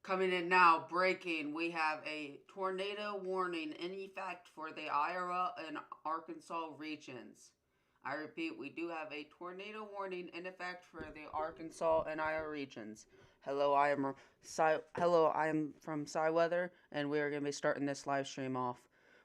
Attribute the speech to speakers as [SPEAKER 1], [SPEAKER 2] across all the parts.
[SPEAKER 1] Coming in now, breaking. We have a tornado warning in effect for the Iowa and Arkansas regions. I repeat, we do have a tornado warning in effect for the Arkansas and Iowa regions. Hello, I am from SciWeather, and we are going to be starting this live stream off.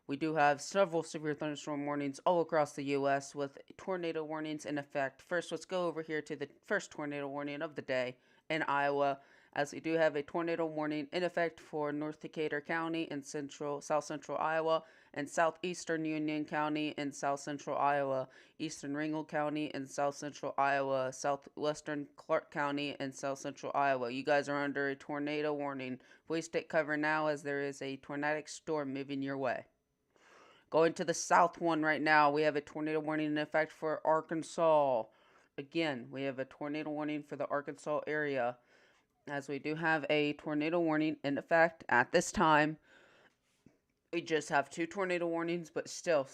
[SPEAKER 1] We do have several severe thunderstorm warnings all across the U.S. with tornado warnings in effect. First, let's go over here to the first tornado warning of the day in Iowa, as we do have a tornado warning in effect for North Decatur County in south central Iowa, and southeastern Union County in south central Iowa, eastern Ringgold County in south central Iowa, southwestern Clark County in south central Iowa. You guys are under a tornado warning. Please take cover now, as there is a tornadic storm moving your way. Going to the south one right now, we have a tornado warning in effect for Arkansas. Again, we have a tornado warning for the Arkansas area, as we do have a tornado warning in effect at this time. We just have two tornado warnings, but still,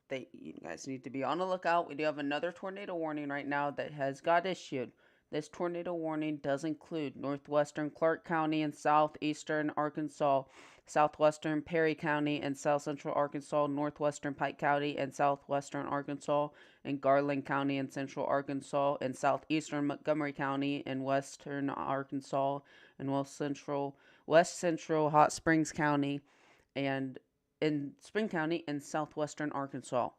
[SPEAKER 1] you guys need to be on the lookout. We do have another tornado warning right now that has got issued. This tornado warning does include northwestern Clark County and southeastern Arkansas, southwestern Perry County and south central Arkansas, northwestern Pike County and southwestern Arkansas, and Garland County and central Arkansas, and southeastern Montgomery County and western Arkansas, and west central Hot Springs County, and in Spring County and southwestern Arkansas.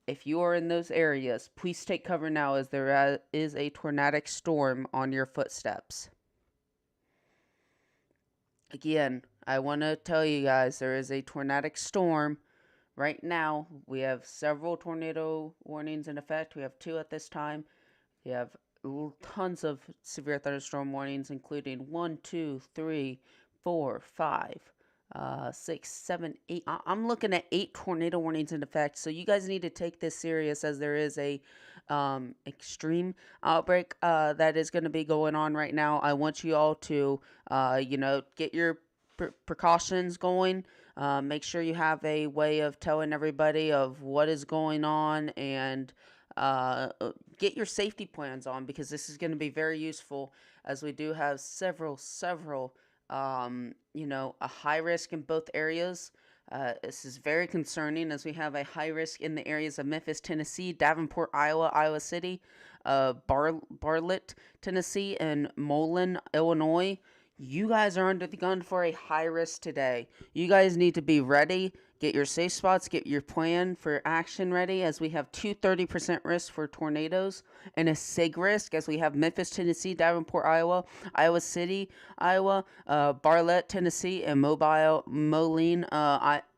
[SPEAKER 1] If you are in those areas, please take cover now, as there is a tornadic storm on your footsteps. Again, I want to tell you guys, there is a tornadic storm right now. We have several tornado warnings in effect. We have two at this time. We have tons of severe thunderstorm warnings, including 1, 2, 3, 4, 5, 6, 7, 8. I'm looking at 8 tornado warnings in effect. So you guys need to take this serious, as there is a extreme outbreak that is going to be going on right now. I want you all to, get your precautions going. Make sure you have a way of telling everybody of what is going on, and get your safety plans on, because this is going to be very useful, as we do have several a high risk in both areas. This is very concerning, as we have a high risk in the areas of Memphis, Tennessee, Davenport, Iowa, Iowa City, Bartlett, Tennessee, and Moline, Illinois. You guys are under the gun for a high risk today. You guys need to be ready. Get your safe spots, get your plan for action ready, as we have two 30% risks for tornadoes, and a SIG risk, as we have Memphis, Tennessee, Davenport, Iowa, Iowa City, Iowa, Bartlett, Tennessee, and Moline,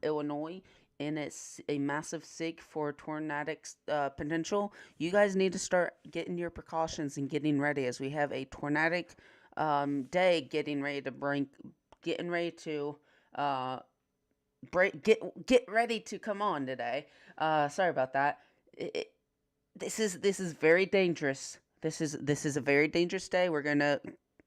[SPEAKER 1] Illinois. And it's a massive SIG for tornadic potential. You guys need to start getting your precautions and getting ready, as we have a tornadic day getting ready to get ready to come on today. Sorry about that. This is very dangerous. This is a very dangerous day. We're gonna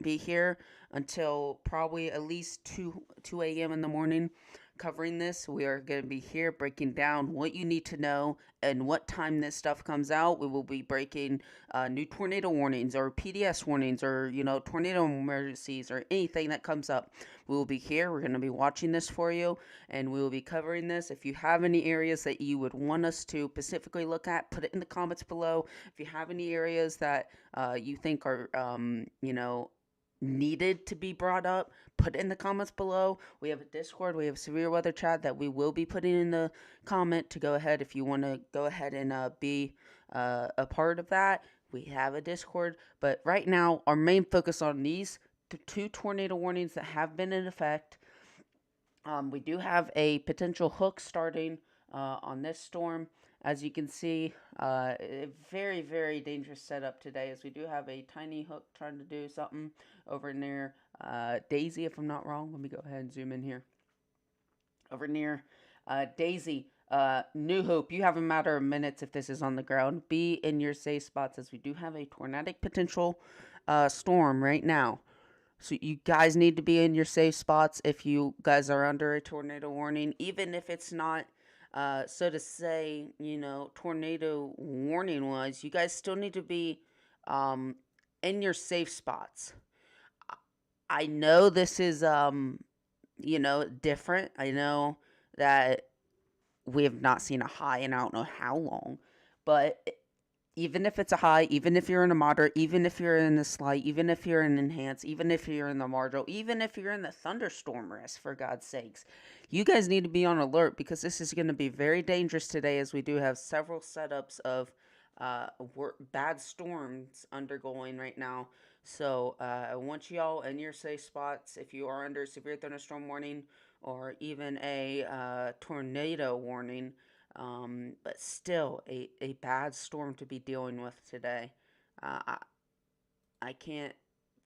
[SPEAKER 1] be here until probably at least 2 a.m. in the morning, covering this. We are going to be here breaking down what you need to know and what time this stuff comes out. We will be breaking new tornado warnings, or PDS warnings, or tornado emergencies, or anything that comes up. We will be here. We're going to be watching this for you, and we will be covering this. If you have any areas that you would want us to specifically look at, put it in the comments below. If you have any areas that you think are needed to be brought up, put it in the comments below. We have a Discord, we have a severe weather chat that we will be putting in the comment to go ahead if you want to go ahead and be a part of that. We have a Discord, but right now our main focus on these two tornado warnings that have been in effect. We do have a potential hook starting on this storm. As you can see, a very, very dangerous setup today, as we do have a tiny hook trying to do something over near Daisy, if I'm not wrong. Let me go ahead and zoom in here. Over near Daisy, New Hope. You have a matter of minutes if this is on the ground. Be in your safe spots, as we do have a tornadic potential storm right now. So you guys need to be in your safe spots if you guys are under a tornado warning, even if it's not, so to say, tornado warning wise. You guys still need to be in your safe spots. I know this is different. I know that we have not seen a high in I don't know how long, but even if it's a high, even if you're in a moderate, even if you're in a slight, even if you're in enhance, even if you're in the marginal, even if you're in the thunderstorm risk, for God's sakes, you guys need to be on alert because this is going to be very dangerous today, as we do have several setups of bad storms undergoing right now. So I want y'all in your safe spots. If you are under a severe thunderstorm warning or even a tornado warning, but still a bad storm to be dealing with today. Uh, I, I can't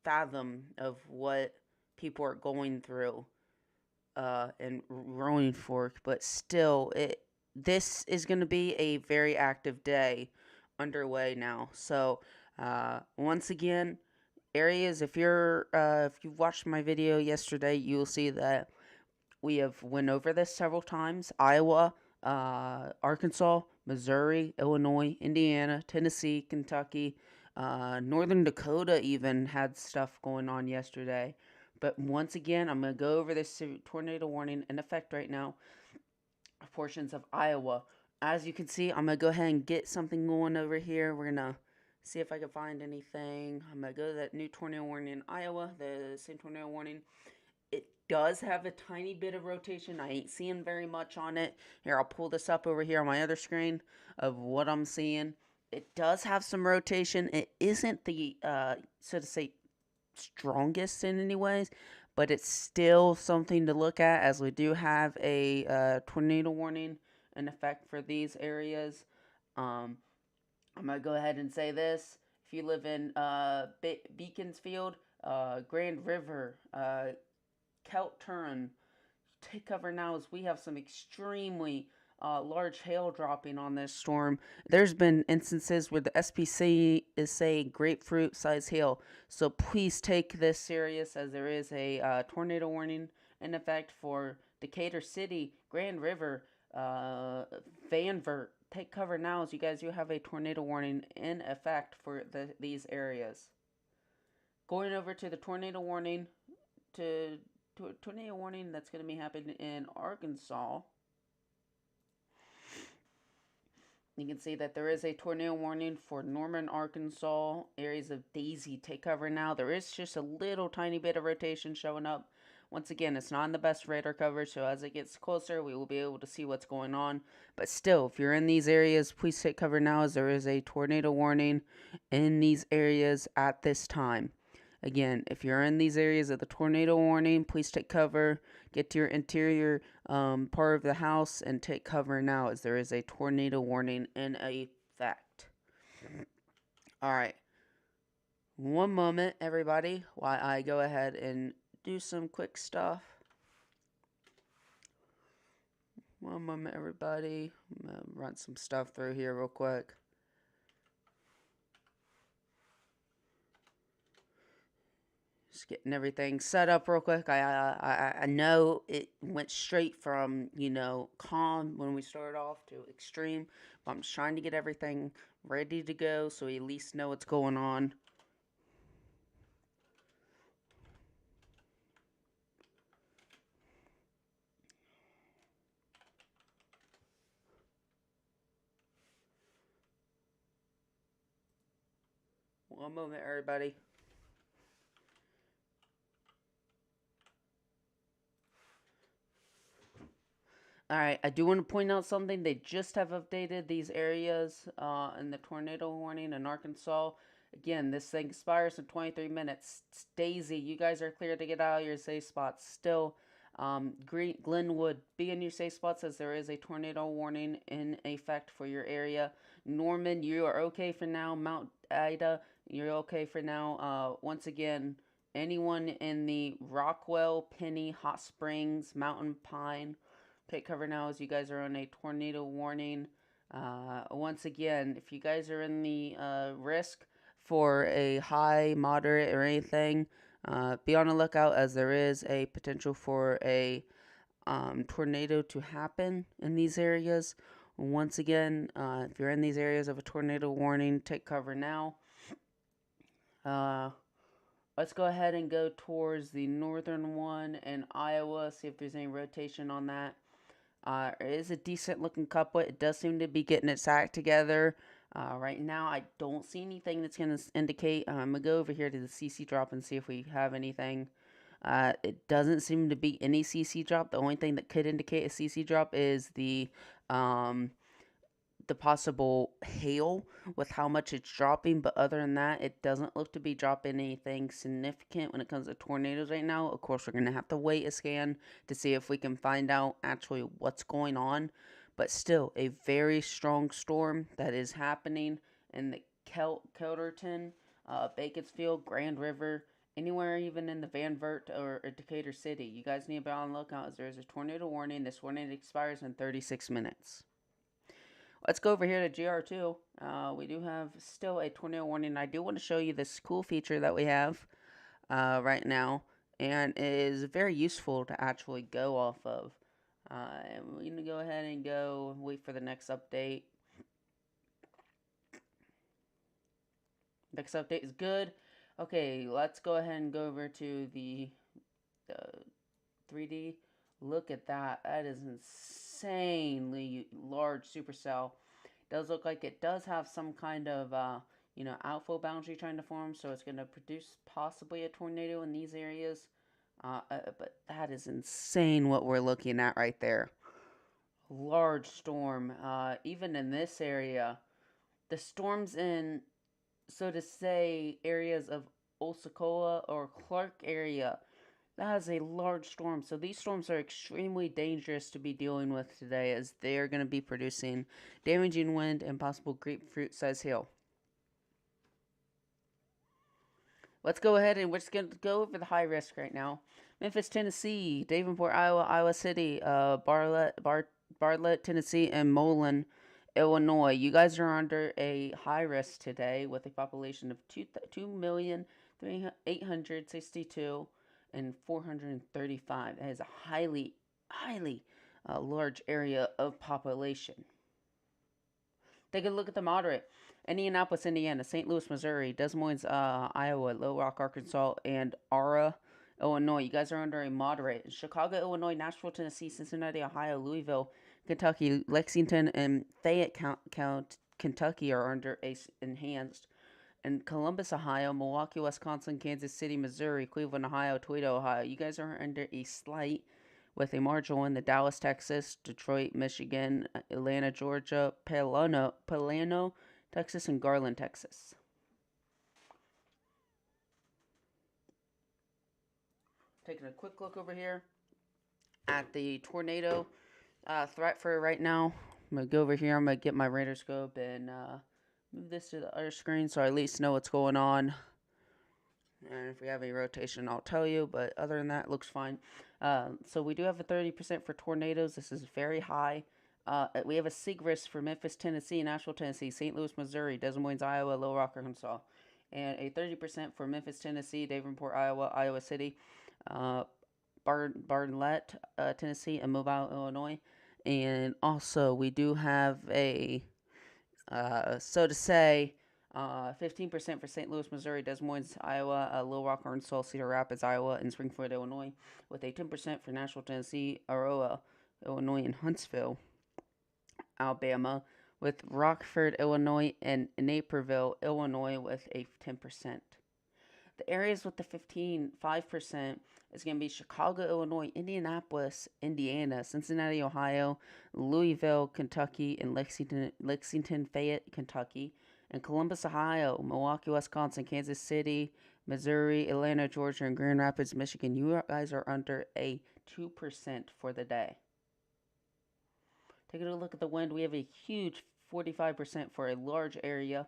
[SPEAKER 1] fathom of what people are going through in Rolling Fork, but still, this is going to be a very active day underway now. So once again, areas, if you watched my video yesterday, you'll see that we have went over this several times. Iowa, Arkansas, Missouri, Illinois, Indiana, Tennessee, Kentucky, Northern Dakota even had stuff going on yesterday. But once again, I'm going to go over this tornado warning in effect right now. Portions of Iowa. As you can see, I'm going to go ahead and get something going over here. We're going to see if I can find anything. I'm going to go to that new tornado warning in Iowa, the same tornado warning. It does have a tiny bit of rotation. I ain't seeing very much on it. Here, I'll pull this up over here on my other screen of what I'm seeing. It does have some rotation. It isn't the, so to say, strongest in any ways, but it's still something to look at, as we do have a tornado warning in effect for these areas. I'm going to go ahead and say this. If you live in Beaconsfield, Grand River, Kelt Turn, take cover now, as we have some extremely large hail dropping on this storm. There's been instances where the SPC is saying grapefruit size hail. So please take this serious, as there is a tornado warning in effect for Decatur City, Grand River, Vanvert. Take cover now, as you guys, you have a tornado warning in effect for these areas. Going over to the tornado warning tornado warning that's going to be happening in Arkansas. You can see that there is a tornado warning for Norman, Arkansas. Areas of Daisy, take cover now. There is just a little tiny bit of rotation showing up. Once again, it's not in the best radar coverage, so as it gets closer, we will be able to see what's going on. But still, if you're in these areas, please take cover now, as there is a tornado warning in these areas at this time. Again, if you're in these areas of the tornado warning, please take cover. Get to your interior part of the house and take cover now, as there is a tornado warning in effect. All right. One moment, everybody, while I go ahead and do some quick stuff. One moment, everybody. I'm going to run some stuff through here real quick. Just getting everything set up real quick. I know it went straight from, calm when we started off to extreme. But I'm just trying to get everything ready to go so we at least know what's going on. One moment, everybody. Alright, I do want to point out something. They just have updated these areas in the tornado warning in Arkansas. Again, this thing expires in 23 minutes. Daisy, you guys are clear to get out of your safe spots. Still, Glenwood, be in your safe spots, as there is a tornado warning in effect for your area. Norman, you are okay for now. Mount Ida, you're okay for now. Once again, anyone in the Rockwell, Penny, Hot Springs, Mountain Pine, take cover now, as you guys are on a tornado warning. Once again, if you guys are in the risk for a high, moderate, or anything, be on the lookout, as there is a potential for a tornado to happen in these areas. Once again, if you're in these areas of a tornado warning, take cover now. Let's go ahead and go towards the northern one in Iowa, see if there's any rotation on that. It is a decent looking couplet. It does seem to be getting its act together. Right now, I don't see anything that's going to indicate. I'm going to go over here to the CC drop and see if we have anything. It doesn't seem to be any CC drop. The only thing that could indicate a CC drop is um, the possible hail with how much it's dropping, but other than that, it doesn't look to be dropping anything significant when it comes to tornadoes right now. Of course, we're going to have to wait a scan to see if we can find out actually what's going on, but still a very strong storm that is happening in the Kelderton, Bakersfield, Grand River, anywhere even in the Van Wert or Decatur City. You guys need to be on the lookout as there's a tornado warning. This warning expires in 36 minutes. Let's go over here to GR2. We do have still a tornado warning. I do want to show you this cool feature that we have right now, and it is very useful to actually go off of. And we're going to go ahead and go wait for the next update. Next update is good. Okay, let's go ahead and go over to the 3D. Look at that. That is insanely large supercell. Does look like it does have some kind of outflow boundary trying to form, so it's going to produce possibly a tornado in these areas. But that is insane what we're looking at right there. Large storm. Even in this area, the storms in, so to say, areas of Osceola or Clark area, that is a large storm. So these storms are extremely dangerous to be dealing with today, as they are going to be producing damaging wind and possible grapefruit-sized hail. Let's go ahead and we're just going to go over the high risk right now. Memphis, Tennessee, Davenport, Iowa, Iowa City, Bartlett, Tennessee, and Moline, Illinois. You guys are under a high risk today with a population of 2,862 and 435. That is a highly large area of population. Take a look at the moderate. Indianapolis, Indiana, St. Louis, Missouri, Des Moines, Iowa, Little Rock, Arkansas, and Ara, Illinois. You guys are under a moderate. Chicago, Illinois, Nashville, Tennessee, Cincinnati, Ohio, Louisville, Kentucky, Lexington, and Fayette, Kentucky are under a enhanced. And Columbus, Ohio, Milwaukee, Wisconsin, Kansas City, Missouri, Cleveland, Ohio, Toledo, Ohio. You guys are under a slight with a marginal in the Dallas, Texas, Detroit, Michigan, Atlanta, Georgia, Plano, Texas, and Garland, Texas. Taking a quick look over here at the tornado threat for right now. I'm going to go over here. I'm going to get my radar scope and move this to the other screen so I at least know what's going on. And if we have any rotation, I'll tell you. But other than that, it looks fine. So we do have a 30% for tornadoes. This is very high. We have a SIG risk for Memphis, Tennessee, Nashville, Tennessee, St. Louis, Missouri, Des Moines, Iowa, Little Rock, Arkansas. And a 30% for Memphis, Tennessee, Davenport, Iowa, Iowa City, Bartlett, Tennessee, and Mobile, Illinois. And also, we do have a, so to say, 15% for St. Louis, Missouri, Des Moines, Iowa, Little Rock, Arkansas, Cedar Rapids, Iowa, and Springfield, Illinois, with a 10% for Nashville, Tennessee, Aurora, Illinois, and Huntsville, Alabama, with Rockford, Illinois, and Naperville, Illinois, with a 10%. The areas with the 5% is going to be Chicago, Illinois, Indianapolis, Indiana, Cincinnati, Ohio, Louisville, Kentucky, and Lexington, Fayette, Kentucky, and Columbus, Ohio, Milwaukee, Wisconsin, Kansas City, Missouri, Atlanta, Georgia, and Grand Rapids, Michigan. You guys are under a 2% for the day. Taking a look at the wind, we have a huge 45% for a large area.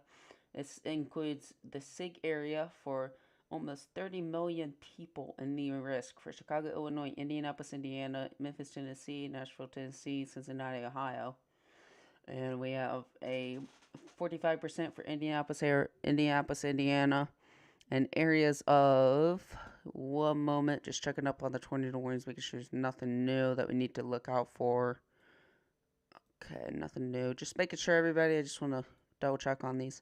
[SPEAKER 1] This includes the SIG area for almost 30 million people in the risk for Chicago, Illinois, Indianapolis, Indiana, Memphis, Tennessee, Nashville, Tennessee, Cincinnati, Ohio. And we have a 45% for Indianapolis, Indiana, and areas of, one moment, just checking up on the tornado warnings, making sure there's nothing new that we need to look out for. Okay, nothing new. Just making sure, everybody. I just want to double check on these.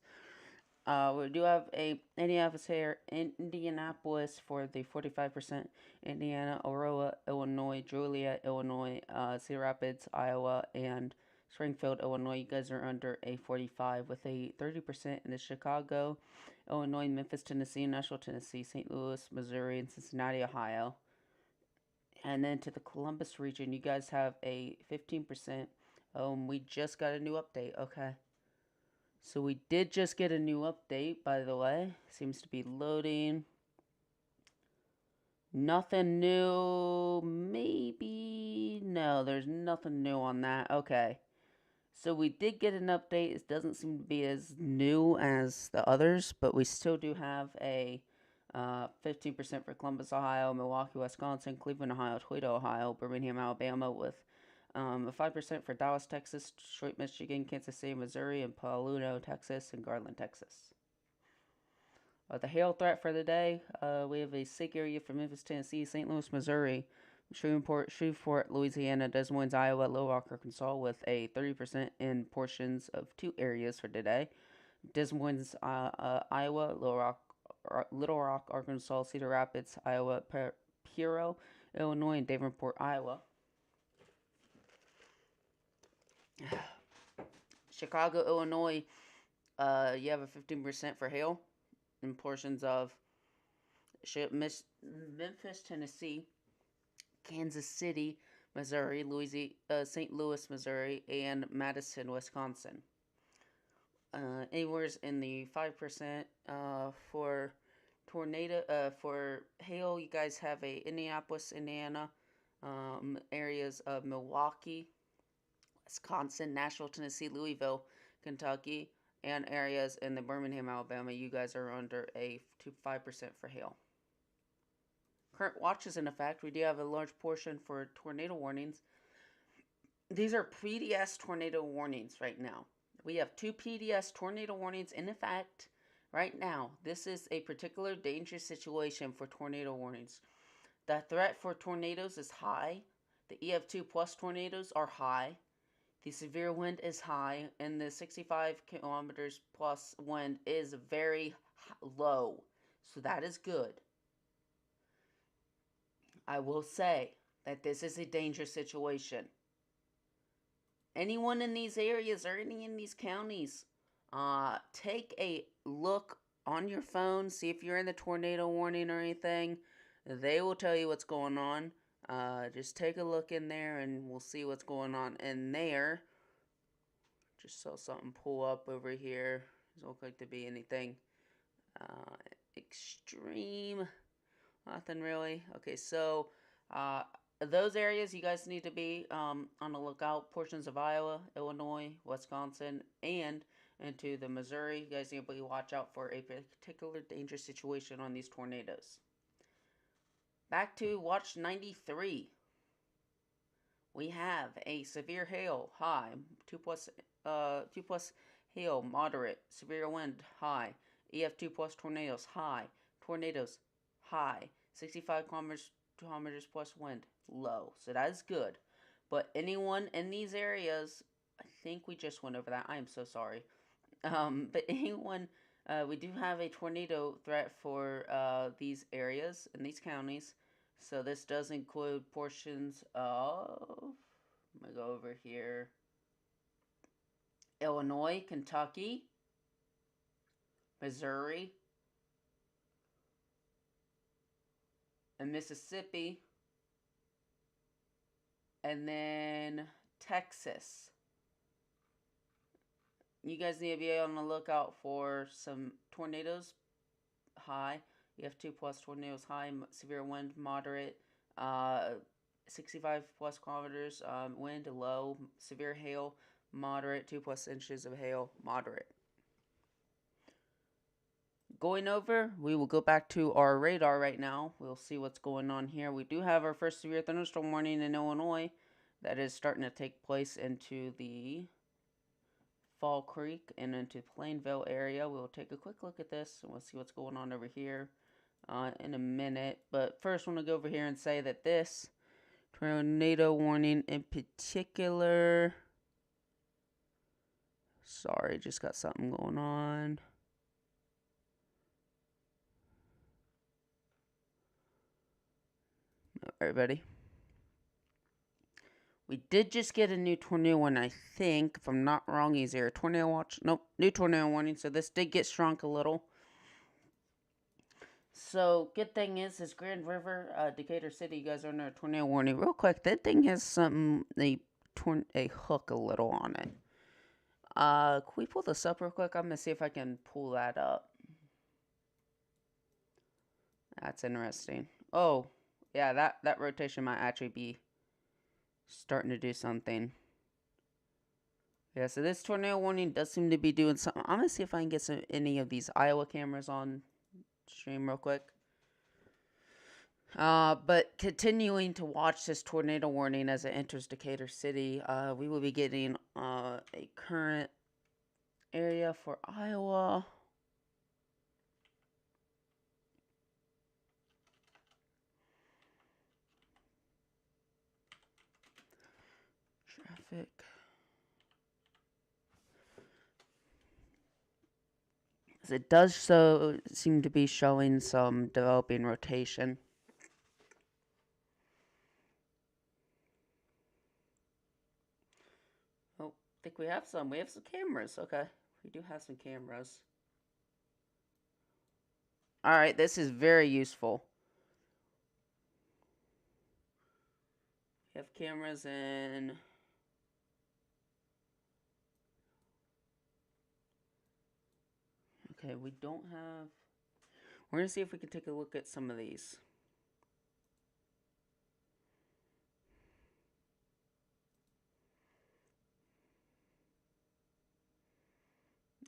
[SPEAKER 1] We do have a Indianapolis for the 45%, Indiana, Aurora, Illinois, Joliet, Illinois, Cedar Rapids, Iowa, and Springfield, Illinois. You guys are under a 45 with a 30% in the Chicago, Illinois, Memphis, Tennessee, Nashville, Tennessee, St. Louis, Missouri, and Cincinnati, Ohio. And then to the Columbus region, you guys have a 15%. We just got a new update. Okay. So we did just get a new update, by the way. Seems to be loading. Nothing new. Maybe. No, there's nothing new on that. Okay. So we did get an update. It doesn't seem to be as new as the others, but we still do have a 15% for Columbus, Ohio, Milwaukee, Wisconsin, Cleveland, Ohio, Toledo, Ohio, Birmingham, Alabama, with a 5% for Dallas, Texas, Detroit, Michigan, Kansas City, Missouri, and Paluno, Texas, and Garland, Texas. The hail threat for the day, we have a sick area from Memphis, Tennessee, St. Louis, Missouri, Shreveport, Louisiana, Des Moines, Iowa, Little Rock, Arkansas, with a 30% in portions of two areas for today. Des Moines, Iowa, Little Rock, Arkansas, Cedar Rapids, Iowa, Puro, Illinois, and Davenport, Iowa. Chicago, Illinois, you have a 15% for hail in portions of Memphis, Tennessee, Kansas City, Missouri, St. Louis, Missouri, and Madison, Wisconsin. Anywhere's in the 5% for tornado. For hail, you guys have a Indianapolis, Indiana, areas of Milwaukee, Wisconsin, Nashville, Tennessee, Louisville, Kentucky, and areas in the Birmingham, Alabama. You guys are under a 5% for hail. Current watches in effect. We do have a large portion for tornado warnings. These are PDS tornado warnings right now. We have 2 PDS tornado warnings in effect right now. This is a particular dangerous situation for tornado warnings. The threat for tornadoes is high. The EF2 plus tornadoes are high. The severe wind is high, and the 65 kilometers plus wind is very low. So that is good. I will say that this is a dangerous situation. Anyone in these areas or any in these counties, take a look on your phone, see if you're in the tornado warning or anything. They will tell you what's going on. Just take a look in there and we'll see what's going on in there. Just saw something pull up over here. Doesn't look like to be anything extreme. Nothing really. Okay, so those areas you guys need to be on the lookout. Portions of Iowa, Illinois, Wisconsin, and into the Missouri. You guys need to watch out for a particular dangerous situation on these tornadoes. Back to watch 93. We have a severe hail, high, 2 plus hail, moderate, severe wind, high, EF2 plus tornadoes, high, tornadoes, high, 65 kilometers plus wind, low. So that is good. But anyone in these areas, I think we just went over that. I am so sorry. But anyone, we do have a tornado threat for these areas in these counties. So this does include portions of, I'm going to go over here, Illinois, Kentucky, Missouri, and Mississippi, and then Texas. You guys need to be on the lookout for some tornadoes, high, EF2 plus tornadoes, high, severe wind, moderate, 65 plus kilometers wind, low, severe hail, moderate, 2 plus inches of hail, moderate. Going over, we will go back to our radar right now. We'll see what's going on here. We do have our first severe thunderstorm warning in Illinois that is starting to take place into the Fall Creek and into Plainville area. We'll take a quick look at this and we'll see what's going on over here in a minute. But first, I want to go over here and say that this tornado warning in particular, sorry, just got something going on. everybody. We did just get a new tornado warning, I think. If I'm not wrong, is there a tornado watch? Nope, new tornado warning. So this did get shrunk a little. So good thing is Grand River, Decatur City, you guys are under a tornado warning. Real quick, that thing has something, a hook a little on it. Can we pull this up real quick? I'm gonna see if I can pull that up. That's interesting. Oh, yeah, that rotation might actually be starting to do something. Yeah, so this tornado warning does seem to be doing something. I'm gonna see if I can get any of these Iowa cameras on stream real quick. But continuing to watch this tornado warning as it enters Decatur City, we will be getting a current area for Iowa. Traffic. It does seem to be showing some developing rotation. Oh, I think we have some. We have some cameras. Okay, we do have some cameras. All right, this is very useful. We have cameras in. Okay, we don't have. We're gonna see if we can take a look at some of these.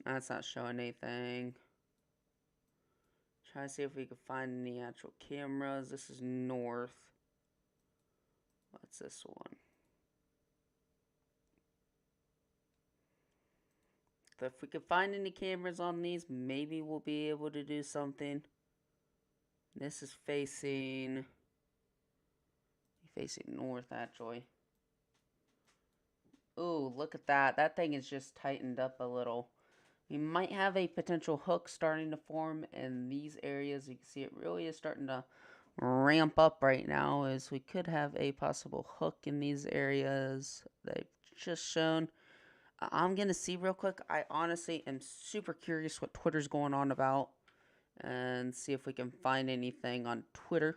[SPEAKER 1] That's not showing anything. Try to see if we can find any actual cameras. This is north. What's this one? So if we can find any cameras on these, maybe we'll be able to do something. This is facing north, actually. Ooh, look at that. That thing is just tightened up a little. We might have a potential hook starting to form in these areas. You can see it really is starting to ramp up right now, as we could have a possible hook in these areas they've just shown. I'm going to see real quick. I honestly am super curious what Twitter's going on about, and see if we can find anything on Twitter.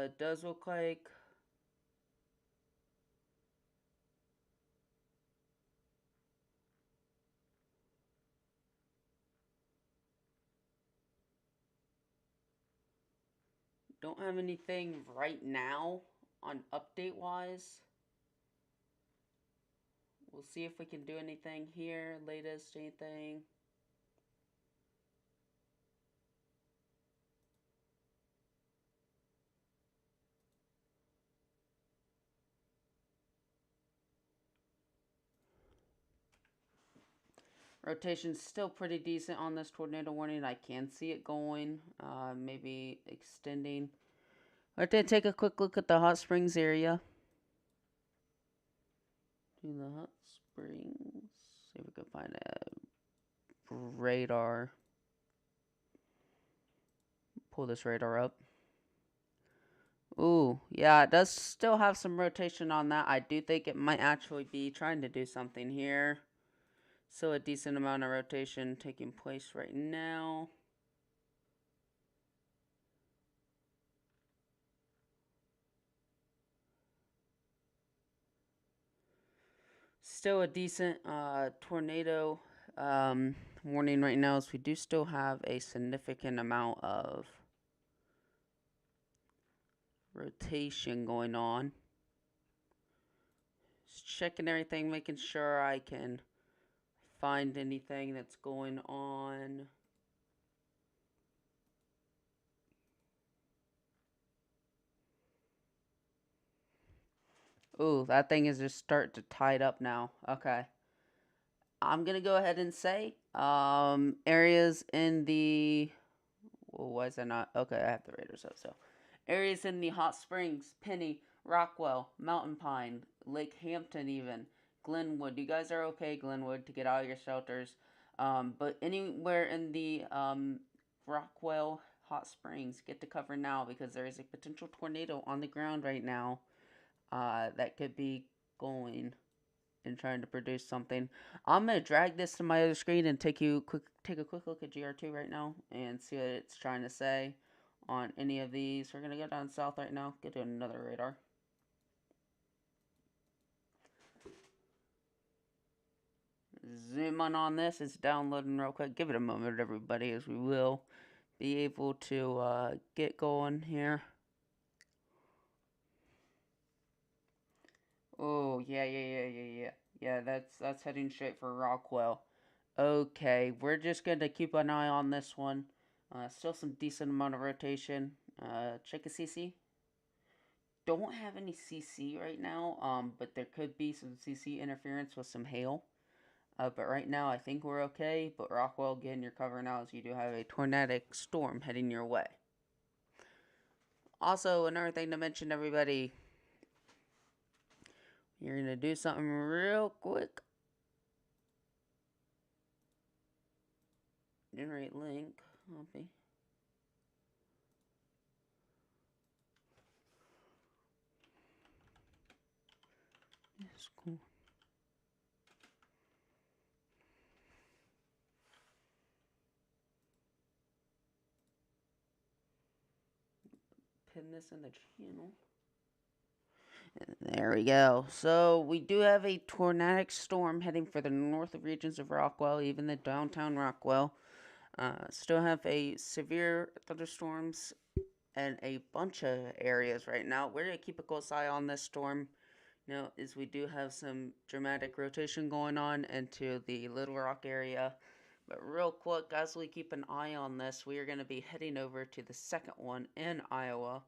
[SPEAKER 1] It does look like don't have anything right now on update wise. We'll see if we can do anything here, latest anything. Rotation's still pretty decent on this tornado warning. I can see it going, maybe extending. I did take a quick look at the hot springs area. Do the hot springs. See if we can find a radar. Pull this radar up. Ooh, yeah, it does still have some rotation on that. I do think it might actually be trying to do something here. Still a decent amount of rotation taking place right now. Still a decent tornado warning right now, as we do still have a significant amount of rotation going on. Just checking everything, making sure I can find anything that's going on. Ooh, that thing is just starting to tide up now. Okay. I'm gonna go ahead and say areas in the well, why is that not okay? I have the Raiders up. So areas in the Hot Springs, Penny, Rockwell, Mountain Pine, Lake Hampton, even Glenwood. You guys are okay, Glenwood, to get out of your shelters. But anywhere in the Rockwell, Hot Springs, get to cover now because there is a potential tornado on the ground right now. That could be going and trying to produce something. I'm gonna drag this to my other screen and take a quick look at GR2 right now and see what it's trying to say on any of these. We're gonna go down south right now. Get to another radar. Zoom on this. It's downloading real quick. Give it a moment, everybody, as we will be able to get going here. Oh yeah. Yeah, that's heading straight for Rockwell. Okay, we're just gonna keep an eye on this one. Still some decent amount of rotation. Check a CC. Don't have any CC right now. But there could be some CC interference with some hail. But right now I think we're okay. But Rockwell, again, you're covering out as you do have a tornadic storm heading your way. Also, another thing to mention, everybody, you're gonna do something real quick. Generate link. Copy. Yes, cool. Pin this in the channel. There we go. So we do have a tornadic storm heading for the north regions of Rockwell, even the downtown Rockwell. Still have a severe thunderstorms in a bunch of areas right now. We're gonna keep a close eye on this storm. Is we do have some dramatic rotation going on into the Little Rock area. But real quick, as we keep an eye on this, we are going to be heading over to the second one in Iowa.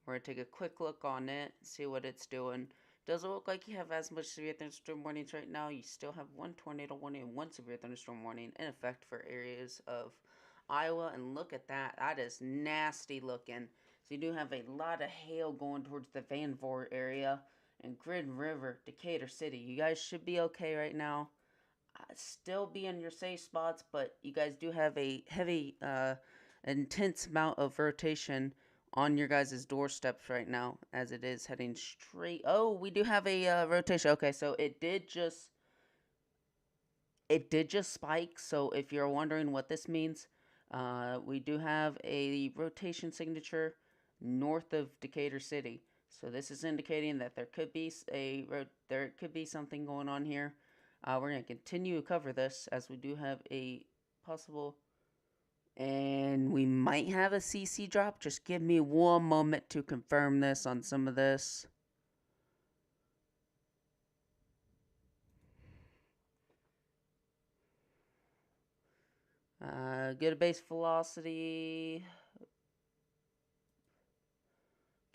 [SPEAKER 1] We're going to take a quick look on it, see what it's doing. Doesn't look like you have as much severe thunderstorm warnings right now. You still have one tornado warning and one severe thunderstorm warning in effect for areas of Iowa. And look at that. That is nasty looking. So you do have a lot of hail going towards the Van Voort area and Grid River, Decatur City. You guys should be okay right now. Still be in your safe spots, but you guys do have a heavy, intense amount of rotation on your guys' doorsteps right now, as it is heading straight. Oh, we do have a rotation. Okay, so it did just spike. So if you're wondering what this means, we do have a rotation signature north of Decatur City. So this is indicating that there could be something going on here. We're going to continue to cover this as we do have a possible, and we might have a CC drop. Just give me one moment to confirm this on some of this. Get a base velocity.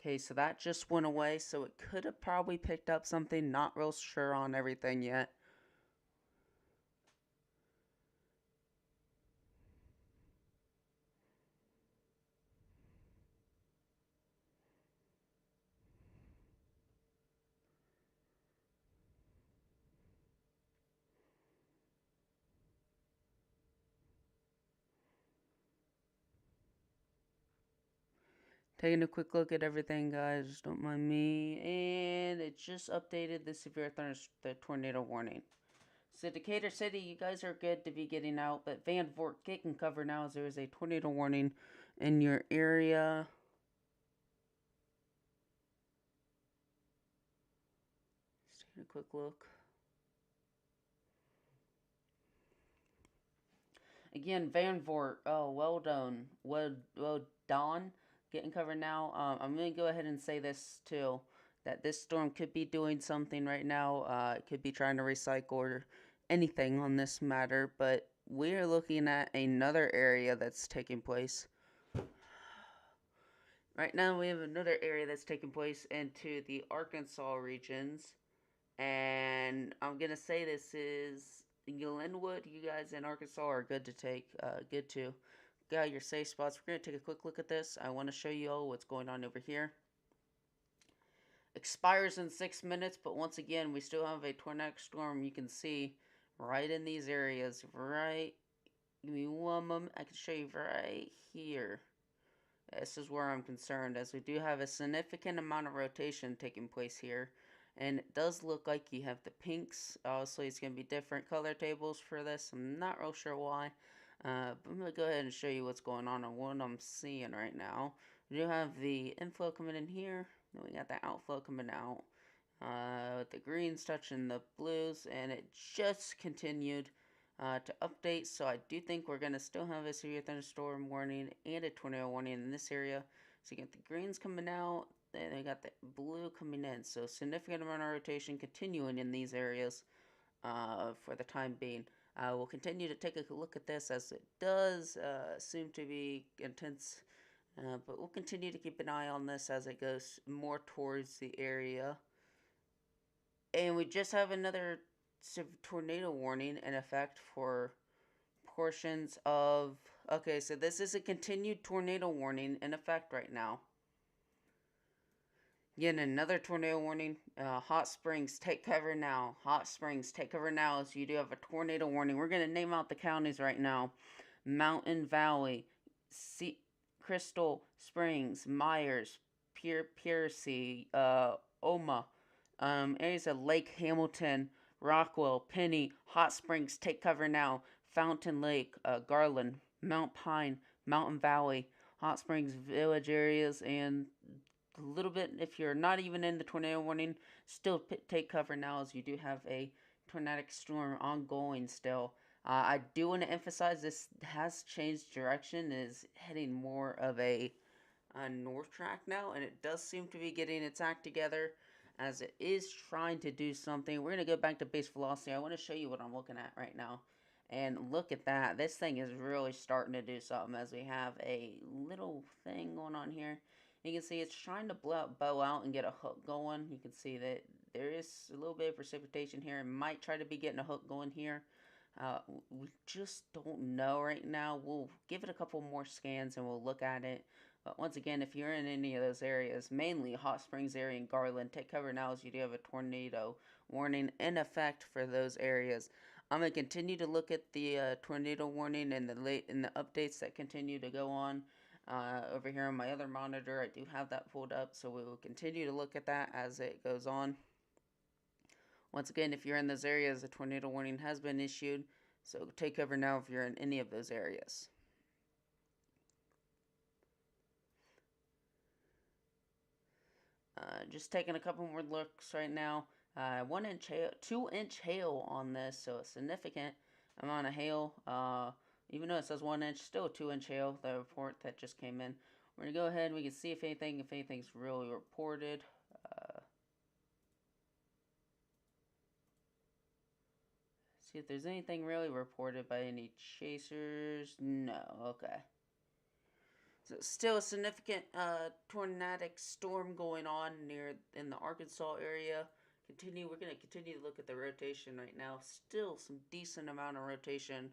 [SPEAKER 1] Okay, so that just went away, so it could have probably picked up something. Not real sure on everything yet. Taking a quick look at everything, guys. Don't mind me. And it just updated the the tornado warning. So Decatur City, you guys are good to be getting out, but Van Voort, get in cover now as there is a tornado warning in your area. Just taking a quick look. Again, Van Voort. Oh, well done. Well done. Getting covered now. I'm going to go ahead and say this too. That this storm could be doing something right now. It could be trying to recycle or anything on this matter. But we're looking at another area that's taking place. Right now, we have another area that's taking place into the Arkansas regions, and I'm gonna say this is Glenwood. You guys in Arkansas are good to take, good to got your safe spots. We're gonna take a quick look at this. I want to show you all what's going on over here. Expires in 6 minutes, but once again, we still have a tornadic storm. You can see right in these areas. Right, give me one moment. I can show you right here. This is where I'm concerned, as we do have a significant amount of rotation taking place here. And it does look like you have the pinks. Obviously, it's going to be different color tables for this. I'm not real sure why. But I'm going to go ahead and show you what's going on and what I'm seeing right now. We do have the inflow coming in here. Then we got the outflow coming out. With the greens touching the blues. And it just continued to update. So I do think we're going to still have a severe thunderstorm warning and a tornado warning in this area. So you get the greens coming out, then we got the blue coming in. So significant amount of rotation continuing in these areas for the time being. We'll continue to take a look at this as it does seem to be intense. But we'll continue to keep an eye on this as it goes more towards the area. And we just have another tornado warning in effect for portions of. Okay, so this is a continued tornado warning in effect right now. Again, another tornado warning. Hot Springs, take cover now. Hot Springs, take cover now. So you do have a tornado warning. We're going to name out the counties right now: Mountain Valley, Crystal Springs, Myers, Piercy, Oma, areas of Lake Hamilton, Rockwell, Penny, Hot Springs, take cover now. Fountain Lake, Garland, Mount Pine, Mountain Valley, Hot Springs Village areas, and a little bit, if you're not even in the tornado warning, still take cover now, as you do have a tornadic storm ongoing still. I do want to emphasize this has changed direction, is heading more of a north track now, and it does seem to be getting its act together as it is trying to do something. We're going to go back to base velocity. I want to show you what I'm looking at right now. And look at that. This thing is really starting to do something, as we have a little thing going on here. You can see it's trying to bow out and get a hook going. You can see that there is a little bit of precipitation here. It might try to be getting a hook going here. We just don't know right now. We'll give it a couple more scans and we'll look at it. But once again, if you're in any of those areas, mainly Hot Springs area and Garland, take cover now, as you do have a tornado warning in effect for those areas. I'm going to continue to look at the tornado warning and the updates that continue to go on. Over here on my other monitor, I do have that pulled up, so we will continue to look at that as it goes on. Once again, if you're in those areas, a tornado warning has been issued, so take cover now if you're in any of those areas. Just taking a couple more looks right now. 1 inch hail, 2-inch hail on this, so a significant amount of hail. Even though it says 1 inch, still 2-inch hail, the report that just came in. We're going to go ahead and we can see if anything's really reported. See if there's anything really reported by any chasers. No, okay. So still a significant tornadic storm going on in the Arkansas area. We're going to continue to look at the rotation right now. Still some decent amount of rotation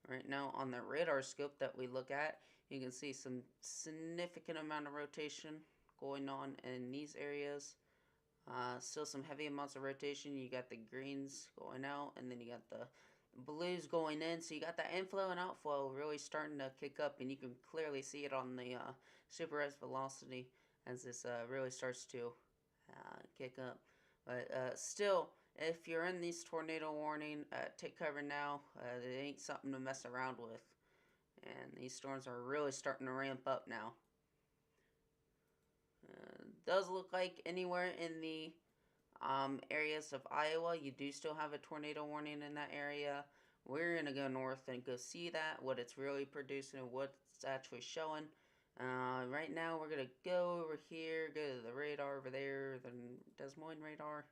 [SPEAKER 1] right now on the radar scope that we look at. You can see some significant amount of rotation going on in these areas. Still some heavy amounts of rotation. You got the greens going out, and then you got the blues going in. So you got that inflow and outflow really starting to kick up, and you can clearly see it on the super res velocity as this really starts to kick up. But still, if you're in these tornado warning, take cover now. It ain't something to mess around with. And these storms are really starting to ramp up now. Does look like anywhere in the areas of Iowa, you do still have a tornado warning in that area. We're going to go north and go see that, what it's really producing and what it's actually showing. Right now, we're going to go over here, go to the radar over there, the Des Moines radar,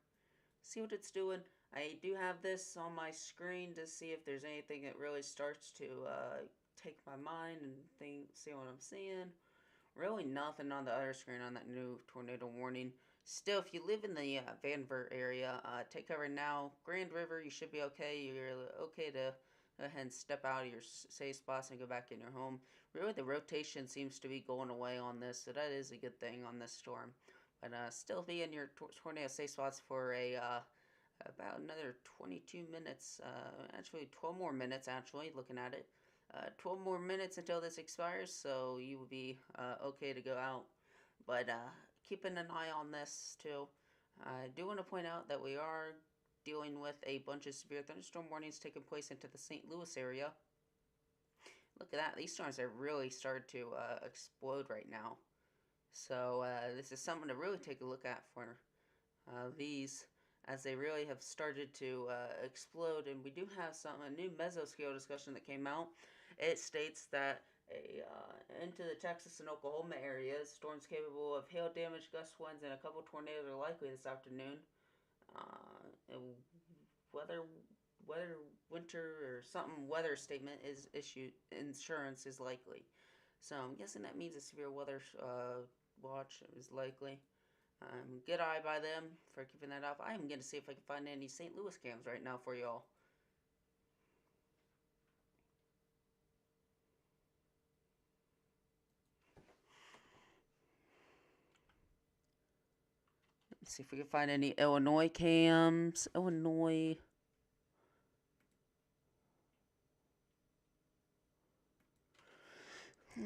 [SPEAKER 1] see what it's doing. I do have this on my screen to see if there's anything that really starts to take my mind and see what I'm seeing. Really nothing on the other screen on that new tornado warning. Still, if you live in the Vanver area, take cover now. Grand River, you should be okay. You're okay to go ahead and step out of your safe spots and go back in your home. Really, the rotation seems to be going away on this, so that is a good thing on this storm. But still be in your tornado safe spots for about another 22 minutes. Actually, 12 more minutes, actually, looking at it. 12 more minutes until this expires, so you will be okay to go out. But keeping an eye on this, too. I do want to point out that we are dealing with a bunch of severe thunderstorm warnings taking place into the St. Louis area. Look at that. These storms have really started to explode right now. So this is something to really take a look at for these, as they really have started to explode. And we do have a new mesoscale discussion that came out. It states that into the Texas and Oklahoma areas, storms capable of hail damage, gust winds, and a couple tornadoes are likely this afternoon. And weather winter or something weather statement is issued. Insurance is likely. So I'm guessing that means a severe weather watch is likely. Good eye by them for keeping that up. I'm going to see if I can find any St. Louis cams right now for y'all. Let's see if we can find any Illinois cams. Illinois.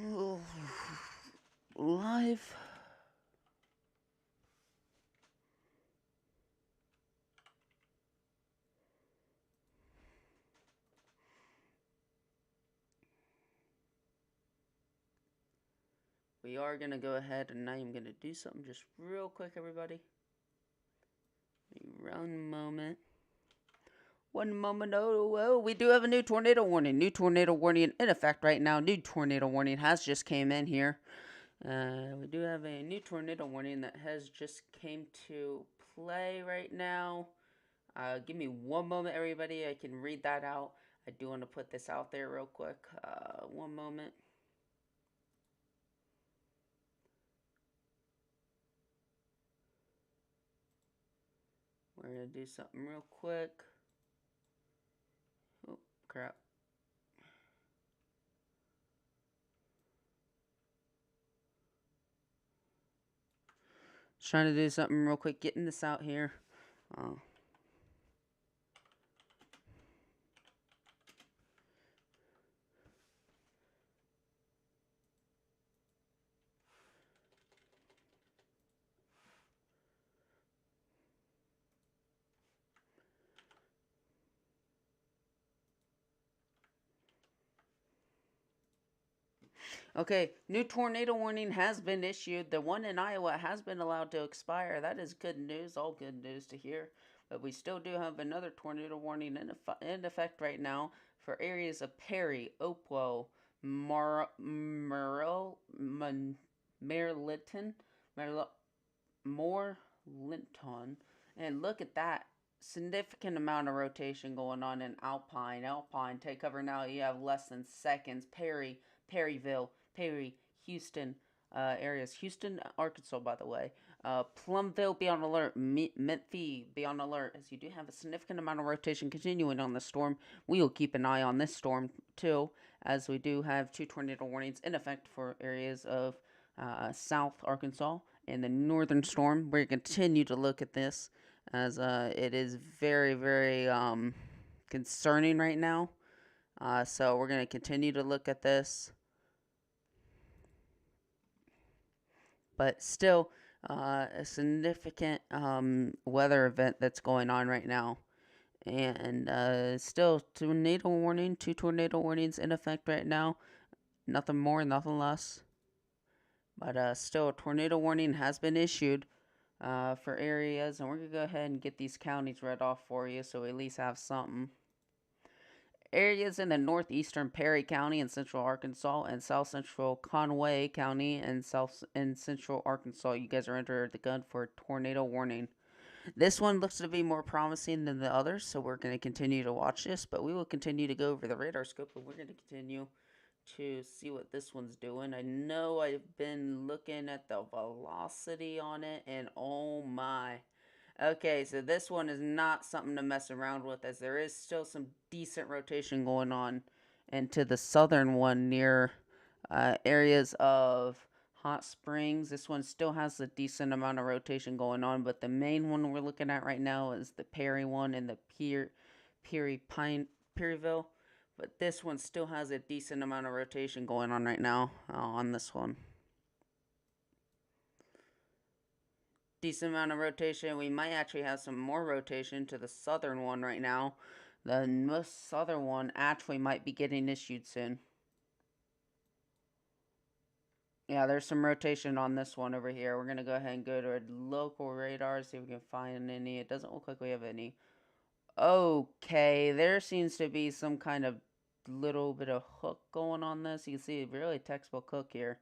[SPEAKER 1] Oh, live. We are going to go ahead and I am going to do something just real quick, everybody. One moment. One moment. Oh, we do have a new tornado warning. New tornado warning in effect right now. New tornado warning has just came in here. We do have a new tornado warning that has just came to play right now. Give me one moment, everybody. I can read that out. I do want to put this out there real quick. One moment. We're going to do something real quick. Oh, crap. Just trying to do something real quick. Getting this out here. Okay, new tornado warning has been issued. The one in Iowa has been allowed to expire. That is good news, all good news to hear. But we still do have another tornado warning in effect right now for areas of Perry, Opwo, Merlinton, Morlinton. And look at that. Significant amount of rotation going on in Alpine. Alpine, take cover now. You have less than seconds. Perry, Perryville, Perry, Houston areas. Houston, Arkansas, by the way. Plumville, be on alert. Memphis, be on alert. As you do have a significant amount of rotation continuing on the storm. We will keep an eye on this storm, too, as we do have 2 tornado warnings in effect for areas of South Arkansas and the northern storm. We're going to continue to look at this as it is very, very concerning right now. So we're going to continue to look at this. But still, a significant weather event that's going on right now. And still, tornado warning, 2 tornado warnings in effect right now. Nothing more, nothing less. But still, a tornado warning has been issued for areas. And we're going to go ahead and get these counties read off for you so we at least have something. Areas in the northeastern Perry County in central Arkansas and south central Conway County and central Arkansas. You guys are under the gun for a tornado warning. This one looks to be more promising than the others, so we're going to continue to watch this. But we will continue to go over the radar scope, and we're going to continue to see what this one's doing. I know I've been looking at the velocity on it, and oh my. Okay, so this one is not something to mess around with, as there is still some decent rotation going on into the southern one near areas of Hot Springs. This one still has a decent amount of rotation going on, but the main one we're looking at right now is the Perry one and the Perryville. But this one still has a decent amount of rotation going on right now on this one. Decent amount of rotation. We might actually have some more rotation to the southern one right now. The most southern one actually might be getting issued soon. Yeah, there's some rotation on this one over here. We're going to go ahead and go to our local radar, see if we can find any. It doesn't look like we have any. Okay, there seems to be some kind of little bit of hook going on this. You can see a really textbook hook here.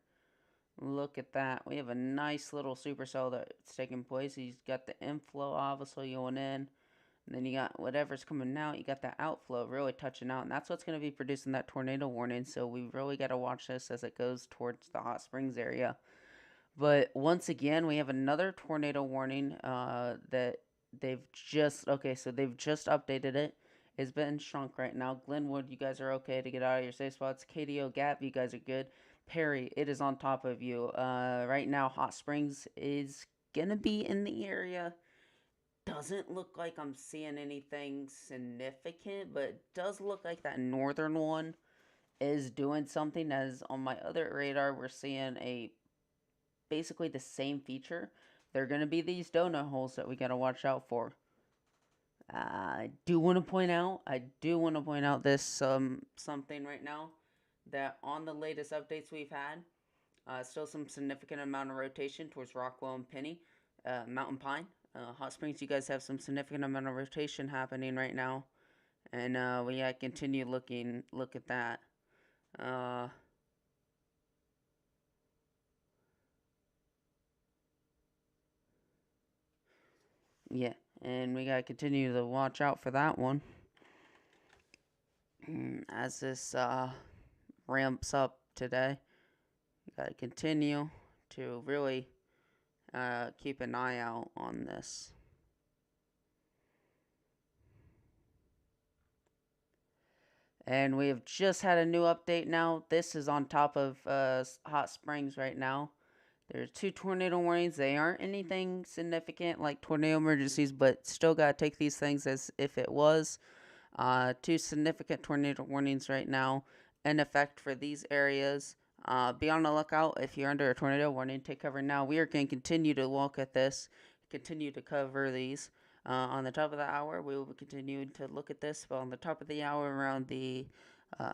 [SPEAKER 1] Look at that. We have a nice little supercell that's taking place. He's got the inflow obviously going in. And then you got whatever's coming out. You got that outflow really touching out. And that's what's going to be producing that tornado warning. So we really got to watch this as it goes towards the Hot Springs area. But once again, we have another tornado warning that they've just... Okay, so they've just updated it. It's been shrunk right now. Glenwood, you guys are okay to get out of your safe spots. KDO Gap, you guys are good. Perry, it is on top of you. Right now, Hot Springs is going to be in the area. Doesn't look like I'm seeing anything significant, but it does look like that northern one is doing something. As on my other radar, we're seeing basically the same feature. They're going to be these donut holes that we got to watch out for. I do want to point out this something right now, that on the latest updates we've had, still some significant amount of rotation towards Rockwell and Penny, Mountain Pine. Hot Springs, you guys have some significant amount of rotation happening right now, and we gotta continue look at that. Yeah, and we gotta continue to watch out for that one as this ramps up today. You gotta continue to really keep an eye out on this. And we have just had a new update now. This is on top of Hot Springs right now. There's 2 tornado warnings. They aren't anything significant like tornado emergencies, but still got to take these things as if it was. 2 significant tornado warnings right now in effect for these areas. Be on the lookout if you're under a tornado warning. Take cover now. We are going to continue to look at this, continue to cover these. On the top of the hour, we will be continuing to look at this. But on the top of the hour, around the 3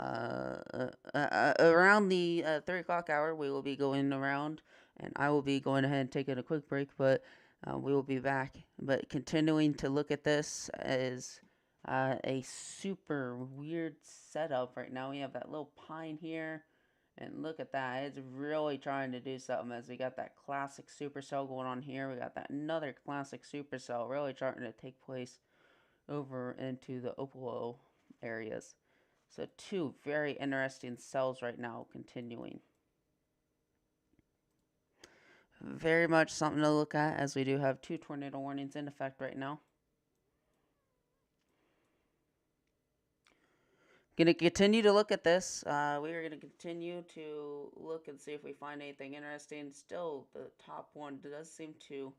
[SPEAKER 1] o'clock hour, we will be going around, and I will be going ahead and taking a quick break. But we will be back. But continuing to look at this is a super weird setup right now. We have that little pine here. And look at that. It's really trying to do something, as we got that classic supercell going on here. We got that another classic supercell really starting to take place over into the Opalo areas. So 2 very interesting cells right now continuing. Very much something to look at, as we do have 2 tornado warnings in effect right now. Going to continue to look at this. We are going to continue to look and see if we find anything interesting. Still, the top one does seem to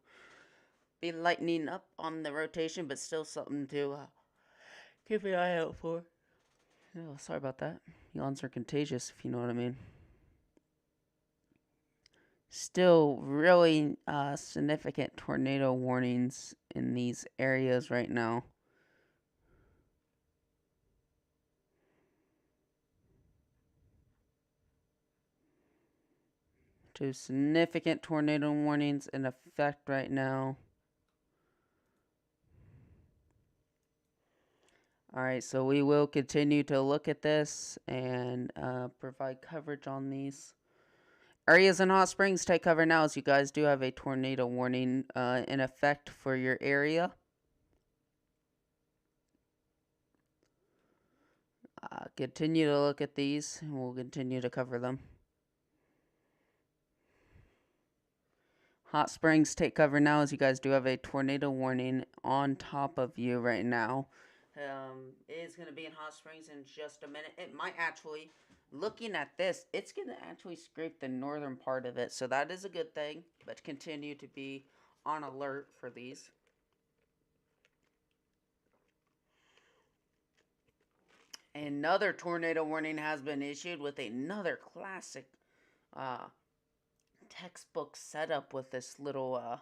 [SPEAKER 1] be lightening up on the rotation, but still something to keep an eye out for. Oh, sorry about that. Yawns are contagious, if you know what I mean. Still really significant tornado warnings in these areas right now. Two significant tornado warnings in effect right now. Alright, so we will continue to look at this and provide coverage on these areas in Hot Springs. Take cover now, as you guys do have a tornado warning in effect for your area. Continue to look at these, and we'll continue to cover them. Hot Springs, take cover now, as you guys do have a tornado warning on top of you right now. It is going to be in Hot Springs in just a minute. It might actually, looking at this, it's going to actually scrape the northern part of it. So that is a good thing, but continue to be on alert for these. Another tornado warning has been issued with another classic textbook setup with this little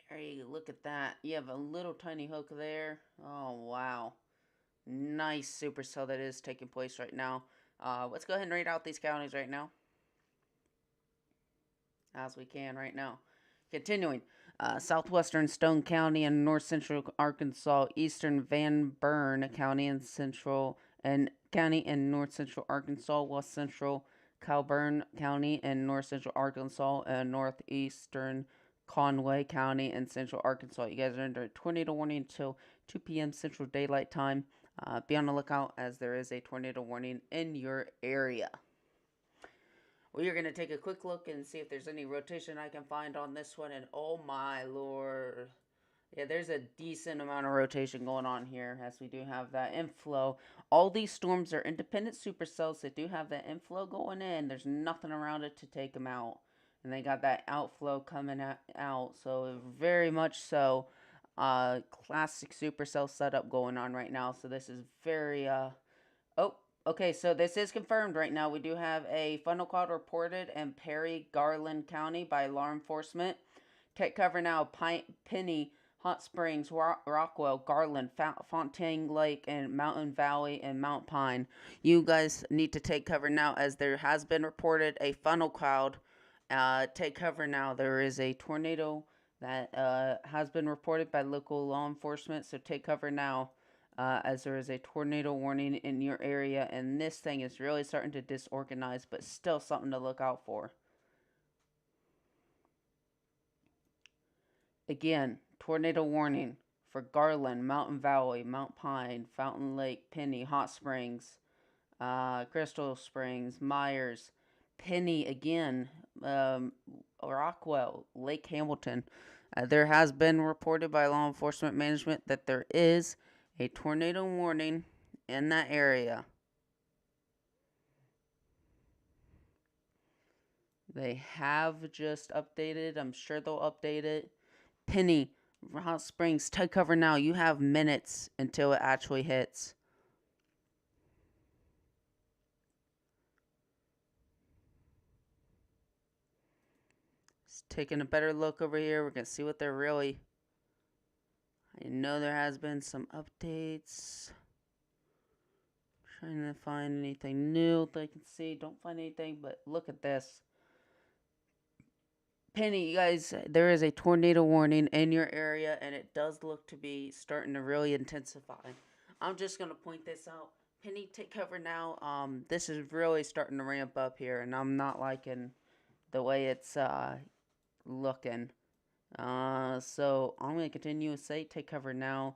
[SPEAKER 1] hey, look at that. You have a little tiny hook there. Oh, wow. Nice supercell that is taking place right now. Let's go ahead and read out these counties right now, as we can right now. Continuing. Southwestern Stone County and North Central Arkansas, Eastern Van Buren County and North Central Arkansas, West Central Calburn County and North Central Arkansas, and Northeastern Conway County and Central Arkansas. You guys are under a tornado warning until 2 p.m. Central Daylight Time. Be on the lookout, as there is a tornado warning in your area. We are going to take a quick look and see if there's any rotation I can find on this one. And oh my lord. Yeah, there's a decent amount of rotation going on here, as we do have that inflow. All these storms are independent supercells that do have that inflow going in. There's nothing around it to take them out. And they got that outflow coming out. So very much so classic supercell setup going on right now. So this is very oh, okay, so this is confirmed right now. We do have a funnel cloud reported in Perry, Garland County by law enforcement. Take cover now, Penny, Hot Springs, Rockwell, Garland, Fontaine Lake, and Mountain Valley and Mount Pine. You guys need to take cover now, as there has been reported a funnel cloud. Take cover now. There is a tornado that has been reported by local law enforcement, so take cover now. As there is a tornado warning in your area, and this thing is really starting to disorganize, but still something to look out for. Again, tornado warning for Garland, Mountain Valley, Mount Pine, Fountain Lake, Penny, Hot Springs, Crystal Springs, Myers, Penny again, Rockwell, Lake Hamilton. There has been reported by law enforcement management that there is a tornado warning in that area. They have just updated. I'm sure they'll update it. Penny, Hot Springs, take cover now. You have minutes until it actually hits. Just taking a better look over here. We're going to see what they're really... I know there has been some updates. Trying to find anything new that I can see. Don't find anything, but look at this. Penny, you guys, there is a tornado warning in your area, and it does look to be starting to really intensify. I'm just going to point this out. Penny, take cover now. This is really starting to ramp up here, and I'm not liking the way it's looking. So I'm going to continue to say take cover now,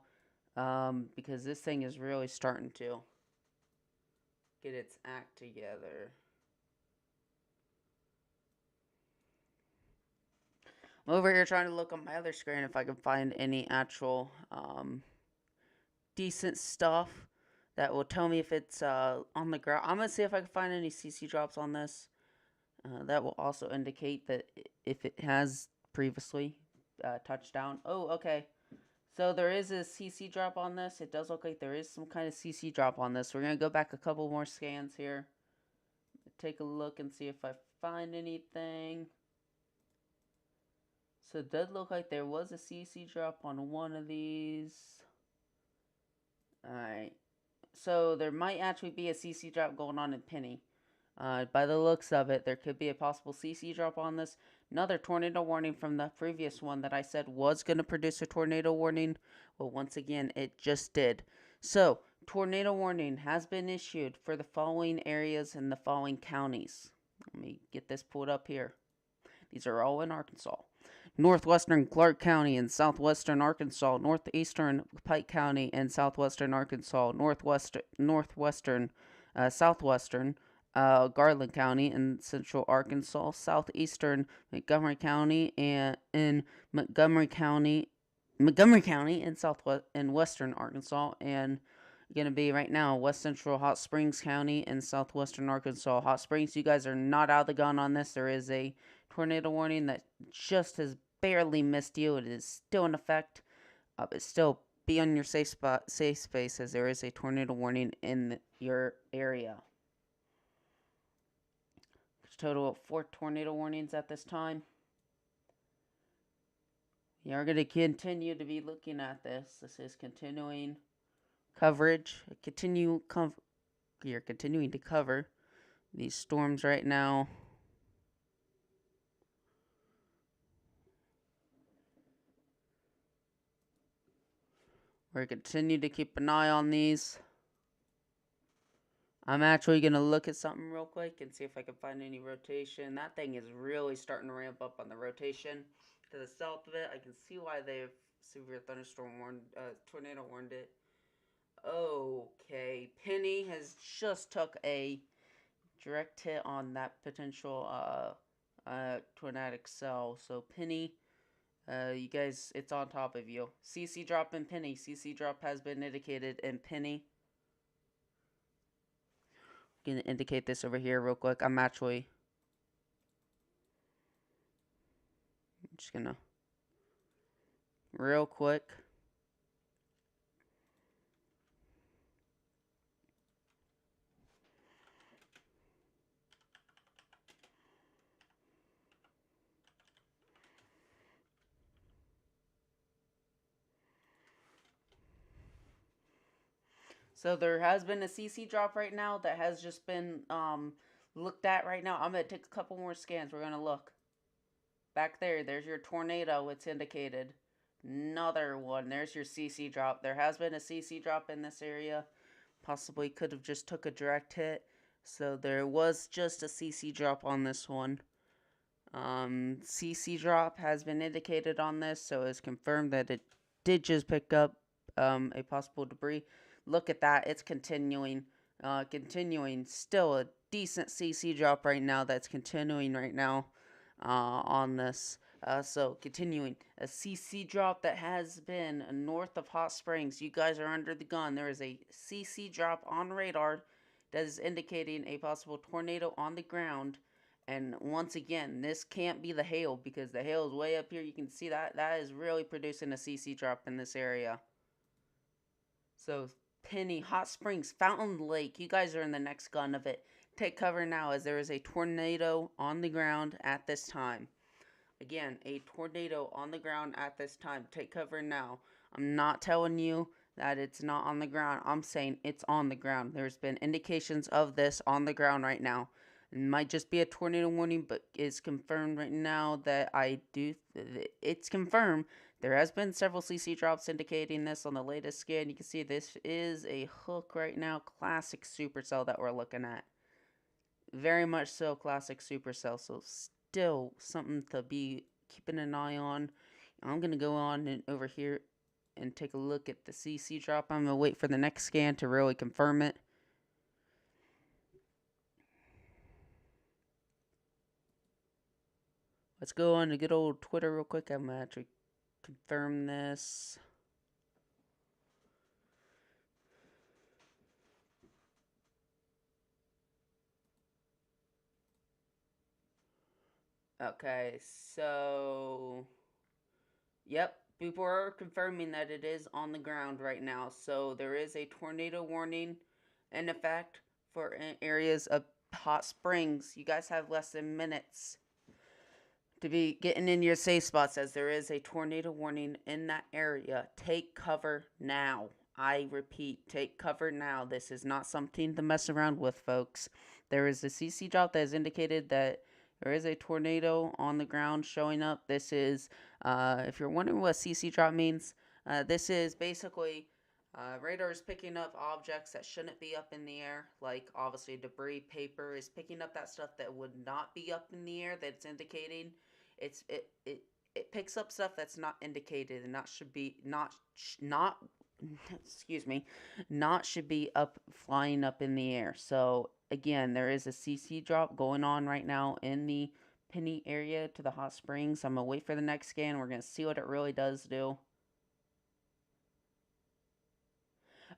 [SPEAKER 1] because this thing is really starting to get its act together. I'm over here trying to look on my other screen if I can find any actual decent stuff that will tell me if it's on the ground. I'm going to see if I can find any CC drops on this. That will also indicate that if it has previously touched down. Oh, okay. So there is a CC drop on this. It does look like there is some kind of CC drop on this. We're going to go back a couple more scans here. Take a look and see if I find anything. So it does look like there was a CC drop on one of these. Alright. So there might actually be a CC drop going on in Penny. By the looks of it, there could be a possible CC drop on this. Another tornado warning from the previous one that I said was going to produce a tornado warning. Well, once again, it just did. So, tornado warning has been issued for the following areas in the following counties. Let me get this pulled up here. These are all in Arkansas. northwestern Clark County and southwestern Arkansas, northeastern Pike County and southwestern Arkansas, northwestern, southwestern Garland County and central Arkansas, southeastern Montgomery County and in Montgomery County in southwest and western Arkansas, and going to be right now West Central Hot Springs County in southwestern Arkansas. Hot Springs, you guys are not out of the gun on this. There is a tornado warning that just has barely missed you. It is still in effect, but still be on your safe space, as there is a tornado warning in your area. There's a total of 4 tornado warnings at this time. We are going to continue to be looking at this. This is continuing coverage. You're continuing to cover these storms right now. We're going to continue to keep an eye on these. I'm actually going to look at something real quick and see if I can find any rotation. That thing is really starting to ramp up on the rotation. To the south of it, I can see why they've severe tornado warned it. Okay, Penny has just took a direct hit on that potential tornadic cell. So Penny, you guys, it's on top of you. CC drop in Penny. CC drop has been indicated in Penny. I'm gonna indicate this over here real quick. I'm just gonna real quick. So there has been a CC drop right now that has just been looked at right now. I'm going to take a couple more scans. We're going to look. Back there, there's your tornado. It's indicated. Another one. There's your CC drop. There has been a CC drop in this area. Possibly could have just took a direct hit. So there was just a CC drop on this one. CC drop has been indicated on this, so it's confirmed that it did just pick up a possible debris. Look at that. It's continuing. Still a decent CC drop right now. That's continuing right now on this. So continuing. A CC drop that has been north of Hot Springs. You guys are under the gun. There is a CC drop on radar that is indicating a possible tornado on the ground. And once again, this can't be the hail, because the hail is way up here. You can see that. That is really producing a CC drop in this area. So Penny, Hot Springs, Fountain Lake, you guys are in the next gun of it. Take cover now, as there is a tornado on the ground at this time. Again, a tornado on the ground at this time. Take cover now. I'm not telling you that it's not on the ground. I'm saying it's on the ground. There's been indications of this on the ground right now. It might just be a tornado warning, but it's confirmed right now that it's confirmed. There has been several CC drops indicating this on the latest scan. You can see this is a hook right now. Classic supercell that we're looking at. Very much so classic supercell. So still something to be keeping an eye on. I'm going to go on and over here and take a look at the CC drop. I'm going to wait for the next scan to really confirm it. Let's go on to good old Twitter real quick. I'm going to actually confirm this. Okay, so yep, people are confirming that it is on the ground right now. So there is a tornado warning in effect for areas of Hot Springs. You guys have less than minutes to be getting in your safe spots, as there is a tornado warning in that area. Take cover now. I repeat, take cover now. This is not something to mess around with, folks. There is a CC drop that has indicated that there is a tornado on the ground showing up. This is, if you're wondering what CC drop means, this is basically radar is picking up objects that shouldn't be up in the air, like obviously debris, paper is picking up that stuff that would not be up in the air. That's indicating it picks up stuff that's not indicated and not should be not excuse me, not should be up flying up in the air. So again, there is a CC drop going on right now in the Penny area to the hot springs. I'm gonna wait for the next scan. We're gonna see what it really does do.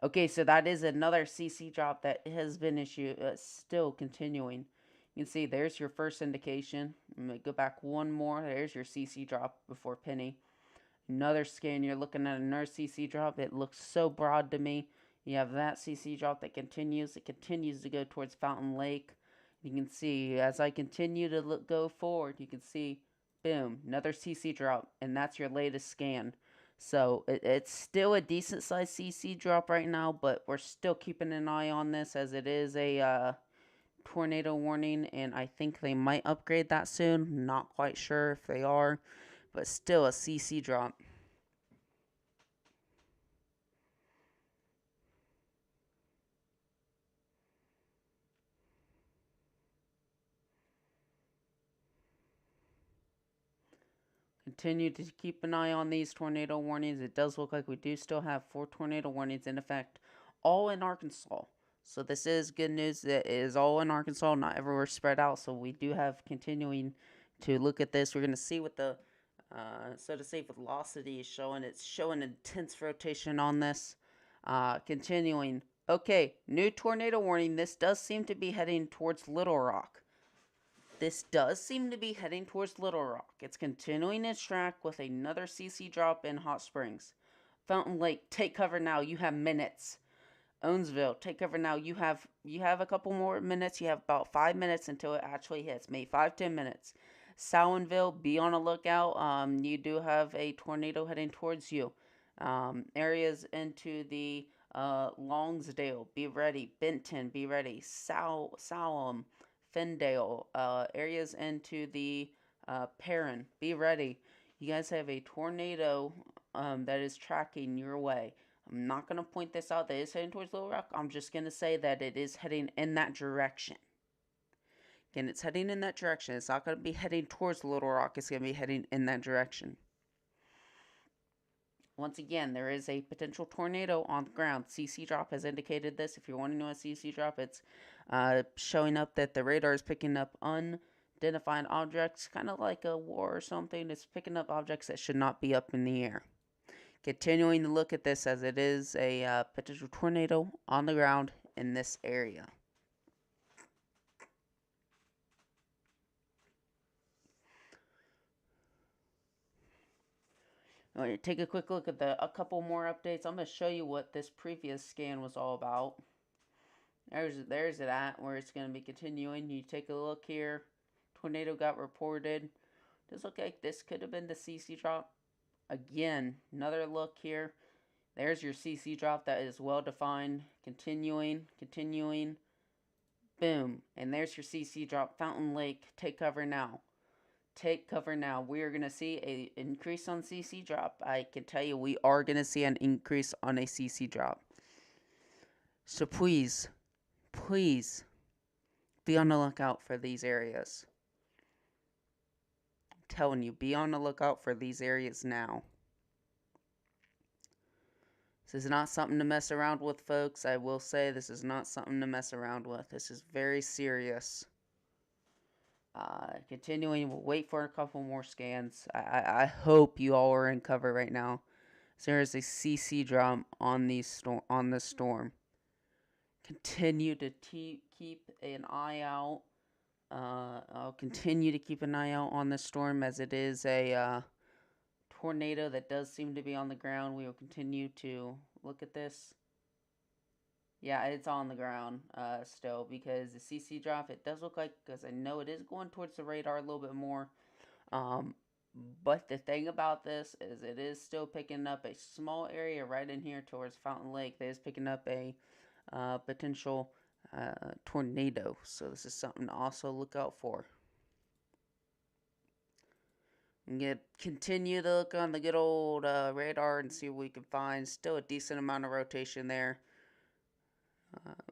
[SPEAKER 1] Okay, so that is another CC drop that has been still continuing. You can see there's your first indication. I'm gonna go back one more. There's your CC drop before Penny. Another scan, you're looking at another CC drop. It looks so broad to me. You have that CC drop that continues. It continues to go towards Fountain Lake. You can see as I continue to go forward, you can see, boom, another CC drop, and that's your latest scan. So it's still a decent sized CC drop right now, but we're still keeping an eye on this as it is a tornado warning, and I think they might upgrade that soon. Not quite sure if they are, but still a CC drop. Continue to keep an eye on these tornado warnings. It does look like we do still have 4 tornado warnings in effect, all in Arkansas. So this is good news. That it is all in Arkansas, not everywhere spread out. So we do have continuing to look at this. We're going to see what the, so to say, velocity is showing. It's showing intense rotation on this. Continuing. Okay, new tornado warning. This does seem to be heading towards Little Rock. This does seem to be heading towards Little Rock. It's continuing its track with another CC drop in Hot Springs. Fountain Lake, take cover now. You have minutes. Owensville, take cover now. You have a couple more minutes. You have about 5 minutes until it actually hits. Maybe 5-10 minutes. Sowensville, be on a lookout. You do have a tornado heading towards you. Areas into the Longsdale, be ready. Benton, be ready. Salem, Fendale, areas into the Perrin, be ready. You guys have a tornado that is tracking your way. I'm not going to point this out that it's heading towards Little Rock. I'm just going to say that it is heading in that direction. Again, it's heading in that direction. It's not going to be heading towards Little Rock. It's going to be heading in that direction. Once again, there is a potential tornado on the ground. CC drop has indicated this. If you're wanting to know a CC drop, it's showing up that the radar is picking up unidentified objects, kind of like a war or something. It's picking up objects that should not be up in the air. Continuing to look at this as it is a potential tornado on the ground in this area. I'm going to take a quick look at a couple more updates. I'm going to show you what this previous scan was all about. There's it at where it's going to be continuing. You take a look here. Tornado got reported. Does look like this could have been the CC drop. Again, another look here. There's your CC drop that is well defined. Continuing. Boom. And there's your CC drop. Fountain Lake, take cover now. Take cover now. We are going to see an increase on CC drop. I can tell you we are going to see an increase on a CC drop. So please be on the lookout for these areas. I'm telling you, be on the lookout for these areas now. This is not something to mess around with, folks. I will say this is not something to mess around with. This is very serious. Continuing, we'll wait for a couple more scans. I hope you all are in cover right now. So there is a CC drop on this storm. Continue to keep an eye out. I'll continue to keep an eye out on this storm as it is a tornado that does seem to be on the ground. We will continue to look at this. Yeah, it's on the ground still because the CC drop, it does look like, because I know it is going towards the radar a little bit more. But the thing about this is it is still picking up a small area right in here towards Fountain Lake. That is picking up a potential tornado. So this is something to also look out for. And continue to look on the good old radar and see what we can find. Still a decent amount of rotation there.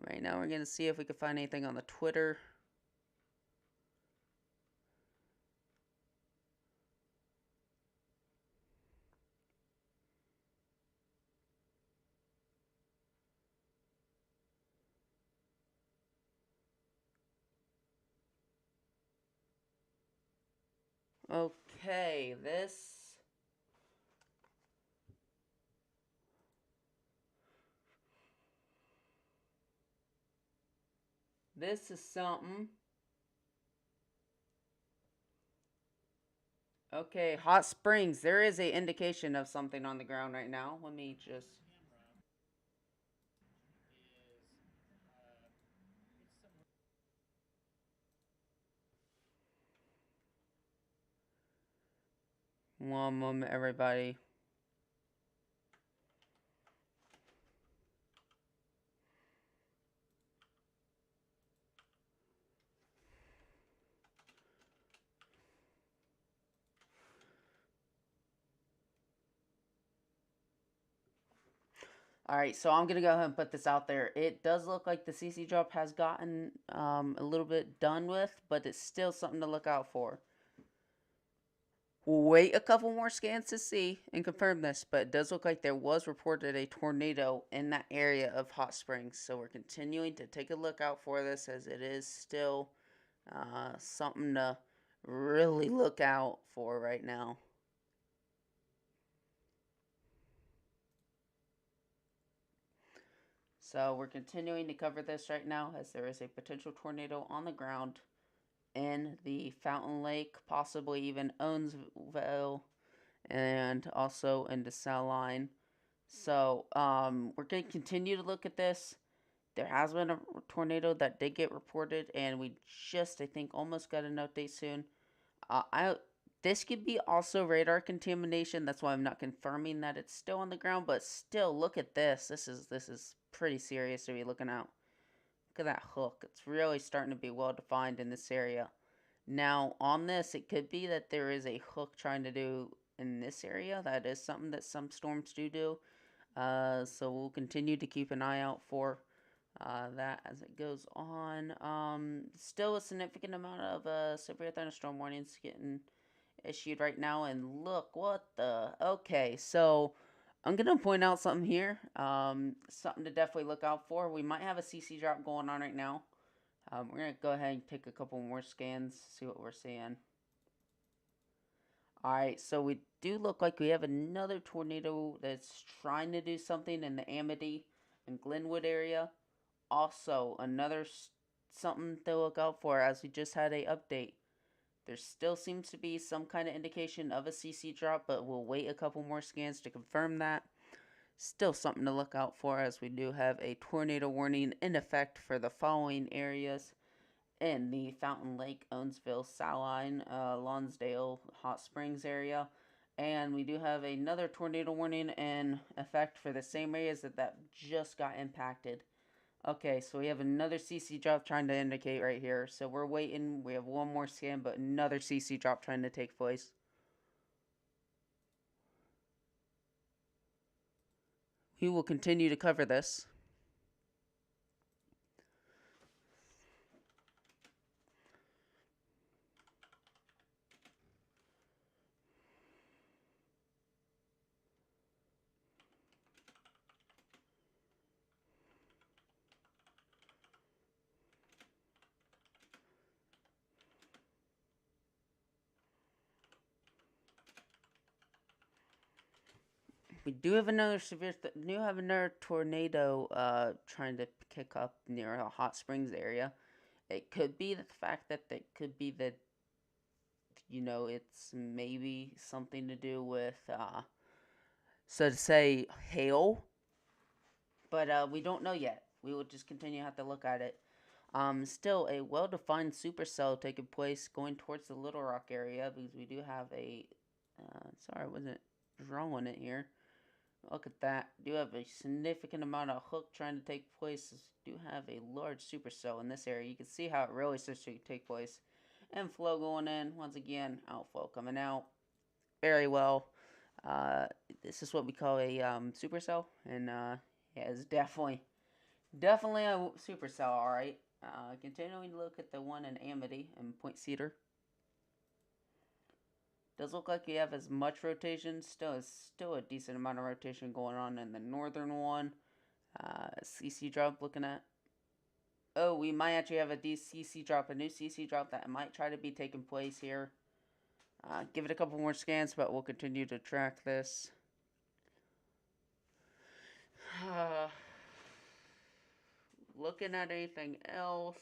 [SPEAKER 1] Right now we're going to see if we can find anything on the Twitter. Okay, this is something. Okay, hot springs. There is a indication of something on the ground right now. Let me just. One moment, everybody. All right, so I'm gonna go ahead and put this out there. It does look like the CC drop has gotten a little bit done with, but it's still something to look out for. We'll wait a couple more scans to see and confirm this, but it does look like there was reported a tornado in that area of Hot Springs. So we're continuing to take a look out for this, as it is still something to really look out for right now. So we're continuing to cover this right now, as there is a potential tornado on the ground in the Fountain Lake, possibly even Owensville, and also in the Saline. So we're going to continue to look at this. There has been a tornado that did get reported, and we just, I think, almost got an update soon. I This could be also radar contamination. That's why I'm not confirming that it's still on the ground. But still, look at this. This is pretty serious to be looking at. Look at that hook. It's really starting to be well defined in this area. Now, on this, it could be that there is a hook trying to do in this area. That is something that some storms do. So we'll continue to keep an eye out for that as it goes on. Still a significant amount of severe thunderstorm warnings getting issued right now. And look, what the? Okay, so I'm going to point out something here. Something to definitely look out for. We might have a CC drop going on right now. We're going to go ahead and take a couple more scans, see what we're seeing. Alright, so we do look like we have another tornado that's trying to do something in the Amity and Glenwood area. Also, another something to look out for, as we just had a update. There still seems to be some kind of indication of a CC drop, but we'll wait a couple more scans to confirm that. Still something to look out for, as we do have a tornado warning in effect for the following areas in the Fountain Lake, Owensville, Saline, Lonsdale, Hot Springs area. And we do have another tornado warning in effect for the same areas that just got impacted. Okay, so we have another CC drop trying to indicate right here. So we're waiting. We have one more scan, but another CC drop trying to take place. We will continue to cover this. We do have another tornado trying to kick up near the Hot Springs area. It could be the fact that it could be that, it's maybe something to do with so to say hail, but we don't know yet. We will just continue to have to look at it. Still a well-defined supercell taking place going towards the Little Rock area, because we do have a sorry, I wasn't drawing it here. Look at that. Do have a significant amount of hook trying to take place. Do have a large supercell in this area. You can see how it really starts to take place. Inflow going in. Once again, outflow coming out. Very well. This is what we call a supercell. And yeah, it's definitely a supercell, alright. Continuing to look at the one in Amity and Point Cedar. Does look like we have as much rotation. Still a decent amount of rotation going on in the northern one. CC drop looking at. Oh, we might actually have a new CC drop that might try to be taking place here. Give it a couple more scans, but we'll continue to track this. Looking at anything else.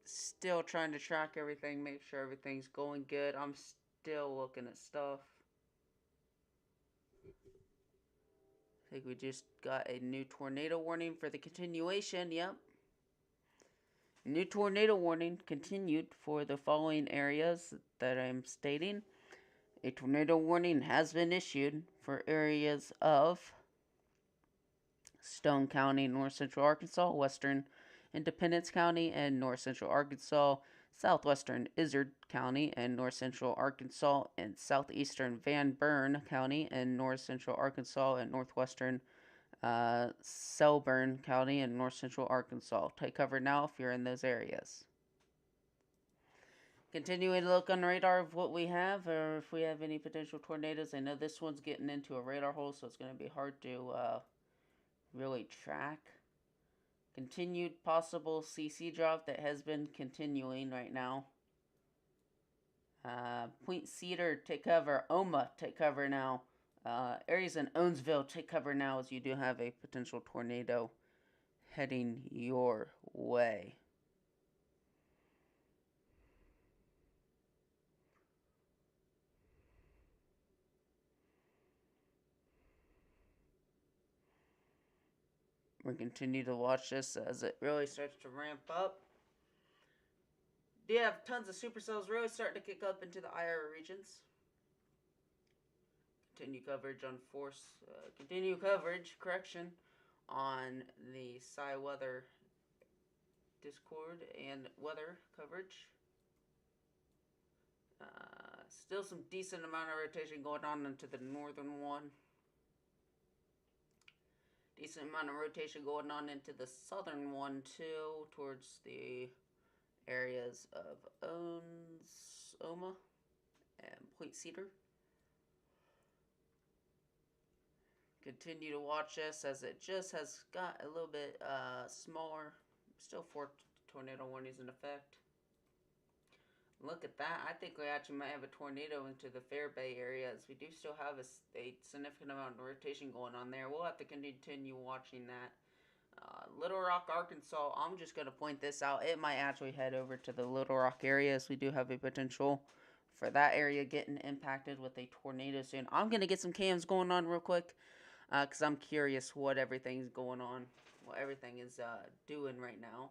[SPEAKER 1] Still trying to track everything, make sure everything's going good. I'm still looking at stuff. I think we just got a new tornado warning for the continuation. Yep. New tornado warning continued for the following areas that I'm stating. A tornado warning has been issued for areas of Stone County, North Central Arkansas, Western Independence County, and North Central Arkansas, Southwestern Izard County, and North Central Arkansas, and Southeastern Van Buren County, and North Central Arkansas, and Northwestern Selburne County, and North Central Arkansas. Take cover now if you're in those areas. Continuing to look on the radar of what we have, or if we have any potential tornadoes. I know this one's getting into a radar hole, so it's going to be hard to really track. Continued possible CC drop that has been continuing right now. Point Cedar, take cover. Oma, take cover now. Areas in Owensville, take cover now, as you do have a potential tornado heading your way. We'll continue to watch this as it really starts to ramp up. Do you have tons of supercells really starting to kick up into the IR regions? Continue coverage on on the Sci Weather Discord and weather coverage. Still some decent amount of rotation going on into the northern one. Decent amount of rotation going on into the southern one too, towards the areas of Oma and Point Cedar. Continue to watch this as it just has got a little bit smaller. Still 4 tornado warnings in effect. Look at that. I think we actually might have a tornado into the Fair Bay areas. We do still have a significant amount of rotation going on there. We'll have to continue watching that. Little Rock, Arkansas, I'm just going to point this out. It might actually head over to the Little Rock area, so we do have a potential for that area getting impacted with a tornado soon. I'm going to get some cams going on real quick because I'm curious what everything's going on, what everything is doing right now.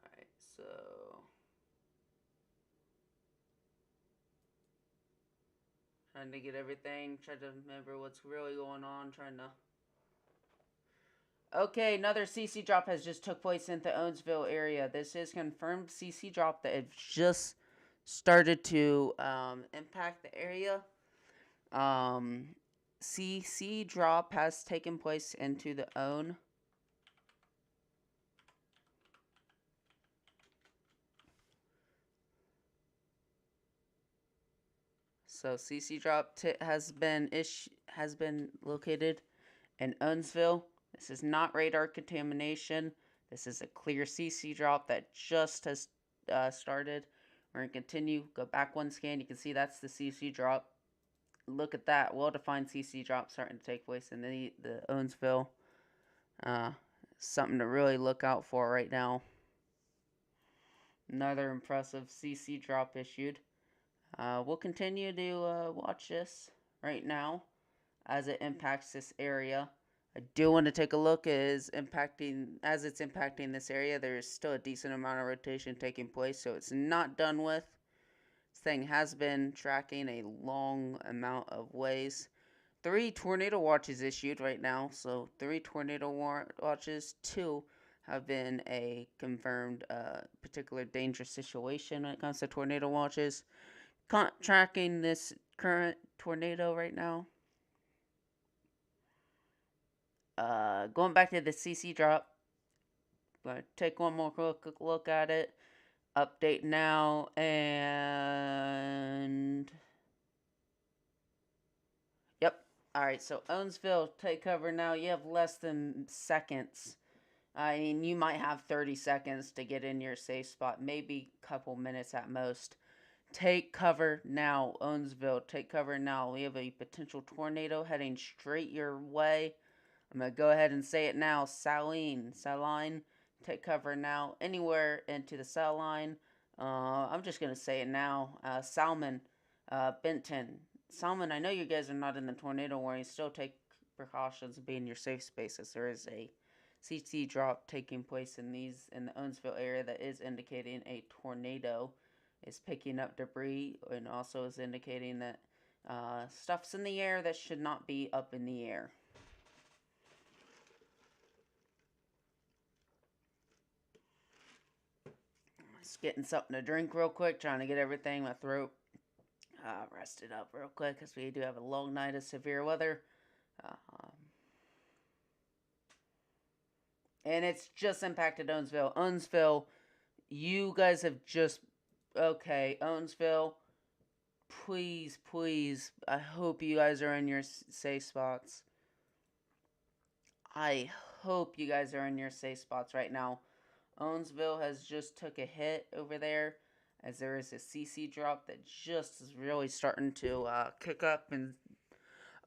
[SPEAKER 1] Alright, so trying to get everything, trying to remember what's really going on, trying to... Okay, another CC drop has just took place in the Owensville area. This is confirmed CC drop that have just started to impact the area. CC drop has taken place into the Own. So CC drop has been located in Owensville. This is not radar contamination. This is a clear CC drop that just has started. We're going to continue. Go back one scan. You can see that's the CC drop. Look at that. Well-defined CC drop starting to take place in the Owensville. Something to really look out for right now. Another impressive CC drop issued. We'll continue to watch this right now as it impacts this area. I do want to take a look as it's impacting this area. There's still a decent amount of rotation taking place, so it's not done with. This thing has been tracking a long amount of ways. 3 tornado watches issued right now, so 3 tornado watches. 2 have been a confirmed particular dangerous situation when it comes to tornado watches. Tracking this current tornado right now. Going back to the CC drop. Gonna take one more quick look at it. Update now, and yep, Alright, so Owensville, take cover now. You have less than seconds. I mean, you might have 30 seconds to get in your safe spot, maybe a couple minutes at most. Take cover now, Owensville. Take cover now. We have a potential tornado heading straight your way. I'm going to go ahead and say it now. Saline, take cover now. Anywhere into the cell line. I'm just going to say it now. Salmon, Benton. Salmon, I know you guys are not in the tornado warning. Still take precautions and be in your safe spaces. There is a CT drop taking place in the Owensville area that is indicating a tornado is picking up debris, and also is indicating that stuff's in the air that should not be up in the air. Just getting something to drink real quick, trying to get everything, my throat rested up real quick, because we do have a long night of severe weather. And it's just impacted Owensville. Owensville, you guys have just... Okay, Owensville, please, please, I hope you guys are in your safe spots. I hope you guys are in your safe spots right now. Owensville has just took a hit over there, as there is a CC drop that just is really starting to kick up in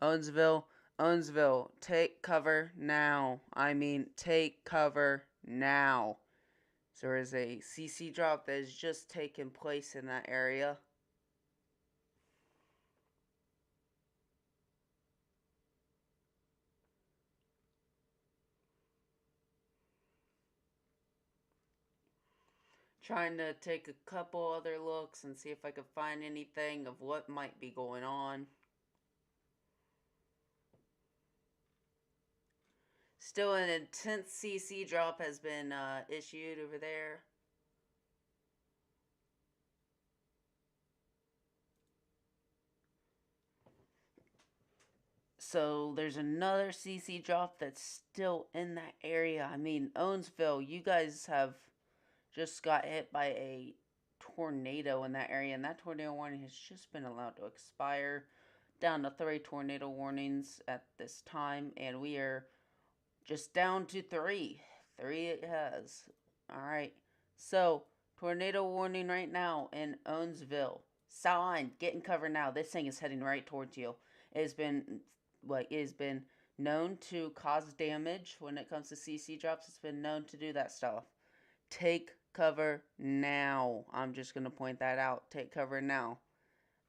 [SPEAKER 1] Owensville. Owensville, take cover now. I mean, take cover now. So there is a CC drop that has just taken place in that area. Trying to take a couple other looks and see if I can find anything of what might be going on. Still an intense CC drop has been issued over there. So there's another CC drop that's still in that area. I mean, Owensville, you guys have just got hit by a tornado in that area, and that tornado warning has just been allowed to expire. Down to 3 tornado warnings at this time, and we are just down to 3. 3 it has. Alright, so tornado warning right now in Owensville. Saline, get in cover now. This thing is heading right towards you. It has been known to cause damage when it comes to CC drops. It's been known to do that stuff. Take cover now. I'm just going to point that out. Take cover now,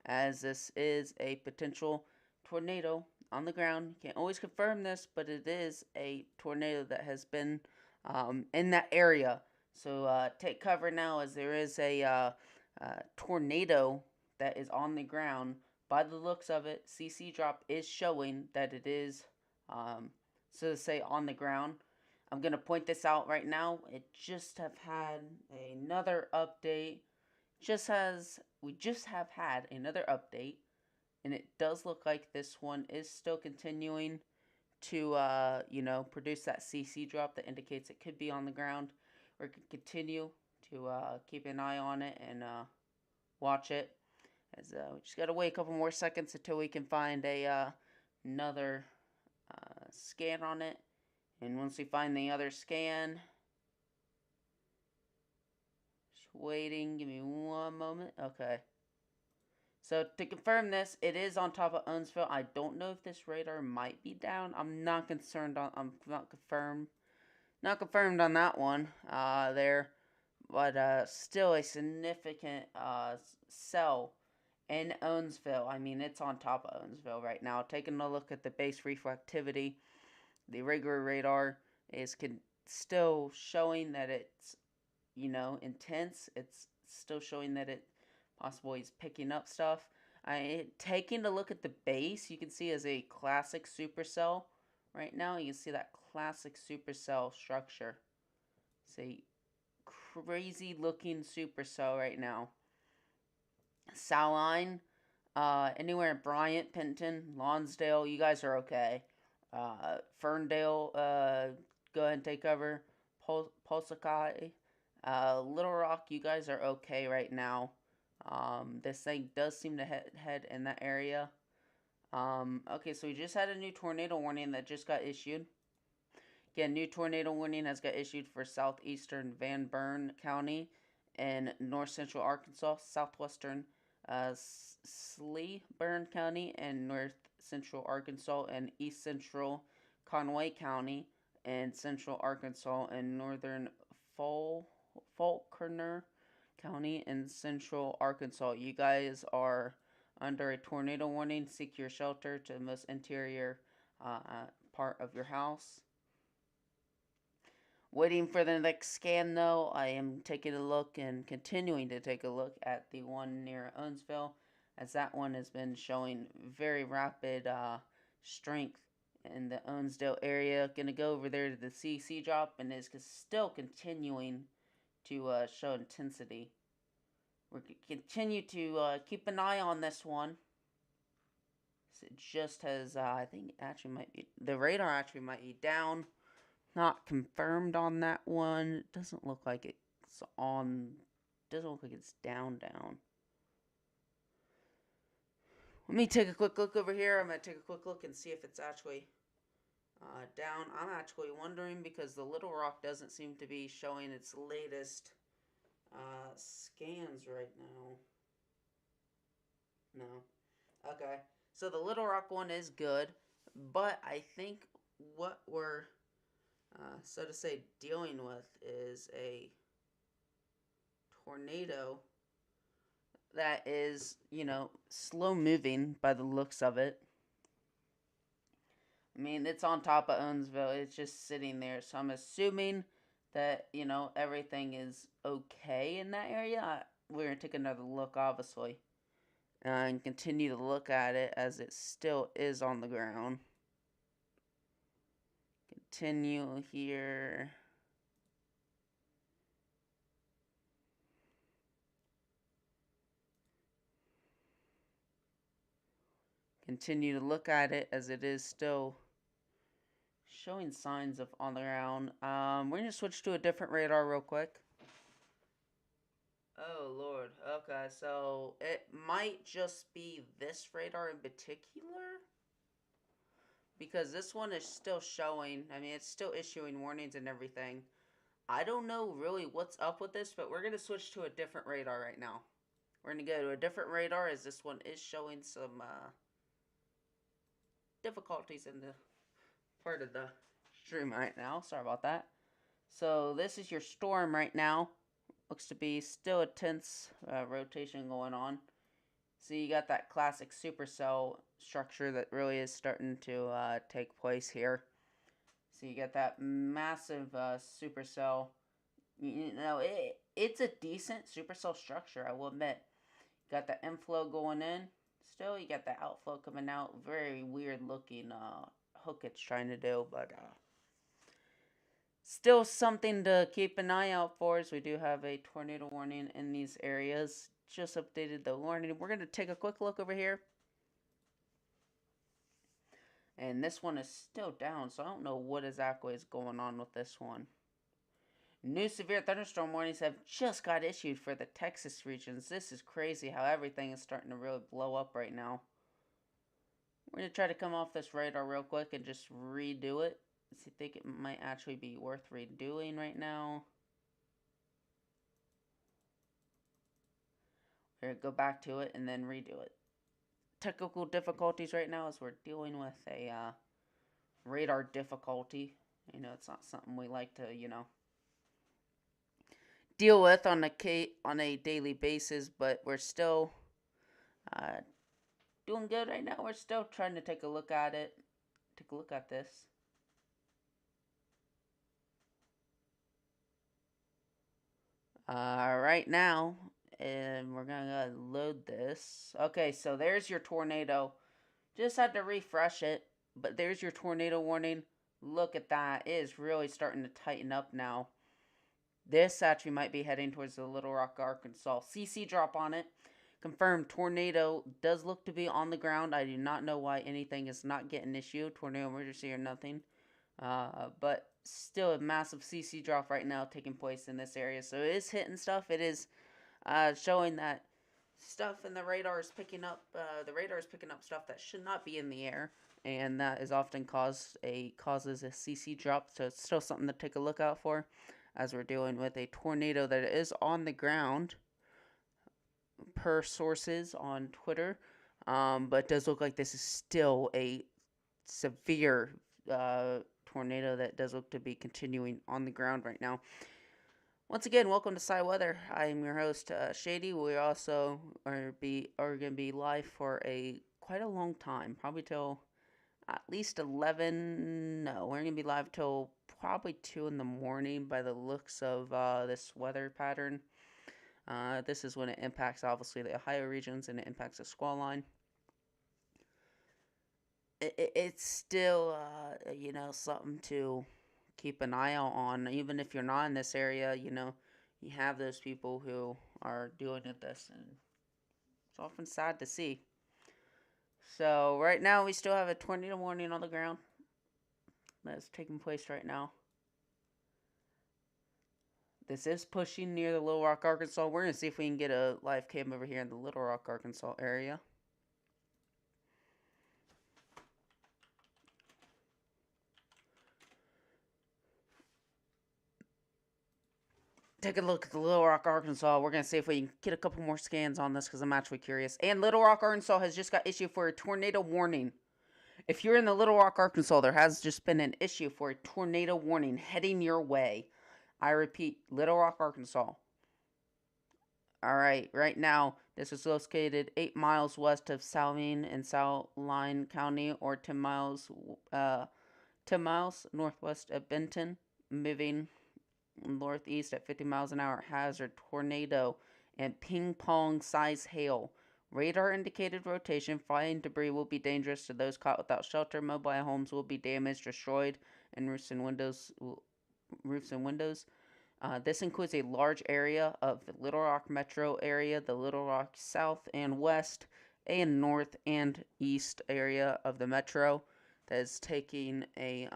[SPEAKER 1] as this is a potential tornado on the ground. You can't always confirm this, but it is a tornado that has been in that area. So take cover now, as there is a tornado that is on the ground. By the looks of it, CC drop is showing that it is, so to say, on the ground. I'm going to point this out right now. It just have had another update. We just have had another update, and it does look like this one is still continuing to, produce that CC drop that indicates it could be on the ground. We're going to continue to keep an eye on it and watch it. As we just got to wait a couple more seconds until we can find another scan on it. And once we find the other scan, just waiting, give me one moment. Okay. So to confirm this, it is on top of Owensville. I don't know if this radar might be down. I'm not confirmed on that one there. But still a significant cell in Owensville. I mean, it's on top of Owensville right now. Taking a look at the base reflectivity, the regular radar is still showing that it's, intense. It's still showing that it possibly is picking up stuff. Taking a look at the base, you can see as a classic supercell right now. You can see that classic supercell structure. It's a crazy looking supercell right now. Saline, anywhere in Bryant, Penton, Lonsdale, you guys are okay. Ferndale, go ahead and take cover. Pulsakai, Little Rock, you guys are okay right now. This thing does seem to head in that area. Okay, so we just had a new tornado warning that just got issued. Again, new tornado warning has got issued for southeastern Van Buren County and north central Arkansas, southwestern Sleeburn County, and north central Arkansas, and east central Conway County, and central Arkansas, and northern Faulkner County, and central Arkansas. You guys are under a tornado warning. Seek your shelter to the most interior part of your house. Waiting for the next scan though, I am taking a look and continuing to take a look at the one near Owensville, as that one has been showing very rapid strength in the Owensville area. Gonna go over there to the CC drop, and is still continuing to show intensity. We're gonna continue to keep an eye on this one. It just has, I think, actually might be, the radar actually might be down. Not confirmed on that one. It doesn't look like it's on. Doesn't look like it's down. Let me take a quick look over here. I'm gonna take a quick look and see if it's actually down. I'm actually wondering because the Little Rock doesn't seem to be showing its latest scans right now. No. Okay. So the Little Rock one is good, but I think what we're so to say dealing with is a tornado that is, slow moving by the looks of it. I mean, it's on top of Owensville. It's just sitting there. So I'm assuming that, everything is okay in that area. We're going to take another look, obviously, and continue to look at it as it still is on the ground. Continue here. Continue to look at it as it is still showing signs of on the ground. We're going to switch to a different radar real quick. Oh, Lord. Okay, so it might just be this radar in particular, because this one is still showing. I mean, it's still issuing warnings and everything. I don't know really what's up with this, but we're going to switch to a different radar right now. We're going to go to a different radar as this one is showing some difficulties in the part of the stream right now. Sorry about that. So this is your storm right now. Looks to be still a tense rotation going on. So you got that classic supercell structure that really is starting to take place here. So you got that massive supercell. It's a decent supercell structure, I will admit. You got the inflow going in. Still, you got the outflow coming out. Very weird looking hook it's trying to do, but still something to keep an eye out for, as we do have a tornado warning in these areas. Just updated the warning. We're going to take a quick look over here. And this one is still down, so I don't know what exactly is going on with this one. New severe thunderstorm warnings have just got issued for the Texas regions. This is crazy how everything is starting to really blow up right now. We're going to try to come off this radar real quick and just redo it. I think it might actually be worth redoing right now. We're going to go back to it and then redo it. Technical difficulties right now as we're dealing with a radar difficulty. It's not something we like to, deal with on a daily basis, but we're still doing good right now. We're still trying to take a look at it. Take a look at this. Right now, and we're gonna load this. Okay, so there's your tornado. Just had to refresh it, but there's your tornado warning. Look at that. It is really starting to tighten up now. This actually might be heading towards the Little Rock, Arkansas. CC drop on it. Confirmed tornado does look to be on the ground. I do not know why anything is not getting issued. Tornado emergency or nothing. But still a massive CC drop right now taking place in this area. So it is hitting stuff. It is showing that stuff in the radar is picking up. The radar is picking up stuff that should not be in the air, and that is often causes a CC drop. So it's still something to take a look out for, as we're dealing with a tornado that is on the ground, per sources on Twitter. But it does look like this is still a severe tornado that does look to be continuing on the ground right now. Once again, welcome to SciWeather. I am your host, Shady. We also are going to be live for quite a long time, probably till at least 11. No, we're going to be live till probably 2 in the morning by the looks of this weather pattern. This is when it impacts, obviously, the Ohio regions, and it impacts the squall line. It's still, something to keep an eye out on. Even if you're not in this area, you have those people who are dealing with this, and it's often sad to see. So right now we still have a tornado warning on the ground that's taking place right now. This is pushing near the Little Rock, Arkansas. We're going to see if we can get a live cam over here in the Little Rock, Arkansas area. Take a look at the Little Rock, Arkansas. We're going to see if we can get a couple more scans on this because I'm actually curious. And Little Rock, Arkansas has just got issued for a tornado warning. If you're in the Little Rock, Arkansas, there has just been an issue for a tornado warning heading your way. I repeat, Little Rock, Arkansas. Alright, right now, this is located 8 miles west of Saline and Saline County, or 10 miles northwest of Benton, moving northeast at 50 miles an hour. Hazard, tornado, and ping-pong size hail. Radar indicated rotation. Flying debris will be dangerous to those caught without shelter. Mobile homes will be damaged, destroyed, and roofs and windows. This includes a large area of the Little Rock metro area, the Little Rock south and west, and north and east area of the metro. That is taking a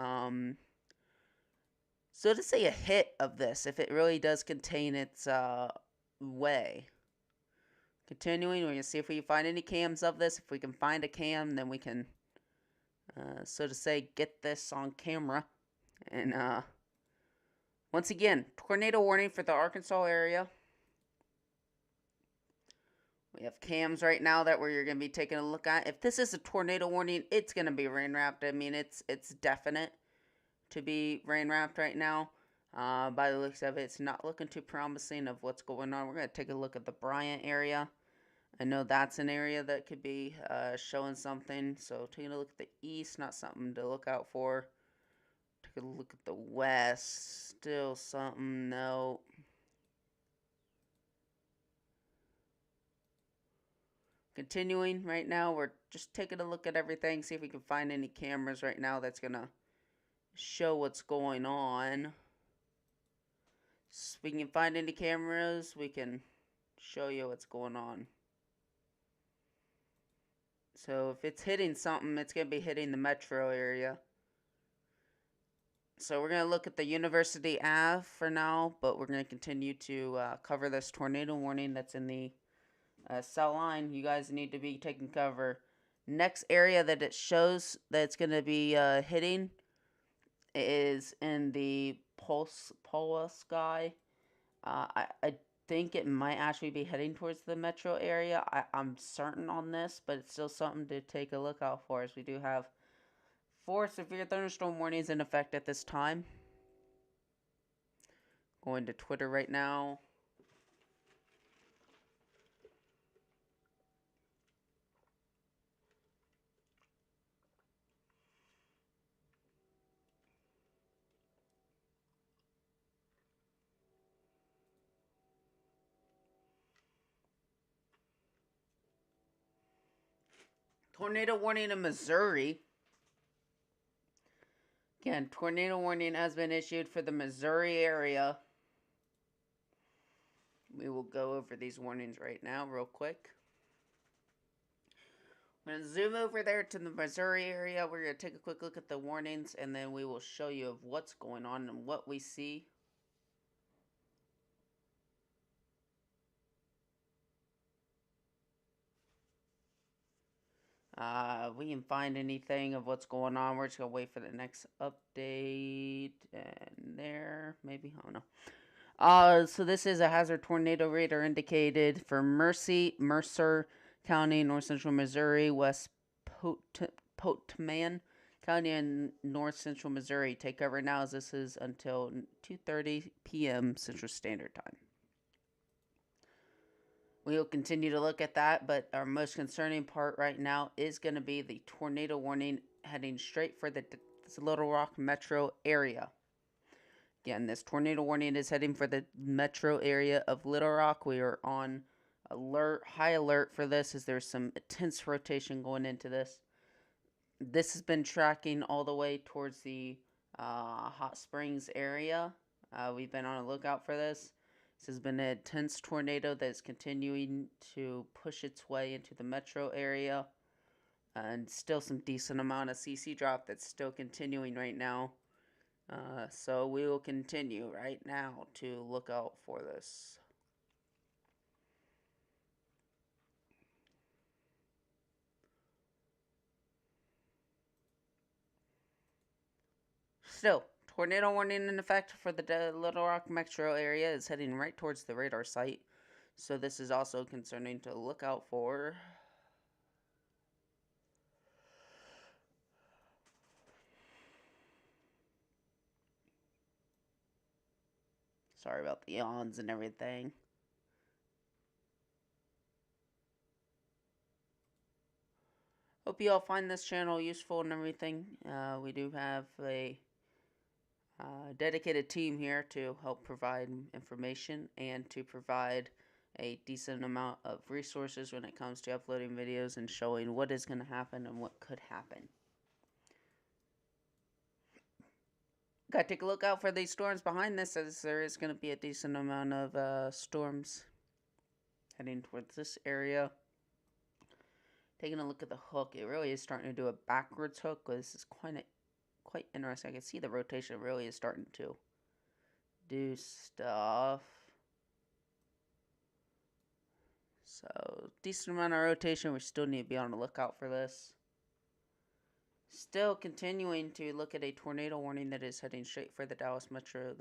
[SPEAKER 1] so to say a hit of this, if it really does contain its way. Continuing, we're going to see if we can find any cams of this. If we can find a cam, then we can, so to say, get this on camera. And once again, tornado warning for the Arkansas area. We have cams right now that we're going to be taking a look at. If this is a tornado warning, it's going to be rain wrapped. I mean, it's definite to be rain wrapped right now. By the looks of it, it's not looking too promising of what's going on. We're going to take a look at the Bryant area. I know that's an area that could be showing something. So taking a look at the east, not something to look out for. Take a look at the west, still something, no. Continuing right now, we're just taking a look at everything, see if we can find any cameras right now that's going to show what's going on. So if we can find any cameras, we can show you what's going on. So if it's hitting something, it's going to be hitting the metro area. So we're going to look at the University Ave for now, but we're going to continue to cover this tornado warning that's in the cell line. You guys need to be taking cover. Next area that it shows that it's going to be hitting is in the Pola sky. I think it might actually be heading towards the metro area. I'm certain on this, but it's still something to take a look out for, as we do have 4 severe thunderstorm warnings in effect at this time. Going to Twitter right now. Tornado warning in Missouri. Again, tornado warning has been issued for the Missouri area. We will go over these warnings right now real quick. I'm going to zoom over there to the Missouri area. We're going to take a quick look at the warnings, and then we will show you of what's going on and what we see. We can find anything of what's going on. We're just gonna wait for the next update. And there, maybe, I don't know. So this is a hazard tornado radar indicated for Mercer County, North Central Missouri, West Potomac County, and North Central Missouri. Take cover now, as this is until 2:30 p.m. Central Standard Time. We will continue to look at that, but our most concerning part right now is going to be the tornado warning heading straight for the Little Rock metro area. Again, this tornado warning is heading for the metro area of Little Rock. We are on high alert for this, as there's some intense rotation going into this. This has been tracking all the way towards the Hot Springs area. We've been on a lookout for this. This has been an intense tornado that is continuing to push its way into the metro area. And still some decent amount of CC drop that's still continuing right now. So we will continue right now to look out for this. Still, tornado warning in effect for the Little Rock metro area is heading right towards the radar site. So this is also concerning to look out for. Sorry about the yawns and everything. Hope you all find this channel useful and everything. We do have a dedicated team here to help provide information and to provide a decent amount of resources when it comes to uploading videos and showing what is going to happen and what could happen. Gotta take a look out for these storms behind this, as there is going to be a decent amount of storms heading towards this area. Taking a look at the hook, it really is starting to do a backwards hook. This is quite interesting. I can see the rotation really is starting to do stuff. So, decent amount of rotation. We still need to be on the lookout for this. Still continuing to look at a tornado warning that is heading straight for the Dallas metro.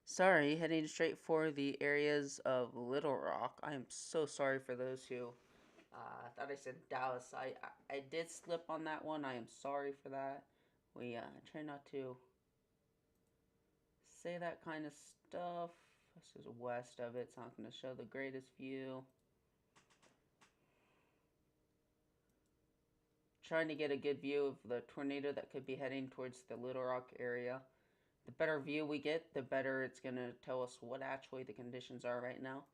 [SPEAKER 1] Sorry, heading straight for the areas of Little Rock. I am so sorry for those who thought I said Dallas. I did slip on that one. I am sorry for that. We try not to say that kind of stuff. This is west of it. It's not going to show the greatest view. Trying to get a good view of the tornado that could be heading towards the Little Rock area. The better view we get, the better it's going to tell us what actually the conditions are right now.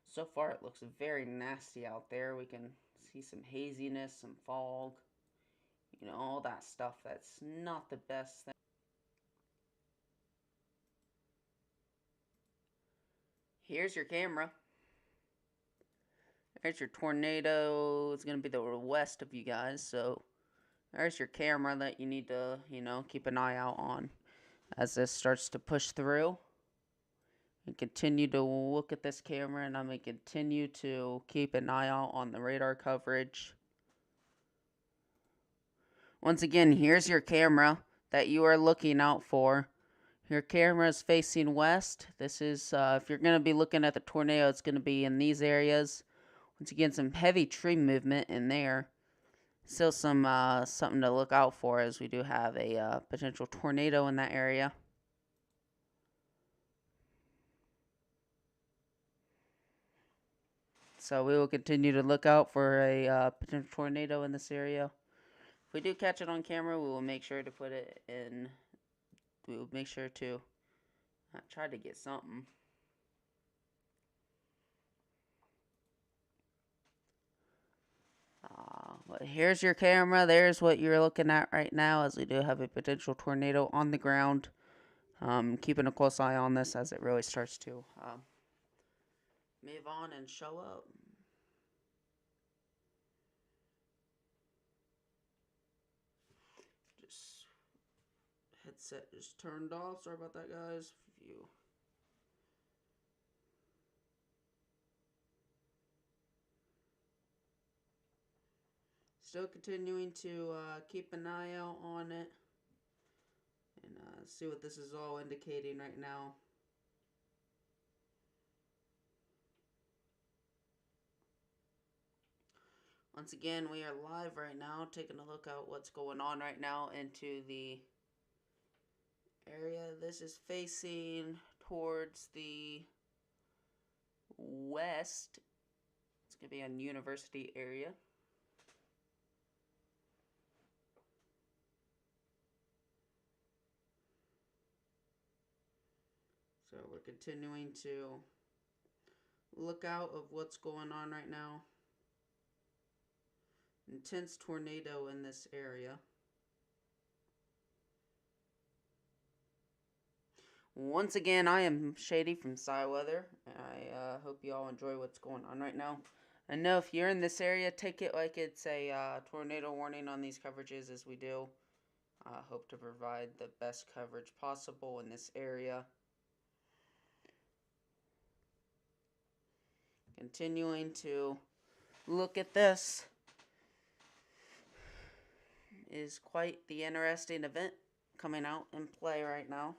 [SPEAKER 1] So far, it looks very nasty out there. We can see some haziness, some fog, you know, all that stuff. That's not the best thing. Here's your camera. There's your tornado. It's going to be the west of you guys, so there's your camera that you need to, you know, keep an eye out on as this starts to push through. And continue to look at this camera, and I'm going to continue to keep an eye out on the radar coverage. Once again, here's your camera that you are looking out for. Your camera is facing west. This is, if you're going to be looking at the tornado, it's going to be in these areas. Once again, some heavy tree movement in there. Still some something to look out for, as we do have a potential tornado in that area. So we will continue to look out for a potential tornado in this area. If we do catch it on camera, we will make sure to put it in. We will make sure to try to get something. But here's your camera. There's what you're looking at right now, as we do have a potential tornado on the ground. Keeping a close eye on this as it really starts to move on and show up. Just headset just turned off. Sorry about that, guys. Still continuing to keep an eye out on it and see what this is all indicating right now. Once again, we are live right now, taking a look at what's going on right now into the area. This is facing towards the west. It's going to be a university area. So we're continuing to look out of what's going on right now. Intense tornado in this area. Once again, I am Shady from SciWeather. I hope you all enjoy what's going on right now. I know if you're in this area, take it like it's a tornado warning on these coverages, as we do. Hope to provide the best coverage possible in this area. Continuing to look at this is quite the interesting event coming out in play right now.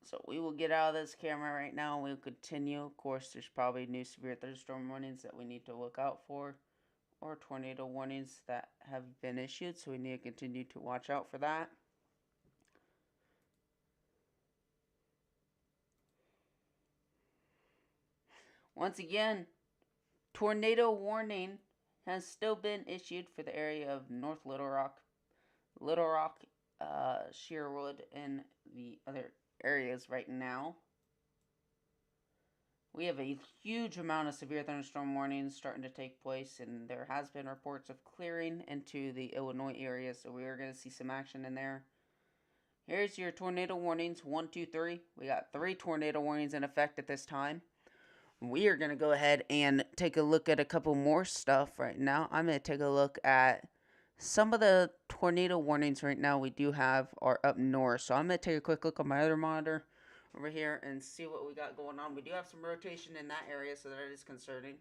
[SPEAKER 1] So we will get out of this camera right now and we'll continue. Of course, there's probably new severe thunderstorm warnings that we need to look out for, or tornado warnings that have been issued, so we need to continue to watch out for that. Once again, tornado warning has still been issued for the area of North Little Rock, Sherwood, and the other areas right now. We have a huge amount of severe thunderstorm warnings starting to take place, and there has been reports of clearing into the Illinois area, so we are going to see some action in there. Here's your tornado warnings, 1, 2, 3. We got 3 tornado warnings in effect at this time. We are going to go ahead and take a look at a couple more stuff right now. I'm going to take a look at some of the tornado warnings right now we do have are up north. So I'm going to take a quick look on my other monitor over here and see what we got going on. We do have some rotation in that area, so that is concerning.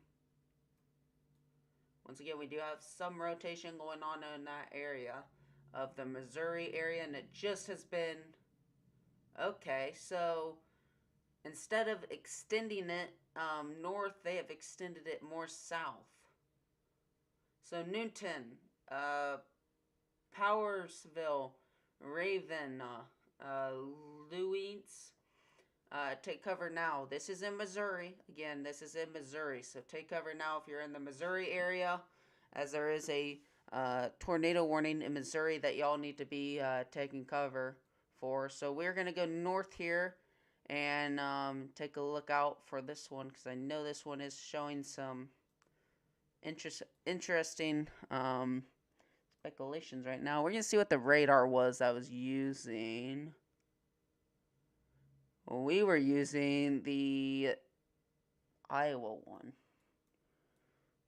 [SPEAKER 1] Once again, we do have some rotation going on in that area of the Missouri area, and it just has been... Okay, so instead of extending it north, they have extended it more south. So Newton, Powersville, Raven, Louis, take cover now. This is in Missouri. Again, this is in Missouri, so take cover now if you're in the Missouri area, as there is a tornado warning in Missouri that y'all need to be taking cover for. So we're going to go north here and take a look out for this one, because I know this one is showing some interesting speculations right now. We're going to see what the radar was I was using. We were using the Iowa one.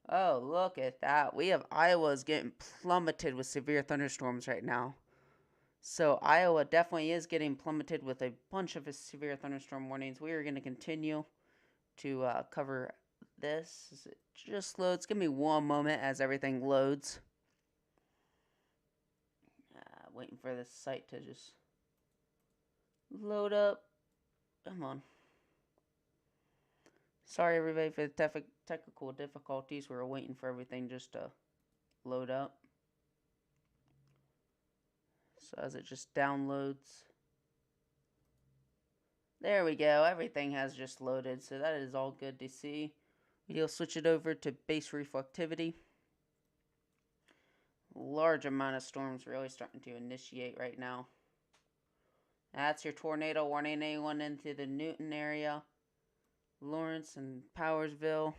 [SPEAKER 1] Oh, look at that. We have Iowa's getting plummeted with severe thunderstorms right now. So Iowa definitely is getting plummeted with a bunch of severe thunderstorm warnings. We are going to continue to cover this as it just loads. Give me one moment as everything loads. Waiting for this site to just load up. Come on. Sorry everybody for the technical difficulties. We were waiting for everything just to load up. So as it just downloads. There we go. Everything has just loaded. So that is all good to see. We'll switch it over to base reflectivity. Large amount of storms really starting to initiate right now. That's your tornado warning. Anyone into the Newton area, Lawrence and Powersville,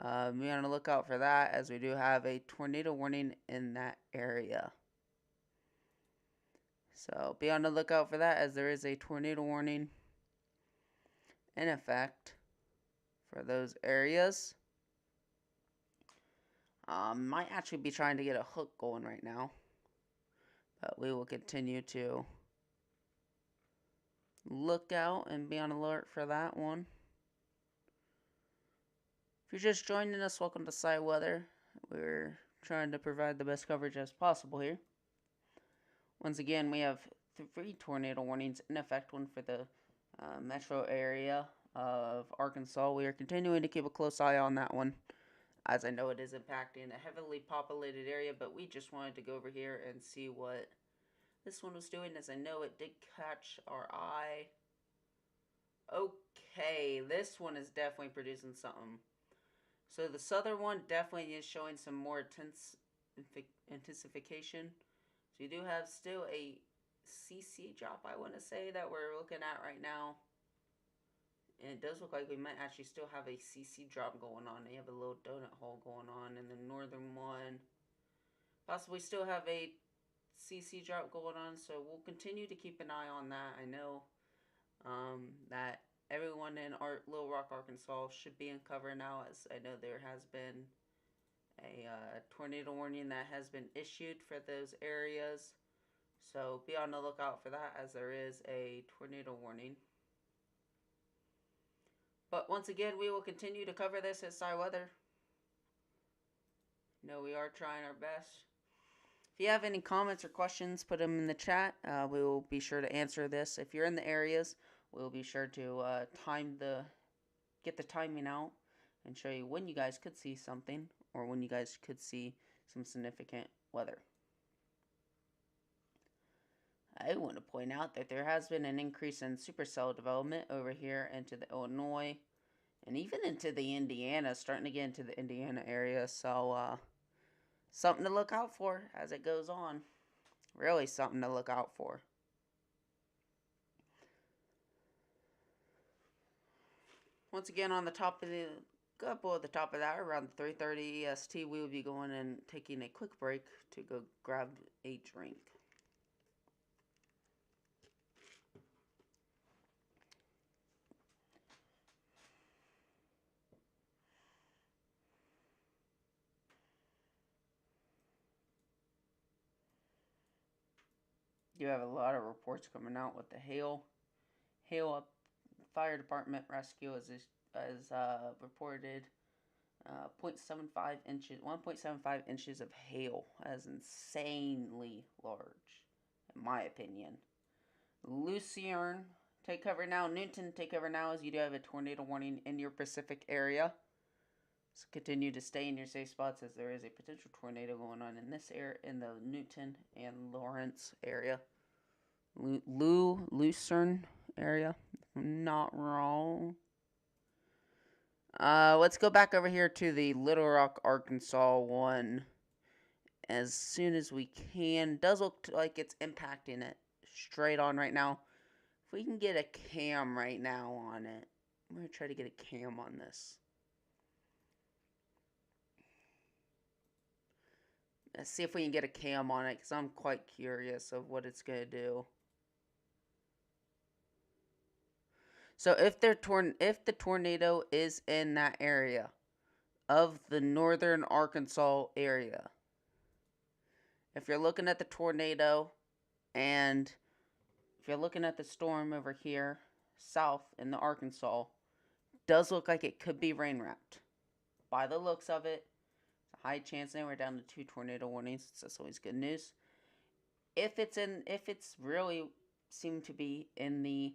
[SPEAKER 1] be on the lookout for that, as we do have a tornado warning in that area. So be on the lookout for that, as there is a tornado warning in effect for those areas. Might actually be trying to get a hook going right now, but we will continue to look out and be on alert for that one. If you're just joining us, welcome to Sci Weather. We're trying to provide the best coverage as possible here. Once again, we have 3 tornado warnings in effect, one for the metro area of Arkansas. We are continuing to keep a close eye on that one, as I know it is impacting a heavily populated area, but we just wanted to go over here and see what this one was doing, as I know it did catch our eye. Okay, this one is definitely producing something. So the southern one definitely is showing some more intensification. So you do have still a CC drop, I want to say, that we're looking at right now. And it does look like we might actually still have a CC drop going on. They have a little donut hole going on in the northern one. Possibly still have a CC drop going on, so we'll continue to keep an eye on that. I know that everyone in Little Rock, Arkansas should be in cover now, as I know there has been a tornado warning that has been issued for those areas. So be on the lookout for that, as there is a tornado warning. But once again, we will continue to cover this at Sci Weather. No, we are trying our best. If you have any comments or questions, put them in the chat. We will be sure to answer this. If you're in the areas, we'll be sure to get the timing out and show you when you guys could see something, or when you guys could see some significant weather. I want to point out that there has been an increase in supercell development over here into the Illinois and even into the Indiana, starting to get into the Indiana area. So something to look out for as it goes on. Really something to look out for. Once again, on the top of the couple at the top of that, around 3:30 EST, we will be going and taking a quick break to go grab a drink. You have a lot of reports coming out with the hail up. Fire department rescue is reported 0.75 inches, 1.75 inches of hail. That is insanely large, in my opinion. Lucerne, take cover now. Newton, take cover now, as you do have a tornado warning in your Pacific area. So continue to stay in your safe spots, as there is a potential tornado going on in this area, in the Newton and Lawrence area. Lucerne area, if I'm not wrong. Let's go back over here to the Little Rock, Arkansas one as soon as we can. Does look like it's impacting it straight on right now. If we can get a cam right now on it, I'm going to try to get a cam on this. Let's see if we can get a cam on it, because I'm quite curious of what it's going to do. So if the tornado is in that area of the northern Arkansas area, if you're looking at the tornado and if you're looking at the storm over here south in the Arkansas, does look like it could be rain wrapped. By the looks of it, it's a high chance now. We're down to 2 tornado warnings. That's always good news. If it's really seemed to be in the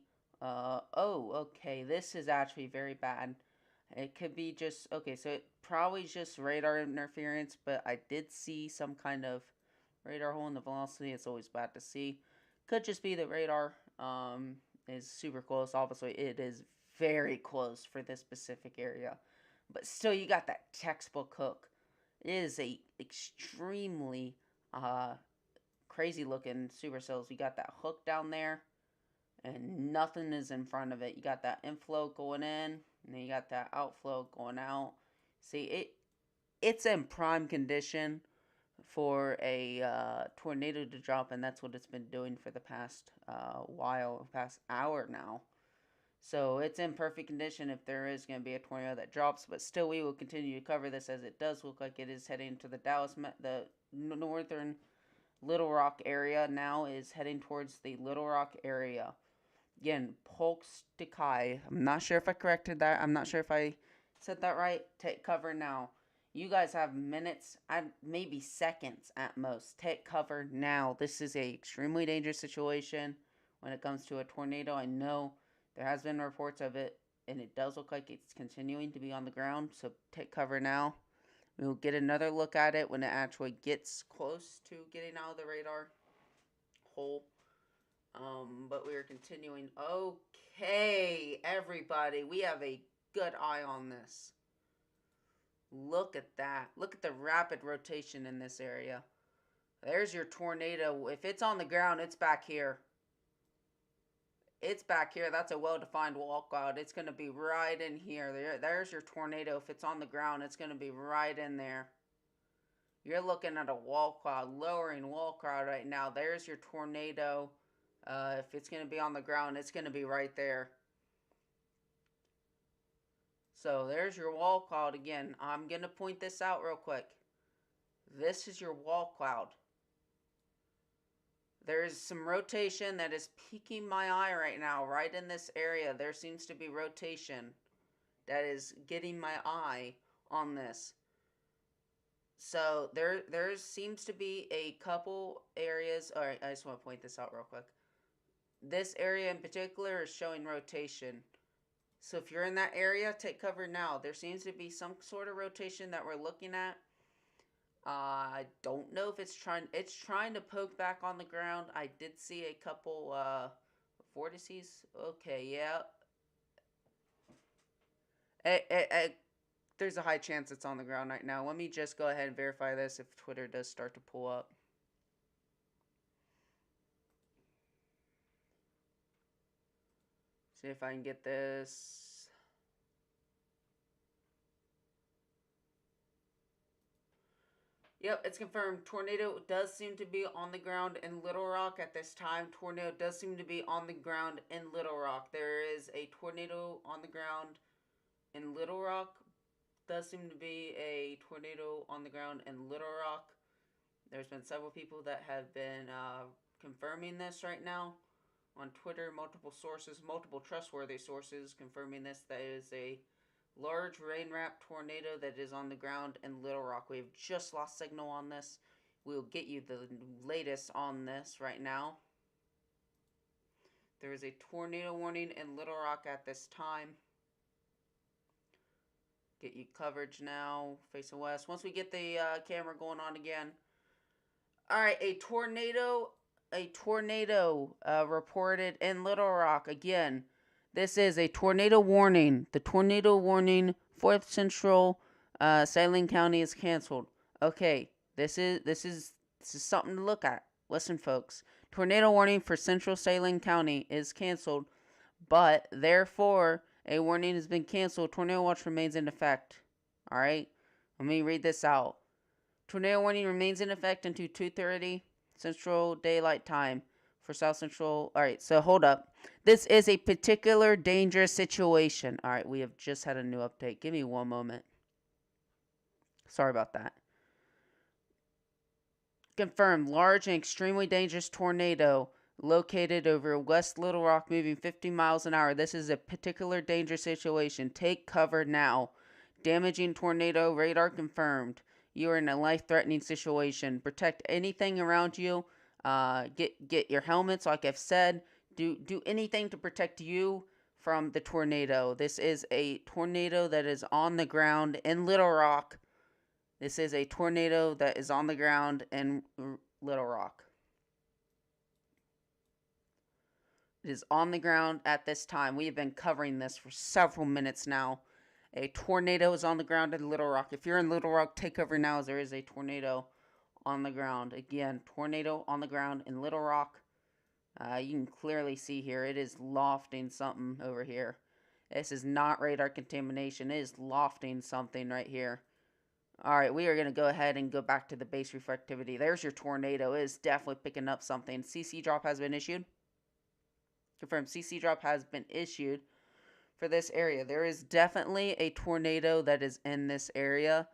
[SPEAKER 1] okay, this is actually very bad. It could be just, okay, so it probably just radar interference, but I did see some kind of radar hole in the velocity. It's always bad to see. Could just be the radar is super close. Obviously, it is very close for this specific area. But still, you got that textbook hook. It is a extremely crazy looking supercells. You got that hook down there, and nothing is in front of it. You got that inflow going in, and then you got that outflow going out. See, it's in prime condition for a tornado to drop, and that's what it's been doing for the past past hour now. So it's in perfect condition if there is going to be a tornado that drops. But still, we will continue to cover this, as it does look like it is heading to the the northern Little Rock area. Now is heading towards the Little Rock area. Again, Polk Stikai. I'm not sure if I corrected that. I'm not sure if I Said that right? Take cover now. You guys have minutes, maybe seconds at most. Take cover now. This is a extremely dangerous situation when it comes to a tornado. I know there has been reports of it, and it does look like it's continuing to be on the ground. So take cover now. We'll get another look at it when it actually gets close to getting out of the radar hole. But we are continuing. Okay, everybody, we have a good eye on this. Look at that. Look at the rapid rotation in this area. There's your tornado. If it's on the ground, it's back here. It's back here. That's a well-defined wall cloud. It's going to be right in here. There's your tornado. If it's on the ground, it's going to be right in there. You're looking at a wall cloud, lowering wall cloud right now. There's your tornado. If it's going to be on the ground, it's going to be right there. So there's your wall cloud again. I'm going to point this out real quick. This is your wall cloud. There's some rotation that is piquing my eye right now, right in this area. There seems to be rotation that is getting my eye on this. So there seems to be a couple areas. All right, I just want to point this out real quick. This area in particular is showing rotation. So if you're in that area, take cover now. There seems to be some sort of rotation that we're looking at. I don't know if it's trying to poke back on the ground. I did see a couple vortices. Okay, yeah. There's a high chance it's on the ground right now. Let me just go ahead and verify this if Twitter does start to pull up. See if I can get this. Yep, it's confirmed. Tornado does seem to be on the ground in Little Rock at this time. Tornado does seem to be on the ground in Little Rock. There is a tornado on the ground in Little Rock. Does seem to be a tornado on the ground in Little Rock. There's been several people that have been confirming this right now on Twitter. Multiple sources, multiple trustworthy sources confirming this. That is a large rain-wrapped tornado that is on the ground in Little Rock. We have just lost signal on this. We'll get you the latest on this right now. There is a tornado warning in Little Rock at this time. Get you coverage now, facing west. Once we get the camera going on again. Alright, a tornado reported in Little Rock again. This is a tornado warning. The tornado warning for Central Saline County is canceled. Okay, this is something to look at. Listen, folks. Tornado warning for Central Saline County is canceled, but therefore a warning has been canceled. Tornado watch remains in effect. All right, let me read this out. Tornado warning remains in effect until 2:30 Central Daylight Time for South Central. All right, so hold up. This is a particular dangerous situation. All right, we have just had a new update. Give me one moment. Sorry about that. Confirmed, large and extremely dangerous tornado located over West Little Rock moving 50 miles an hour. This is a particular dangerous situation. Take cover now. Damaging tornado radar confirmed. You are in a life-threatening situation. Protect anything around you. Get your helmets, like I've said. Do anything to protect you from the tornado. This is a tornado that is on the ground in Little Rock. This is a tornado that is on the ground in Little Rock. It is on the ground at this time. We have been covering this for several minutes now. A tornado is on the ground in Little Rock. If you're in Little Rock, take cover now as there is a tornado on the ground. Again, tornado on the ground in Little Rock. You can clearly see here, it is lofting something over here. This is not radar contamination. It is lofting something right here. Alright, we are going to go ahead and go back to the base reflectivity. There's your tornado. It is definitely picking up something. CC drop has been issued. Confirmed, CC drop has been issued for this area. There is definitely a tornado that is in this area.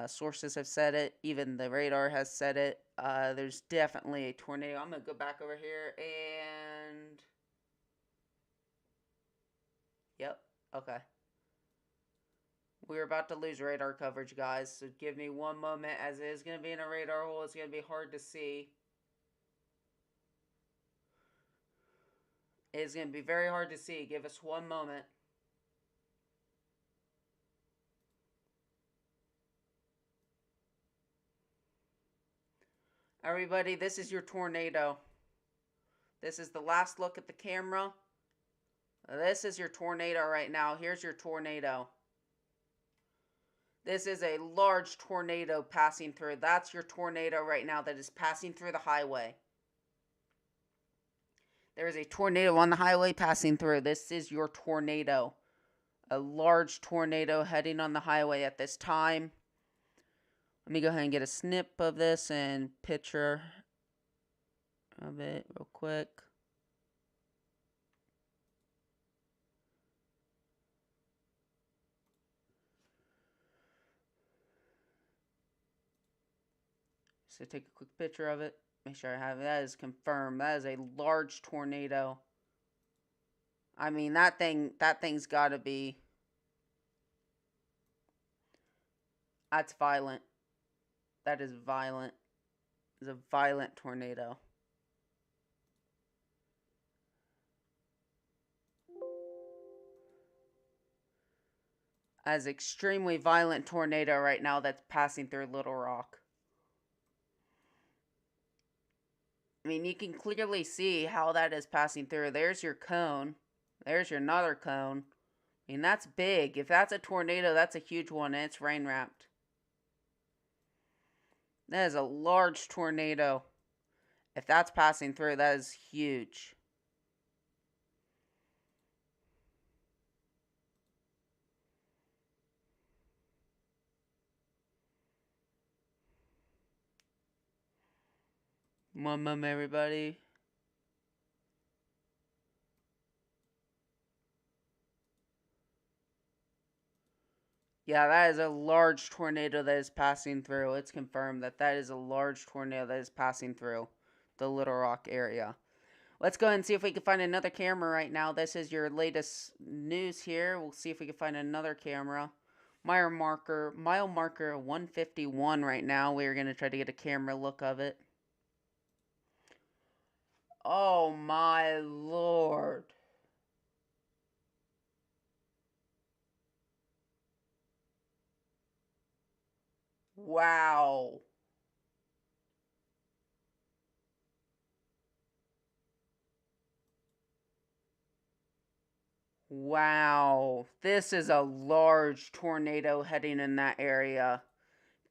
[SPEAKER 1] Sources have said it. Even the radar has said it. There's definitely a tornado. I'm going to go back over here and... Yep. Okay. We're about to lose radar coverage, guys, so give me one moment, as it is going to be in a radar hole. It's going to be hard to see. It's going to be very hard to see. Give us one moment. Everybody, this is your tornado. This is the last look at the camera. This is your tornado right now. Here's your tornado. This is a large tornado passing through. That's your tornado right now that is passing through the highway. There is a tornado on the highway passing through. This is your tornado. A large tornado heading on the highway at this time. Let me go ahead and get a snip of this and picture of it real quick. So take a quick picture of it. Make sure I have it. That is confirmed. That is a large tornado. I mean, that thing's got to be. That's violent. That is violent. It's a violent tornado. As extremely violent tornado right now that's passing through Little Rock. I mean, you can clearly see how that is passing through. There's your cone. There's your another cone. I mean, that's big. If that's a tornado, that's a huge one, and it's rain wrapped. That is a large tornado. If that's passing through, that is huge. One moment, everybody. Yeah, that is a large tornado that is passing through. It's confirmed that that is a large tornado that is passing through the Little Rock area. Let's go ahead and see if we can find another camera right now. This is your latest news here. We'll see if we can find another camera. Mile marker 151 right now. We're going to try to get a camera look of it. Oh my lord. Wow. Wow. This is a large tornado heading in that area.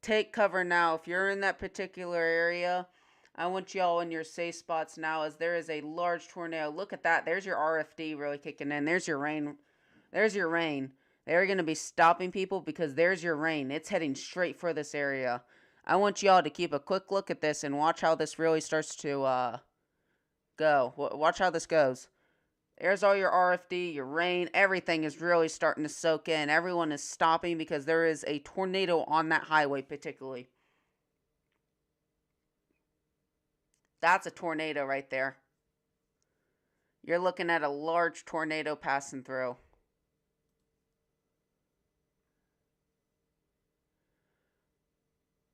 [SPEAKER 1] Take cover now. If you're in that particular area, I want y'all in your safe spots now, as there is a large tornado. Look at that. There's your RFD really kicking in. There's your rain. There's your rain. They're going to be stopping people because there's your rain. It's heading straight for this area. I want y'all to keep a quick look at this and watch how this really starts to go. Watch how this goes. There's all your RFD, your rain, everything is really starting to soak in. Everyone is stopping because there is a tornado on that highway particularly. That's a tornado right there. You're looking at a large tornado passing through.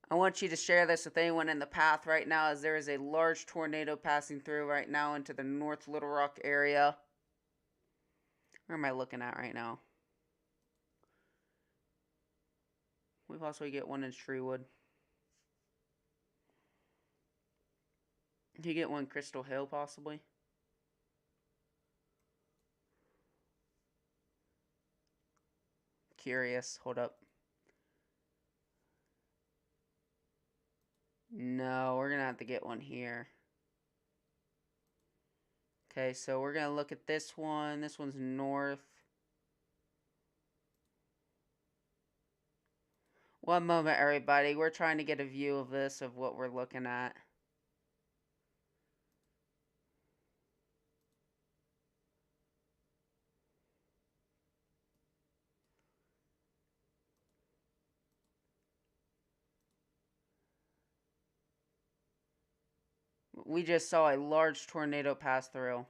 [SPEAKER 1] I want you to share this with anyone in the path right now, as there is a large tornado passing through right now into the North Little Rock area. Where am I looking at right now? We possibly get one in Sherwood. You get one Crystal Hill, possibly. Curious. Hold up. No, we're going to have to get one here. Okay, so we're going to look at this one. This one's north. One moment, everybody. We're trying to get a view of this, of what we're looking at. We just saw a large tornado pass through.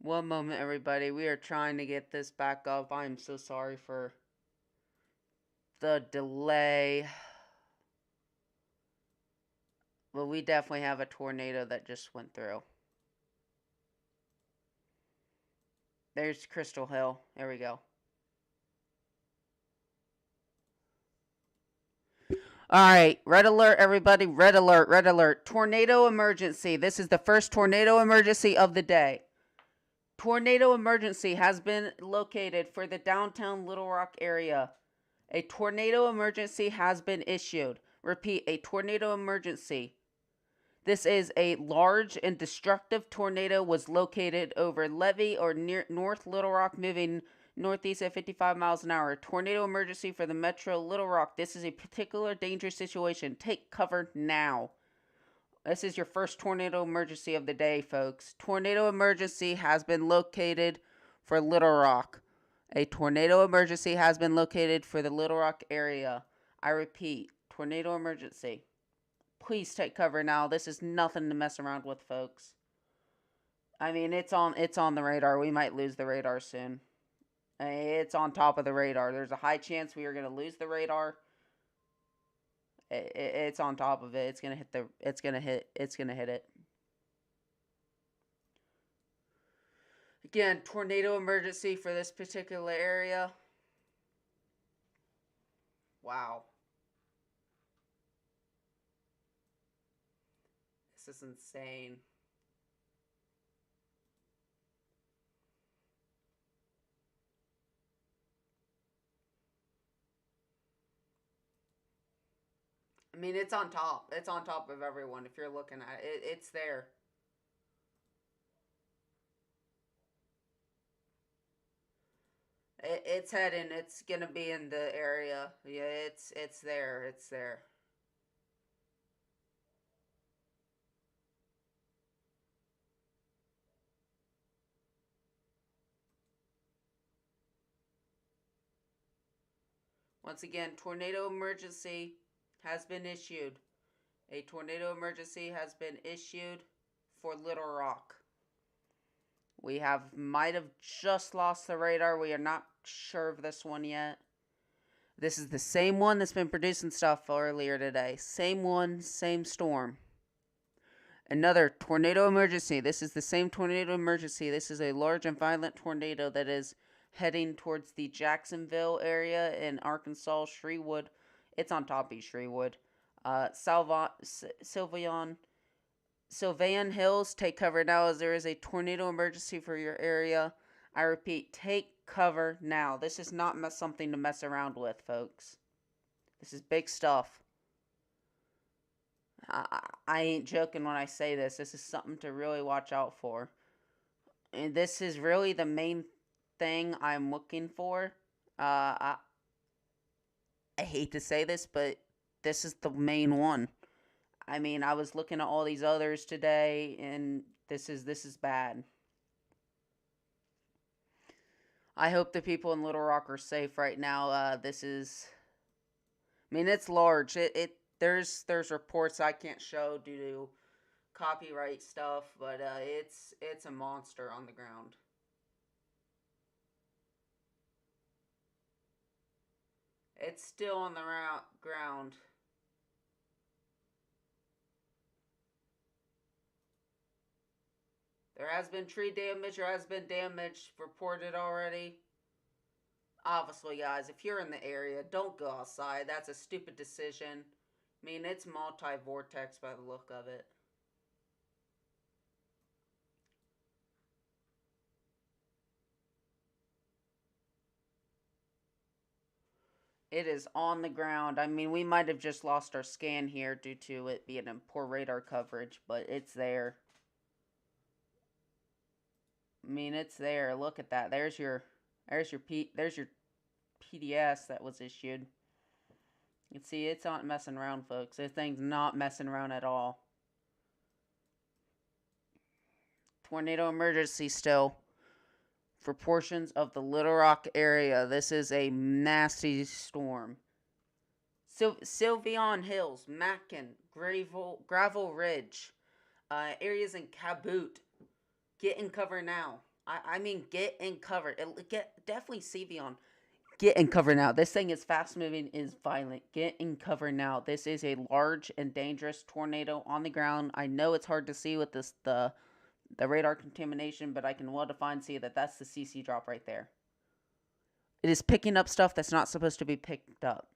[SPEAKER 1] One moment, everybody. We are trying to get this back up. I am so sorry for the delay. But we definitely have a tornado that just went through. There's Crystal Hill. There we go. All right, red alert, everybody. Red alert, red alert. Tornado emergency. This is the first tornado emergency of the day. Tornado emergency has been located for the downtown Little Rock area. A tornado emergency has been issued. Repeat, a tornado emergency. This is a large and destructive tornado was located over Levee or near North Little Rock, moving northeast at 55 miles an hour. Tornado emergency for the Metro Little Rock. This is a particular dangerous situation. Take cover now. This is your first tornado emergency of the day, folks. Tornado emergency has been located for Little Rock. A tornado emergency has been located for the Little Rock area. I repeat, tornado emergency. Please take cover now. This is nothing to mess around with, folks. I mean, it's on the radar. We might lose the radar soon. It's on top of the radar. There's a high chance we are going to lose the radar. It's on top of it. It's going to hit it. Again, tornado emergency for this particular area. Wow. This is insane. I mean, it's on top. It's on top of everyone. If you're looking at it, it's there. It's heading. It's gonna be in the area. Yeah, it's there. It's there. Once again, tornado emergency has been issued. A tornado emergency has been issued for Little Rock. We might have just lost the radar. We are not sure of this one yet. This is the same one that's been producing stuff earlier today. Same one, same storm. Another tornado emergency. This is the same tornado emergency. This is a large and violent tornado that is heading towards the Jacksonville area in Arkansas, Shreveport. It's on top of Shreveport. Sylvan Hills, take cover now as there is a tornado emergency for your area. I repeat, take cover now. This is not something to mess around with, folks. This is big stuff. I ain't joking when I say this. This is something to really watch out for. And this is really the main thing I'm looking for. I hate to say this, but this is the main one. I mean, I was looking at all these others today, and this is bad. I hope the people in Little Rock are safe right now. This is, I mean, it's large. There's reports I can't show due to copyright stuff, but it's a monster on the ground. It's still on the ground. There has been tree damage or has been damage reported already. Obviously, guys, if you're in the area, don't go outside. That's a stupid decision. I mean, it's multi-vortex by the look of it. It is on the ground. I mean, we might have just lost our scan here due to it being in poor radar coverage, but it's there. I mean, it's there. Look at that. There's your PDS that was issued. You can see it's not messing around, folks. This thing's not messing around at all. Tornado emergency still for portions of the Little Rock area. This is a nasty storm. Sylvan Hills, Mackin, Gravel Ridge, areas in Cabot. Get in cover now. I mean, get in cover. Get definitely CV on. Get in cover now. This thing is fast moving, is violent. Get in cover now. This is a large and dangerous tornado on the ground. I know it's hard to see with this the radar contamination, but I can well define see that that's the CC drop right there. It is picking up stuff that's not supposed to be picked up.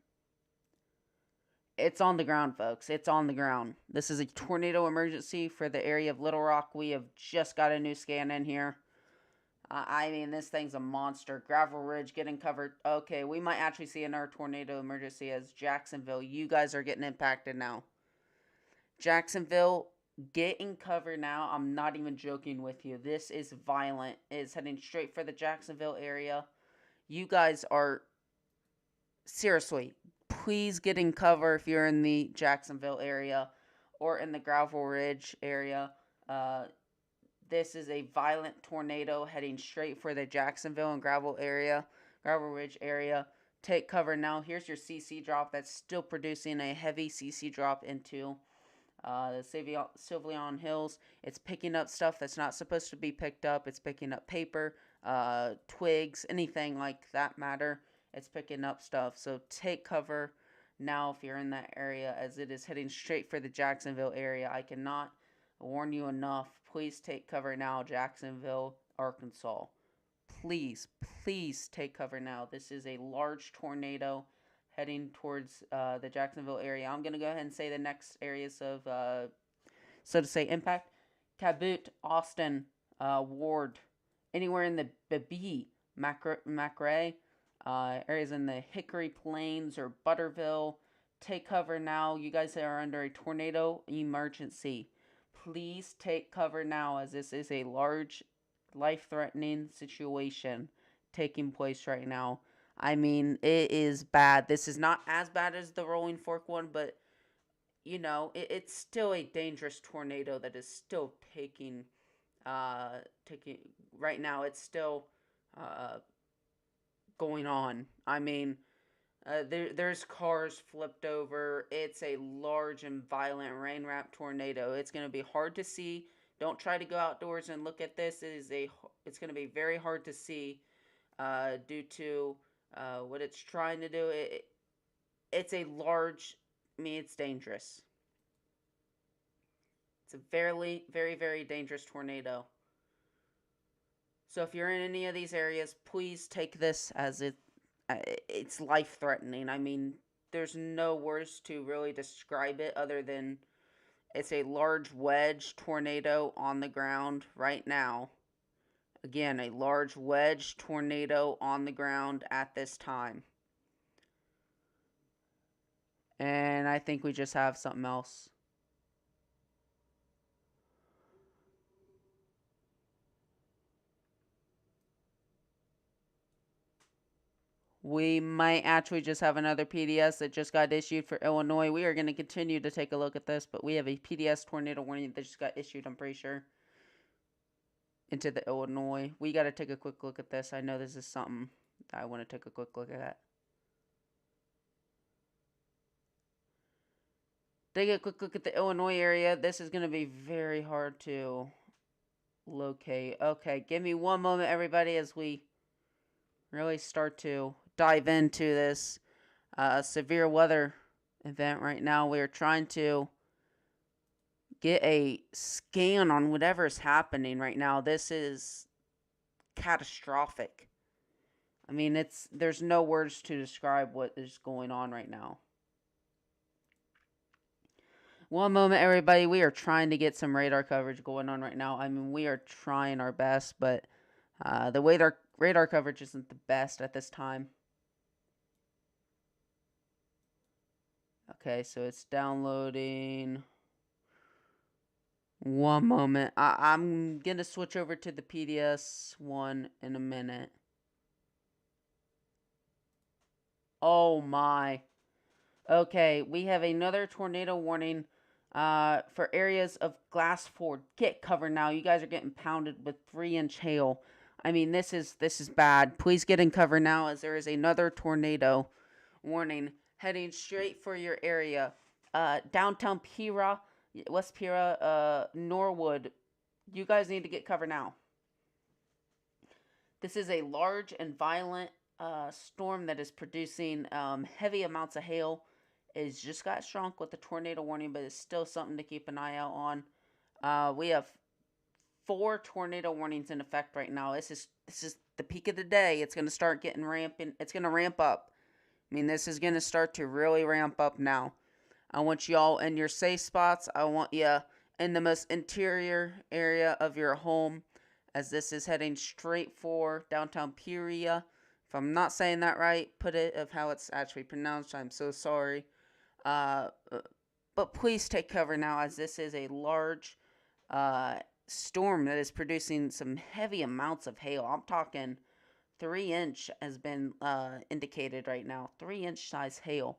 [SPEAKER 1] It's on the ground, folks. It's on the ground. This is a tornado emergency for the area of Little Rock. We have just got a new scan in here. I mean, this thing's a monster. Gravel Ridge getting covered. Okay, we might actually see another tornado emergency as Jacksonville. You guys are getting impacted now. Jacksonville, get in cover now. I'm not even joking with you. This is violent. It's heading straight for the Jacksonville area. You guys are... Seriously, please get in cover if you're in the Jacksonville area or in the Gravel Ridge area. This is a violent tornado heading straight for the Jacksonville and Gravel Ridge area. Take cover now. Here's your CC drop that's still producing a heavy CC drop into the Sylvion Hills. It's picking up stuff that's not supposed to be picked up. It's picking up paper, twigs, anything like that matter. It's picking up stuff. So take cover now if you're in that area, as it is heading straight for the Jacksonville area. I cannot warn you enough. Please take cover now, Jacksonville, Arkansas. Please, please take cover now. This is a large tornado heading towards the Jacksonville area. I'm going to go ahead and say the next areas of, so to say, impact. Cabot, Austin, Ward, anywhere in the Bebe, McRae, areas in the Hickory Plains or Butterville. Take cover now. You guys are under a tornado emergency. Please take cover now, as this is a large, life-threatening situation taking place right now. I mean, it is bad. This is not as bad as the Rolling Fork one, but, you know, it's still a dangerous tornado that is still taking right now. It's still going on. I mean, there's cars flipped over. It's a large and violent rain-wrapped tornado. It's going to be hard to see. Don't try to go outdoors and look at this. It's going to be very hard to see due to what it's trying to do. It's a large, it's dangerous. It's a very, very, very dangerous tornado. So if you're in any of these areas, please take this as it's life-threatening. I mean, there's no words to really describe it other than it's a large wedge tornado on the ground right now. Again, a large wedge tornado on the ground at this time. And I think we just have something else. We might actually just have another PDS that just got issued for Illinois. We are going to continue to take a look at this, but we have a PDS tornado warning that just got issued, I'm pretty sure, into the Illinois. We got to take a quick look at this. I know this is something that I want to take a quick look at. Take a quick look at the Illinois area. This is going to be very hard to locate. Okay, give me one moment, everybody, as we really start to dive into this severe weather event right now. We are trying to get a scan on whatever is happening right now. This is catastrophic. I mean, there's no words to describe what is going on right now. One moment, everybody. We are trying to get some radar coverage going on right now. I mean, we are trying our best, but the radar coverage isn't the best at this time. Okay, so it's downloading. One moment. I'm going to switch over to the PDS one in a minute. Oh my. Okay, we have another tornado warning for areas of Glassford. Get cover now. You guys are getting pounded with 3-inch hail. I mean, this is bad. Please get in cover now, as there is another tornado warning heading straight for your area. Downtown Pira, West Pira, Norwood. You guys need to get cover now. This is a large and violent storm that is producing heavy amounts of hail. It's just got shrunk with the tornado warning, but it's still something to keep an eye out on. We have 4 tornado warnings in effect right now. This is the peak of the day. It's going to start getting ramping. It's going to ramp up. I mean, this is going to start to really ramp up now. I want y'all in your safe spots. I want you in the most interior area of your home, as this is heading straight for downtown Peoria. If I'm not saying that right, put it of how it's actually pronounced. I'm so sorry. Uh, but please take cover now, as this is a large storm that is producing some heavy amounts of hail. I'm talking 3-inch has been indicated right now. 3-inch size hail.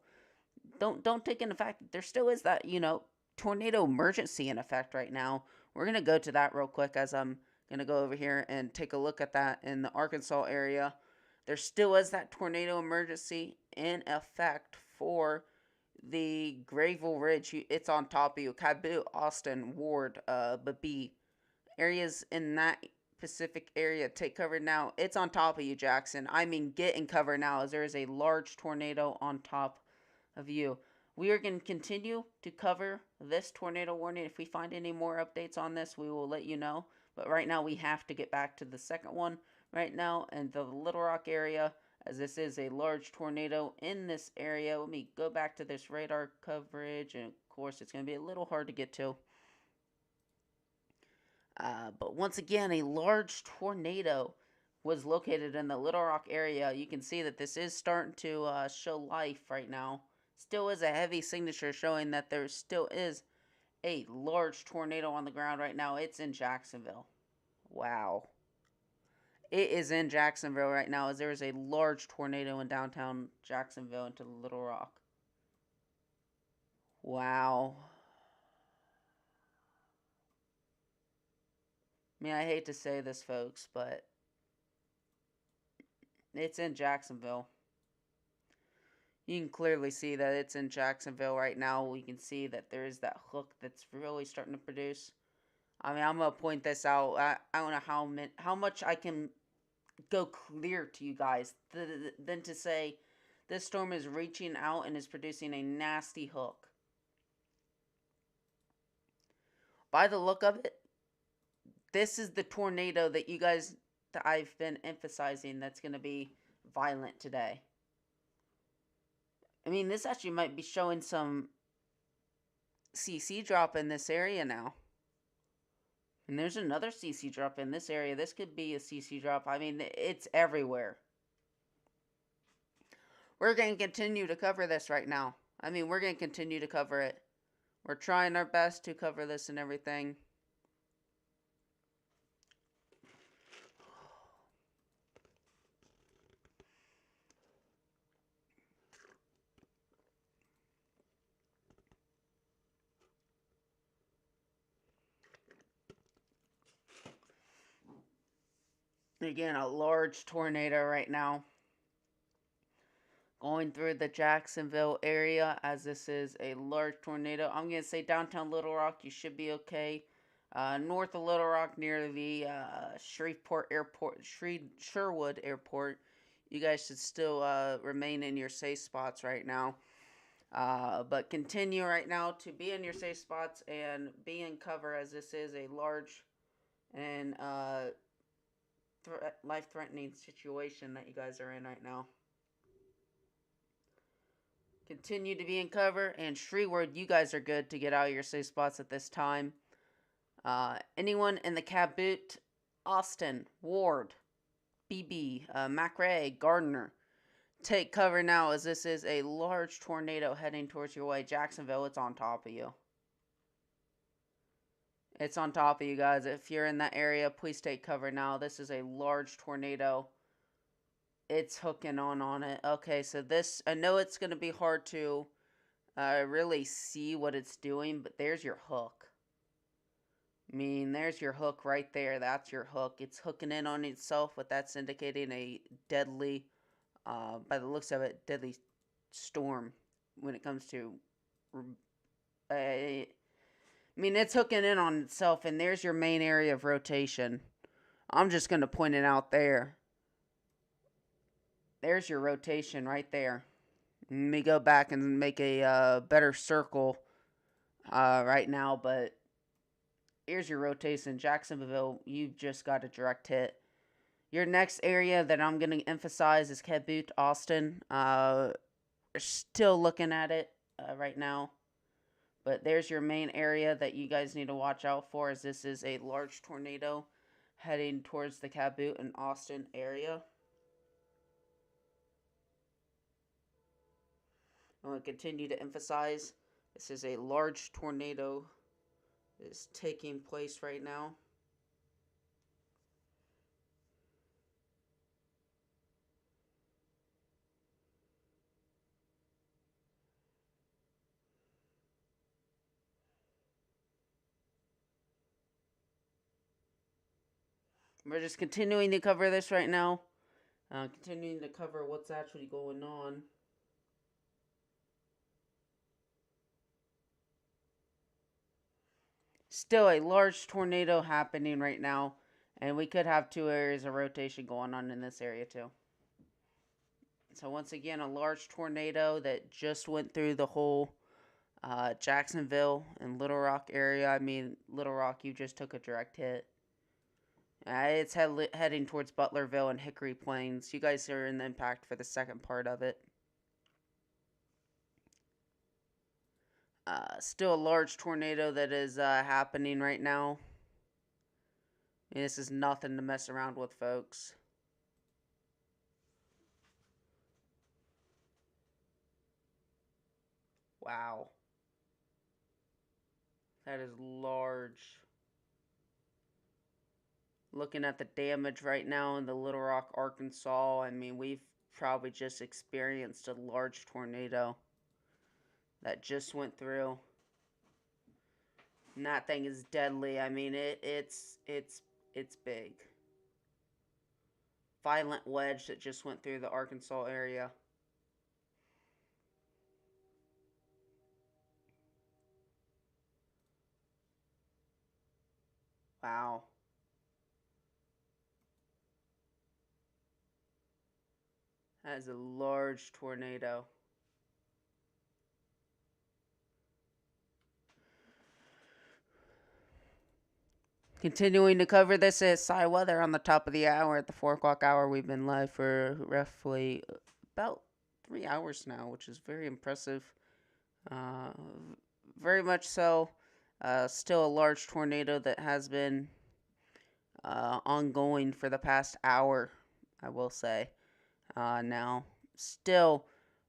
[SPEAKER 1] Don't take into fact that there still is that tornado emergency in effect right now. We're gonna go to that real quick, as I'm gonna go over here and take a look at that in the Arkansas area. There still is that tornado emergency in effect for the Grayville Ridge. It's on top of you. Cabot, Austin, Ward, Babi. Areas in that Pacific area, take cover now. It's on top of you, Jackson. I mean, get in cover now, as there is a large tornado on top of you. We are going to continue to cover this tornado warning. If we find any more updates on this, we will let you know. But right now, we have to get back to the second one right now in the Little Rock area, as this is a large tornado in this area. Let me go back to this radar coverage, and of course, it's going to be a little hard to get to. But once again, a large tornado was located in the Little Rock area. You can see that this is starting to show life right now. Still is a heavy signature showing that there still is a large tornado on the ground right now. It's in Jacksonville. Wow. It is in Jacksonville right now, as there is a large tornado in downtown Jacksonville into Little Rock. Wow. I mean, I hate to say this, folks, but it's in Jacksonville. You can clearly see that it's in Jacksonville right now. We can see that there is that hook that's really starting to produce. I mean, I'm going to point this out. I don't know how much I can go clear to you guys than to say this storm is reaching out and is producing a nasty hook. By the look of it, this is the tornado that I've been emphasizing that's going to be violent today. I mean, this actually might be showing some CC drop in this area now. And there's another CC drop in this area. This could be a CC drop. I mean, it's everywhere. We're going to continue to cover this right now. I mean, we're going to continue to cover it. We're trying our best to cover this and everything. Again, a large tornado right now going through the Jacksonville area, as this is a large tornado. I'm going to say downtown Little Rock, you should be okay. North of Little Rock, near the Shreveport Airport, Sherwood Airport, you guys should still remain in your safe spots right now. But continue right now to be in your safe spots and be in cover, as this is a large and life-threatening situation that you guys are in right now. Continue to be in cover, and Shreveport, you guys are good to get out of your safe spots at this time. Anyone in the Cabot, Austin, Ward, BB, McRae, Gardner, take cover now, as this is a large tornado heading towards your way. Jacksonville, it's on top of you. It's on top of you guys. If you're in that area, please take cover now. This is a large tornado. It's hooking on it. Okay, so this, I know it's going to be hard to really see what it's doing, but there's your hook. I mean, there's your hook right there. That's your hook. It's hooking in on itself, but that's indicating a deadly, by the looks of it, deadly storm when it comes to, I mean, it's hooking in on itself, and there's your main area of rotation. I'm just going to point it out there. There's your rotation right there. Let me go back and make a better circle right now, but here's your rotation. Jacksonville, you just got a direct hit. Your next area that I'm going to emphasize is Cabot, Austin. We're still looking at it right now. But there's your main area that you guys need to watch out for, as this is a large tornado heading towards the Cabot and Austin area. I want to continue to emphasize this is a large tornado that is taking place right now. We're just continuing to cover this right now. Continuing to cover what's actually going on. Still a large tornado happening right now. And we could have 2 areas of rotation going on in this area too. So once again, a large tornado that just went through the whole Jacksonville and Little Rock area. I mean, Little Rock, you just took a direct hit. It's heading towards Butlerville and Hickory Plains. You guys are in the impact for the second part of it. Still a large tornado that is happening right now. And this is nothing to mess around with, folks. Wow. That is large. Looking at the damage right now in the Little Rock, Arkansas, I mean, we've probably just experienced a large tornado that just went through. And that thing is deadly. I mean, it's big. Violent wedge that just went through the Arkansas area. Wow. That is a large tornado. Continuing to cover this is Cy Weather on the top of the hour at the 4 o'clock hour. We've been live for roughly about 3 hours now, which is very impressive. Very much so. Still a large tornado that has been ongoing for the past hour, I will say. Now, still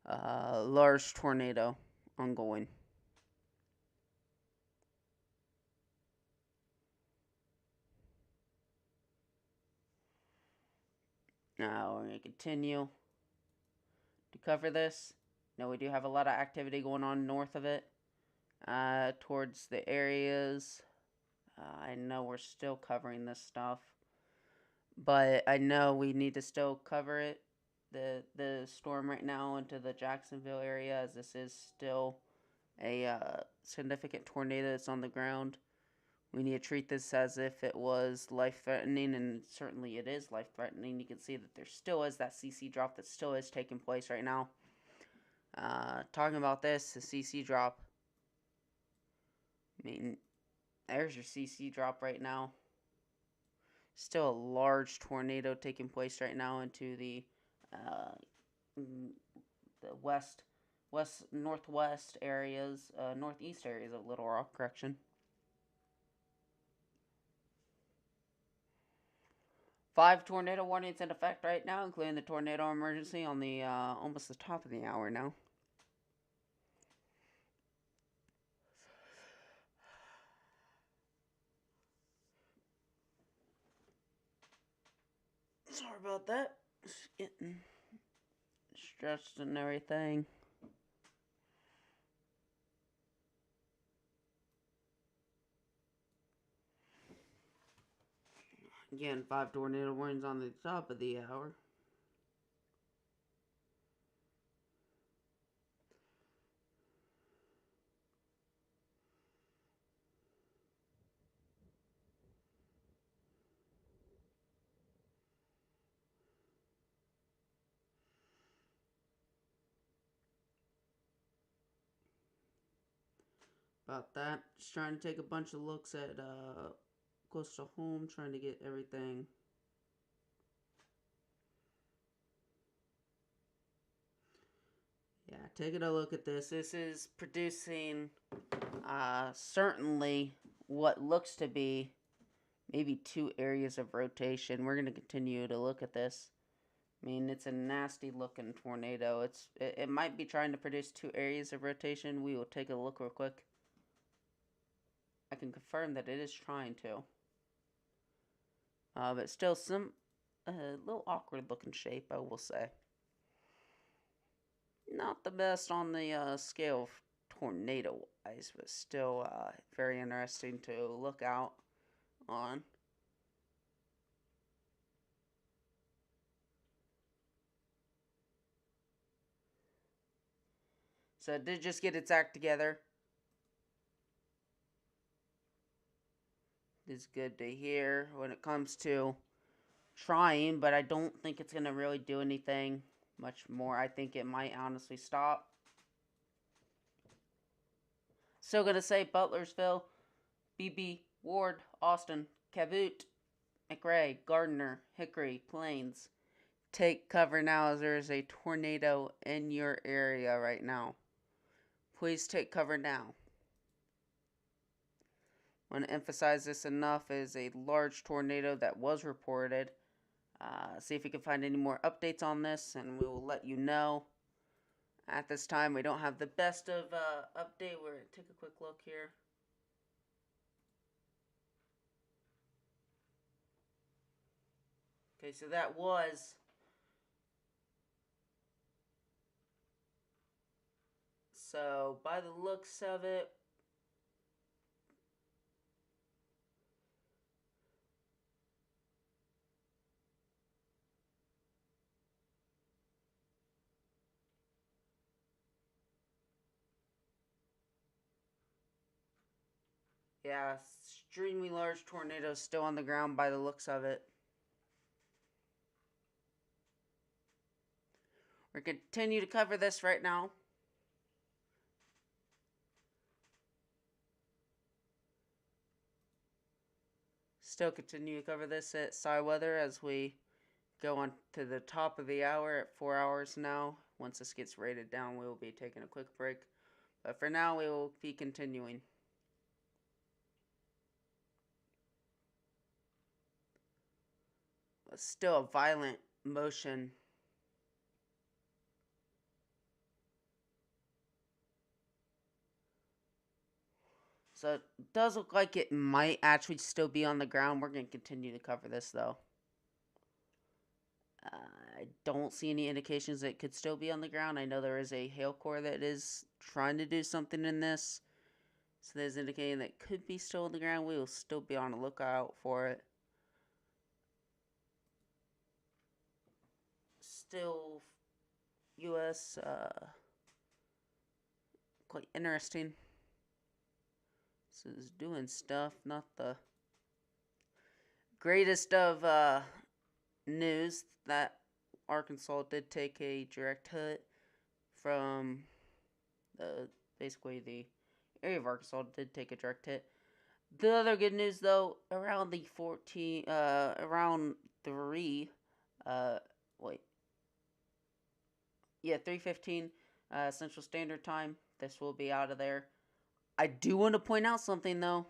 [SPEAKER 1] large tornado ongoing. Now, we're going to continue to cover this. Now, we do have a lot of activity going on north of it, towards the areas. I know we're still covering this stuff, but I know we need to still cover it. The storm right now into the Jacksonville area, as this is still a significant tornado that's on the ground. We need to treat this as if it was life-threatening, and certainly it is life-threatening. You can see that there still is that CC drop that still is taking place right now. Talking about this, the CC drop. I mean, there's your CC drop right now. Still a large tornado taking place right now into the northwest areas, northeast areas of Little Rock, correction. 5 tornado warnings in effect right now, including the tornado emergency on the almost the top of the hour now. Sorry about that. Just getting stressed and everything. Again, 5 tornado warnings on the top of the hour. about that. Just trying to take a bunch of looks at close to home, trying to get everything. Yeah, taking a look at this. This is producing certainly what looks to be maybe 2 areas of rotation. We're going to continue to look at this. I mean, it's a nasty looking tornado. It might be trying to produce 2 areas of rotation. We will take a look real quick. I can confirm that it is trying to. But still some little awkward looking shape, I will say. Not the best on the scale of tornado-wise, but still very interesting to look out on. So it did just get its act together. It's good to hear when it comes to trying, but I don't think it's going to really do anything much more. I think it might honestly stop. Still going to say Butlersville, BB, Ward, Austin, Cabot, McRae, Gardner, Hickory, Plains. Take cover now as there is a tornado in your area right now. Please take cover now. I want to emphasize this enough is a large tornado that was reported. See if we can find any more updates on this, and we will let you know. At this time, we don't have the best of update. We're going to take a quick look here. Okay, so that was so by the looks of it, yeah, extremely large tornado still on the ground by the looks of it. We're going to continue to cover this right now. Still continue to cover this at SciWeather as we go on to the top of the hour at 4 hours now. Once this gets rated down, we will be taking a quick break. But for now, we will be continuing. But still a violent motion. So it does look like it might actually still be on the ground. We're going to continue to cover this, though. I don't see any indications that it could still be on the ground. I know there is a hail core that is trying to do something in this. So there's indicating that it could be still on the ground. We will still be on the lookout for it. Still, U.S. Quite interesting. This is doing stuff. Not the greatest of news that Arkansas did take a direct hit from basically the area of Arkansas did take a direct hit. The other good news, though, around the around 3, wait, yeah, 3:15 Central Standard Time. This will be out of there. I do want to point out something, though.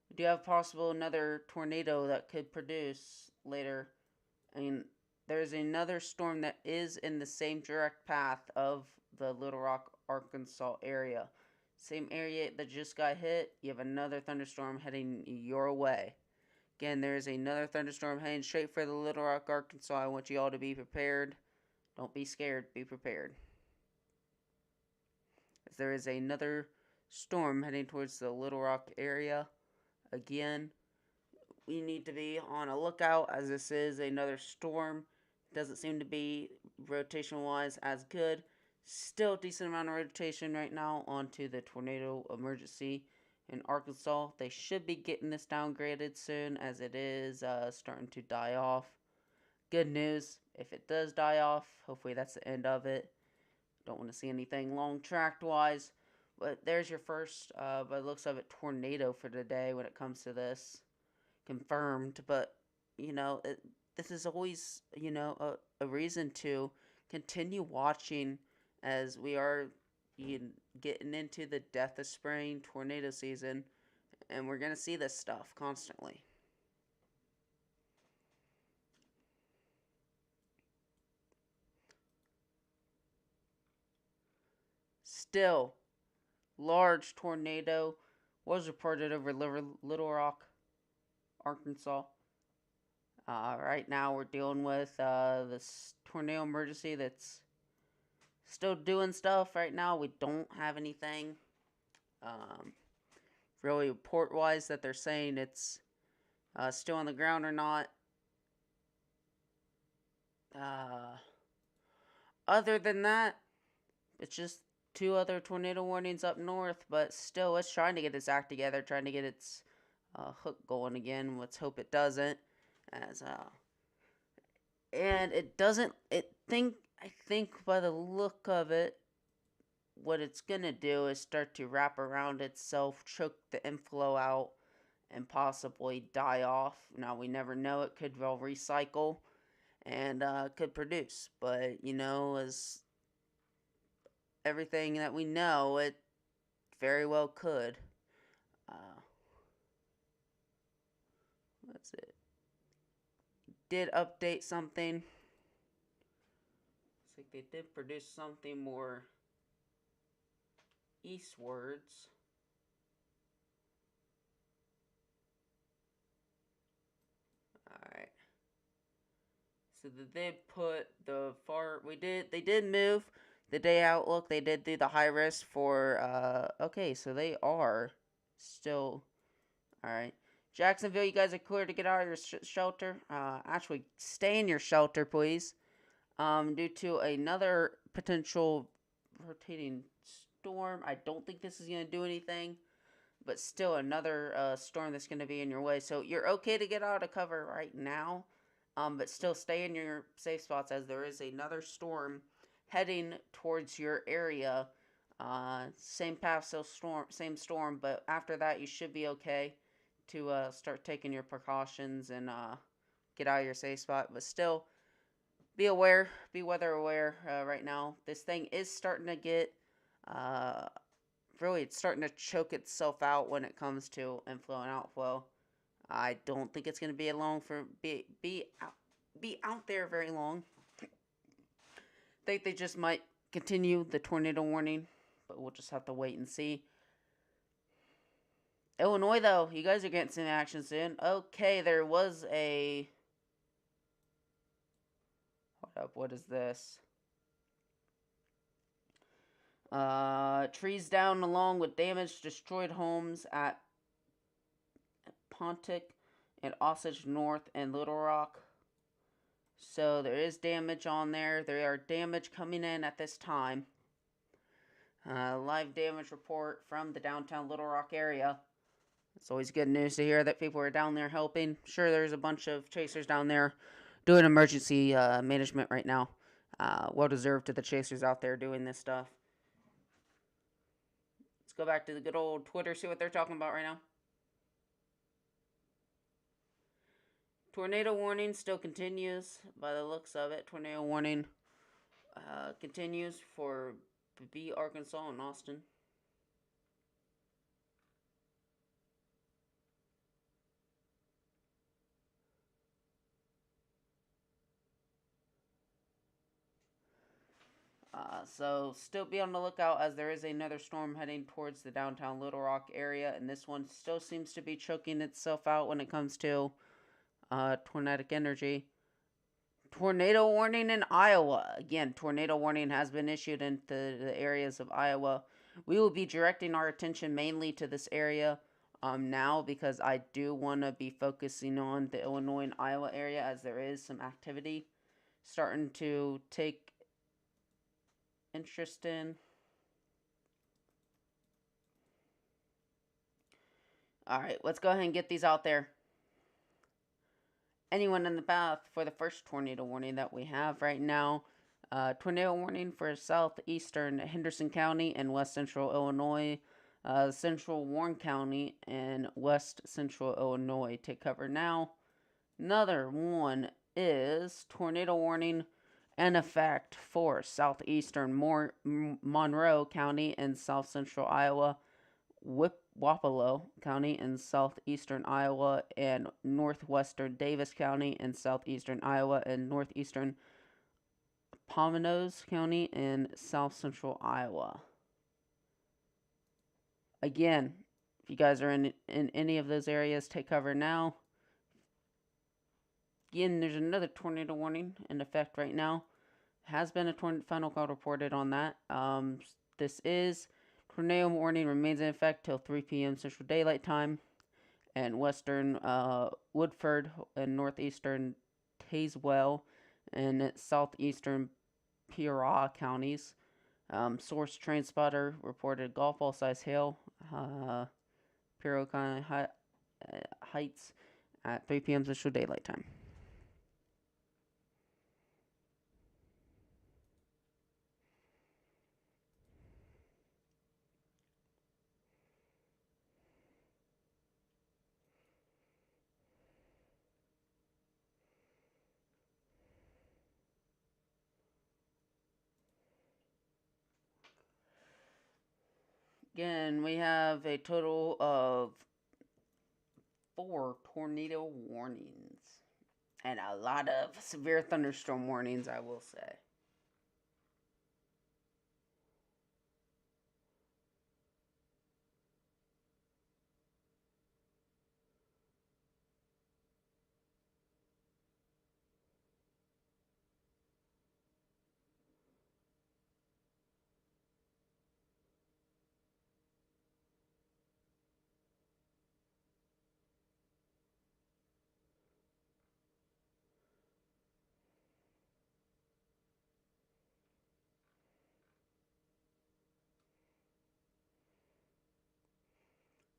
[SPEAKER 1] We do have possible another tornado that could produce later. I mean, there's another storm that is in the same direct path of the Little Rock, Arkansas area. Same area that just got hit, you have another thunderstorm heading your way. Again, there is another thunderstorm heading straight for the Little Rock, Arkansas. I want you all to be prepared. Don't be scared, be prepared. As there is another storm heading towards the Little Rock area. Again, we need to be on a lookout as this is another storm. Doesn't seem to be rotation-wise as good. Still decent amount of rotation right now onto the tornado emergency in Arkansas. They should be getting this downgraded soon as it is starting to die off. Good news, if it does die off, hopefully that's the end of it. Don't want to see anything long tract-wise. But there's your first, by the looks of it, tornado for today when it comes to this. Confirmed. But, this is always, a reason to continue watching as we are getting into the death of spring tornado season. And we're going to see this stuff constantly. Still, large tornado was reported over Little Rock, Arkansas. Right now, we're dealing with this tornado emergency that's still doing stuff. Right now, we don't have anything really report wise that they're saying it's still on the ground or not. Other than that, it's just two other tornado warnings up north, but still, it's trying to get its act together, trying to get its hook going again. Let's hope it doesn't. And it doesn't. I think by the look of it, what it's gonna do is start to wrap around itself, choke the inflow out, and possibly die off. Now we never know; it could well recycle and could produce. But as everything that we know, it very well could. That's it. Did update something. Looks like they did produce something more eastwards. Alright. So they did put the far they did move the day outlook. They did do the high risk for okay, so they are still alright. Jacksonville, you guys are clear to get out of your shelter. Actually, stay in your shelter, please. Due to another potential rotating storm. I don't think this is going to do anything, but still another storm that's going to be in your way. So you're okay to get out of cover right now, but still stay in your safe spots as there is another storm heading towards your area. Same path, same storm, but after that you should be okay to start taking your precautions and get out of your safe spot. But still, be aware, be weather aware right now. This thing is starting to get, really, it's starting to choke itself out when it comes to inflow and outflow. I don't think it's going to be out there very long. I think they just might continue the tornado warning, but we'll just have to wait and see. Illinois, though, you guys are getting some action soon. Okay, there was a... Hold up, what is this? Trees down along with damage, destroyed homes at Pontic and Osage North and Little Rock. So there is damage on there. There are damage coming in at this time. Live damage report from the downtown Little Rock area. It's always good news to hear that people are down there helping. Sure, there's a bunch of chasers down there doing emergency management right now. Well deserved to the chasers out there doing this stuff. Let's go back to the good old Twitter, see what they're talking about right now. Tornado warning still continues by the looks of it. Tornado warning continues for B, Arkansas, and Austin. So still be on the lookout as there is another storm heading towards the downtown Little Rock area, and this one still seems to be choking itself out when it comes to tornadic energy. Tornado warning in Iowa. Again, tornado warning has been issued into the areas of Iowa. We will be directing our attention mainly to this area now because I do want to be focusing on the Illinois and Iowa area as there is some activity starting to take interest in. Alright, let's go ahead and get these out there. Anyone in the path for the first tornado warning that we have right now. Tornado warning for southeastern Henderson County and west central Illinois. Central Warren County and west central Illinois take cover now. Another one is tornado warning in effect for southeastern Monroe County and south central Iowa, Wapello County in southeastern Iowa, and northwestern Davis County in southeastern Iowa, and northeastern Pomenos County in south central Iowa. Again, if you guys are in any of those areas, take cover now. Again, there's another tornado warning in effect right now. Has been a final call reported on that. This is tornado warning remains in effect till 3 p.m. Central Daylight Time, and western Woodford and northeastern Tazewell and southeastern Peoria counties. Source train spotter reported golf ball size hail, Peoria County Heights at 3 p.m. Central Daylight Time. Again, we have a total of 4 tornado warnings and a lot of severe thunderstorm warnings, I will say.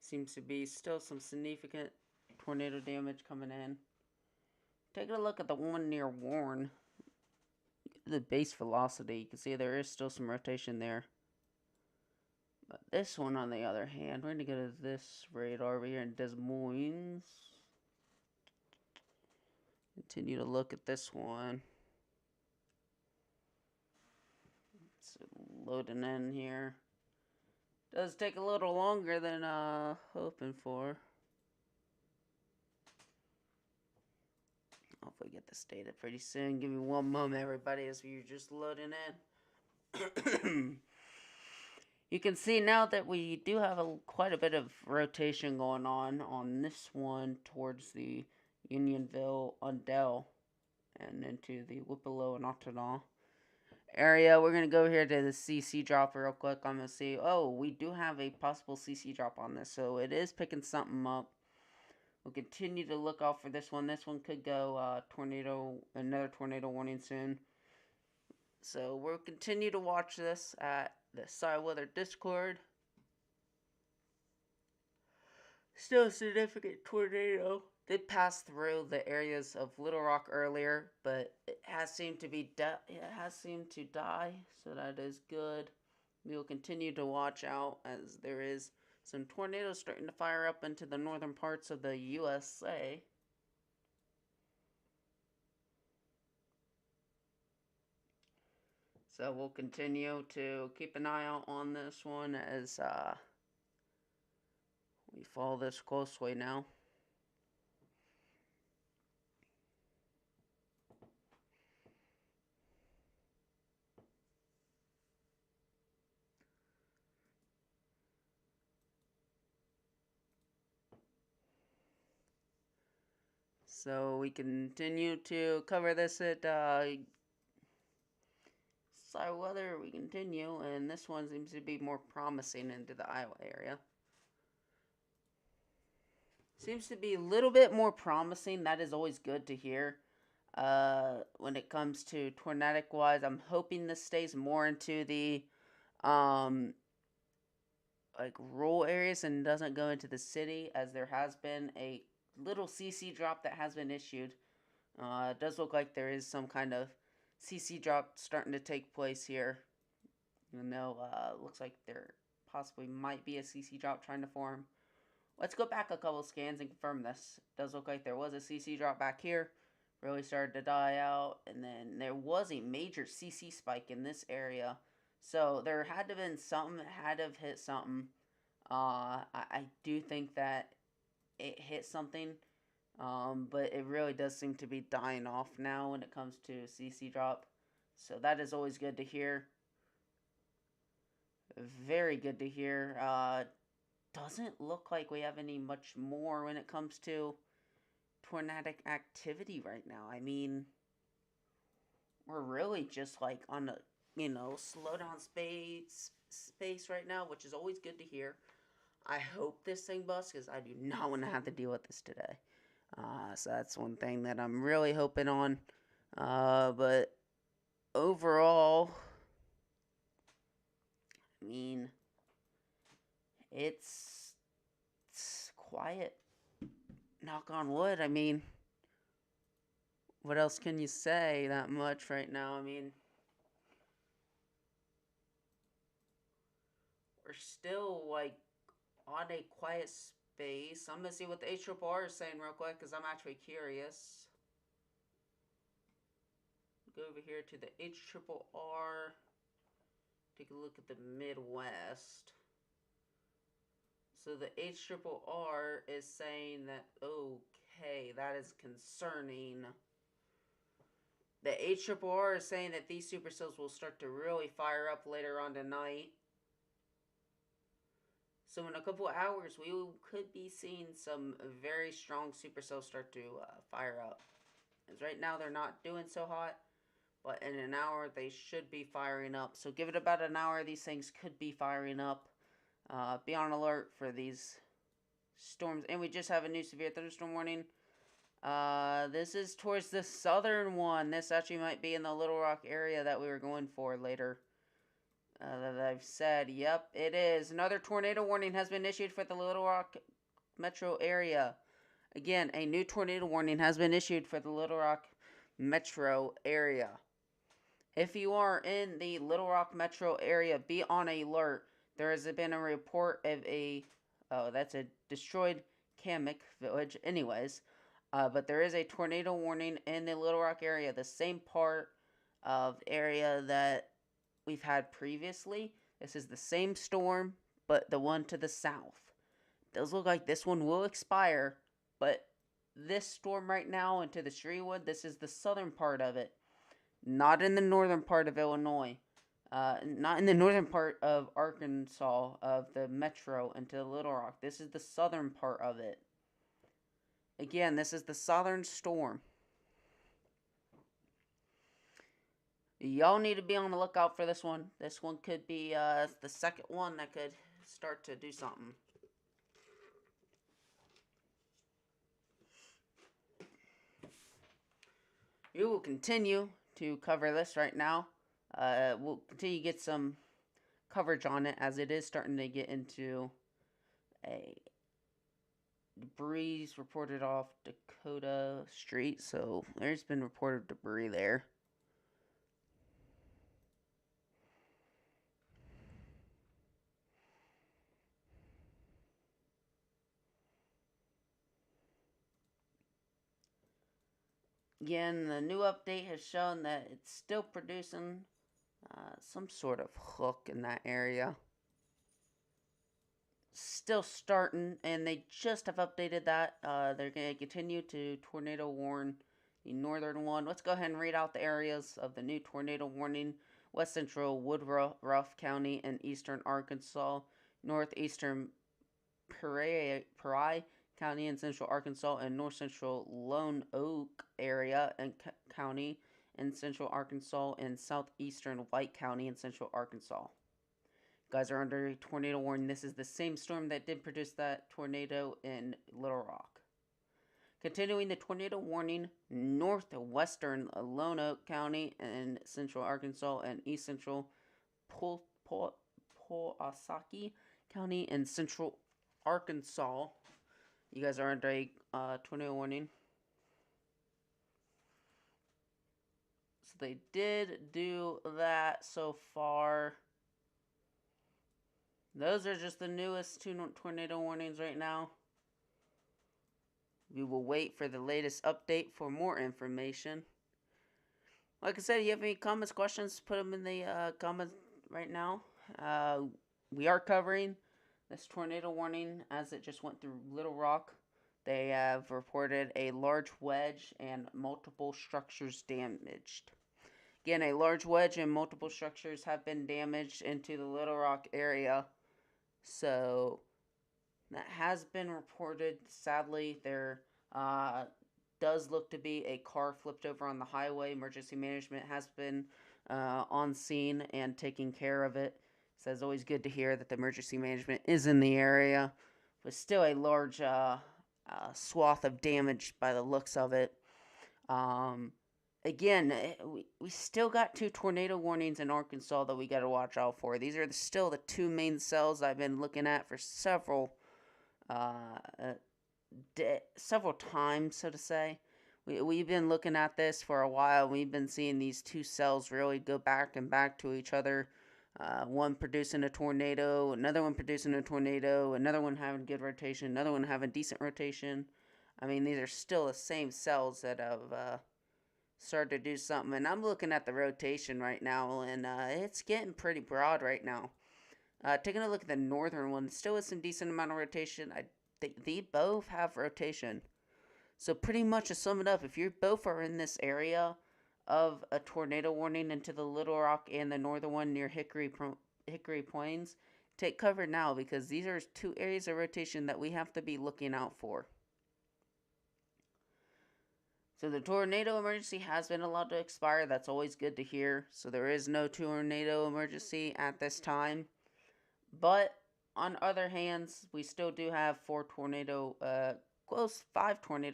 [SPEAKER 1] Seems to be still some significant tornado damage coming in. Taking a look at the one near Warren, the base velocity, you can see there is still some rotation there. But this one, on the other hand, we're going to go to this radar over here in Des Moines. Continue to look at this one. It's loading in here. Does take a little longer than hoping for. Hopefully get this data pretty soon. Give me one moment, everybody, as we're just loading in. You can see now that we do have quite a bit of rotation going on this one towards the Unionville, Undell, and into the Wipolo and Ottawa area. We're going to go here to the CC drop real quick. I'm going to see, oh, we do have a possible CC drop on this, so it is picking something up. We'll continue to look out for this one. This one could go another tornado warning soon. So we'll continue to watch this at the SciWeather Discord. Still a significant tornado. Did pass through the areas of Little Rock earlier, but it has seemed to die, so that is good. We will continue to watch out as there is some tornadoes starting to fire up into the northern parts of the USA. So we'll continue to keep an eye out on this one as we follow this closely now. So we continue to cover this at SciWeather. We continue, and this one seems to be more promising into the Iowa area. Seems to be a little bit more promising. That is always good to hear. When it comes to tornadic wise, I'm hoping this stays more into the like rural areas and doesn't go into the city, as there has been a little CC drop that has been issued. It does look like there is some kind of CC drop starting to take place here. Looks like there possibly might be a CC drop trying to form. Let's go back a couple scans and confirm this. It does look like there was a CC drop back here. Really started to die out. And then there was a major CC spike in this area. So there had to have been something that had to have hit something. I do think that it hit something. But it really does seem to be dying off now when it comes to CC drop. So that is always good to hear. Very good to hear. Doesn't look like we have any much more when it comes to tornadic activity right now. I mean, we're really just like on a, slow down space right now, which is always good to hear. I hope this thing busts because I do not want to have to deal with this today. So that's one thing that I'm really hoping on. But overall, I mean, it's quiet. Knock on wood. I mean, what else can you say that much right now? I mean, we're still like on a quiet space. I'm gonna see what the HRRR is saying real quick because I'm actually curious. Go over here to the HRRR. Take a look at the Midwest. So the HRRR is saying that, okay, that is concerning. The HRRR is saying that these supercells will start to really fire up later on tonight. So in a couple hours, we could be seeing some very strong supercells start to fire up. As right now, they're not doing so hot. But in an hour, they should be firing up. So give it about an hour, these things could be firing up. Be on alert for these storms. And we just have a new severe thunderstorm warning. This is towards the southern one. This actually might be in the Little Rock area that we were going for later. That I've said. Yep, it is. Another tornado warning has been issued for the Little Rock metro area. Again, a new tornado warning has been issued for the Little Rock metro area. If you are in the Little Rock metro area, be on alert. There has been a report of that's a destroyed Kamek village. Anyways, but there is a tornado warning in the Little Rock area, the same part of area that we've had previously. This is the same storm, but the one to the south. It does look like this one will expire, but this storm right now into the Sherwood, this is the southern part of it. Not in the northern part of Illinois. Not in the northern part of Arkansas, of the metro into Little Rock. This is the southern part of it. Again, this is the southern storm. Y'all need to be on the lookout for this one. This one could be the second one that could start to do something. We will continue to cover this right now. We'll continue to get some coverage on it as it is starting to get into a debris reported off Dakota Street. So there's been reported debris there. Again, the new update has shown that it's still producing some sort of hook in that area. Still starting, and they just have updated that. They're going to continue to tornado warn the northern one. Let's go ahead and read out the areas of the new tornado warning. West Central Woodruff County and Eastern Arkansas. Northeastern Prairie County in Central Arkansas, and North Central Lone Oak area and County in Central Arkansas, and Southeastern White County in Central Arkansas. You guys are under a tornado warning. This is the same storm that did produce that tornado in Little Rock. Continuing the tornado warning, northwestern Lone Oak County in Central Arkansas, and east central Pulaski County in Central Arkansas. You guys are under a tornado warning. So they did do that so far. Those are just the newest two tornado warnings right now. We will wait for the latest update for more information. Like I said, if you have any comments, questions, put them in the comments right now. We are covering this tornado warning as it just went through Little Rock. They have reported a large wedge and multiple structures damaged. Again, a large wedge and multiple structures have been damaged into the Little Rock area. So that has been reported. Sadly, there does look to be a car flipped over on the highway. Emergency management has been on scene and taking care of it. So it's always good to hear that the emergency management is in the area. But still a large swath of damage by the looks of it. Again, we still got 2 tornado warnings in Arkansas that we got to watch out for. These are still the 2 main cells I've been looking at for several times, so to say. We've been looking at this for a while. We've been seeing these 2 cells really go back and back to each other. One producing a tornado, another one producing a tornado, another one having good rotation, another one having decent rotation. I mean, these are still the same cells that have started to do something. And I'm looking at the rotation right now, and it's getting pretty broad right now. Taking a look at the northern one, still with some decent amount of rotation. They both have rotation. So pretty much to sum it up, if you both are in this area of a tornado warning into the Little Rock and the northern one near Hickory Plains, take cover now because these are 2 areas of rotation that we have to be looking out for. So the tornado emergency has been allowed to expire. That's always good to hear. So there is no tornado emergency at this time. But on other hands, we still do have 5 tornado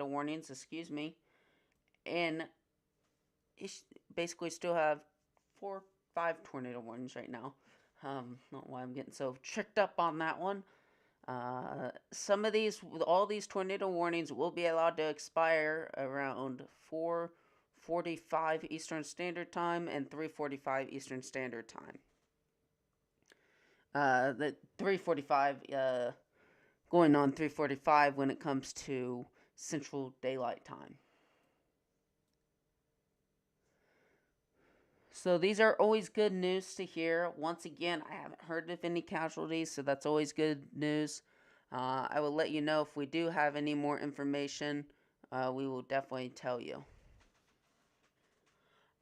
[SPEAKER 1] warnings, and basically still have 5 tornado warnings right now. Not why I'm getting so tricked up on that one. All these tornado warnings will be allowed to expire around 4:45 Eastern Standard Time and 3:45 Eastern Standard Time. The 3:45, going on 3:45 when it comes to Central Daylight Time. So these are always good news to hear. Once again, I haven't heard of any casualties, so that's always good news. I will let you know if we do have any more information. We will definitely tell you.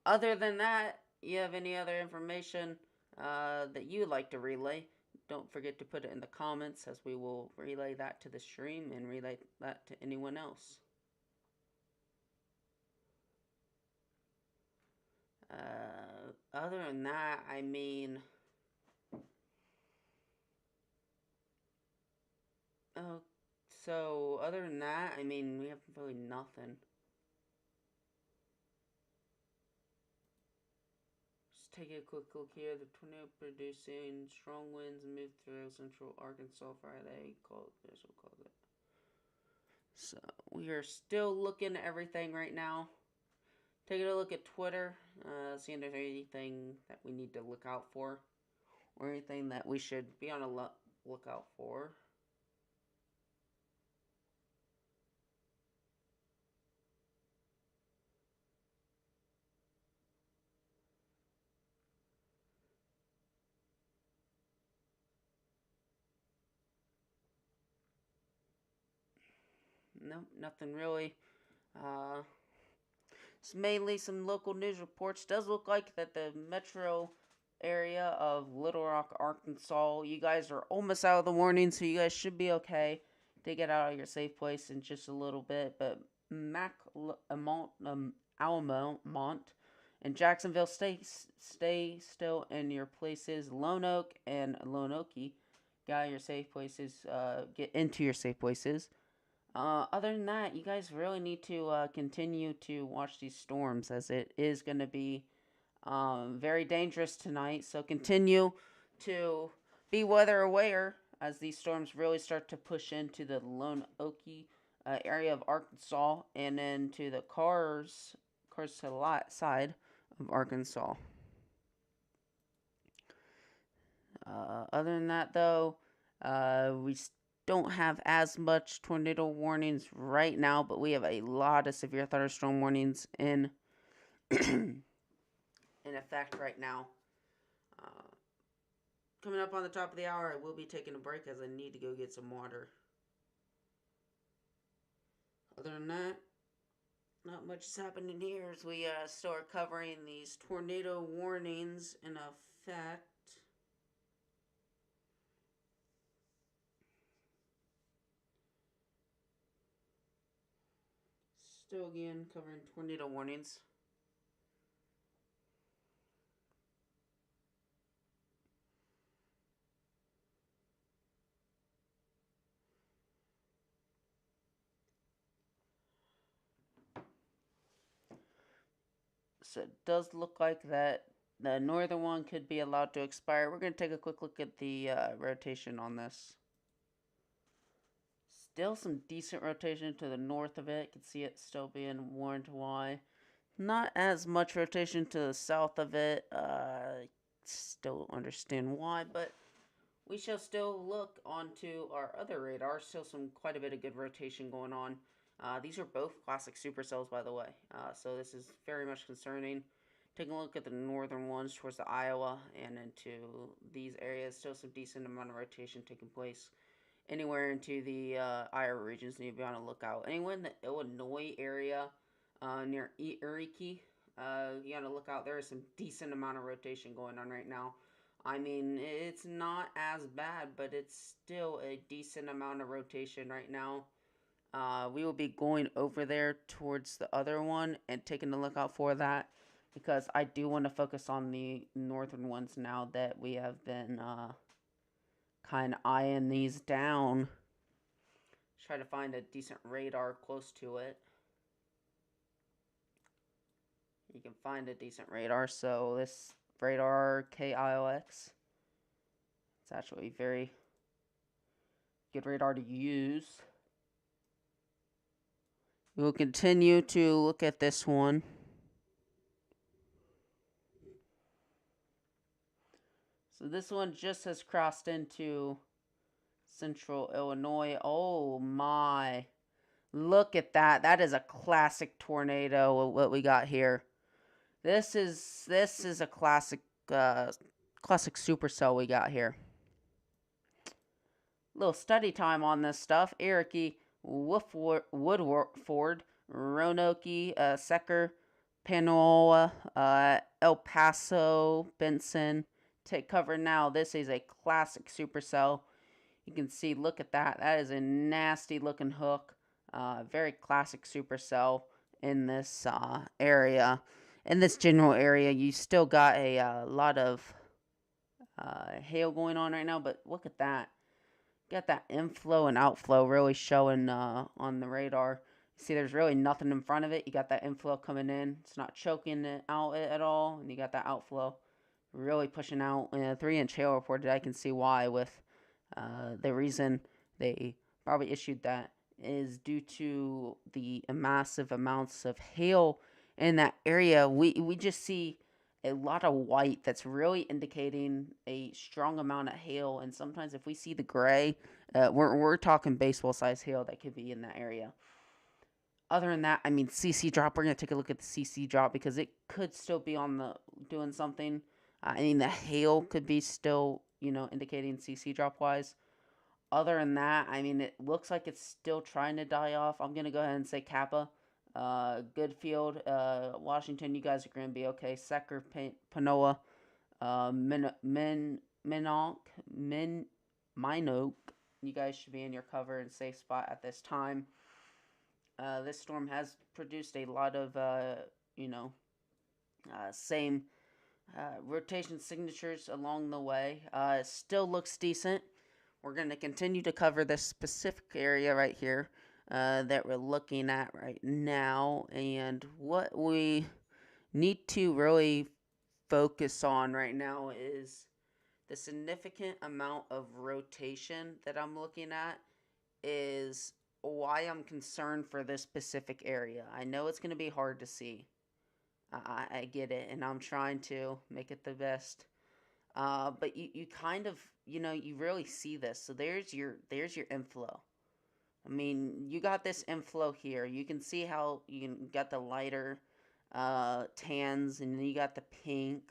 [SPEAKER 1] Other than that, you have any other information that you would like to relay? Don't forget to put it in the comments as we will relay that to the stream and relay that to anyone else. Other than that, I mean, so other than that, I mean, we have really nothing. Just take a quick look here. The tornado producing strong winds moved through central Arkansas Friday. So we are still looking at everything right now. Taking a look at Twitter, seeing if there's anything that we need to look out for, or anything that we should be on a lookout for. Nope, nothing really. It's mainly some local news reports. Does look like that the metro area of Little Rock, Arkansas, you guys are almost out of the warning, so you guys should be okay to get out of your safe place in just a little bit. But Almont and Jacksonville, stay still in your places. Lone Oak and Lone Oakie, get out of your safe places. Get into your safe places. Other than that, you guys really need to continue to watch these storms as it is going to be very dangerous tonight. So continue to be weather aware as these storms really start to push into the Lone Oakie area of Arkansas and then to the Cars to the side of Arkansas. Other than that, though, we don't have as much tornado warnings right now, but we have a lot of severe thunderstorm warnings in in effect right now. Uh, Coming up on the top of the hour, I will be taking a break as I need to go get some water. Other than that, not much is happening here as we start covering these tornado warnings in effect. Still again covering tornado warnings. So it does look like that the northern one could be allowed to expire. We're going to take a quick look at the rotation on this. Still some decent rotation to the north of it. You can see it still being warned why. Not as much rotation to the south of it. Still don't understand why, but we shall still look onto our other radar. Still quite a bit of good rotation going on. These are both classic supercells, by the way. So this is very much concerning. Taking a look at the northern ones towards the Iowa and into these areas, still some decent amount of rotation taking place. Anywhere into the Iowa regions, need to be on the lookout. Anywhere in the Illinois area near Eureka, you gotta look out. There is some decent amount of rotation going on right now. I mean, it's not as bad, but it's still a decent amount of rotation right now. We will be going over there towards the other one and taking a look out for that because I do want to focus on the northern ones now that we have been kind of eyeing these down. Try to find a decent radar close to it. You can find a decent radar. So this radar KIOX, it's actually a very good radar to use. We will continue to look at this one. So this one just has crossed into central Illinois. Oh my. Look at that. That is a classic tornado what we got here. This is a classic supercell we got here. Little study time on this stuff. Ericke, Woodford, Roanoke, Secker, Panola, El Paso, Benson. Take cover now. This is a classic supercell. You can see, look at that. That is a nasty looking hook. Very classic supercell in this area. In this general area, you still got a lot of hail going on right now, but look at that. Got that inflow and outflow really showing on the radar. See, there's really nothing in front of it. You got that inflow coming in. It's not choking it out at all. And you got that outflow really pushing out. 3-inch hail reported. I can see why with the reason they probably issued that is due to the massive amounts of hail in that area. We just see a lot of white that's really indicating a strong amount of hail. And sometimes if we see the gray, we're talking baseball size hail that could be in that area. Other than that, I mean, CC drop, we're going to take a look at the CC drop because it could still be on the doing something. I mean, the hail could be still, indicating CC drop wise. Other than that, I mean, it looks like it's still trying to die off. I'm going to go ahead and say Kappa. Goodfield, Washington, you guys are going to be okay. Secker, Panoa, Minoke, you guys should be in your cover and safe spot at this time. This storm has produced a lot of, same rotation signatures along the way. It still looks decent. We're going to continue to cover this specific area right here that we're looking at right now. And what we need to really focus on right now is the significant amount of rotation that I'm looking at is why I'm concerned for this specific area. I know it's going to be hard to see. I get it, and I'm trying to make it the best. But you kind of, you really see this. So there's your inflow. I mean, you got this inflow here. You can see how you got the lighter tans, and then you got the pink.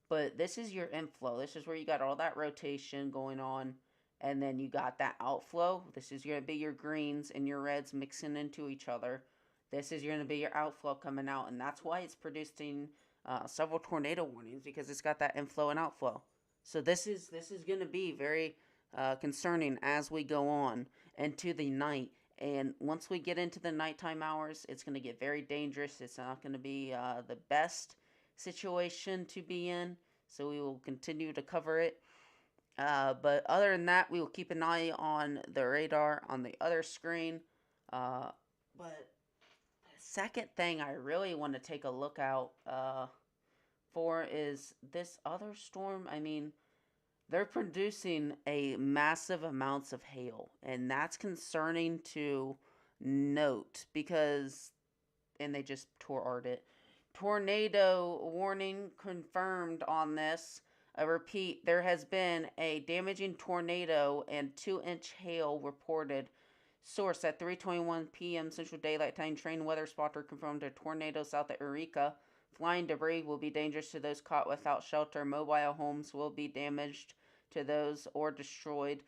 [SPEAKER 1] But this is your inflow. This is where you got all that rotation going on. And then you got that outflow. This is going to be your greens and your reds mixing into each other. This is going to be your outflow coming out. And that's why it's producing several tornado warnings, because it's got that inflow and outflow. So this is going to be very concerning as we go on into the night. And once we get into the nighttime hours, it's going to get very dangerous. It's not going to be the best situation to be in. So we will continue to cover it. But other than that, we will keep an eye on the radar on the other screen. But the second thing I really want to take a look out for is this other storm. I mean, they're producing a massive amounts of hail, and that's concerning to note because, and they just tore art it. Tornado warning confirmed on this. I repeat, there has been a damaging tornado and 2-inch hail reported. Source at 3:21 p.m. Central Daylight Time. Train weather spotter confirmed a tornado south of Eureka. Flying debris will be dangerous to those caught without shelter. Mobile homes will be damaged to those or destroyed.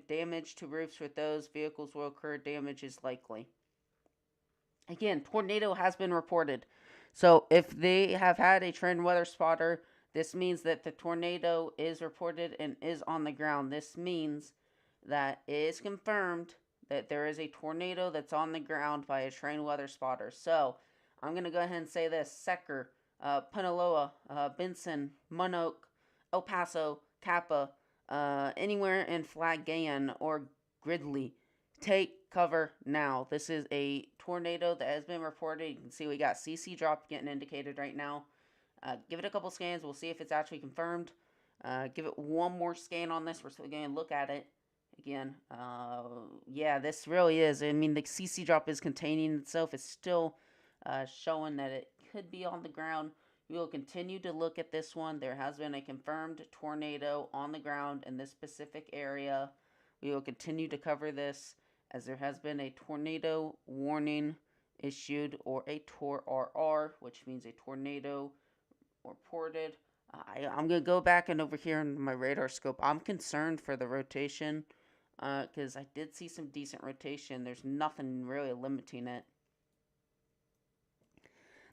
[SPEAKER 1] Damage to roofs with those vehicles will occur. Damage is likely. Again, tornado has been reported. So if they have had a trend weather spotter, this means that the tornado is reported and is on the ground. This means that it is confirmed that there is a tornado that's on the ground by a trained weather spotter. So I'm going to go ahead and say this. Secker, Punaloa, Benson, Monoke, El Paso, Kappa, anywhere in Flagayan or Gridley, take cover now. This is a tornado that has been reported. You can see we got CC drop getting indicated right now. Give it a couple scans. We'll see if it's actually confirmed. Give it one more scan on this. We're still going to look at it again. Yeah, this really is. I mean, the CC drop is containing itself. It's still showing that it could be on the ground. We will continue to look at this one. There has been a confirmed tornado on the ground in this specific area. We will continue to cover this as there has been a tornado warning issued, or a TOR-RR, which means a tornado reported. I'm going to go back and over here in my radar scope. I'm concerned for the rotation because I did see some decent rotation. There's nothing really limiting it.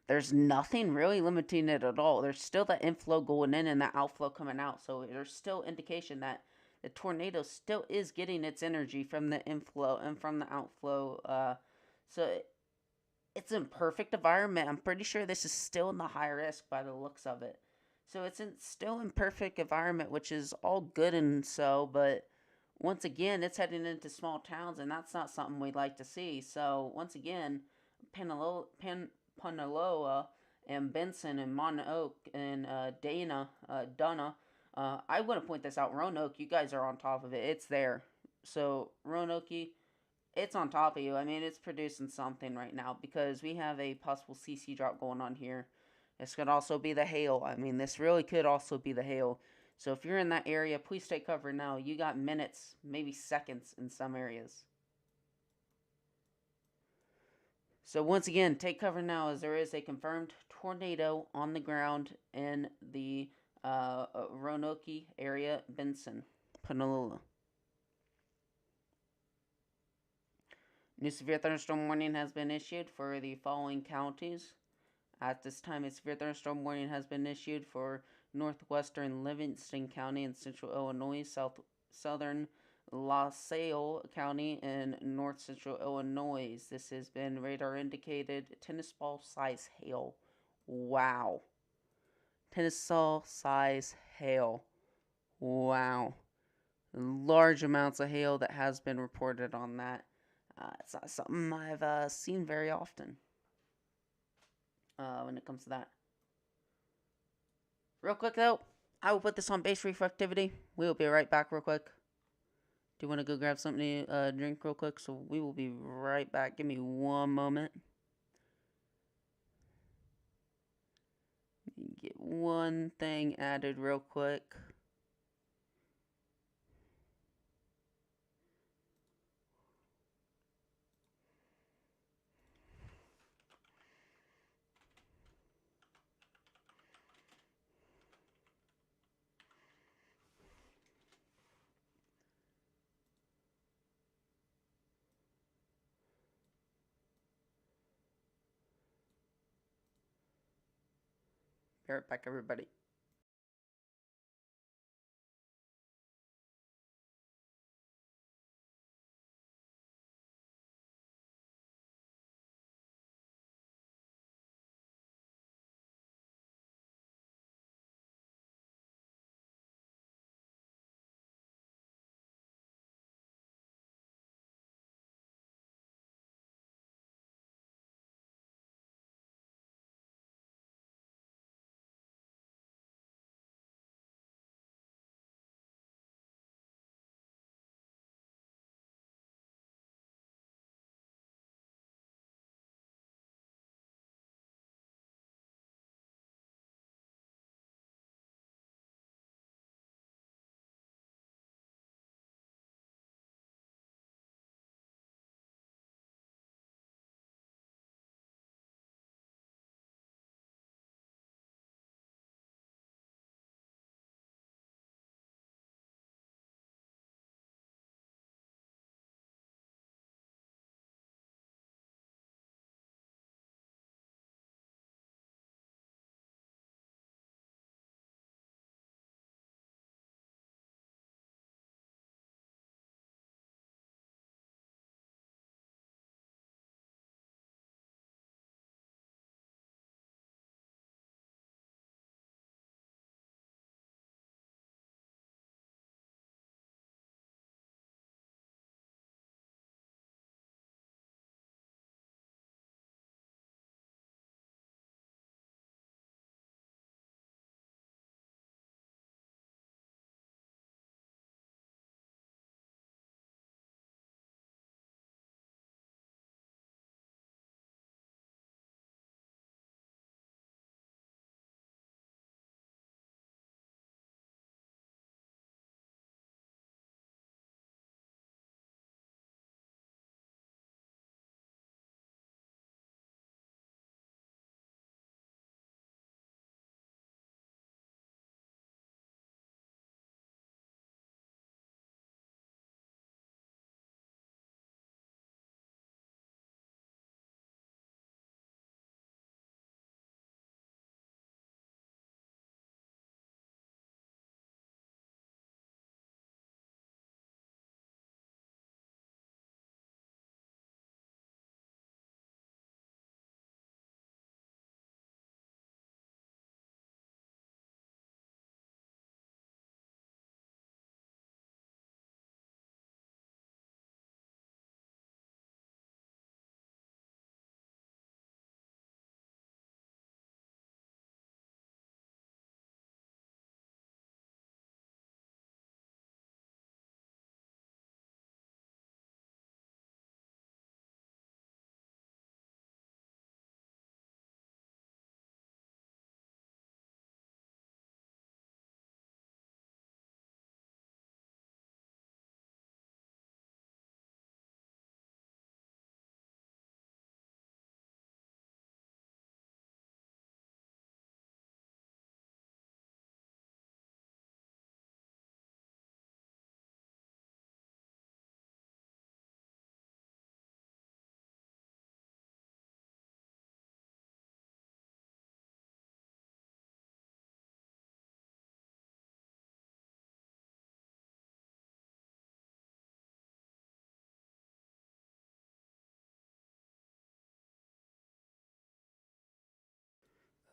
[SPEAKER 1] There's nothing really limiting it at all. There's still the inflow going in and the outflow coming out. So there's still indication that the tornado still is getting its energy from the inflow and from the outflow. So it's in perfect environment. I'm pretty sure this is still in the high risk by the looks of it. So it's still in perfect environment, which is all good and so, but once again, it's heading into small towns, and that's not something we'd like to see. So once again, Punaloa and Benson and Monoke and Donna. I want to point this out. Roanoke, you guys are on top of it. It's there. So Roanoke, it's on top of you. I mean, it's producing something right now because we have a possible CC drop going on here. This could also be the hail. I mean, this really could also be the hail. So if you're in that area, please take cover now. You got minutes, maybe seconds in some areas. So once again, take cover now as there is a confirmed tornado on the ground in the Roanoke area, Benson, Penalola. New severe thunderstorm warning has been issued for the following counties. At this time, a severe thunderstorm warning has been issued for northwestern Livingston County in central Illinois, southern LaSalle County in north central Illinois. This has been radar indicated tennis ball size hail. Wow. Tennis ball size hail. Wow. Large amounts of hail that has been reported on that. It's not something I've seen very often when it comes to that. Real quick though, I will put this on base reflectivity. We will be right back real quick. Do you want to go grab something to drink real quick? So we will be right back. Give me one moment. one thing added real quick. Be right back, everybody.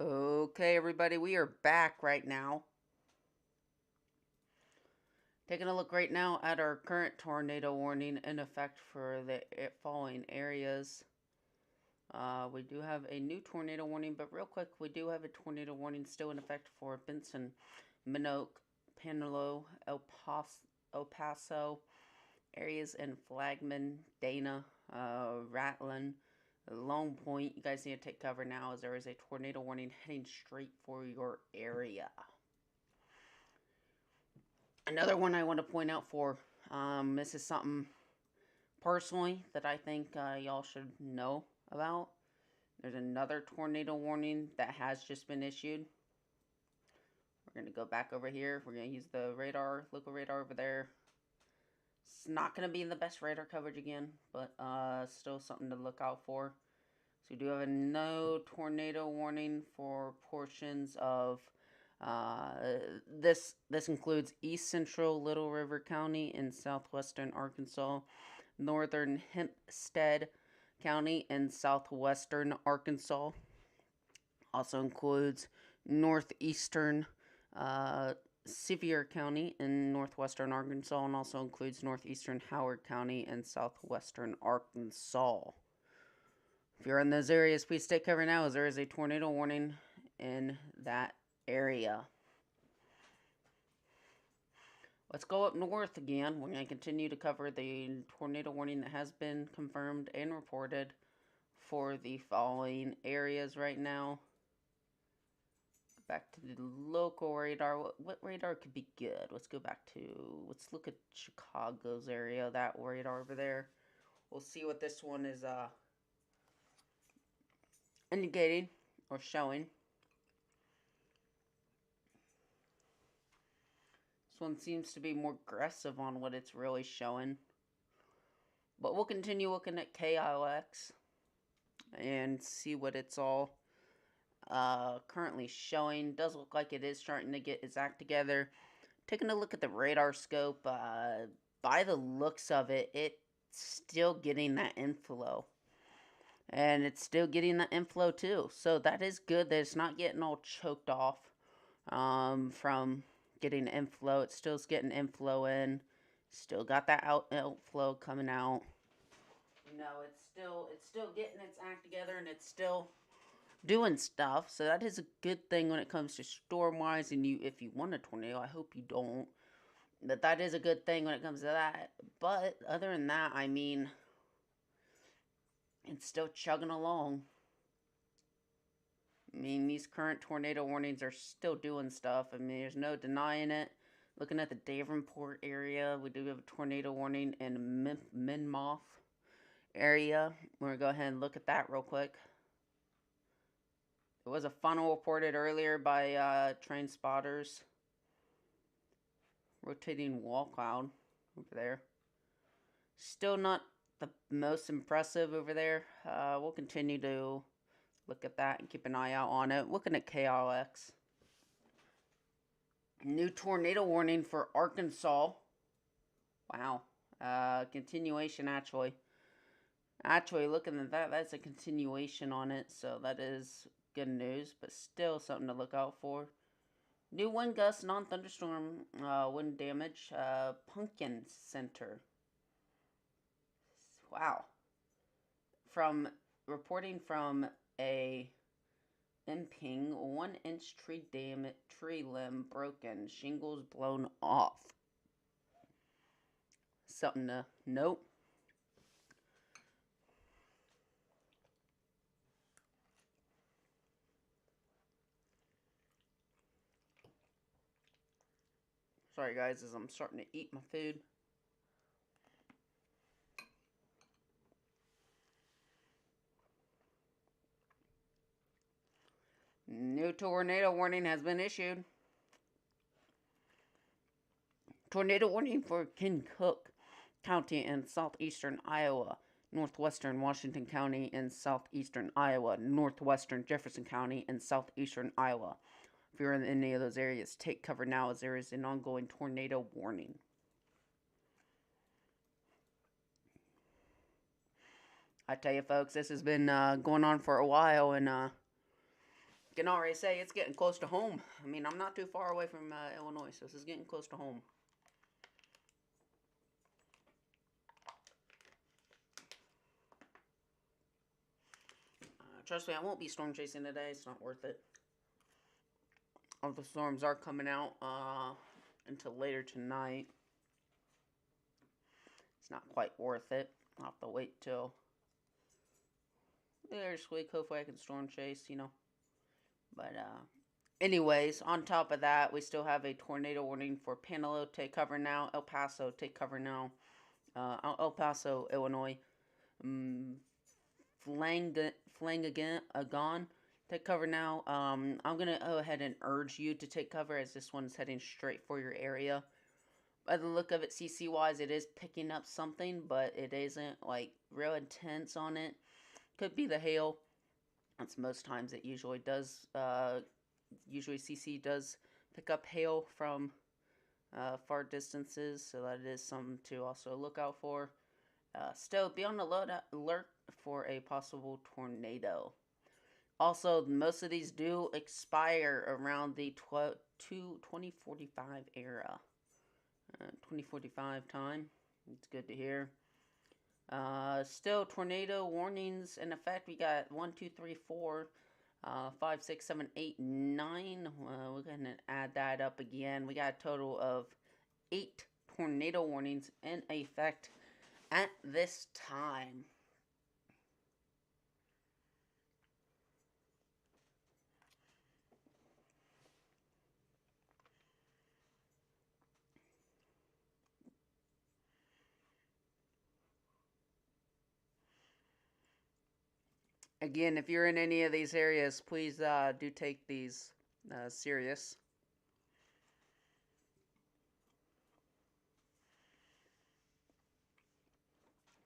[SPEAKER 1] Okay, everybody, we are back right now. Taking a look right now at our current tornado warning in effect for the following areas. We do have a new tornado warning, but real quick, we do have a tornado warning still in effect for Benson, Minogue, Panalo, El Paso, areas in Flagman, Dana, Ratlin, Long Point, you guys need to take cover now as there is a tornado warning heading straight for your area. Another one I want to point out for, this is something personally that I think y'all should know about. There's another tornado warning that has just been issued. We're going to go back over here. We're going to use the radar, local radar over there. It's not going to be in the best radar coverage again, but still something to look out for. So we do have a no tornado warning for portions of this includes East Central Little River County in southwestern Arkansas, northern Hempstead County in southwestern Arkansas. Also includes northeastern Sevier County in northwestern Arkansas, and also includes northeastern Howard County in southwestern Arkansas. If you're in those areas, please take cover now as there is a tornado warning in that area. Let's go up north again. We're going to continue to cover the tornado warning that has been confirmed and reported for the following areas right now. Back to the local radar. What radar could be good? Let's go back to, let's look at Chicago's area, that radar over there. We'll see what this one is indicating or showing. This one seems to be more aggressive on what it's really showing. But we'll continue looking at KILX and see what it's all currently showing. Does look like it is starting to get its act together. Taking a look at the radar scope, by the looks of it, it's still getting that inflow. And it's still getting the inflow too. So that is good that it's not getting all choked off from getting inflow. It's still getting inflow in. Still got that outflow coming out. You know, it's still getting its act together, and it's still doing stuff. So that is a good thing when it comes to storm-wise. And if you want a tornado, I hope you don't. But that is a good thing when it comes to that. But other than that, I mean, it's still chugging along. I mean, these current tornado warnings are still doing stuff. I mean, there's no denying it. Looking at the Davenport area, we do have a tornado warning in Minmoth area. We're going to go ahead and look at that real quick. There was a funnel reported earlier by train spotters. Rotating wall cloud over there. Still not the most impressive over there. We'll continue to look at that and keep an eye out on it. Looking at KLX. New tornado warning for Arkansas. Wow. Continuation, actually. Actually, looking at that, that's a continuation on it. So that is good news, but still something to look out for. New wind gust, non-thunderstorm wind damage. Pumpkin Center. Wow. Reporting from a Imping, 1-inch tree limb broken, shingles blown off. Something to note. Sorry guys, as I'm starting to eat my food. New tornado warning has been issued. Tornado warning for Kennecook County in southeastern Iowa, northwestern Washington County in southeastern Iowa, northwestern Jefferson County in southeastern Iowa. If you're in any of those areas, take cover now as there is an ongoing tornado warning. I tell you folks, this has been going on for a while, and can already say it's getting close to home. I mean, I'm not too far away from Illinois, so this is getting close to home. Trust me, I won't be storm chasing today. It's not worth it. All the storms are coming out until later tonight. It's not quite worth it. I'll have to wait till There's weak. Hopefully I can storm chase, you know. But anyways, on top of that, we still have a tornado warning for Panalo. Take cover now. El Paso, take cover now. El Paso, Illinois. Um, Flanagan, take cover now. I'm gonna go ahead and urge you to take cover as this one's heading straight for your area. By the look of it, CC wise, it is picking up something, but it isn't like real intense on it. Could be the hail. That's most times it usually does. Usually CC does pick up hail from far distances, so that is something to also look out for. Still, be on the alert for a possible tornado. Also, most of these do expire around the 2045 era. 2045 time. It's good to hear. Still, tornado warnings in effect. We got 1, 2, 3, 4, 5, 6, 7, 8, 9. We're going to add that up again. We got a total of 8 tornado warnings in effect at this time. Again, if you're in any of these areas, please do take these serious.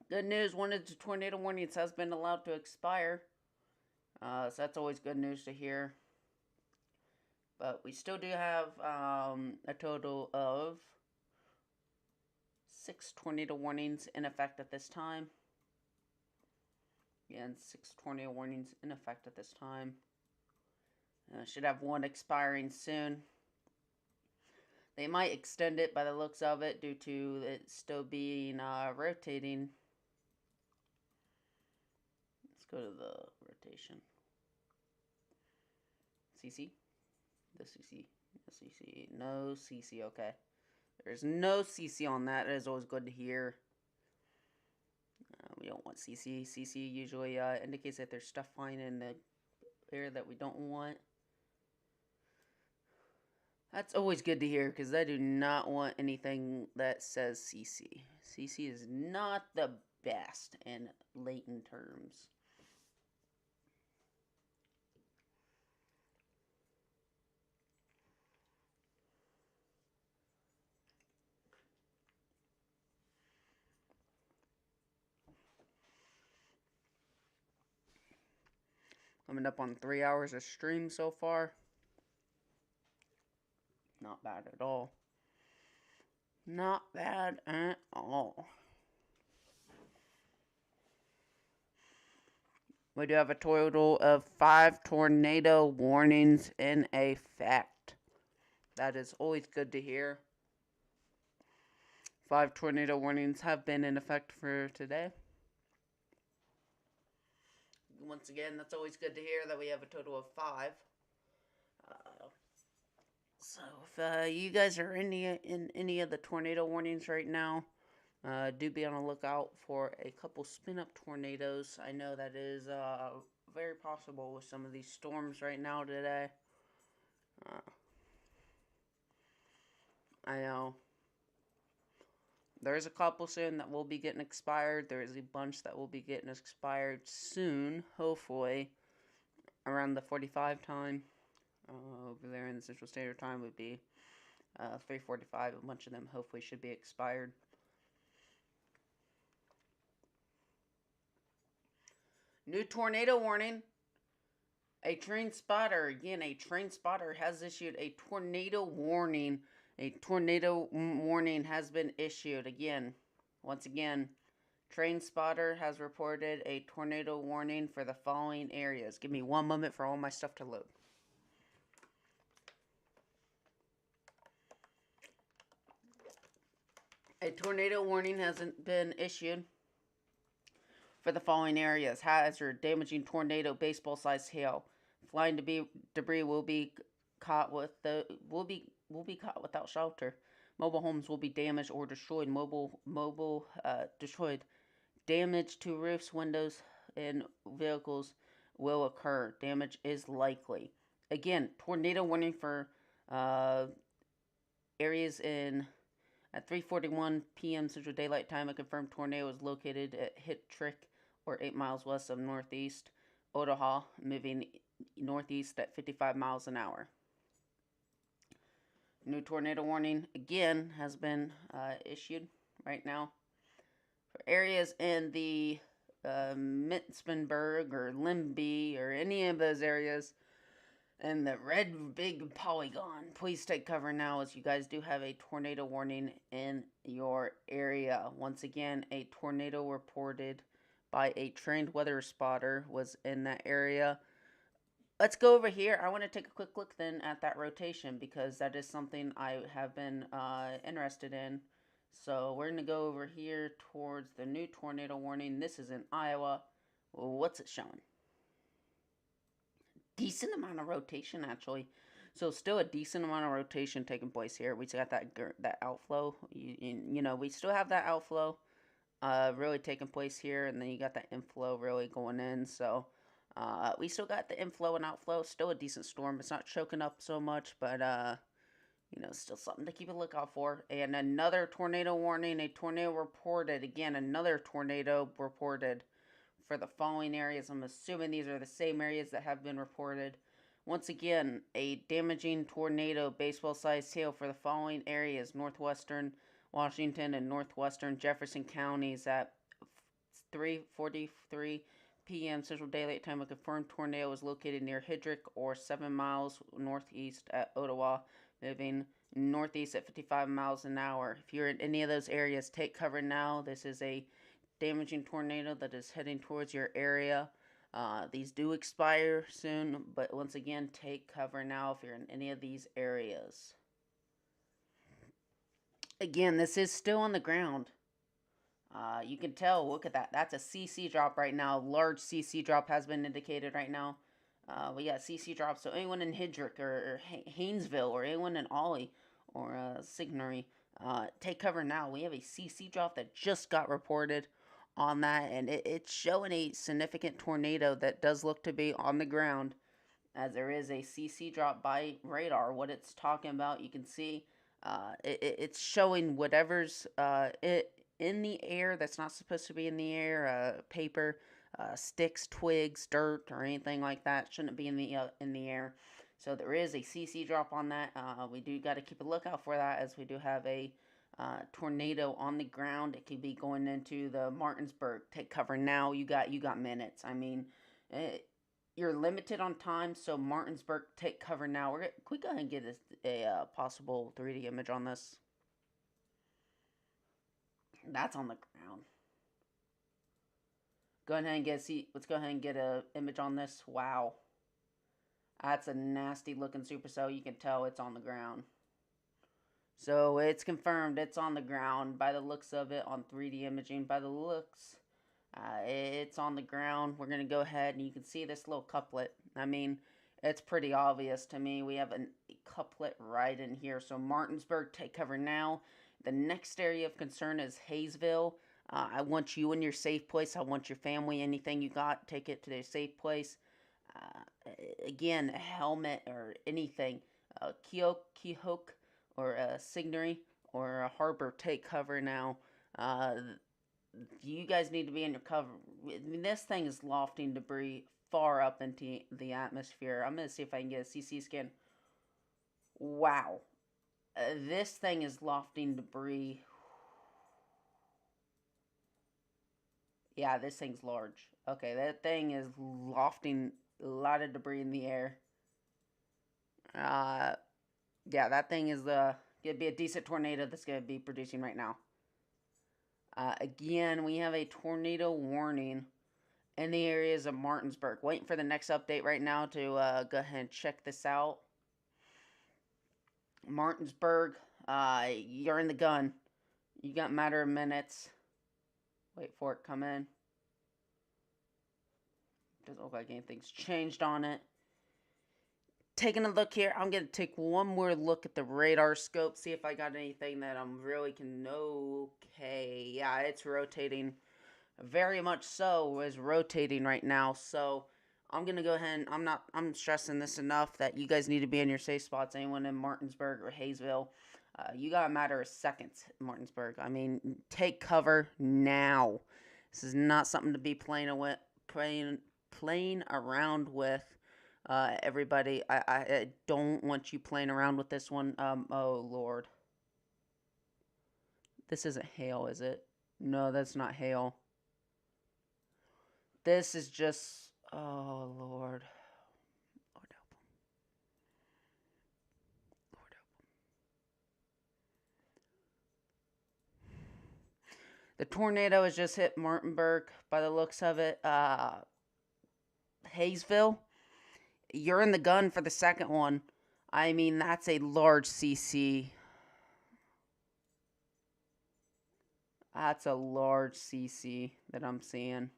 [SPEAKER 1] Good news, one of the tornado warnings has been allowed to expire. So that's always good news to hear. But we still do have a total of 6 tornado warnings in effect at this time. Again, 6 tornado warnings in effect at this time. Should have one expiring soon. They might extend it by the looks of it due to it still being rotating. Let's go to the rotation. CC? The CC. No CC. No CC, okay. There's no CC on that. That is always good to hear. We don't want CC. CC usually indicates that there's stuff flying in the air that we don't want. That's always good to hear because I do not want anything that says CC. CC is not the best in latent terms. Coming up on 3 hours of stream so far. Not bad at all. Not bad at all. We do have a total of 5 tornado warnings in effect. That is always good to hear. 5 tornado warnings have been in effect for today. Once again, that's always good to hear that we have a total of 5. So if you guys are in any of the tornado warnings right now, do be on the lookout for a couple spin-up tornadoes. I know that is very possible with some of these storms right now today. I know. There's a couple soon that will be getting expired. There is a bunch that will be getting expired soon, hopefully, around the 45 time. Over there in the Central Standard Time would be 3:45. A bunch of them hopefully should be expired. New tornado warning. A train spotter, again, a train spotter has issued a tornado warning. A tornado warning has been issued. Again, once again, train spotter has reported a tornado warning for the following areas. Give me one moment for all my stuff to load. A tornado warning hasn't been issued for the following areas: hazard, damaging tornado, baseball-sized hail, flying debris will be caught without shelter. Mobile homes will be damaged or destroyed. Destroyed. Damage to roofs, windows, and vehicles will occur. Damage is likely. Again, tornado warning for uh, areas in at 3:41 p.m. Central Daylight Time. A confirmed tornado is located at Hittrick, or 8 miles west of northeast Omaha, moving northeast at 55 miles an hour. New tornado warning again has been issued right now for areas in the Mitzmanberg or Limby or any of those areas. And the red big polygon, please take cover now, as you guys do have a tornado warning in your area. Once again, a tornado reported by a trained weather spotter was in that area. Let's go over here. I want to take a quick look then at that rotation, because that is something I have been interested in. So we're going to go over here towards the new tornado warning. This is in Iowa. What's it showing? Decent amount of rotation, actually. So still a decent amount of rotation taking place here. We still got that outflow. You know, we still have that outflow really taking place here, and then you got that inflow really going in. So we still got the inflow and outflow. Still a decent storm. It's not choking up so much, but you know, still something to keep a lookout for. And another tornado warning. A tornado reported. Again, another tornado reported for the following areas. I'm assuming these are the same areas that have been reported. Once again, a damaging tornado, baseball-sized hail for the following areas: northwestern Washington and northwestern Jefferson counties at 3:43 p.m. Central Daylight Time. A confirmed tornado is located near Hittrick, or 7 miles northeast at Ottawa, moving northeast at 55 miles an hour. If you're in any of those areas, take cover now. This is a damaging tornado that is heading towards your area. These do expire soon, but once again, take cover now if you're in any of these areas. Again, this is still on the ground. You can tell, look at that. That's a CC drop right now. Large CC drop has been indicated right now. We got CC drop, so anyone in Hittrick or Haynesville or anyone in Ollie or Signory, take cover now. We have a CC drop that just got reported on that, and it's showing a significant tornado that does look to be on the ground, as there is a CC drop by radar. What it's talking about, you can see it's showing whatever's in the air that's not supposed to be in the air. Paper, sticks, twigs, dirt, or anything like that shouldn't be in the air. So there is a CC drop on that. We do got to keep a lookout for that, as we do have a tornado on the ground. It could be going into the Martinsburg. Take cover now. You got minutes. I mean, you're limited on time, so Martinsburg, take cover now. Can we go ahead and get a possible 3D image on this? That's on the ground. Go ahead and let's go ahead and get an image on this. Wow. That's a nasty looking supercell. You can tell it's on the ground. So it's confirmed it's on the ground by the looks of it on 3D imaging. By the looks, it's on the ground. We're going to go ahead, and you can see this little couplet. I mean, it's pretty obvious to me. We have a couplet right in here. So Martinsburg, take cover now. The next area of concern is Hayesville. I want you in your safe place. I want your family, anything you got, take it to their safe place. Again, a helmet or anything. Keokuk or a Signory or a Harbor, take cover now. You guys need to be in your cover. I mean, this thing is lofting debris far up into the atmosphere. I'm going to see if I can get a CC scan. Wow. This thing is lofting debris. Yeah, this thing's large. Okay, that thing is lofting a lot of debris in the air. Yeah, that thing is gonna be a decent tornado that's gonna be producing right now. Again, we have a tornado warning in the areas of Martinsburg. Waiting for the next update right now to go ahead and check this out. Martinsburg, you're in the gun. You got a matter of minutes. Wait for it, come in. Doesn't look like anything's changed on it. Taking a look here, I'm going to take one more look at the radar scope, see if I got anything that I'm really can know. Okay, yeah, it's rotating very much so, is rotating right now. So I'm gonna go ahead and I'm stressing this enough that you guys need to be in your safe spots. Anyone in Martinsburg or Hayesville, you got a matter of seconds in Martinsburg. I mean, take cover now. This is not something to be playing around with. Everybody, I don't want you playing around with this one. Oh Lord, this isn't hail, is it? No, that's not hail. This is just, oh Lord, Lord help him, Lord help him. The tornado has just hit Martinburg by the looks of it. Hayesville, you're in the gun for the second one. I mean, that's a large CC. That's a large CC that I'm seeing.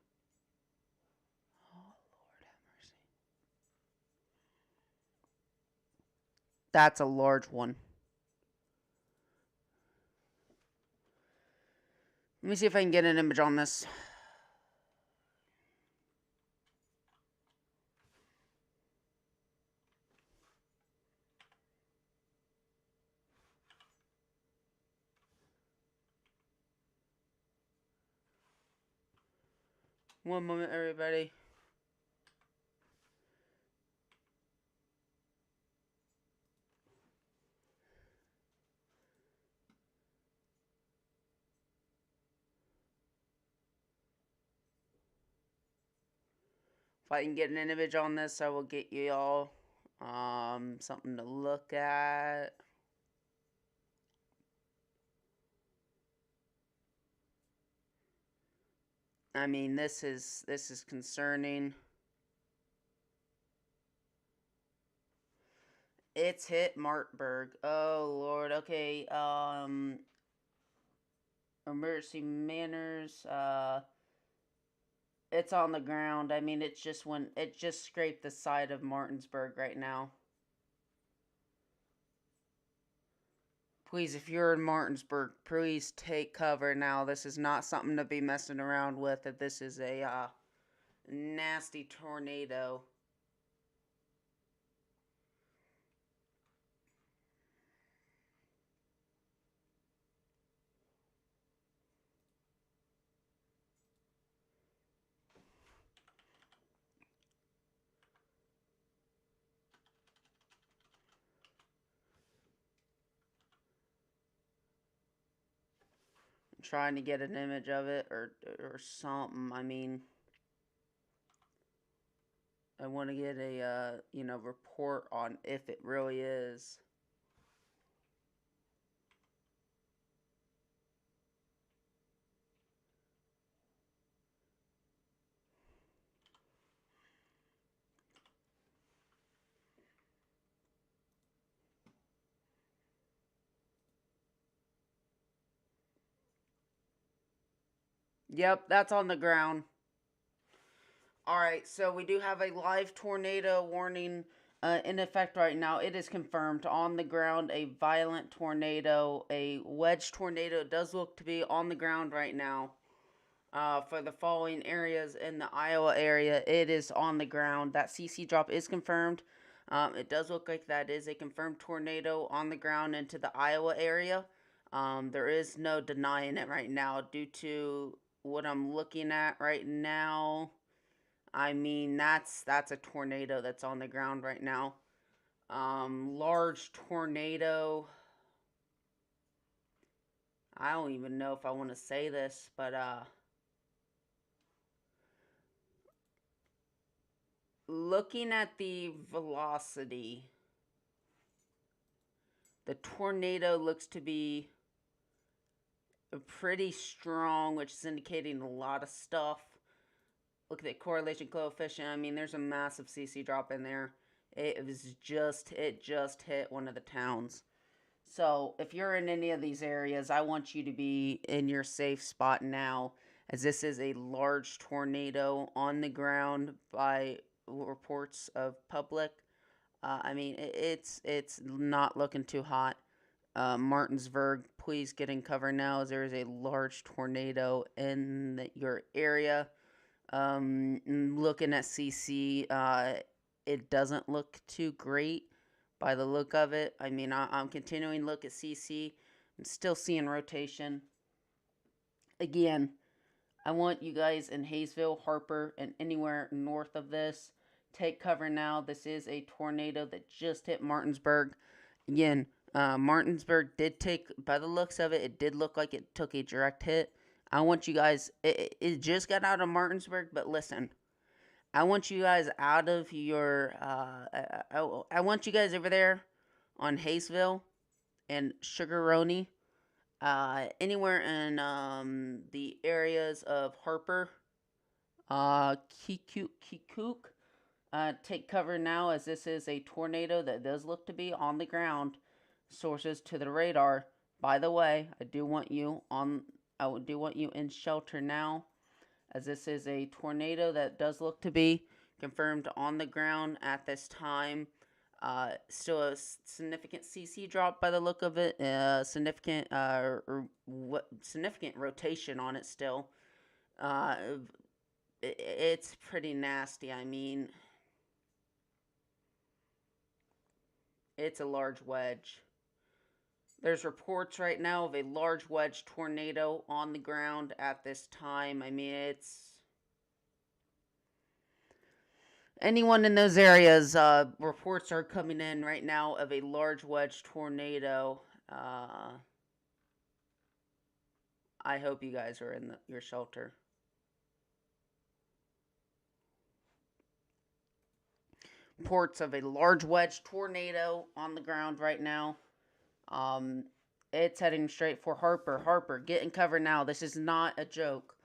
[SPEAKER 1] Oh Lord have mercy. That's a large one. Let me see if I can get an image on this. One moment, everybody. If I can get an image on this, I will get you all something to look at. I mean, this is concerning. It's hit Martburg. Oh Lord. Okay. Emergency manners. It's on the ground. I mean, it just scraped the side of Martinsburg right now. Please, if you're in Martinsburg, please take cover now. This is not something to be messing around with. That this is a nasty tornado. I'm trying to get an image of it or something. I mean, I want to get a report on if it really is. Yep, that's on the ground. Alright, so we do have a live tornado warning in effect right now. It is confirmed on the ground a violent tornado, a wedge tornado does look to be on the ground right now. For the following areas in the Iowa area, it is on the ground. That CC drop is confirmed. It does look like that is a confirmed tornado on the ground into the Iowa area. There is no denying it right now due to what I'm looking at right now. I mean, that's a tornado that's on the ground right now. Large tornado. I don't even know if I want to say this, but looking at the velocity, the tornado looks to be pretty strong, which is indicating a lot of stuff. Look at the correlation coefficient. I mean, there's a massive CC drop in there. It just hit one of the towns. So if you're in any of these areas, I want you to be in your safe spot now, as this is a large tornado on the ground by reports of public. I mean, it's not looking too hot. Martinsburg, please get in cover now, as there is a large tornado in your area. Looking at CC, it doesn't look too great by the look of it. I mean, I'm continuing to look at CC. I'm still seeing rotation. Again, I want you guys in Hayesville, Harper, and anywhere north of this, take cover now. This is a tornado that just hit Martinsburg. Again, Martinsburg did take, by the looks of it, it did look like it took a direct hit. I want you guys, it just got out of Martinsburg, but listen, I want you guys out of your, I want you guys over there on Hayesville and Sugaroni, anywhere in the areas of Harper, Kikook, take cover now, as this is a tornado that does look to be on the ground. Sources to the radar. By the way, I do want you in shelter now, as this is a tornado that does look to be confirmed on the ground at this time. Still a significant CC drop by the look of it. Significant rotation on it still. It's pretty nasty. I mean, it's a large wedge. There's reports right now of a large wedge tornado on the ground at this time. I mean, it's... anyone in those areas, reports are coming in right now of a large wedge tornado. I hope you guys are in your shelter. Reports of a large wedge tornado on the ground right now. It's heading straight for Harper. Harper, get in cover now. This is not a joke.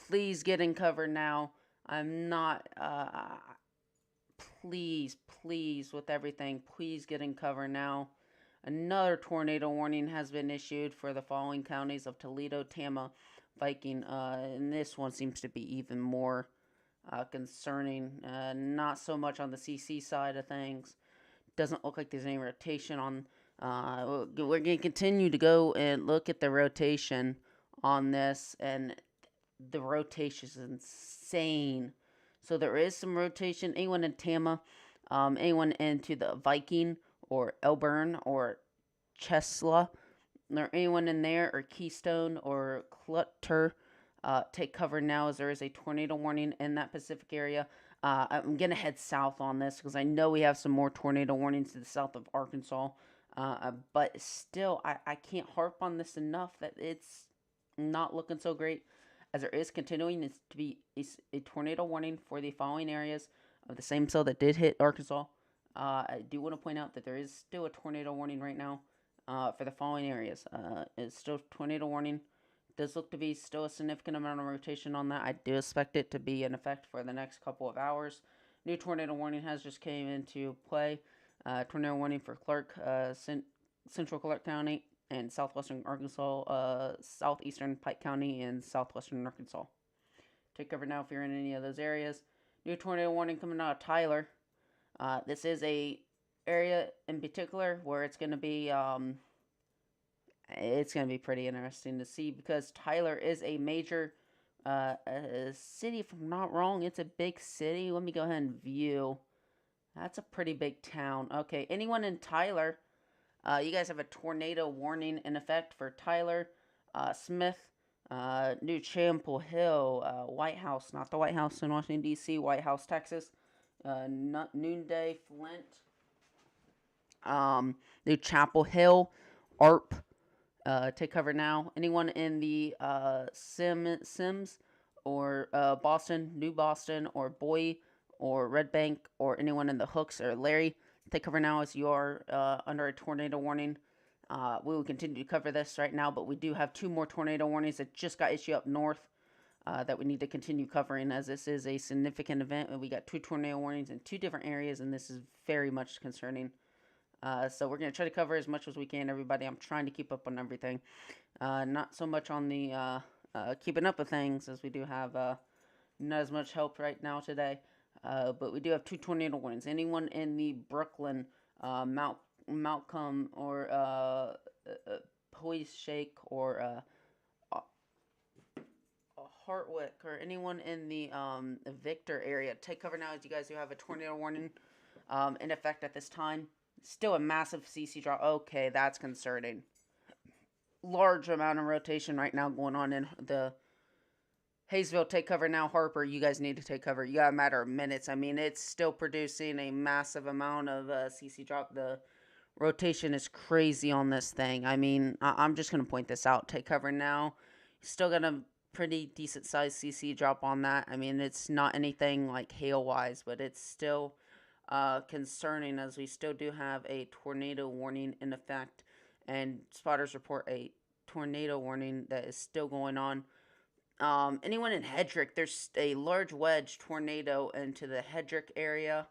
[SPEAKER 1] Please get in cover now. I'm not, please, with everything, please get in cover now. Another tornado warning has been issued for the following counties of Toledo, Tama, Viking, and this one seems to be even more concerning. Not so much on the CC side of things. Doesn't look like there's any rotation on... we're going to continue to go and look at the rotation on this, and the rotation is insane. So there is some rotation. Anyone in Tama, anyone into the Viking or Elburn or Chesla, or anyone in there, or Keystone or Clutter, take cover now, as there is a tornado warning in that Pacific area. I'm going to head south on this, because I know we have some more tornado warnings to the south of Arkansas. But still, I can't harp on this enough that it's not looking so great, as there is continuing to be a tornado warning for the following areas of the same cell that did hit Arkansas. I do want to point out that there is still a tornado warning right now for the following areas. It's still a tornado warning. It does look to be still a significant amount of rotation on that. I do expect it to be in effect for the next couple of hours. New tornado warning has just came into play. Tornado warning for Clark, Central Clark County, and southwestern Arkansas, southeastern Pike County, and southwestern Arkansas. Take cover now if you're in any of those areas. New tornado warning coming out of Tyler. This is a area in particular where it's going to be pretty interesting to see, because Tyler is a major city, if I'm not wrong. It's a big city. Let me go ahead and view. That's a pretty big town. Okay, anyone in Tyler, you guys have a tornado warning in effect for Tyler, Smith, New Chapel Hill, White House, not the White House in Washington, D.C., White House, Texas, Noonday, Flint, New Chapel Hill, ARP, take cover now. Anyone in the Sims or Boston, New Boston, or Bowie, or Red Bank, or anyone in the Hooks or Larry, take cover now, as you are under a tornado warning. We will continue to cover this right now, but we do have 2 more tornado warnings that just got issued up north that we need to continue covering, as this is a significant event. And we got 2 tornado warnings in 2 different areas, and this is very much concerning. So we're going to try to cover as much as we can, everybody. I'm trying to keep up on everything. Not so much on the keeping up with things, as we do have not as much help right now today. But we do have 2 tornado warnings. Anyone in the Brooklyn, Malcolm, or Hoy's Shake or Hartwick or anyone in the Victor area, take cover now as you guys do have a tornado warning in effect at this time. Still a massive CC drop. Okay, that's concerning. Large amount of rotation right now going on in the Hayesville. Take cover now. Harper, you guys need to take cover. You got a matter of minutes. I mean, it's still producing a massive amount of CC drop. The rotation is crazy on this thing. I mean, I'm just going to point this out. Take cover now. Still got a pretty decent sized CC drop on that. I mean, it's not anything like hail wise, but it's still concerning as we still do have a tornado warning in effect. And spotters report a tornado warning that is still going on. Anyone in Hedrick, there's a large wedge tornado into the Hedrick area.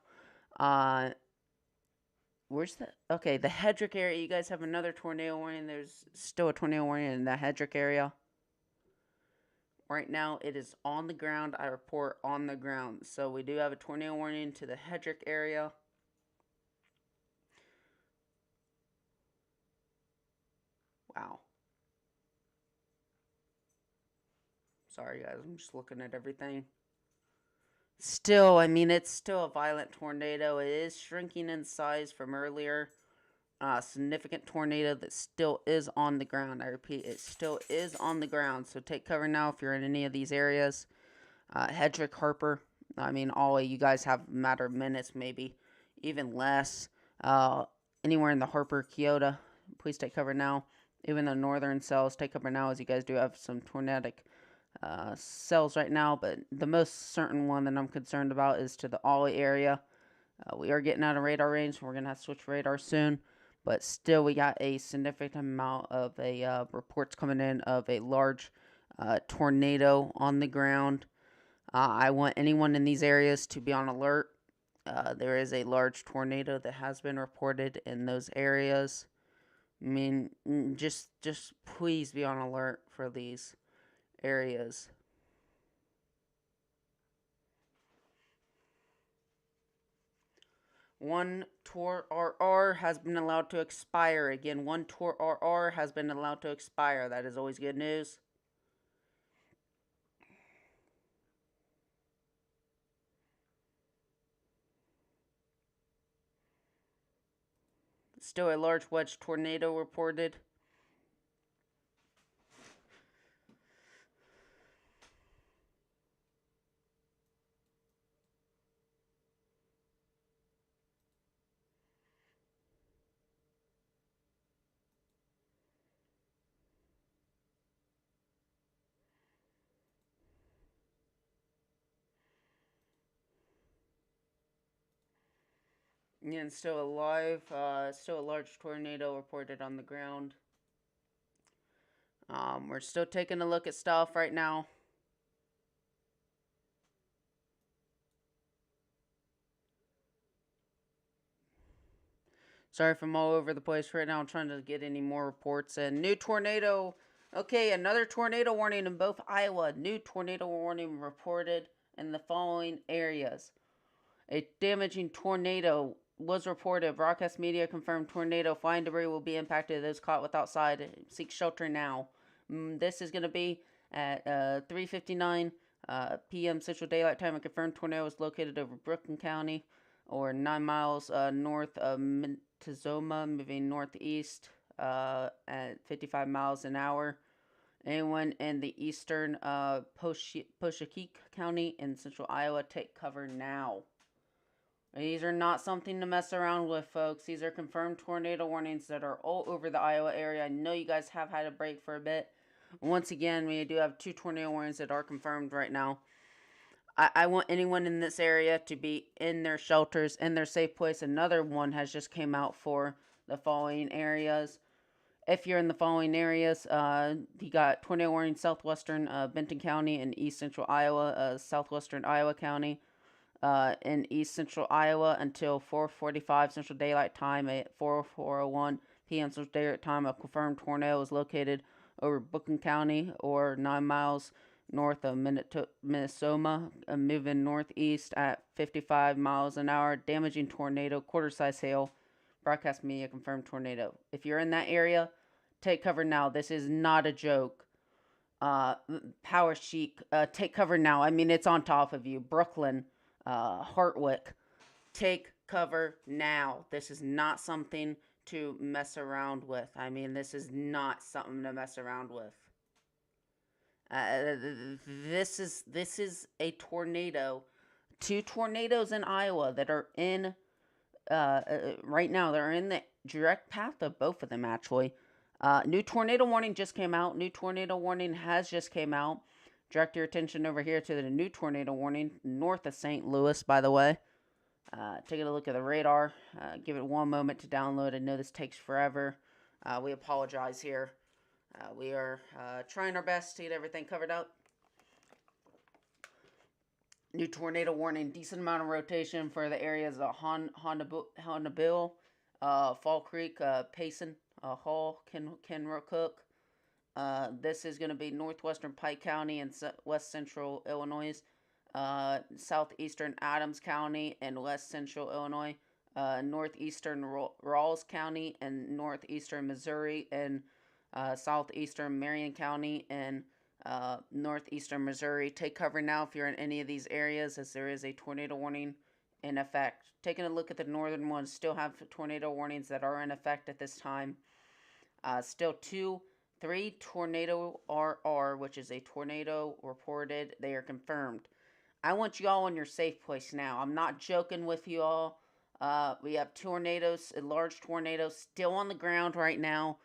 [SPEAKER 1] Where's the... Okay, the Hedrick area. You guys have another tornado warning. There's still a tornado warning in the Hedrick area. Right now, it is on the ground. I report on the ground. So we do have a tornado warning to the Hedrick area. Wow. Sorry, guys. I'm just looking at everything. Still, I mean, it's still a violent tornado. It is shrinking in size from earlier. Significant tornado that still is on the ground. I repeat, it still is on the ground. So take cover now if you're in any of these areas. Hedrick, Harper. I mean, all of you guys have a matter of minutes, maybe even less. Anywhere in the Harper, Kyoto, please take cover now. Even the northern cells, take cover now as you guys do have some tornadic cells right now, but the most certain one that I'm concerned about is to the Ollie area. We are getting out of radar range, so we're going to have to switch radar soon, but still we got a significant amount of reports coming in of a large tornado on the ground. I want anyone in these areas to be on alert. There is a large tornado that has been reported in those areas. I mean, just please be on alert for these areas. One Tor RR has been allowed to expire. Again, one Tor RR has been allowed to expire. That is always good news. Still a large wedge tornado reported. And still alive. Still a large tornado reported on the ground. We're still taking a look at stuff right now. Sorry if I'm all over the place right now. I'm trying to get any more reports. And new tornado. Okay, another tornado warning in both Iowa. New tornado warning reported in the following areas. A damaging tornado was reported. Broadcast media confirmed tornado. Flying debris will be impacted. Those caught with outside, seek shelter now. This is going to be at 3:59 p.m. Central Daylight Time. A confirmed tornado is located over Brooklyn County, or 9 miles north of Montezuma, moving northeast at 55 miles an hour. Anyone in the eastern Poshakeek County in central Iowa, take cover now. These are not something to mess around with, folks. These are confirmed tornado warnings that are all over the Iowa area. I know you guys have had a break for a bit. Once again, we do have 2 tornado warnings that are confirmed right now. I want anyone in this area to be in their shelters, in their safe place. Another one has just came out for the following areas. If you're in the following areas, you got tornado warning southwestern Benton County and east central Iowa, southwestern Iowa County. In east central Iowa until 4:45 Central Daylight Time. At 4:01 p.m. Central Daylight Time, a confirmed tornado is located over Brooklyn County, or 9 miles north of Minnesota, moving northeast at 55 miles an hour. Damaging tornado, quarter-size hail. Broadcast media confirmed tornado. If you're in that area, take cover now. This is not a joke. Power Chic, take cover now. I mean, it's on top of you. Brooklyn, Hartwick, take cover now. This is not something to mess around with. I mean, this is not something to mess around with. Uh, this is a tornado. Two tornadoes in Iowa that are in right now. They're in the direct path of both of them, actually. New tornado warning just came out. New tornado warning has just came out. Direct your attention over here to the new tornado warning north of St. Louis, by the way. Taking a look at the radar. Give it one moment to download. I know this takes forever. We apologize here. We are trying our best to get everything covered up. New tornado warning. Decent amount of rotation for the areas of Hondabill, Fall Creek, Payson, Hall, Kenrocook. This is going to be northwestern Pike County and west central Illinois, southeastern Adams County and west central Illinois, northeastern Rawls County and northeastern Missouri, and southeastern Marion County and northeastern Missouri. Take cover now if you're in any of these areas, as there is a tornado warning in effect. Taking a look at the northern ones, still have tornado warnings that are in effect at this time. Still 3 tornado RR, which is a tornado reported. They are confirmed. I want you all in your safe place now. I'm not joking with you all. We have tornadoes, large tornadoes, still on the ground right now.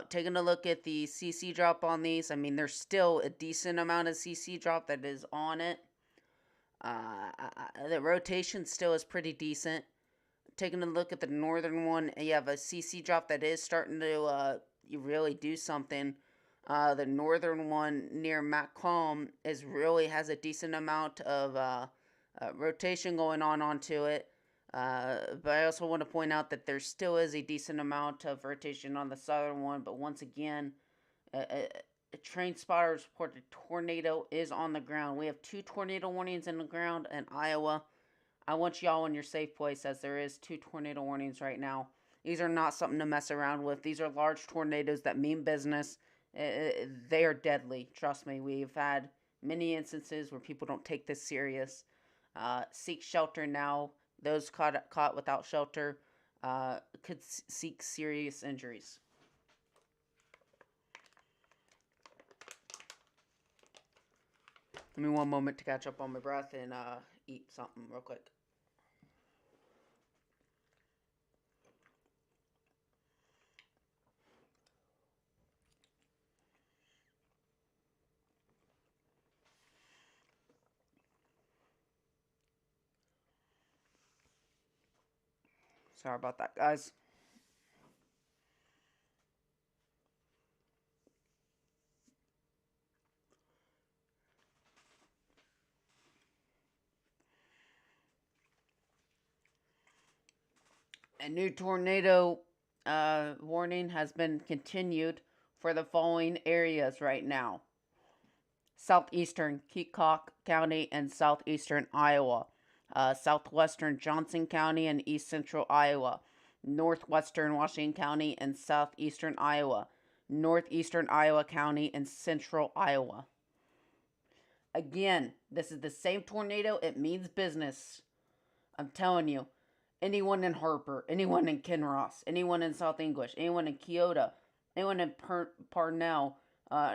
[SPEAKER 1] Taking a look at the CC drop on these. I mean, there's still a decent amount of CC drop that is on it. The rotation still is pretty decent. Taking a look at the northern one, you have a CC drop that is starting to you really do something. The northern one near Macomb has a decent amount of rotation going on onto it. But I also want to point out that there still is a decent amount of rotation on the southern one. But once again, a train spotters report a tornado is on the ground. We have 2 tornado warnings in the ground in Iowa. I want y'all in your safe place, as there is 2 tornado warnings right now. These are not something to mess around with. These are large tornadoes that mean business. They are deadly. Trust me. We've had many instances where people don't take this serious. Seek shelter now. Those caught without shelter could seek serious injuries. Give me one moment to catch up on my breath and eat something real quick. Sorry about that, guys. A new tornado warning has been continued for the following areas right now: southeastern Keokuk County and southeastern Iowa, southwestern Johnson County and east central Iowa, northwestern Washington County and southeastern Iowa, northeastern Iowa County and central Iowa. Again, this is the same tornado. It means business. I'm telling you. Anyone in Harper, anyone in Kinross, anyone in South English, anyone in Keota, anyone in Parnell,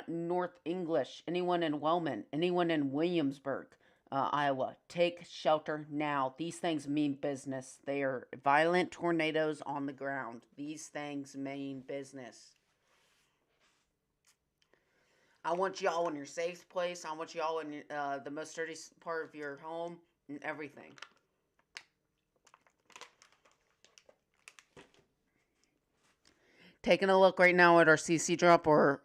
[SPEAKER 1] North English, anyone in Wellman, anyone in Williamsburg, Iowa, take shelter now. These things mean business. They are violent tornadoes on the ground. These things mean business. I want y'all in your safe place. I want y'all in the most sturdy part of your home and everything. Taking a look right now at our CC drop or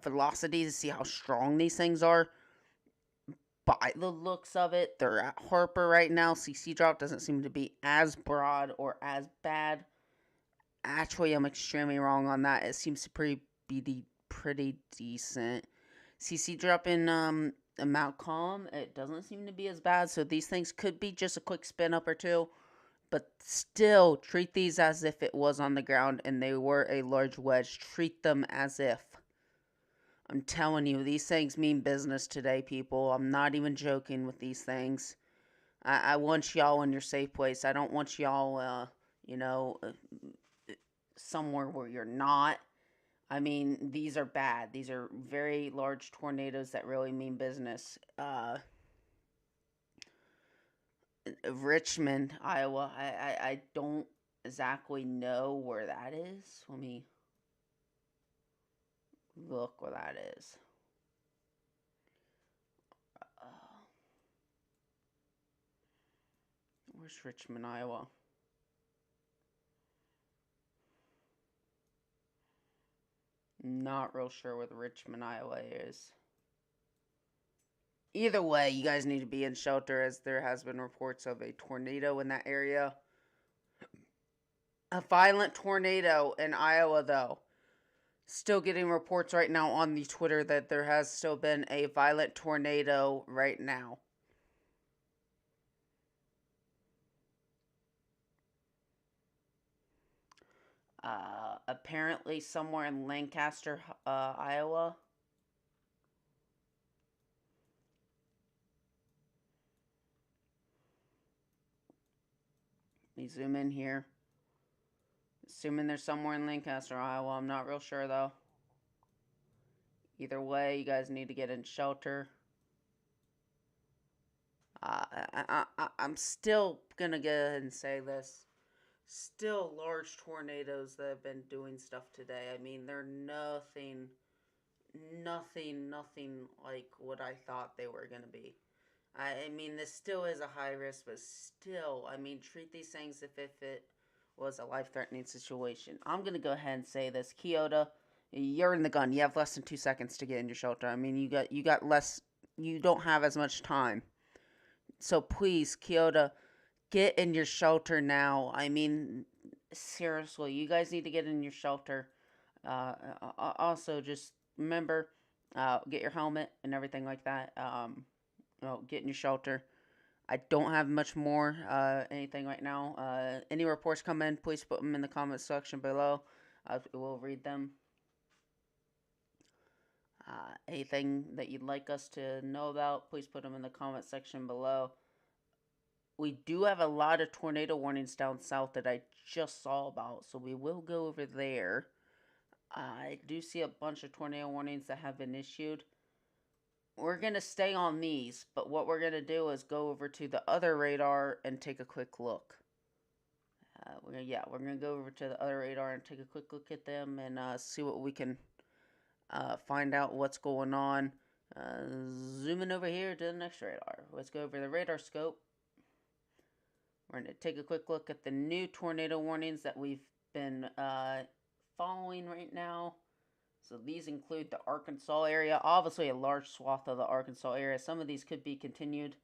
[SPEAKER 1] velocity to see how strong these things are. By the looks of it, they're at Harper right now. CC drop doesn't seem to be as broad or as bad. Actually, I'm extremely wrong on that. It seems to be pretty decent. CC drop in Mount Calm, it doesn't seem to be as bad. So these things could be just a quick spin up or two. But still, treat these as if it was on the ground and they were a large wedge. Treat them as if. I'm telling you, these things mean business today, people. I'm not even joking with these things. I want y'all in your safe place. I don't want y'all, you know, somewhere where you're not. I mean, these are bad. These are very large tornadoes that really mean business. Richmond, Iowa. I don't exactly know where that is. Let me look where that is. Uh, where's Richmond, Iowa? Not real sure where the Richmond, Iowa is. Either way, you guys need to be in shelter as there has been reports of a tornado in that area. A violent tornado in Iowa, though. Still getting reports right now on the Twitter that there has still been a violent tornado right now. Apparently somewhere in Lancaster, Iowa. Let me zoom in here. Assuming there's somewhere in Lancaster, Iowa. I'm not real sure, though. Either way, you guys need to get in shelter. I'm still gonna go ahead and say this. Still large tornadoes that have been doing stuff today. I mean, they're nothing like what I thought they were gonna be. I mean, this still is a high risk, but still, I mean, treat these things if it was a life-threatening situation. I'm gonna go ahead and say this, Kyoto, you're in the gun. You have less than 2 seconds to get in your shelter. I mean, you got less. You don't have as much time. So please, Kyoto, get in your shelter now. I mean, seriously, you guys need to get in your shelter. Also, just remember, get your helmet and everything like that. Get in your shelter. I don't have much more anything right now. Any reports come in, please put them in the comments section below. We'll read them. Anything that you'd like us to know about, please put them in the comment section below. We do have a lot of tornado warnings down south that I just saw about, so we will go over there. I do see a bunch of tornado warnings that have been issued. We're going to stay on these, but what we're going to do is go over to the other radar and take a quick look. We're going to go over to the other radar and take a quick look at them and see what we can find out what's going on. Zooming over here to the next radar. Let's go over the radar scope. We're going to take a quick look at the new tornado warnings that we've been following right now. So these include the Arkansas area, obviously a large swath of the Arkansas area. Some of these could be continued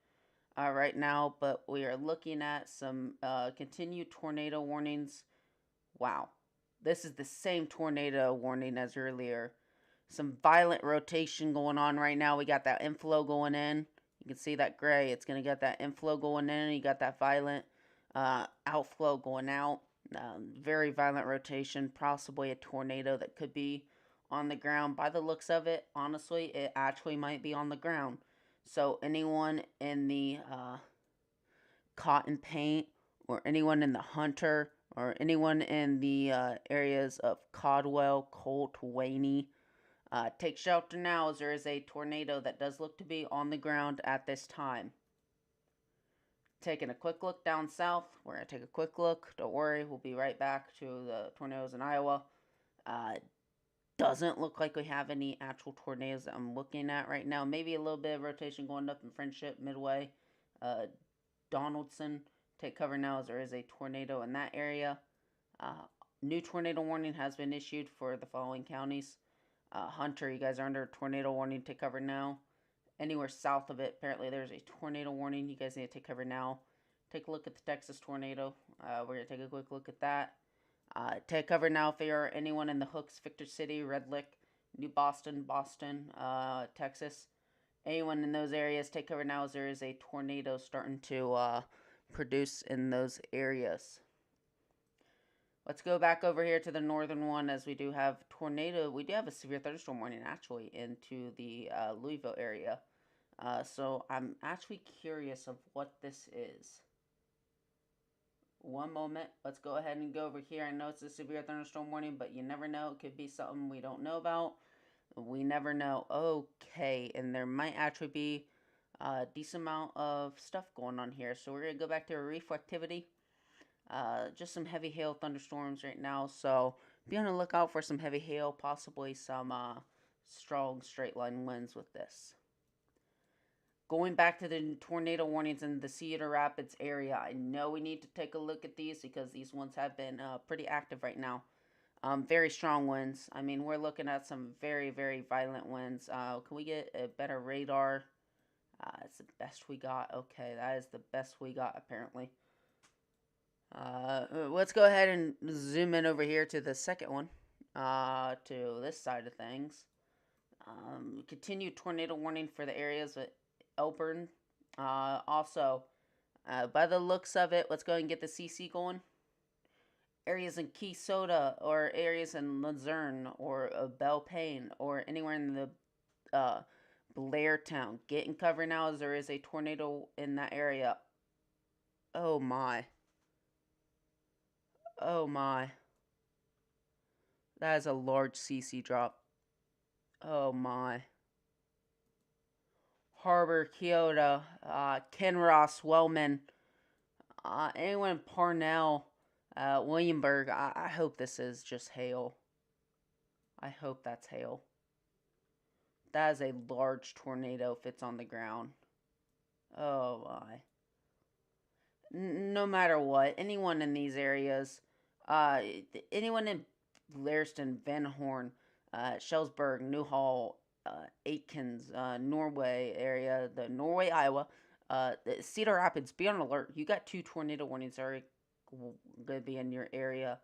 [SPEAKER 1] right now, but we are looking at some continued tornado warnings. Wow, this is the same tornado warning as earlier. Some violent rotation going on right now. We got that inflow going in. You can see that gray. It's going to get that inflow going in. You got that violent outflow going out. Very violent rotation. Possibly a tornado that could be on the ground. By the looks of it, honestly, it actually might be on the ground. So anyone in the cotton paint or anyone in the Hunter or anyone in the areas of Caldwell, Colt, Waney, take shelter now as there is a tornado that does look to be on the ground at this time. Taking a quick look down south. We're going to take a quick look. Don't worry, we'll be right back to the tornadoes in Iowa. Doesn't look like we have any actual tornadoes that I'm looking at right now. Maybe a little bit of rotation going up in Friendship, Midway. Donaldson, take cover now as there is a tornado in that area. New tornado warning has been issued for the following counties. Hunter, you guys are under a tornado warning. Take cover now. Anywhere south of it, apparently there's a tornado warning. You guys need to take cover now. Take a look at the Texas tornado. We're going to take a quick look at that. Take cover now if you're anyone in the Hooks, Victor City, Red Lick, New Boston, Texas. Anyone in those areas, take cover now as there is a tornado starting to produce in those areas. Let's go back over here to the northern one as we do have tornado. We do have a severe thunderstorm warning actually into the Louisville area. So I'm actually curious of what this is. One moment. Let's go ahead and go over here. I know it's a severe thunderstorm warning, but you never know. It could be something we don't know about. We never know. Okay, and there might actually be a decent amount of stuff going on here. So we're going to go back to our reflectivity. Just some heavy hail thunderstorms right now. So be on the lookout for some heavy hail, possibly some strong straight line winds with this. Going back to the tornado warnings in the Cedar Rapids area, I know we need to take a look at these because these ones have been pretty active right now. Very strong winds. I mean, we're looking at some very, very violent winds. Can we get a better radar? It's the best we got. Okay, that is the best we got, apparently. Let's go ahead and zoom in over here to the second one. To this side of things. Continued tornado warning for the areas of Elburn. Also, by the looks of it, let's go ahead and get the CC going. Areas in Keysota or areas in Luzerne or Belpaine or anywhere in the Blairtown. Get in cover now as there is a tornado in that area. Oh my. Oh my. That is a large CC drop. Oh my. Harbor, Keota, Kinross, Wellman, anyone in Parnell, Williamburg. I hope this is just hail. I hope that's hail. That is a large tornado if it's on the ground. Oh my. No matter what, anyone in these areas, anyone in Blairston, Van Horn, Shellsburg, Newhall, Aitkins, Norway area, the Norway, Iowa, Cedar Rapids, be on alert. You got 2 tornado warnings that are going to be in your area.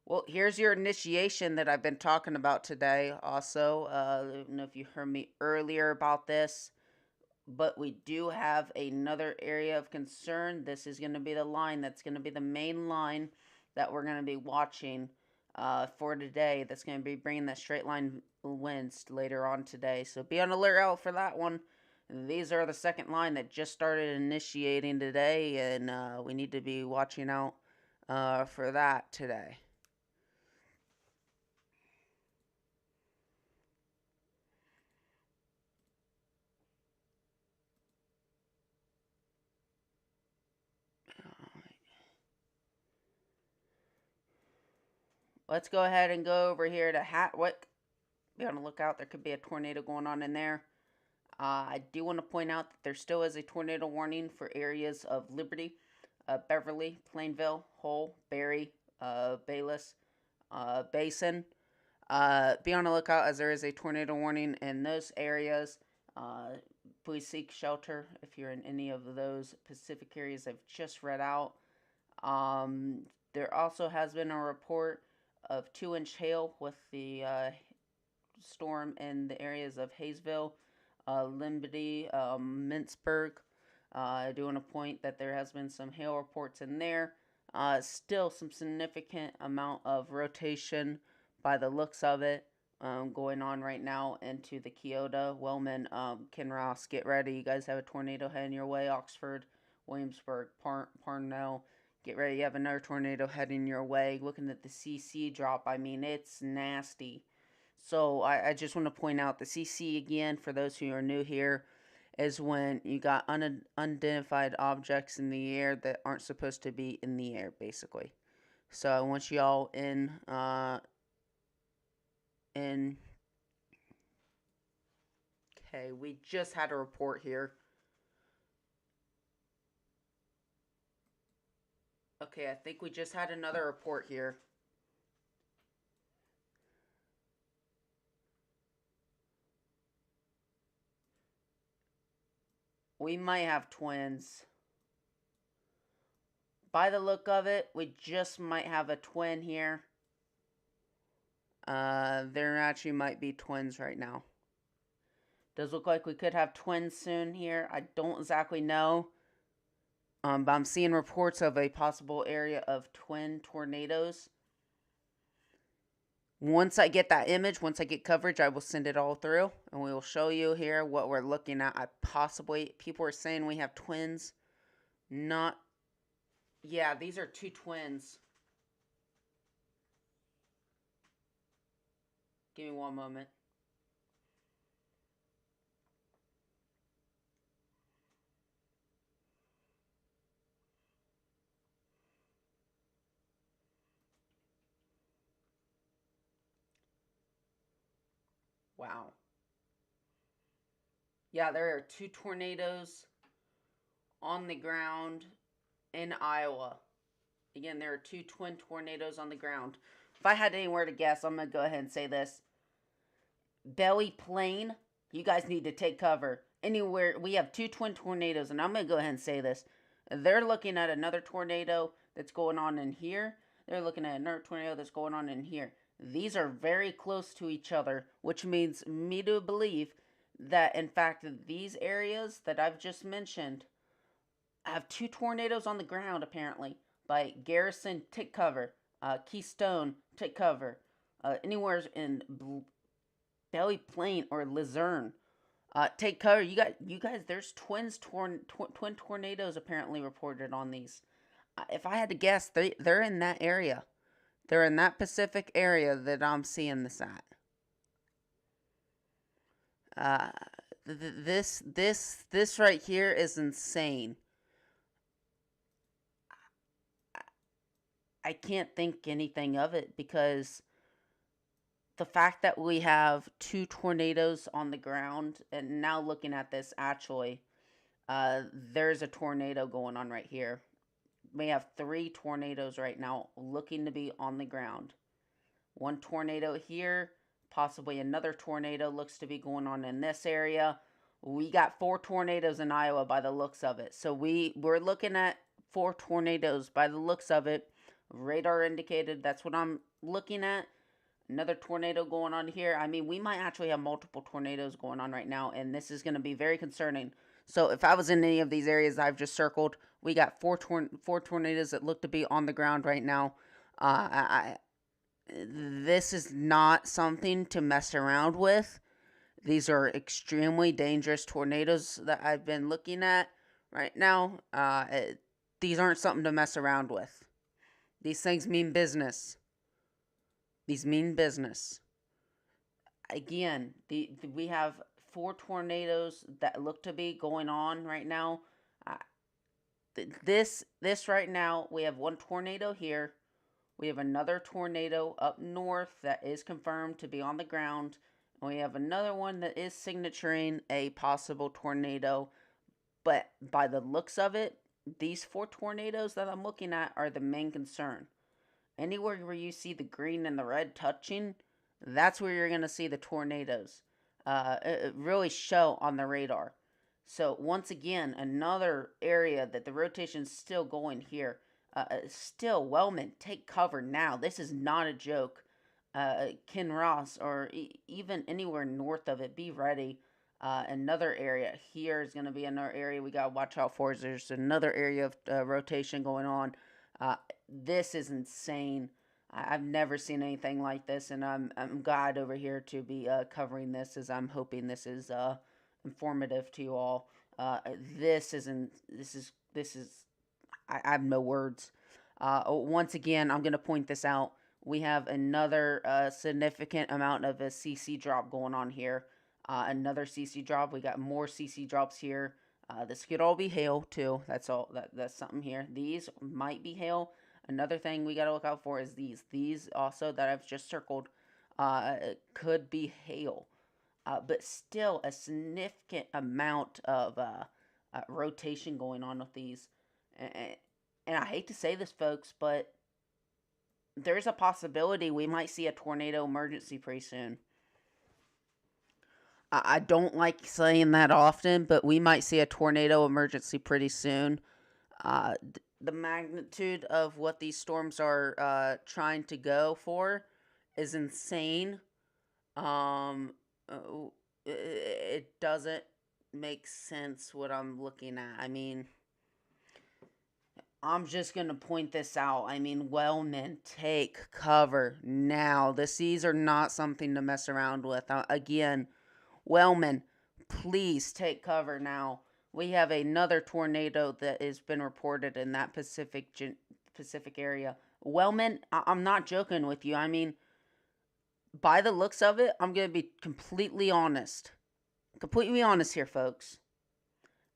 [SPEAKER 1] Well, here's your initiation that I've been talking about today. Also, I don't know if you heard me earlier about this, but we do have another area of concern. This is going to be the line that's going to be the main line that we're going to be watching for today. That's going to be bringing that straight line winds later on today. So be on alert out for that one. These are the second line that just started initiating today, and we need to be watching out for that today. Let's go ahead and go over here to Hatwick. Be on the lookout. There could be a tornado going on in there. I do want to point out that there still is a tornado warning for areas of Liberty, Beverly, Plainville, Hull, Barry, Bayless, Basin. Be on the lookout as there is a tornado warning in those areas. Please seek shelter if you're in any of those Pacific areas I've just read out. There also has been a report of 2-inch hail with the storm in the areas of Hayesville, Liberty, Mintzburg. I do want to point that there has been some hail reports in there. Still some significant amount of rotation by the looks of it going on right now into the Keota, Wellman, Kinross. Get ready. You guys have a tornado heading your way. Oxford, Williamsburg, Parnell. Get ready. You have another tornado heading your way. Looking at the CC drop, I mean, it's nasty. So I just want to point out the CC again, for those who are new here, is when you got unidentified objects in the air that aren't supposed to be in the air, basically. So I want y'all in. Okay, we just had a report here. Okay, I think we just had another report here. We might have twins. By the look of it, we just might have a twin here. There actually might be twins right now. Does look like we could have twins soon here. I don't exactly know. But I'm seeing reports of a possible area of twin tornadoes. Once I get that image, once I get coverage, I will send it all through and we will show you here what we're looking at. People are saying we have twins. Not, yeah, these are two twins. Give me one moment. Wow. Yeah, there are two tornadoes on the ground in Iowa. Again, there are two twin tornadoes on the ground. If I had anywhere to guess, I'm going to go ahead and say this. Belly Plain, you guys need to take cover. Anywhere, we have two twin tornadoes, and I'm going to go ahead and say this. They're looking at another tornado that's going on in here. They're looking at another tornado that's going on in here. These are very close to each other, which means me to believe that, in fact, these areas that I've just mentioned have two tornadoes on the ground, apparently. By Garrison, take cover. Keystone, take cover. Anywhere in Belly Plain or Luzerne, take cover. You guys. There's twin tornadoes apparently reported on these. If I had to guess, they're in that area. They're in that Pacific area that I'm seeing this at. Uh, this right here is insane. I can't think anything of it because the fact that we have two tornadoes on the ground, and now looking at this, actually, there's a tornado going on right here. We have three tornadoes right now looking to be on the ground. One tornado here, possibly another tornado looks to be going on in this area. We got four tornadoes in Iowa by the looks of it. So we're looking at four tornadoes by the looks of it. Radar indicated, that's what I'm looking at. Another tornado going on here. I mean, we might actually have multiple tornadoes going on right now, and this is going to be very concerning. So if I was in any of these areas I've just circled, we got four tornadoes that look to be on the ground right now. This is not something to mess around with. These are extremely dangerous tornadoes that I've been looking at right now. These aren't something to mess around with. These things mean business. These mean business. Again, we have four tornadoes that look to be going on right now. This right now, we have one tornado here. We have another tornado up north that is confirmed to be on the ground. And we have another one that is signaturing a possible tornado. But by the looks of it, these four tornadoes that I'm looking at are the main concern. Anywhere where you see the green and the red touching, that's where you're going to see the tornadoes really show on the radar. So once again, another area that the rotation is still going here. Still, Wellman, take cover now. This is not a joke. Ken Ross, or even anywhere north of it, be ready. Another area here is going to be another area we got to watch out for. There's another area of rotation going on. This is insane. I've never seen anything like this, and I'm glad over here to be covering this, as I'm hoping this is informative to you all. This isn't. This is. I have no words. Once again, I'm going to point this out. We have another significant amount of a CC drop going on here. Another CC drop. We got more CC drops here. This could all be hail too. That's all. That's something here. These might be hail. Another thing we got to look out for is these. These also that I've just circled could be hail. But still a significant amount of rotation going on with these. And I hate to say this, folks, but there's a possibility we might see a tornado emergency pretty soon. I don't like saying that often, but we might see a tornado emergency pretty soon. The magnitude of what these storms are trying to go for is insane. It doesn't make sense what I'm looking at. I mean, I'm just going to point this out. I mean, Wellman, take cover now. These are not something to mess around with. Again, Wellman, please take cover now. We have another tornado that has been reported in that Pacific area. Wellman, I'm not joking with you. I mean, by the looks of it, I'm going to be completely honest. Completely honest here, folks.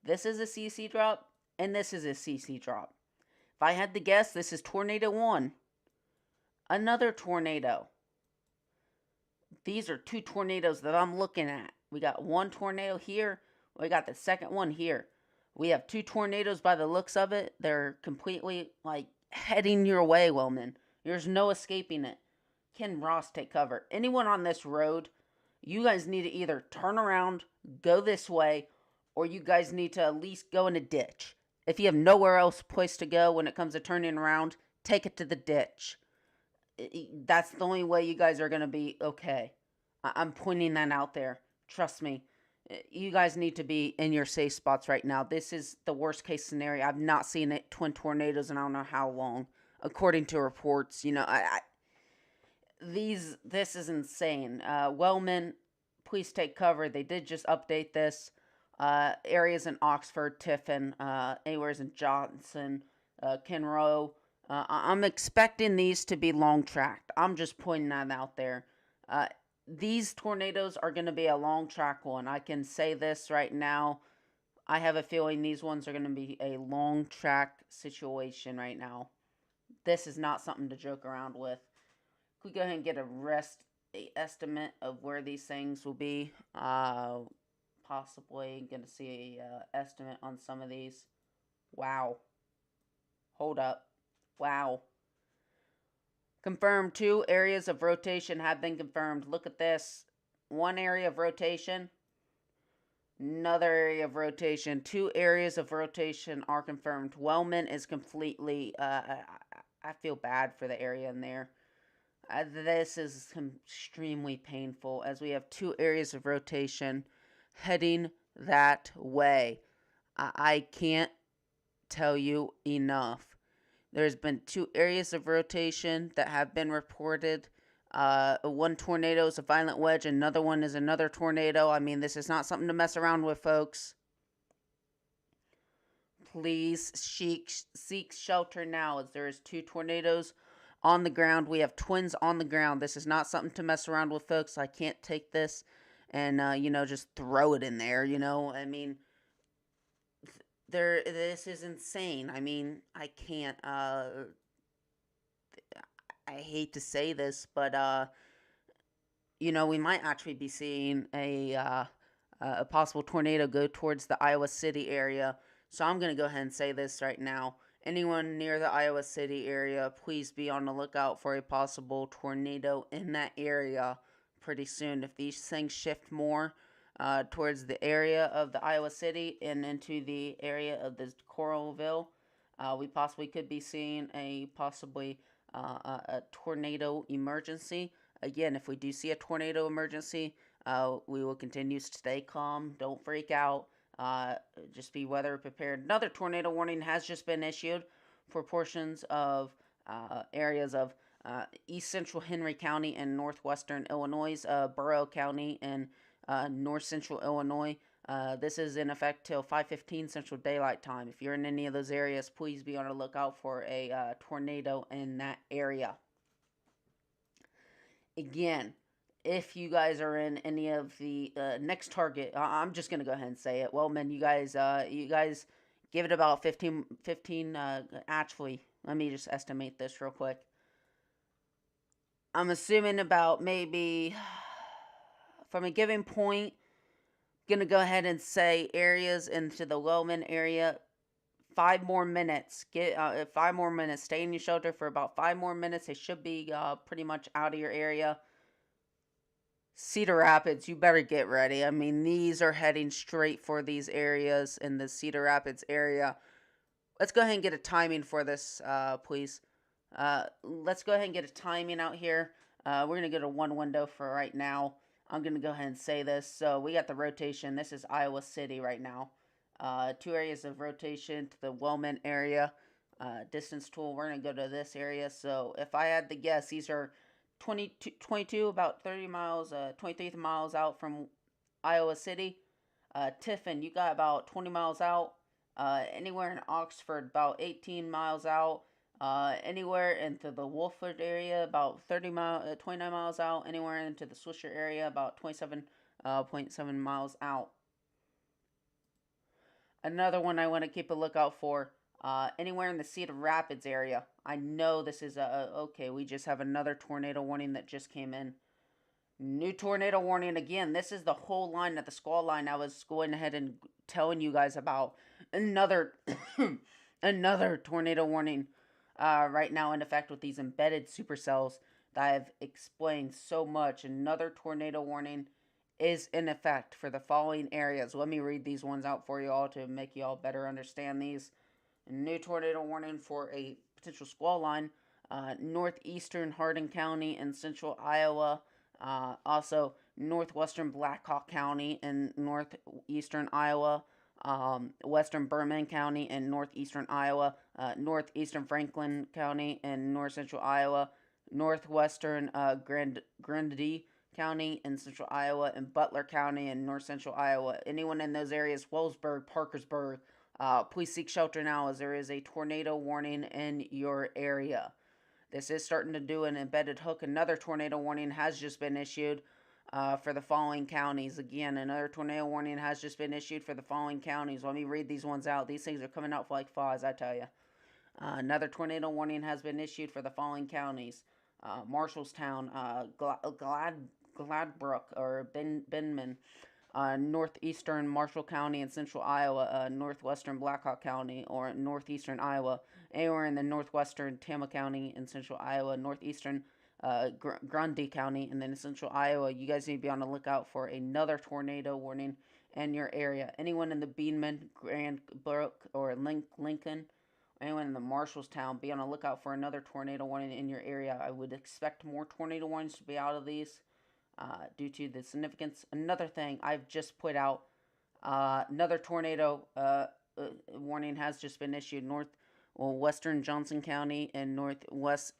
[SPEAKER 1] This is a CC drop, and this is a CC drop. If I had to guess, this is Tornado 1. Another tornado. These are two tornadoes that I'm looking at. We got one tornado here. We got the second one here. We have two tornadoes by the looks of it. They're completely, like, heading your way, Wellman. There's no escaping it. Ken Ross, take cover. Anyone on this road, you guys need to either turn around, go this way, or you guys need to at least go in a ditch. If you have nowhere else place to go when it comes to turning around, take it to the ditch. That's the only way you guys are going to be okay. I'm pointing that out there. Trust me. You guys need to be in your safe spots right now. This is the worst case scenario. I've not seen it, twin tornadoes in I don't know how long. According to reports, this is insane. Wellman, please take cover. They did just update this. Areas in Oxford, Tiffin, anywhere in Johnson, Kenroe. I'm expecting these to be long tracked. I'm just pointing that out there. These tornadoes are going to be a long track one. I can say this right now. I have a feeling these ones are going to be a long track situation right now. This is not something to joke around with. Can we go ahead and get a estimate of where these things will be? Possibly going to see a estimate on some of these. Wow. Hold up. Wow. Confirmed. 2 areas of rotation have been confirmed. Look at this. 1 area of rotation. Another area of rotation. 2 areas of rotation are confirmed. Wellman is completely... I feel bad for the area in there. This is extremely painful as we have 2 areas of rotation heading that way. I can't tell you enough. There's been 2 areas of rotation that have been reported. One tornado is a violent wedge. Another one is another tornado. I mean, this is not something to mess around with, folks. Please seek shelter now as there is 2 tornadoes on the ground. We have twins on the ground. This is not something to mess around with, folks. I can't take this and, just throw it in there, I mean... This is insane. I mean, I can't, I hate to say this, but, we might actually be seeing a possible tornado go towards the Iowa City area. So I'm going to go ahead and say this right now. Anyone near the Iowa City area, please be on the lookout for a possible tornado in that area pretty soon. If these things shift more towards the area of the Iowa City and into the area of the Coralville, we possibly could be seeing a tornado emergency. Again, if we do see a tornado emergency, we will continue to stay calm. Don't freak out. Just be weather prepared. Another tornado warning has just been issued for portions of areas of east central Henry County and northwestern Illinois, Borough County, and north central Illinois. This is in effect till 5:15 Central Daylight Time. If you're in any of those areas, please be on the lookout for a tornado in that area. Again, if you guys are in any of the next target, I'm just gonna go ahead and say it. Well, man, you guys give it about 15. Actually, let me just estimate this real quick. I'm assuming about maybe from a given point. Gonna go ahead and say areas into the Wellman area. 5 more minutes. Get 5 more minutes. Stay in your shelter for about 5 more minutes. They should be pretty much out of your area. Cedar Rapids, you better get ready. I mean, these are heading straight for these areas in the Cedar Rapids area. Let's go ahead and get a timing for this, please. Let's go ahead and get a timing out here. We're going to go to 1 window for right now. I'm going to go ahead and say this. So we got the rotation. This is Iowa City right now. 2 areas of rotation to the Wellman area. distance tool, we're going to go to this area. So if I had to guess, these are 22 about 30 miles, 23 miles out from Iowa City. Tiffin, you got about 20 miles out. Anywhere in Oxford, about 18 miles out. Anywhere into the Wolford area, about 29 miles out. Anywhere into the Swisher area, about 27.7 miles out. Another one I want to keep a lookout for. Anywhere in the Cedar Rapids area. I know this is okay. We just have another tornado warning that just came in. New tornado warning again. This is the whole line at the squall line I was going ahead and telling you guys about. Another another tornado warning right now in effect with these embedded supercells that I've explained so much. Another tornado warning is in effect for the following areas. Let me read these ones out for you all to make you all better understand these. A new tornado warning for a potential squall line. Northeastern Hardin County and central Iowa. Also, northwestern Black Hawk County and northeastern Iowa. Western Berman County and northeastern Iowa. Northeastern Franklin County and north central Iowa. Northwestern Grundy County in central Iowa, and Butler County in north central Iowa. Anyone in those areas, Wellsburg, Parkersburg, please seek shelter now as there is a tornado warning in your area. This is starting to do an embedded hook. Another tornado warning has just been issued for the following counties. Again, another tornado warning has just been issued for the following counties. Let me read these ones out. These things are coming out like flies, I tell you. Another tornado warning has been issued for the following counties. Marshallstown, Gladbrook, or Benman, northeastern Marshall County in central Iowa, northwestern Blackhawk County, or northeastern Iowa, anywhere in the northwestern Tama County in central Iowa, northeastern Grundy County, and then in central Iowa. You guys need to be on the lookout for another tornado warning in your area. Anyone in the Beanman, Grand Brook, or Lincoln, anyone in the Marshallstown, be on the lookout for another tornado warning in your area. I would expect more tornado warnings to be out of these due to the significance. Another thing I've just put out, another tornado warning has just been issued. Western Johnson County and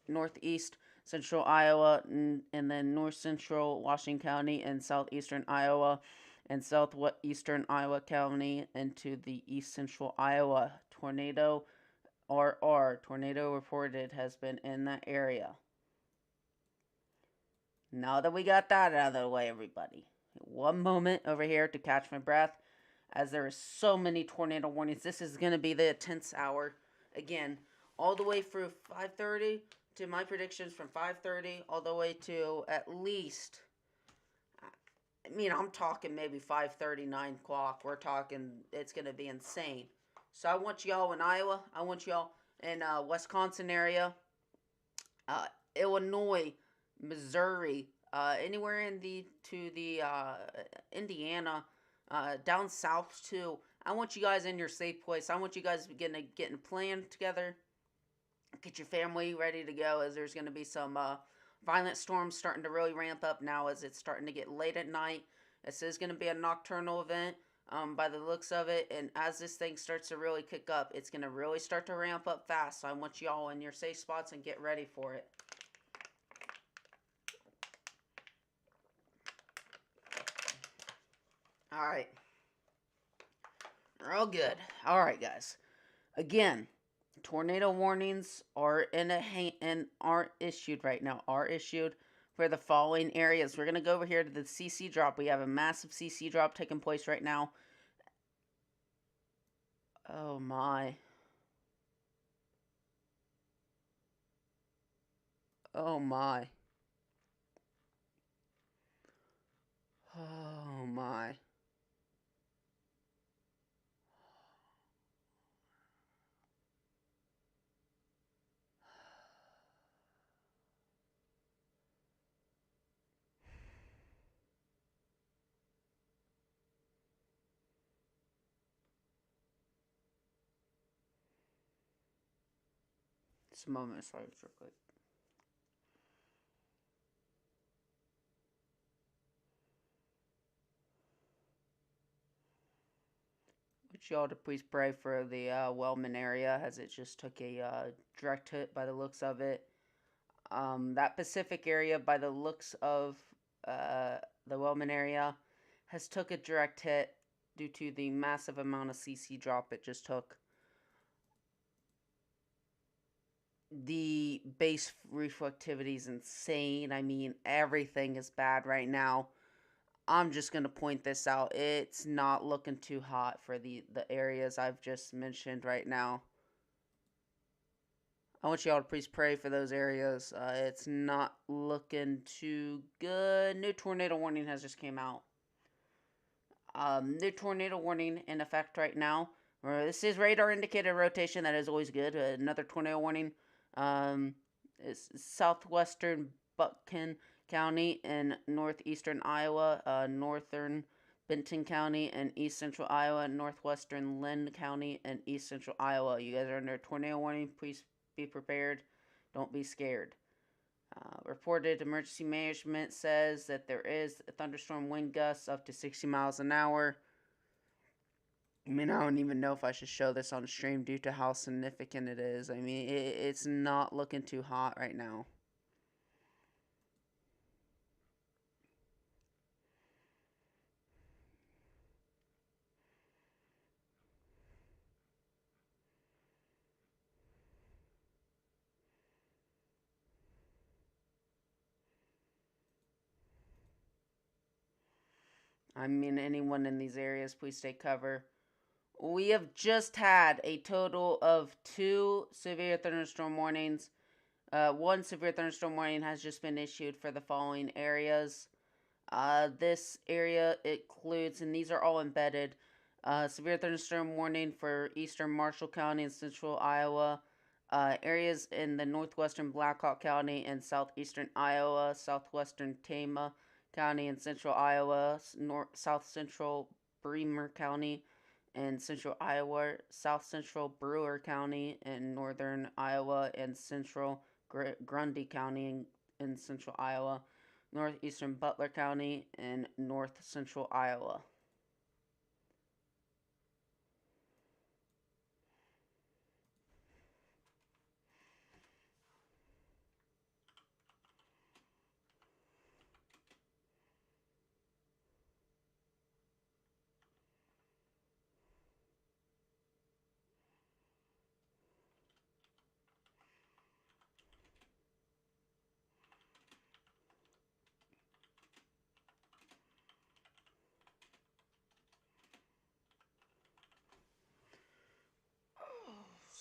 [SPEAKER 1] northeast central Iowa, and then north central Washington County and southeastern Iowa, and southwestern Iowa County into the east central Iowa. Tornado tornado reported has been in that area. Now that we got that out of the way, everybody, one moment over here to catch my breath, as there are so many tornado warnings. This is going to be the intense hour. Again, all the way through 5:30 to my predictions from 5:30 all the way to at least, I mean, I'm talking maybe 5:30, 9 o'clock. We're talking, it's going to be insane. So I want y'all in Iowa. I want y'all in Wisconsin area, Illinois, Missouri, anywhere in the Indiana, down south too. I want you guys in your safe place. I want you guys getting a plan together. Get your family ready to go, as there's going to be some violent storms starting to really ramp up now as it's starting to get late at night. This is going to be a nocturnal event by the looks of it, and as this thing starts to really kick up, it's going to really start to ramp up fast. So I want you all in your safe spots and get ready for it. Alright. Real good. Alright, guys. Again, tornado warnings are aren't issued right now. Are issued for the following areas. We're going to go over here to the CC drop. We have a massive CC drop taking place right now. Oh my. Oh my. Oh my. Just a moment of silence real quick. want y'all to please pray for the Wellman area, as it just took a direct hit by the looks of it. That Pacific area, by the looks of the Wellman area, has took a direct hit due to the massive amount of CC drop it just took. The base reflectivity is insane. I mean, everything is bad right now. I'm just going to point this out. It's not looking too hot for the areas I've just mentioned right now. I want y'all to please pray for those areas. It's not looking too good. New tornado warning has just came out. New tornado warning in effect right now. This is radar indicated rotation. That is always good. Another tornado warning. Is southwestern Buchan County and northeastern Iowa, northern Benton County and east central Iowa, northwestern Lynn County and east central Iowa. You guys are under a tornado warning. Please be prepared. Don't be scared. Reported emergency management says that there is a thunderstorm wind gusts up to 60 miles an hour. I mean, I don't even know if I should show this on stream due to how significant it is. I mean, it's not looking too hot right now. I mean, anyone in these areas, please stay cover. We have just had a total of 2 severe thunderstorm warnings. One severe thunderstorm warning has just been issued for the following areas. This area includes, and these are all embedded, severe thunderstorm warning for eastern Marshall County and central Iowa, areas in the northwestern Blackhawk County and southeastern Iowa, southwestern Tama County and central Iowa, south central Bremer County and central Iowa, south central Brewer County and northern Iowa, and central Grundy County in central Iowa, northeastern Butler County and north central Iowa.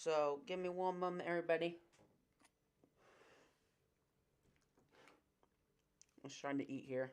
[SPEAKER 1] So, give me one moment, everybody. I'm just trying to eat here.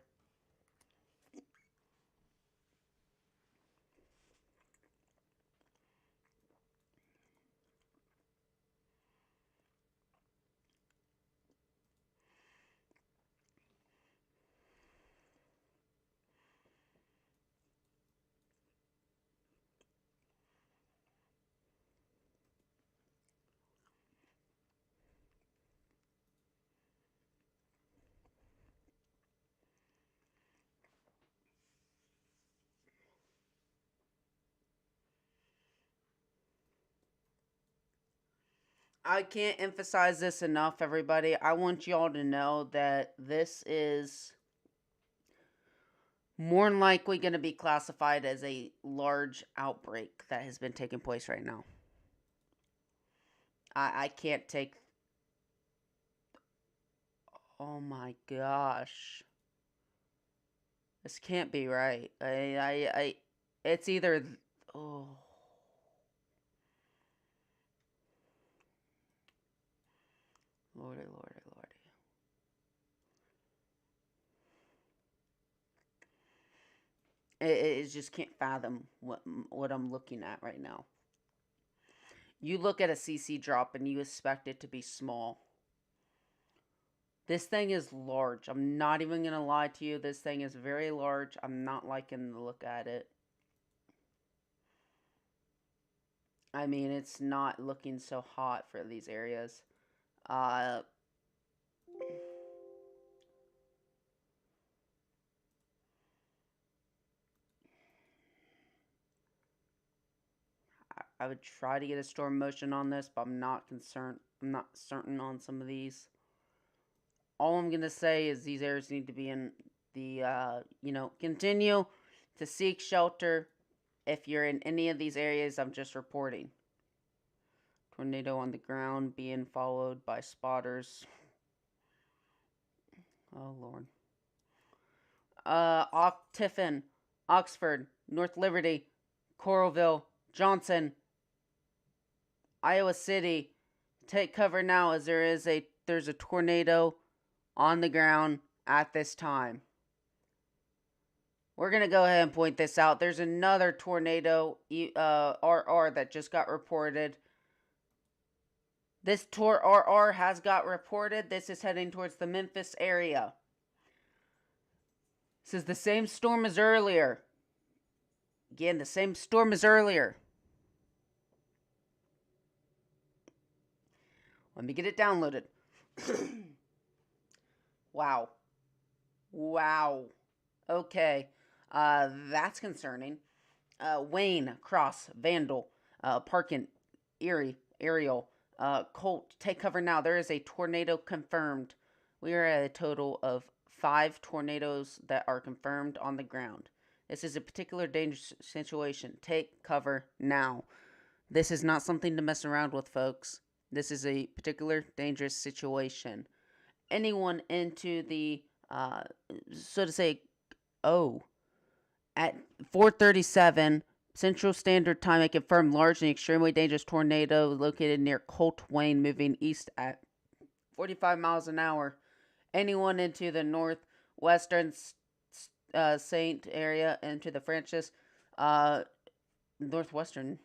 [SPEAKER 1] I can't emphasize this enough, everybody. I want y'all to know that this is more than likely going to be classified as a large outbreak that has been taking place right now. I can't take. Oh my gosh. This can't be right. It's either. Oh. Lordy, lordy, lordy. It just can't fathom what I'm looking at right now. You look at a CC drop and you expect it to be small. This thing is large. I'm not even going to lie to you. This thing is very large. I'm not liking the look at it. I mean, it's not looking so hot for these areas. I would try to get a storm motion on this, but I'm not concerned. I'm not certain on some of these. All I'm going to say is these areas need to be in the, continue to seek shelter if you're in any of these areas I'm just reporting. Tornado on the ground being followed by spotters. Oh, Lord. Tiffin, Oxford, North Liberty, Coralville, Johnson, Iowa City. Take cover now as there's a tornado on the ground at this time. We're going to go ahead and point this out. There's another tornado, RR, that just got reported. This RR has got reported. This is heading towards the Memphis area. This is the same storm as earlier. Again, the same storm as earlier. Let me get it downloaded. Wow. Okay. That's concerning. Wayne, Cross, Vandal, Parkin, Erie, Ariel, Colt, take cover now. There is a tornado confirmed. We are at a total of 5 tornadoes that are confirmed on the ground. This is a particular dangerous situation. Take cover now. This is not something to mess around with, folks. This is a particular dangerous situation. Anyone into the, so to say, at 4:37 Central Standard Time, I confirmed large and extremely dangerous tornado located near Colt, Wayne, moving east at 45 miles an hour. Anyone into the northwestern Saint area, into the Francis, northwestern.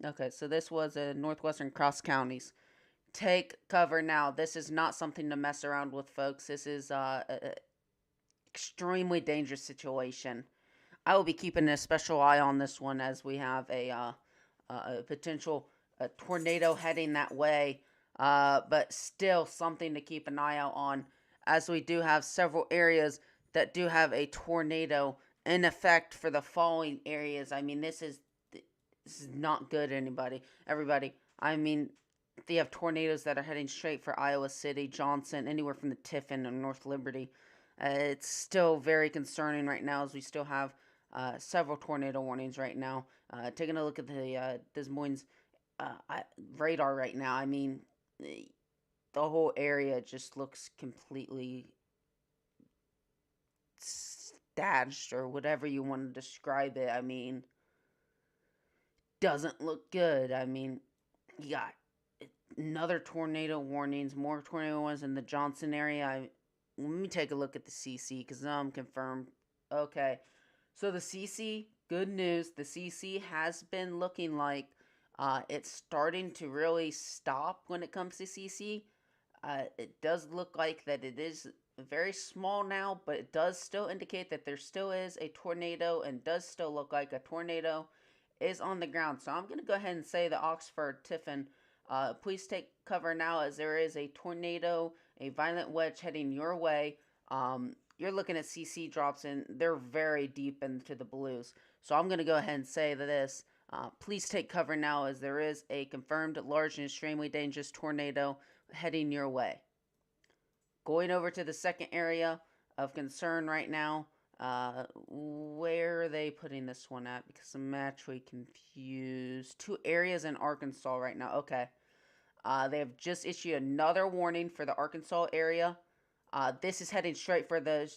[SPEAKER 1] Okay, so this was a northwestern cross counties. Take cover now. This is not something to mess around with, folks. This is an extremely dangerous situation. I will be keeping a special eye on this one as we have a potential tornado heading that way. But still something to keep an eye out on, as we do have several areas that do have a tornado in effect for the following areas. I mean, this is not good, everybody. I mean, they have tornadoes that are heading straight for Iowa City, Johnson, anywhere from the Tiffin and North Liberty. It's still very concerning right now, as we still have several tornado warnings right now. Taking a look at the Des Moines radar right now, I mean, the whole area just looks completely stashed, or whatever you want to describe it. I mean, doesn't look good. I mean, you got another tornado warnings, more tornado ones in the Johnson area. Let me take a look at the CC, because now I'm confirmed. Okay, so the CC, good news, the CC has been looking like it's starting to really stop when it comes to CC. It does look like that it is very small now, but it does still indicate that there still is a tornado, and does still look like a tornado is on the ground. So I'm going to go ahead and say the Oxford, Tiffin, please take cover now, as there is a tornado, a violent wedge heading your way. You're looking at CC drops, and they're very deep into the blues. So I'm going to go ahead and say this. Please take cover now, as there is a confirmed large and extremely dangerous tornado heading your way. Going over to the second area of concern right now. Where are they putting this one at? Because I'm actually confused. 2 areas in Arkansas right now. Okay. They have just issued another warning for the Arkansas area. This is heading straight for the...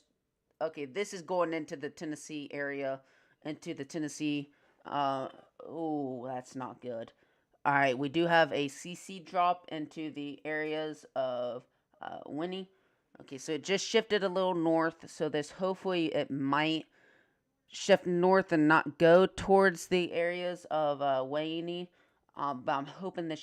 [SPEAKER 1] Okay, this is going into the Tennessee area. Into the Tennessee... oh, that's not good. Alright, we do have a CC drop into the areas of Winnie. Okay, so it just shifted a little north. So this, hopefully, it might shift north and not go towards the areas of Wayne. But I'm hoping this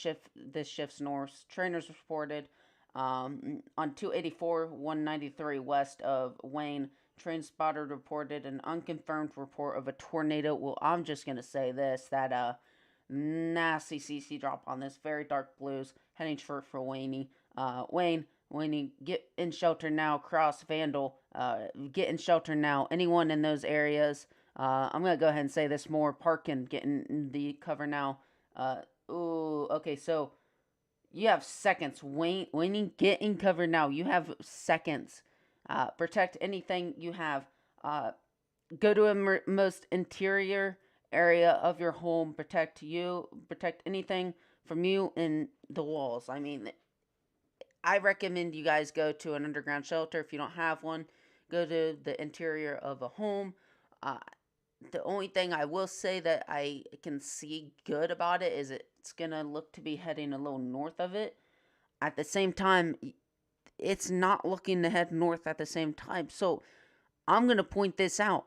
[SPEAKER 1] shifts north. Trainers reported on 284, 193 west of Wayne. Train spotter reported an unconfirmed report of a tornado. Well, I'm just going to say this, that nasty CC drop on this. Very dark blues. Heading short for Wayne. Wayne, get in shelter now. Cross, Vandal, get in shelter now. Anyone in those areas. I'm going to go ahead and say this more. Parkin, get in the cover now. Uh, ooh, okay, so you have seconds. Wayne, get in cover now. You have seconds. Protect anything you have. Uh, Go to a most interior area of your home. Protect you. Protect anything from you in the walls. I mean, I recommend you guys go to an underground shelter if you don't have one. Go to the interior of a home. Uh, the only thing I will say that I can see good about it is it's gonna look to be heading a little north of it. At the same time, it's not looking to head north at the same time. So I'm gonna point this out.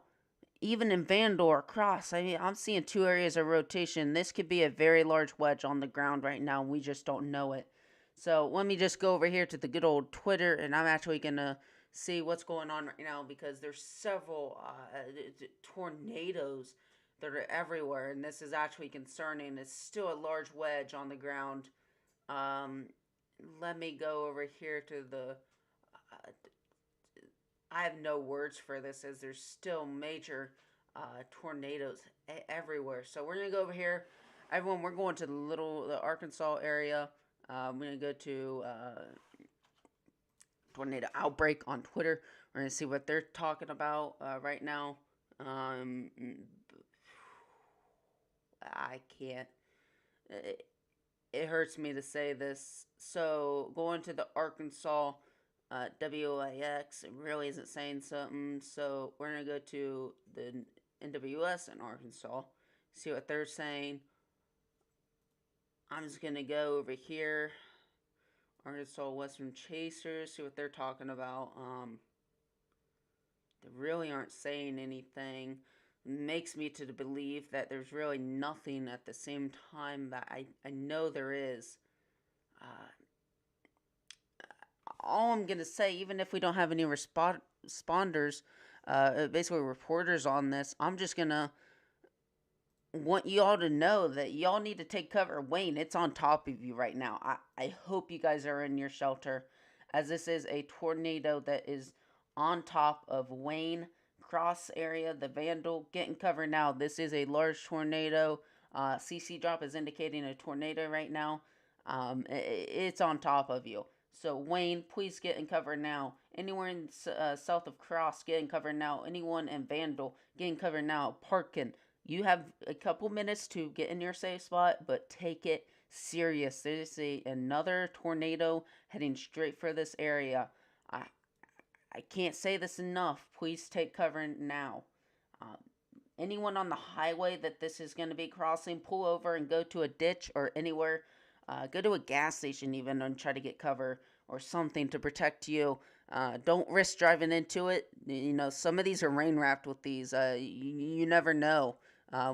[SPEAKER 1] Even in Vandal or Cross, I mean, I'm seeing two areas of rotation. This could be a very large wedge on the ground right now. We just don't know it. So let me just go over here to the good old Twitter, and I'm actually gonna see what's going on right now because there's several tornadoes that are everywhere, and this is actually concerning. It's still a large wedge on the ground. Um, Let me go over here to the. Uh, I have no words for this as there's still major tornadoes everywhere. So we're gonna go over here. Everyone, we're going to the Arkansas area. We're gonna go to Tornado Outbreak on Twitter. We're gonna see what they're talking about right now. Um, I can't. It hurts me to say this. So going to the Arkansas WAX, it really isn't saying something. So we're gonna go to the NWS in Arkansas, see what they're saying. I'm just gonna go over here, Arkansas Western Chasers, see what they're talking about. They really aren't saying anything. Makes me to believe that there's really nothing at the same time that I know there is. Uh, all I'm gonna say, even if we don't have any responders, basically reporters on this, I'm just gonna want y'all to know that y'all need to take cover. Wayne, it's on top of you right now. I hope you guys are in your shelter, as this is a tornado that is on top of Wayne Cross area, the Vandal. Getting cover now. This is a large tornado. CC drop is indicating a tornado right now. It's on top of you. So Wayne, please get in cover now. Anywhere in south of Cross, get in cover now. Anyone in Vandal, get in cover now. Parkin, you have a couple minutes to get in your safe spot, but take it serious. There's another tornado heading straight for this area. I I can't say this enough. Please take cover now. Um, Anyone on the highway that this is going to be crossing, pull over and go to a ditch or anywhere. Go to a gas station even and try to get cover or something to protect you. Don't risk driving into it. You know, some of these are rain wrapped with these. You never know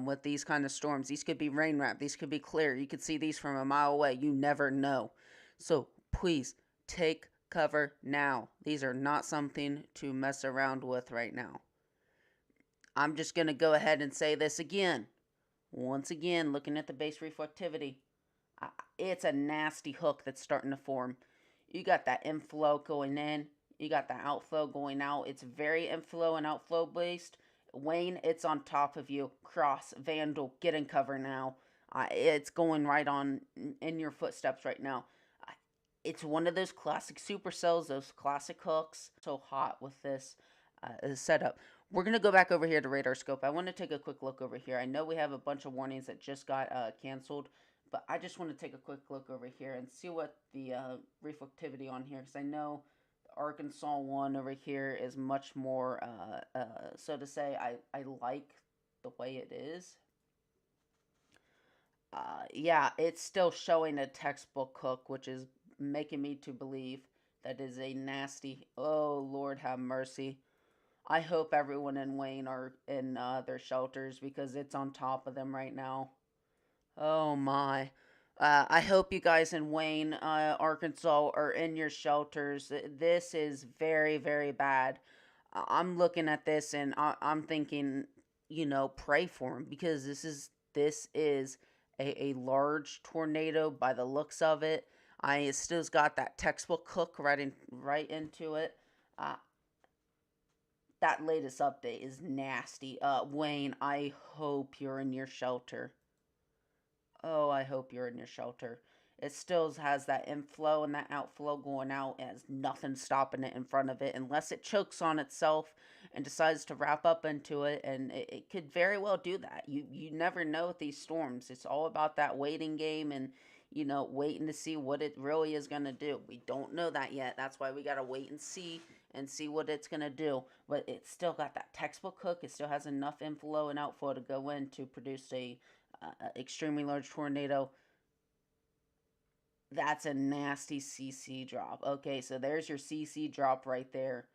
[SPEAKER 1] with these kind of storms. These could be rain wrapped. These could be clear. You could see these from a mile away. You never know. So please take cover now. These are not something to mess around with right now. I'm just going to go ahead and say this again. Once again, looking at the base reflectivity, it's a nasty hook that's starting to form. You got that inflow going in, you got the outflow going out. It's very inflow and outflow based. Wayne, it's on top of you. Cross, Vandal, get in cover now. It's going right on in your footsteps right now. It's one of those classic supercells, those classic hooks. So hot with this setup. We're going to go back over here to radar scope. I want to take a quick look over here. I know we have a bunch of warnings that just got canceled, but I just want to take a quick look over here and see what the reflectivity on here, because I know the Arkansas one over here is much more, so to say, I like the way it is. Yeah, it's still showing a textbook hook, which is making me to believe that is a nasty, oh Lord have mercy. I hope everyone in Wayne are in their shelters because it's on top of them right now. Oh my. I hope you guys in Wayne, Arkansas are in your shelters. This is very, very bad. I'm looking at this and I'm thinking, pray for him because this is a large tornado by the looks of it. It still's got that textbook hook right into it. Uh, that latest update is nasty. Wayne, I hope you're in your shelter. Oh, I hope you're in your shelter. It still has that inflow and that outflow going out, and has nothing stopping it in front of it unless it chokes on itself and decides to wrap up into it, and it could very well do that. You never know with these storms. It's all about that waiting game and waiting to see what it really is going to do. We don't know that yet. That's why we got to wait and see what it's going to do. But it's still got that textbook hook. It still has enough inflow and outflow to go in to produce a extremely large tornado. That's a nasty CC drop. Okay, so there's your CC drop right there.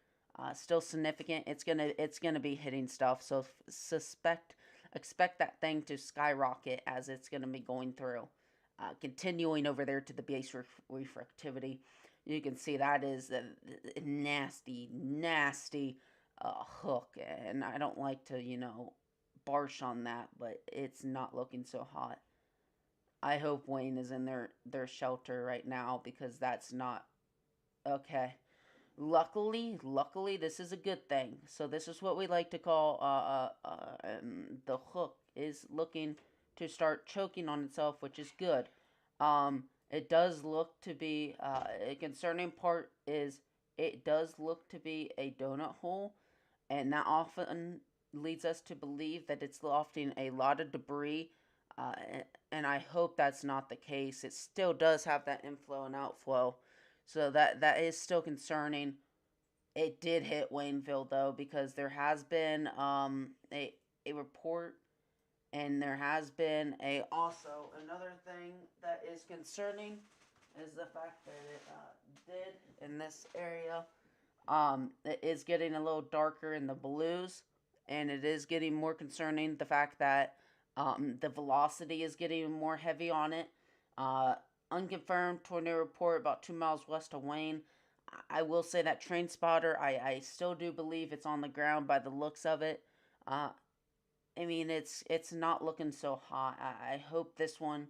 [SPEAKER 1] Still significant. It's gonna be hitting stuff. So expect that thing to skyrocket as it's gonna be going through. Continuing over there to the base refractivity, you can see that is a nasty, nasty hook, and I don't like to barsh on that, but it's not looking so hot. I hope Wayne is in their shelter right now because that's not okay. Luckily, this is a good thing. So this is what we like to call the hook is looking to start choking on itself, which is good. It does look to be a concerning part is it does look to be a donut hole, and that often leads us to believe that it's lofting a lot of debris. Uh, and I hope that's not the case. It still does have that inflow and outflow, so that is still concerning. It did hit Wayneville though, because there has been a report, and there has been a also another thing that is concerning is the fact that it did in this area. It is getting a little darker in the blues, and it is getting more concerning the fact that the velocity is getting more heavy on it. Uh, Unconfirmed tornado report about 2 miles west of Wayne. I will say that train spotter, I still do believe it's on the ground by the looks of it. Uh, I mean, it's not looking so hot. I hope this one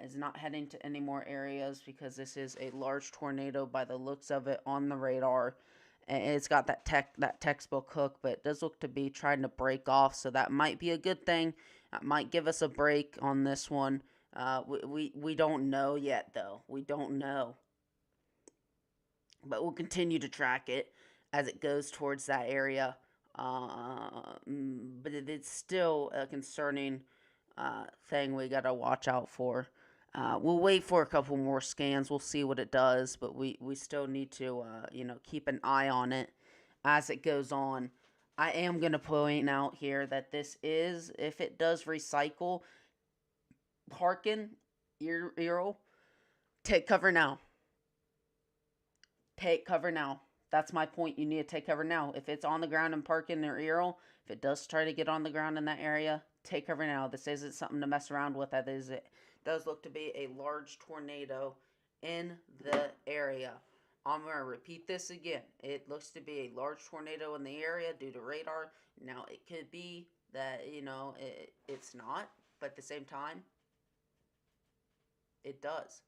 [SPEAKER 1] is not heading to any more areas because this is a large tornado by the looks of it on the radar. And it's got that textbook hook, but it does look to be trying to break off. So that might be a good thing. That might give us a break on this one. We don't know yet though. We don't know, but we'll continue to track it as it goes towards that area. But it's still a concerning thing we gotta watch out for. We'll wait for a couple more scans. We'll see what it does, but we still need to keep an eye on it as it goes on. I am gonna point out here that this is, if it does recycle, Parkin, Earl, take cover now. Take cover now. That's my point. You need to take cover now. If it's on the ground in Parkin or Earl, if it does try to get on the ground in that area, take cover now. This isn't something to mess around with. That is, it does look to be a large tornado in the area. I'm going to repeat this again. It looks to be a large tornado in the area due to radar. Now, it could be that, it's not, but at the same time, it does.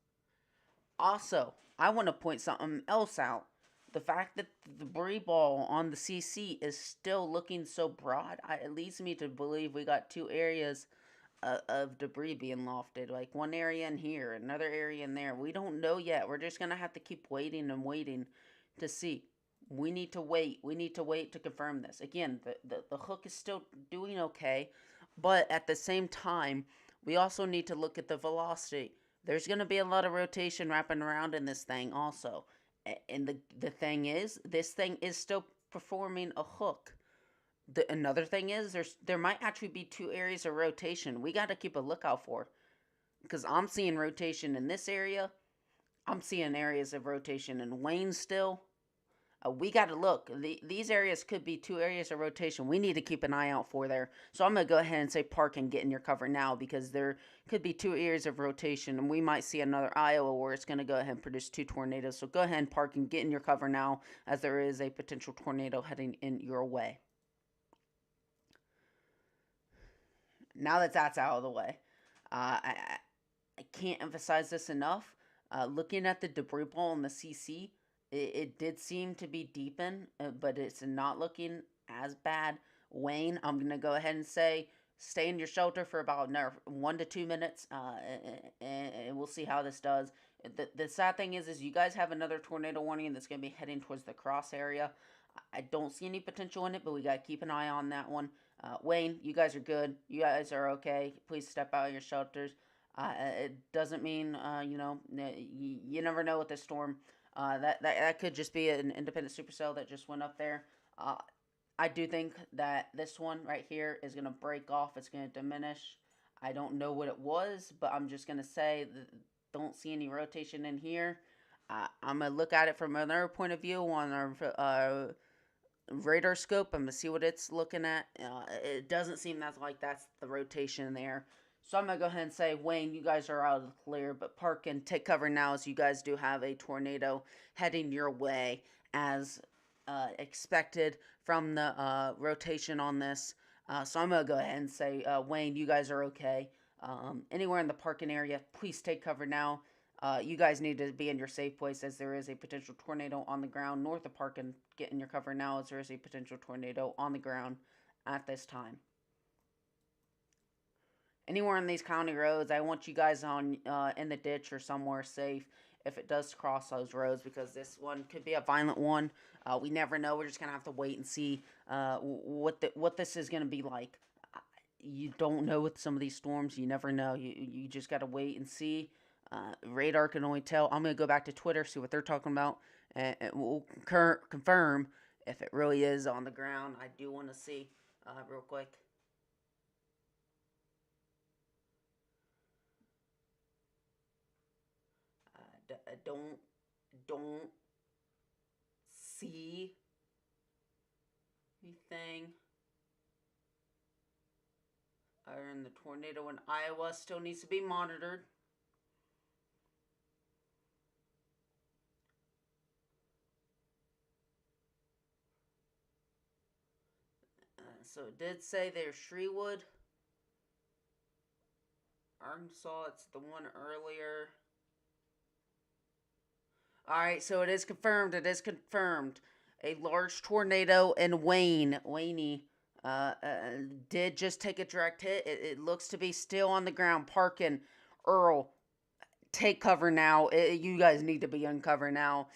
[SPEAKER 1] Also, I want to point something else out. The fact that the debris ball on the CC is still looking so broad, it leads me to believe we got two areas of debris being lofted. Like one area in here, another area in there. We don't know yet. We're just going to have to keep waiting and waiting to see. We need to wait. We need to wait to confirm this. Again, the hook is still doing okay, but at the same time, we also need to look at the velocity. There's going to be a lot of rotation wrapping around in this thing also. And the thing is, this thing is still performing a hook. Another thing is, there might actually be two areas of rotation we got to keep a lookout for. Because I'm seeing rotation in this area. I'm seeing areas of rotation in Wayne still. We got to look. These areas could be two areas of rotation we need to keep an eye out for there. So I'm going to go ahead and say park and get in your cover now, because there could be two areas of rotation, and we might see another Iowa where it's going to go ahead and produce two tornadoes. So go ahead and park and get in your cover now, as there is a potential tornado heading in your way. Now that that's out of the way, I can't emphasize this enough. Looking at the debris ball in the CC, it did seem to be deepened, but it's not looking as bad. Wayne, I'm going to go ahead and say stay in your shelter for about another 1 to 2 minutes, and we'll see how this does. The sad thing is you guys have another tornado warning that's going to be heading towards the cross area. I don't see any potential in it, but we got to keep an eye on that one. Wayne, you guys are good. You guys are okay. Please step out of your shelters. It doesn't mean, you never know with this storm. That could just be an independent supercell that just went up there. Uh, I do think that this one right here is going to break off. It's going to diminish. I don't know what it was, but I'm just going to say that don't see any rotation in here. I'm going to look at it from another point of view on our radar scope. I'm going to see what it's looking at. It doesn't seem like that's the rotation there. So I'm going to go ahead and say, Wayne, you guys are out of the clear, but park and take cover now as you guys do have a tornado heading your way as expected from the rotation on this. So I'm going to go ahead and say, Wayne, you guys are okay. Anywhere in the parking area, please take cover now. You guys need to be in your safe place as there is a potential tornado on the ground north of parking. Get in your cover now as there is a potential tornado on the ground at this time. Anywhere on these county roads, I want you guys on in the ditch or somewhere safe if it does cross those roads, because this one could be a violent one. We never know. We're just gonna have to wait and see what this is gonna be like. You don't know with some of these storms. You never know. You just gotta wait and see. Radar can only tell. I'm gonna go back to Twitter, see what they're talking about, and we'll confirm if it really is on the ground. I do want to see real quick. Don't see anything. And the tornado in Iowa still needs to be monitored. So it did say there's Sherwood, Arkansas. It's the one earlier. Alright, so it is confirmed. It is confirmed. A large tornado in Wayne did just take a direct hit. It looks to be still on the ground. Parkin, Earl, take cover now. You guys need to be on cover now.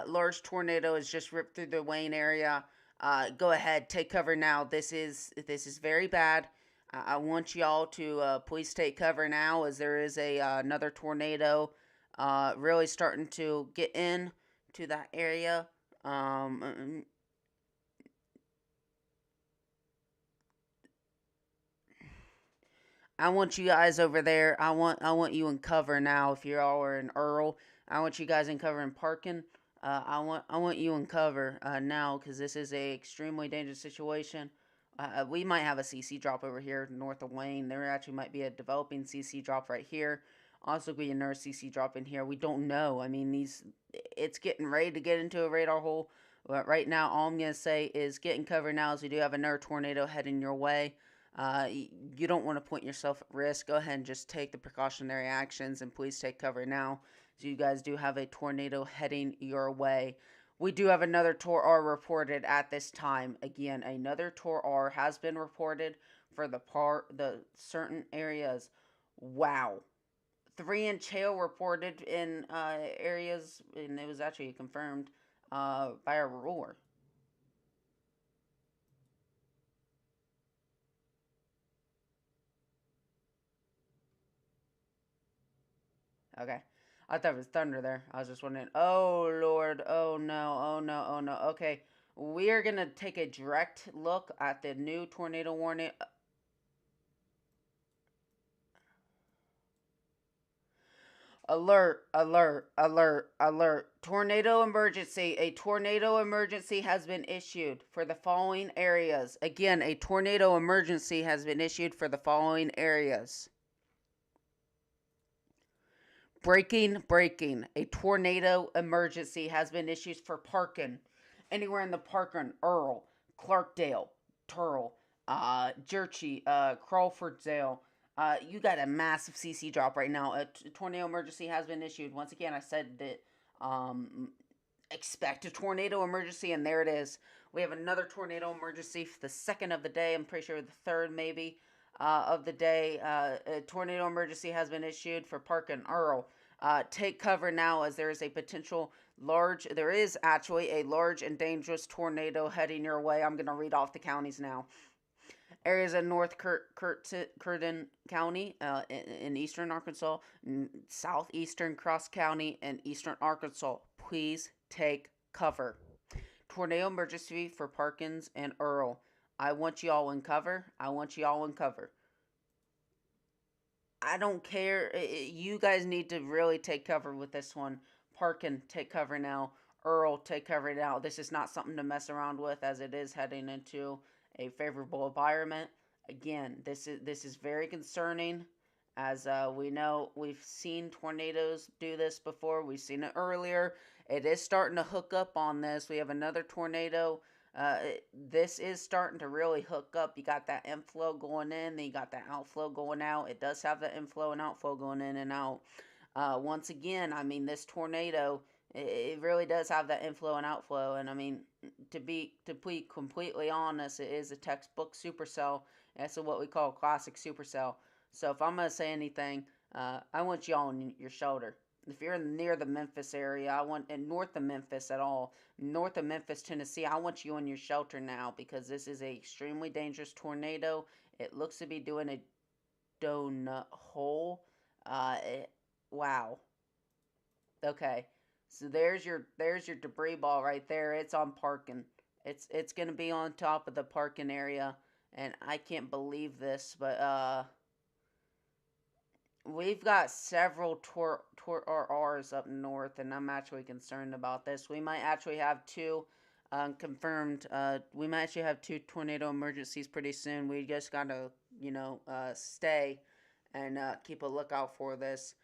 [SPEAKER 1] Large tornado has just ripped through the Wayne area. Go ahead, take cover now. This is very bad. I want y'all to please take cover now, as there is another tornado really starting to get in to that area. I want you guys over there. I want you in cover now. If you all are in Earl, I want you guys in cover in Parkin. I want you in cover now, because this is a extremely dangerous situation. We might have a CC drop over here north of Wayne. There actually might be a developing CC drop right here. Also, be another CC drop in here. We don't know. I mean, it's getting ready to get into a radar hole. But right now, all I'm gonna say is get in cover now, as we do have another tornado heading your way. You don't want to put yourself at risk. Go ahead and just take the precautionary actions, and please take cover now. So you guys do have a tornado heading your way. We do have another Tor R reported at this time. Again, another Tor R has been reported for the certain areas. Wow. 3-inch hail reported in areas, and it was actually confirmed by a ruler. Okay. I thought it was thunder there. I was just wondering. Oh, Lord. Oh, no. Oh, no. Oh, no. Okay. We are going to take a direct look at the new tornado warning. Alert, alert, alert, alert. Tornado emergency. A tornado emergency has been issued for the following areas. Again, a tornado emergency has been issued for the following areas. Breaking. A tornado emergency has been issued for Parkin. Anywhere in the Parkin, Earl, Clarkdale, Turl, Jerchy, Crawfordsdale. You got a massive CC drop right now. A tornado emergency has been issued. Once again, I said that expect a tornado emergency, and there it is. We have another tornado emergency for the second of the day. I'm pretty sure the third, maybe. of the day. A tornado emergency has been issued for Park and Earl. Take cover now as there is a potential there is actually a large and dangerous tornado heading your way. I'm going to read off the counties now. Areas in North Curtin County in eastern Arkansas, southeastern Cross County, and eastern Arkansas. Please take cover. Tornado emergency for Parkins and Earl. I want y'all in cover. I want y'all in cover. I don't care. You guys need to really take cover with this one. Parkin, take cover now. Earl, take cover now. This is not something to mess around with, as it is heading into a favorable environment. Again, this is very concerning, as we know we've seen tornadoes do this before. We've seen it earlier. It is starting to hook up on this. We have another tornado. This is starting to really hook up. You got that inflow going in, then you got that outflow going out. It does have the inflow and outflow going in and out. Once again, I mean, this tornado, it really does have that inflow and outflow. And I mean, to be completely honest, it is a textbook supercell. That's what we call a classic supercell. So if I'm gonna say anything, I want y'all on your shoulder. If you're near the Memphis area, I want in north of Memphis at all, north of Memphis, Tennessee, I want you in your shelter now, because this is a extremely dangerous tornado. It looks to be doing a donut hole. Wow. Okay. So there's your debris ball right there. It's on parking. It's gonna be on top of the parking area, and I can't believe this, but we've got several RRs up north, and I'm actually concerned about this. We might actually have two confirmed. We might actually have two tornado emergencies pretty soon. We just gotta, stay and keep a lookout for this.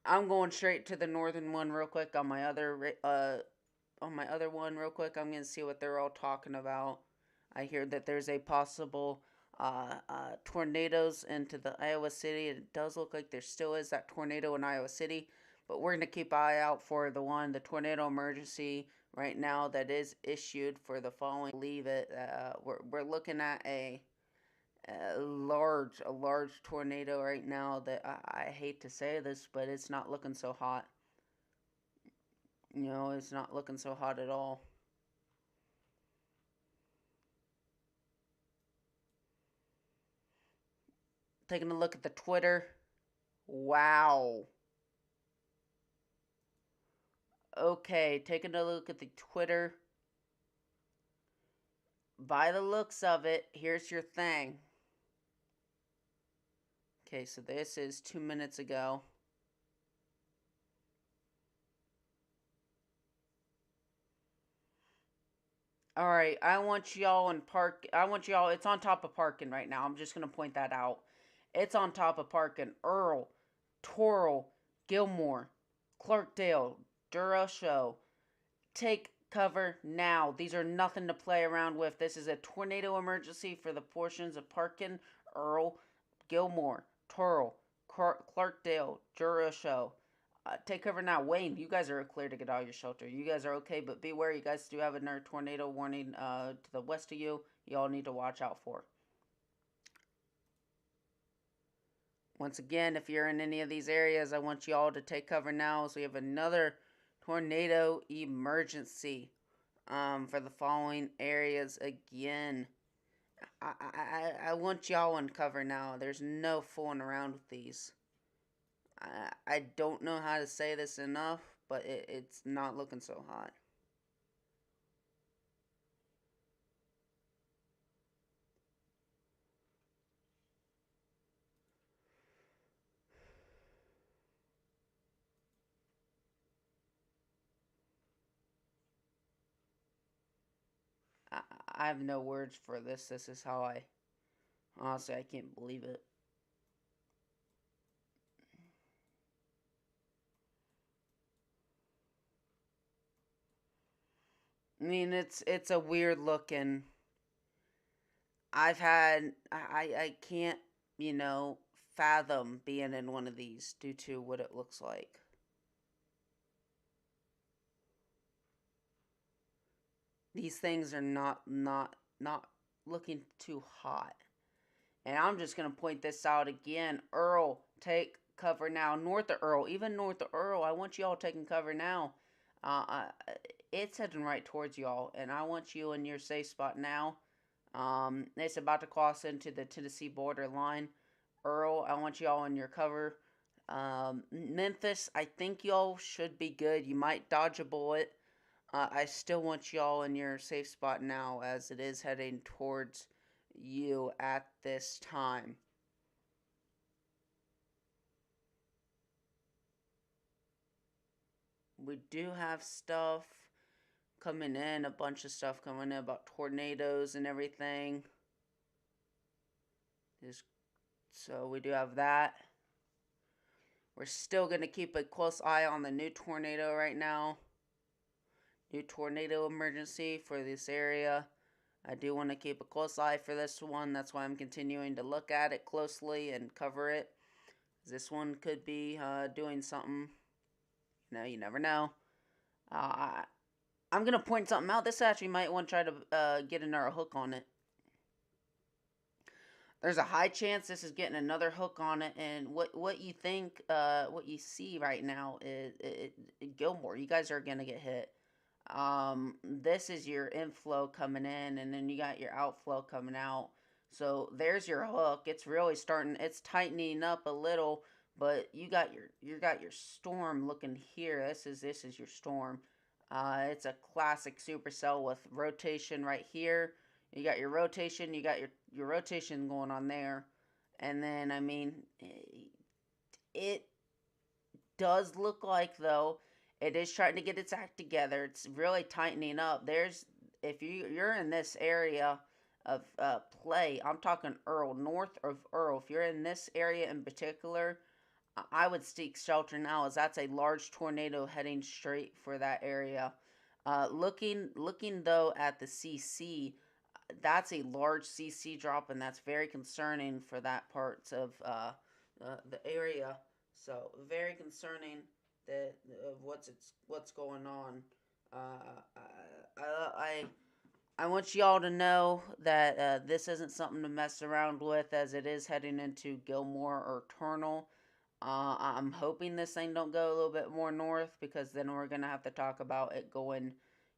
[SPEAKER 1] I'm going straight to the northern one real quick on my other one real quick. I'm gonna see what they're all talking about. I hear that there's a possible tornadoes into the Iowa City. It does look like there still is that tornado in Iowa City, but we're gonna keep an eye out for the tornado emergency right now that is issued for the following. Leave it. We're looking at a large tornado right now that I hate to say this, but it's not looking so hot. It's not looking so hot at all. Taking a look at the Twitter. Wow. Okay, taking a look at the Twitter. By the looks of it, here's your thing. Okay, so this is 2 minutes ago. Alright, I want y'all, it's on top of Parkin right now. I'm just going to point that out. It's on top of Parkin. Earl, Torrell, Gilmore, Clarkdale, Duroshow. Take cover now. These are nothing to play around with. This is a tornado emergency for the portions of Parkin, Earl, Gilmore, Torrell, Clarkdale, Duroshow. Take cover now. Wayne, you guys are clear to get out of your shelter. You guys are okay, but beware. You guys do have another tornado warning to the west of you. You all need to watch out for. Once again, if you're in any of these areas, I want you all to take cover now, as we have another tornado emergency for the following areas again. I want y'all in cover now. There's no fooling around with these. I don't know how to say this enough, but it's not looking so hot. I have no words for this. This is how honestly, I can't believe it. I mean, it's a weird looking. I can't, fathom being in one of these due to what it looks like. These things are not looking too hot. And I'm just going to point this out again. Earl, take cover now. North of Earl, even north of Earl, I want y'all taking cover now. It's heading right towards y'all, and I want you in your safe spot now. It's about to cross into the Tennessee border line. Earl, I want y'all in your cover. Memphis, I think y'all should be good. You might dodge a bullet. I still want y'all in your safe spot now, as it is heading towards you at this time. We do have stuff coming in, a bunch of stuff coming in about tornadoes and everything. So we do have that. We're still going to keep a close eye on the new tornado right now. New tornado emergency for this area. I do want to keep a close eye for this one. That's why I'm continuing to look at it closely and cover it. This one could be doing something. You never know. I'm going to point something out. This actually might want to try to get another hook on it. There's a high chance this is getting another hook on it. And what you think, what you see right now is Gilmore. You guys are going to get hit. This is your inflow coming in, and then you got your outflow coming out. So there's your hook. It's really starting. It's tightening up a little, but you got your storm looking here. This is your storm. It's a classic supercell with rotation right here. You got your rotation. You got your rotation going on there, and then I mean, it does look like though. It is trying to get its act together. It's really tightening up. If you're in this area of play, I'm talking Earl, north of Earl. If you're in this area in particular, I would seek shelter now, as that's a large tornado heading straight for that area. Looking though at the CC, that's a large CC drop, and that's very concerning for that parts of the area. So very concerning that of what's going on. I want y'all to know that this isn't something to mess around with, as it is heading into Gilmore or Turnal. I'm hoping this thing don't go a little bit more north, because then we're gonna have to talk about it going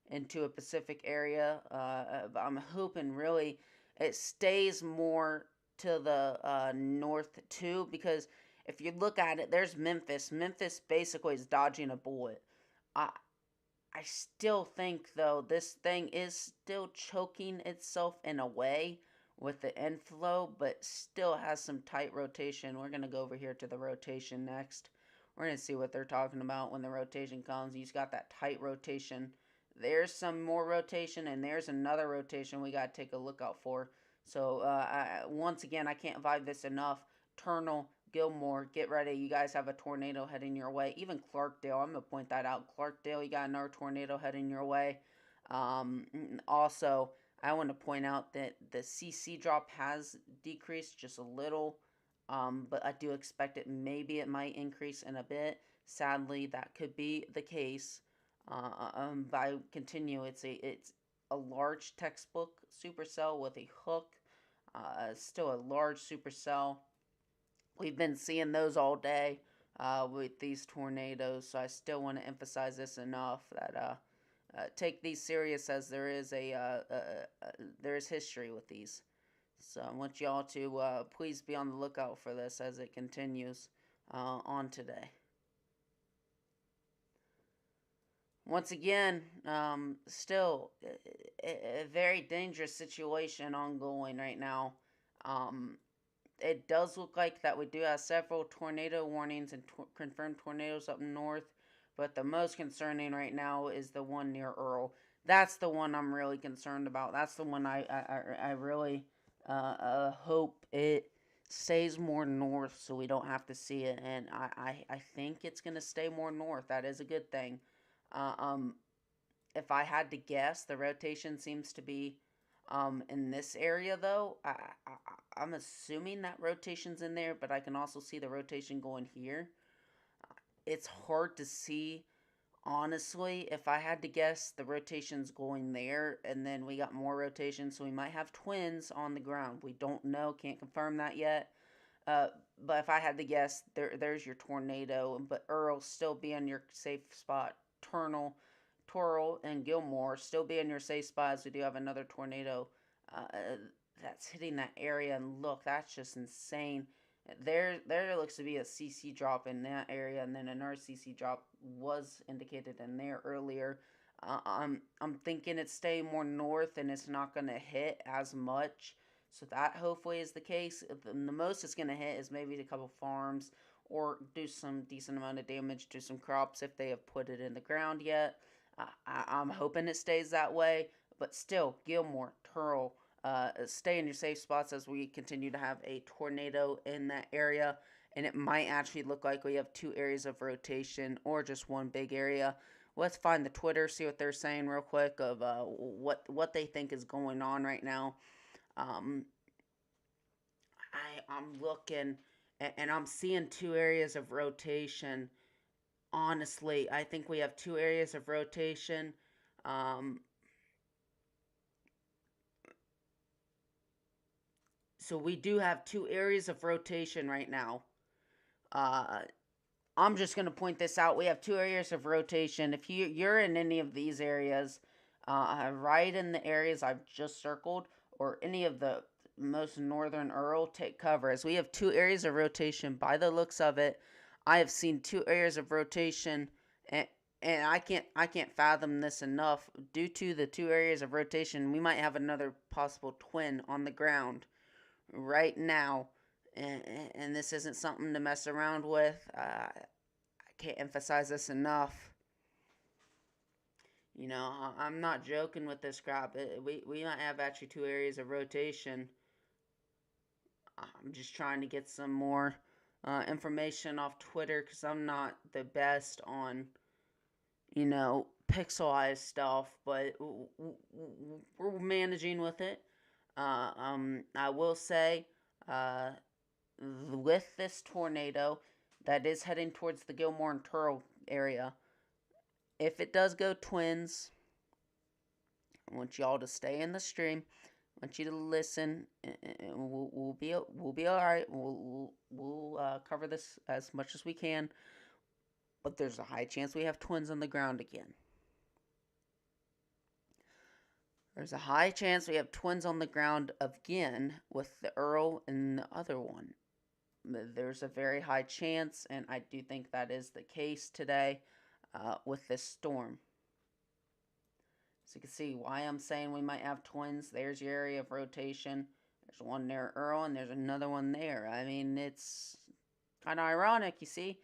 [SPEAKER 1] into a Pacific area. I'm hoping really it stays more to the north too, because if you look at it, there's Memphis. Memphis basically is dodging a bullet. I I still think though this thing is still choking itself in a way with the inflow, but still has some tight rotation. We're gonna go over here to the rotation next. We're gonna see what they're talking about when the rotation comes. He's got that tight rotation. There's some more rotation, and there's another rotation we gotta take a look out for. So once again, I can't vibe this enough. Turnal, Gilmore, get ready. You guys have a tornado heading your way. Even Clarkdale, I'm going to point that out. Clarkdale, you got another tornado heading your way. Also, I want to point out that the CC drop has decreased just a little, but I do expect it. Maybe it might increase in a bit. Sadly, that could be the case. By continue, it's a large textbook supercell with a hook. Still a large supercell. We've been seeing those all day with these tornadoes, so I still want to emphasize this enough that take these serious, as there is there is history with these. So I want y'all to please be on the lookout for this as it continues on today. Once again, still a very dangerous situation ongoing right now. It does look like that we do have several tornado warnings and confirmed tornadoes up north, but the most concerning right now is the one near Earl. That's the one I'm really concerned about. That's the one I really hope it stays more north so we don't have to see it, and I think it's going to stay more north. That is a good thing. If I had to guess, the rotation seems to be in this area, though. I'm assuming that rotation's in there, but I can also see the rotation going here. It's hard to see Honestly, if I had to guess, the rotation's going there, and then we got more rotation, so we might have twins on the ground. We don't know, can't confirm that yet. Uh, but if I had to guess, there's your tornado. But Earl still be in your safe spot. Turl, and Gilmore still be in your safe spot, as we do have another tornado that's hitting that area. And look, that's just insane. There looks to be a CC drop in that area, and then another CC drop was indicated in there earlier. I'm thinking it's staying more north and it's not gonna hit as much. So that hopefully is the case. The most it's gonna hit is maybe a couple farms or do some decent amount of damage to some crops if they have put it in the ground yet. I'm hoping it stays that way, but still, Gilmore, Turl, stay in your safe spots as we continue to have a tornado in that area. And it might actually look like we have two areas of rotation or just one big area. Let's find the Twitter, see what they're saying real quick of what they think is going on right now. Um, I'm looking and I'm seeing two areas of rotation. Honestly, I think we have two areas of rotation. Um, so we do have two areas of rotation right now. Uh, I'm just going to point this out. We have two areas of rotation. If you're in any of these areas, right in the areas I've just circled, or any of the most northern Earl, take cover. As we have two areas of rotation by the looks of it. I have seen two areas of rotation, and I can't fathom this enough. Due to the two areas of rotation, we might have another possible twin on the ground right now, and this isn't something to mess around with. I can't emphasize this enough. You know, I'm not joking with this crap. We might have actually two areas of rotation. I'm just trying to get some more information off Twitter because I'm not the best on, pixelized stuff, but we're managing with it. I will say, uh, with this tornado that is heading towards the Gilmore and Turl area, if it does go twins, I want y'all to stay in the stream. I want you to listen, and we'll be all right. We'll cover this as much as we can, but there's a high chance we have twins on the ground again. There's a high chance we have twins on the ground again with the Earl and the other one. There's a very high chance, and I do think that is the case today with this storm. So you can see why I'm saying we might have twins. There's your area of rotation. There's one near Earl, and there's another one there. I mean, it's kind of ironic, you see.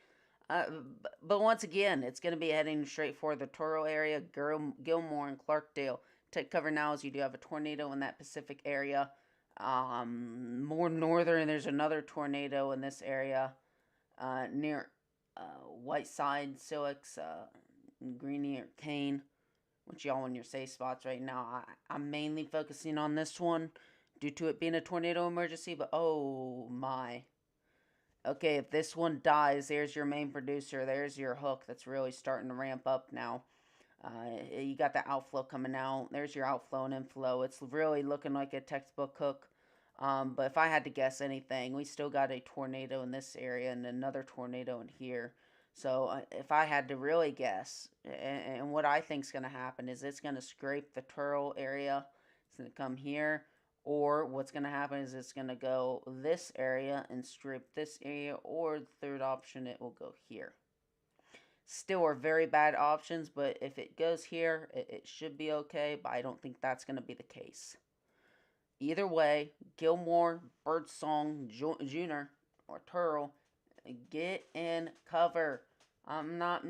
[SPEAKER 1] But once again, it's going to be heading straight for the Toro area, Gilmore, and Clarkdale. Take cover now as you do have a tornado in that Pacific area. More northern, there's another tornado in this area near Whiteside, Silix, Greeny, or Kane, which y'all in your safe spots right now. I'm mainly focusing on this one due to it being a tornado emergency, but oh my. Okay, if this one dies, there's your main producer. There's your hook that's really starting to ramp up now. You got the outflow coming out. There's your outflow and inflow. It's really looking like a textbook hook. But if I had to guess anything, we still got a tornado in this area and another tornado in here. So if I had to really guess, and what I think is going to happen is it's going to scrape the Turl area. It's going to come here. Or what's going to happen is it's going to go this area and scrape this area. Or the third option, it will go here. Still are very bad options, but if it goes here, it should be okay. But I don't think that's going to be the case. Either way, Gilmore, Birdsong, Junior, or Turl, get in cover. I'm not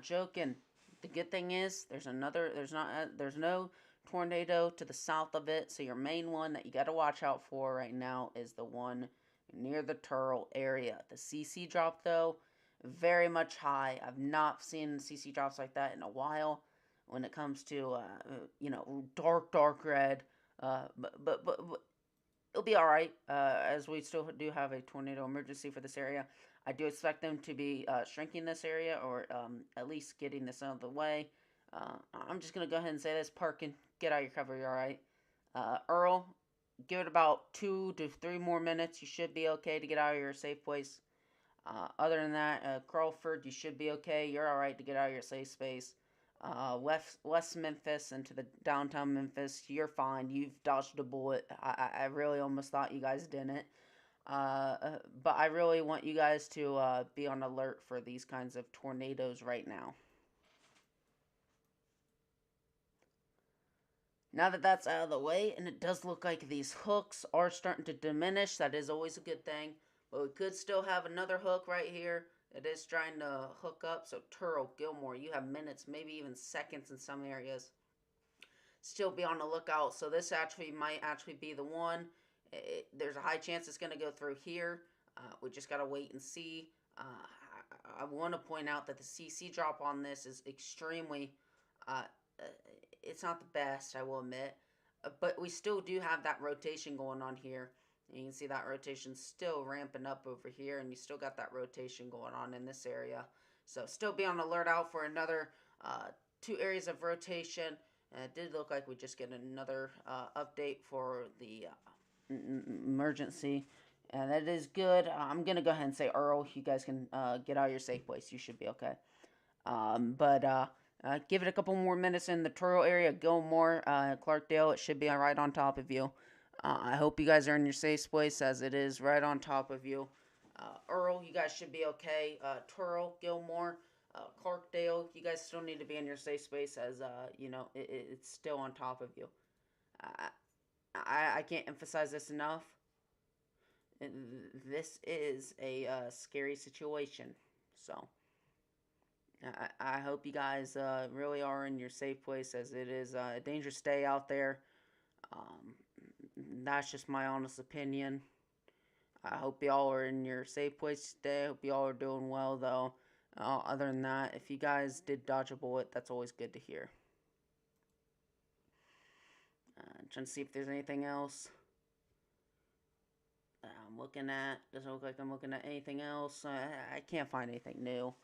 [SPEAKER 1] joking. The good thing is there's no tornado to the south of it. So your main one that you got to watch out for right now is the one near the Turl area. The CC drop though, very much high. I've not seen CC drops like that in a while. When it comes to dark red. But it'll be all right, as we still do have a tornado emergency for this area. I do expect them to be shrinking this area, or at least getting this out of the way. I'm just going to go ahead and say this. Park and get out of your cover. You're all right. Earl, give it about 2 to 3 more minutes. You should be okay to get out of your safe place. Other than that, Crawford, you should be okay. You're all right to get out of your safe space. West Memphis into the downtown Memphis, you're fine. You've dodged a bullet. I really almost thought you guys didn't. But I really want you guys to be on alert for these kinds of tornadoes right now. Now that that's out of the way, and it does look like these hooks are starting to diminish, that is always a good thing. But we could still have another hook right here. It is trying to hook up. So Turl, Gilmore, you have minutes, maybe even seconds in some areas. Still be on the lookout. So this might actually be the one. There's a high chance it's going to go through here. We just got to wait and see. I want to point out that the CC drop on this is extremely... it's not the best, I will admit. But we still do have that rotation going on here. You can see that rotation still ramping up over here, and you still got that rotation going on in this area. So still be on alert out for another 2 areas of rotation. And it did look like we just get another update for the emergency. And that is good. I'm going to go ahead and say, Earl, you guys can get out of your safe place. You should be okay. Give it a couple more minutes in the Toro area. Gilmore, Clarkdale, it should be right on top of you. I hope you guys are in your safe place, as it is right on top of you. Earl, you guys should be okay. Toro, Gilmore, Clarkdale, you guys still need to be in your safe space, as it's still on top of you. I can't emphasize this enough. This is a scary situation. So I hope you guys really are in your safe place, as it is a dangerous day out there. That's just my honest opinion. I hope y'all are in your safe place today. I hope y'all are doing well, though. Other than that, if you guys did dodge a bullet, that's always good to hear. Trying to see if there's anything else I'm looking at. Doesn't look like I'm looking at anything else. I can't find anything new.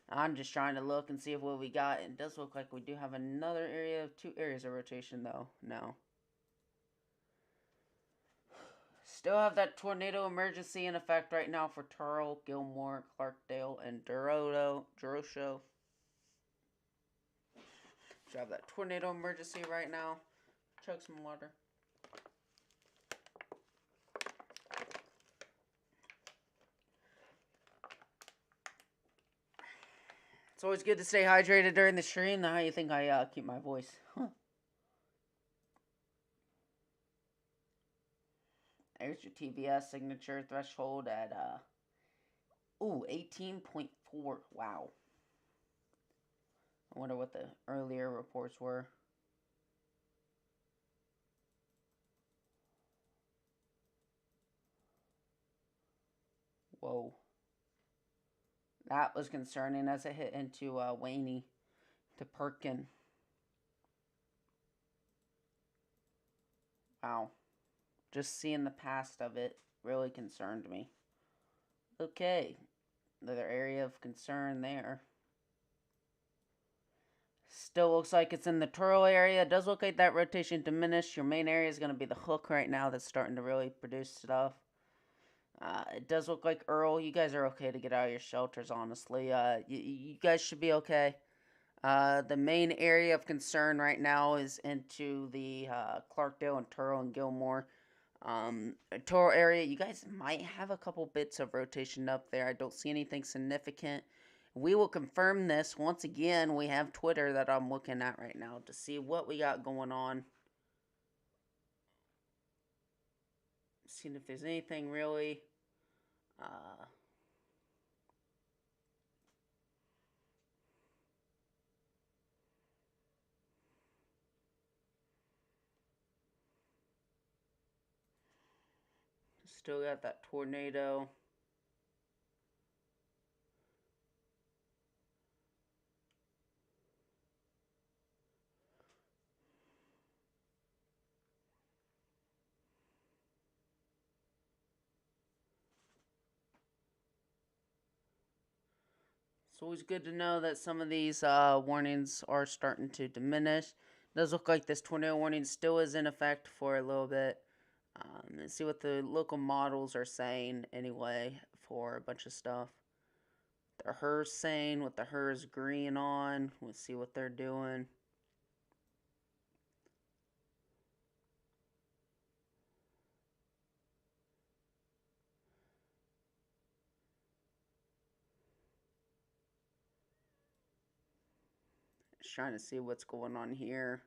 [SPEAKER 1] I'm just trying to look and see what we got. It does look like we do have another area, 2 areas of rotation, though. No. Still have that tornado emergency in effect right now for Turl, Gilmore, Clarkdale, and Durosho. Should have that tornado emergency right now. Chug some water. It's always good to stay hydrated during the stream. Now, how you think I keep my voice? Huh. There's your TBS signature threshold at 18.4. Wow. I wonder what the earlier reports were. Whoa. That was concerning as it hit into Waney to Perkin. Wow. Just seeing the past of it really concerned me. Okay. Another area of concern there. Still looks like it's in the Turl area. It does look like that rotation diminished. Your main area is going to be the hook right now that's starting to really produce stuff. It does look like Earl, you guys are okay to get out of your shelters, honestly. You guys should be okay. The main area of concern right now is into the Clarkdale and Turl and Gilmore. Toro area, you guys might have a couple bits of rotation up there. I don't see anything significant. We will confirm this. Once again, we have Twitter that I'm looking at right now to see what we got going on. Seeing if there's anything really still got that tornado. It's always good to know that some of these warnings are starting to diminish. It does look like this tornado warning still is in effect for a little bit. Let's see what the local models are saying anyway for a bunch of stuff. The HERS saying with the HERS green on. Let's see what they're doing. Just trying to see what's going on here.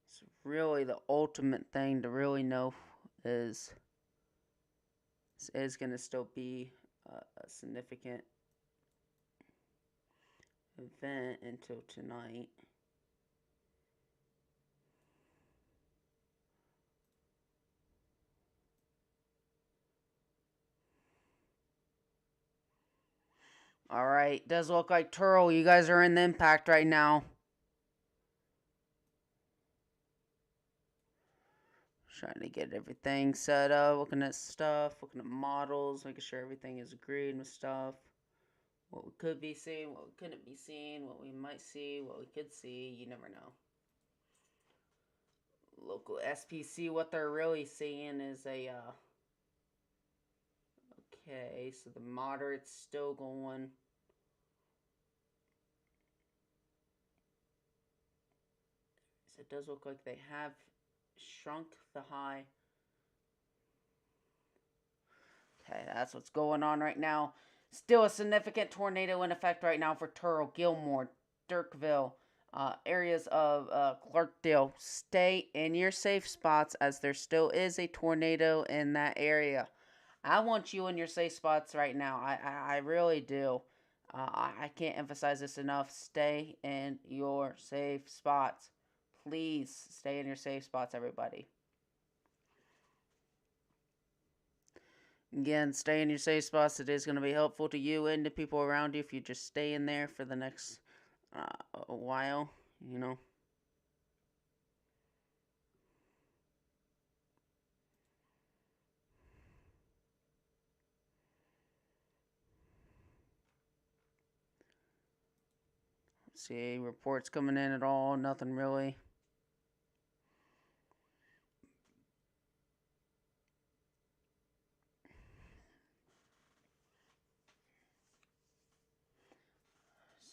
[SPEAKER 1] It's really the ultimate thing to really know is going to still be a significant event until tonight. Alright, does look like Turl, you guys are in the impact right now. Trying to get everything set up, looking at stuff, looking at models, making sure everything is agreed with stuff. What we could be seeing, what we couldn't be seeing, what we might see, what we could see, you never know. Local SPC, what they're really seeing is a, okay, so the moderate's still going. So it does look like they have shrunk the high. Okay, that's what's going on right now. Still a significant tornado in effect right now for Turl, Gilmore, Dirkville, areas of Clarkdale. Stay in your safe spots as there still is a tornado in that area. I want you in your safe spots right now. I really do. I can't emphasize this enough. Stay in your safe spots. Please stay in your safe spots, everybody. Again, stay in your safe spots. It is going to be helpful to you and the people around you if you just stay in there for the next a while, you know. See, reports coming in at all, nothing really.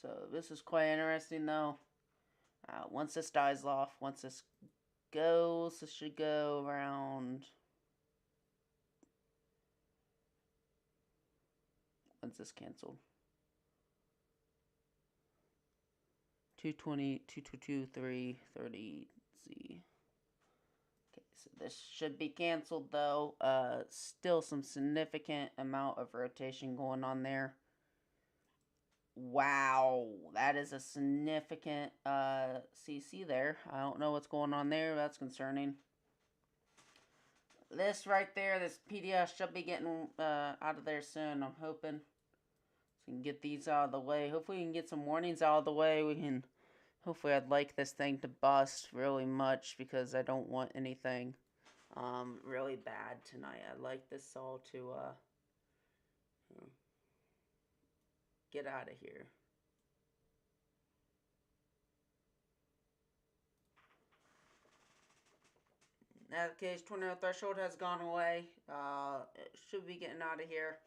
[SPEAKER 1] So this is quite interesting though. Once this dies off, once this goes, this should go around. When's this canceled? 220, 222, 330 Z. Okay, so this should be canceled though. Still some significant amount of rotation going on there. Wow, that is a significant CC there. I don't know what's going on there. That's concerning. This right there, this PDS should be getting out of there soon. I'm hoping so we can get these out of the way. Hopefully we can get some warnings out of the way. We can. Hopefully I'd like this thing to bust really much because I don't want anything really bad tonight. I'd like this all to get out of here. In that case, tornado threshold has gone away. It should be getting out of here.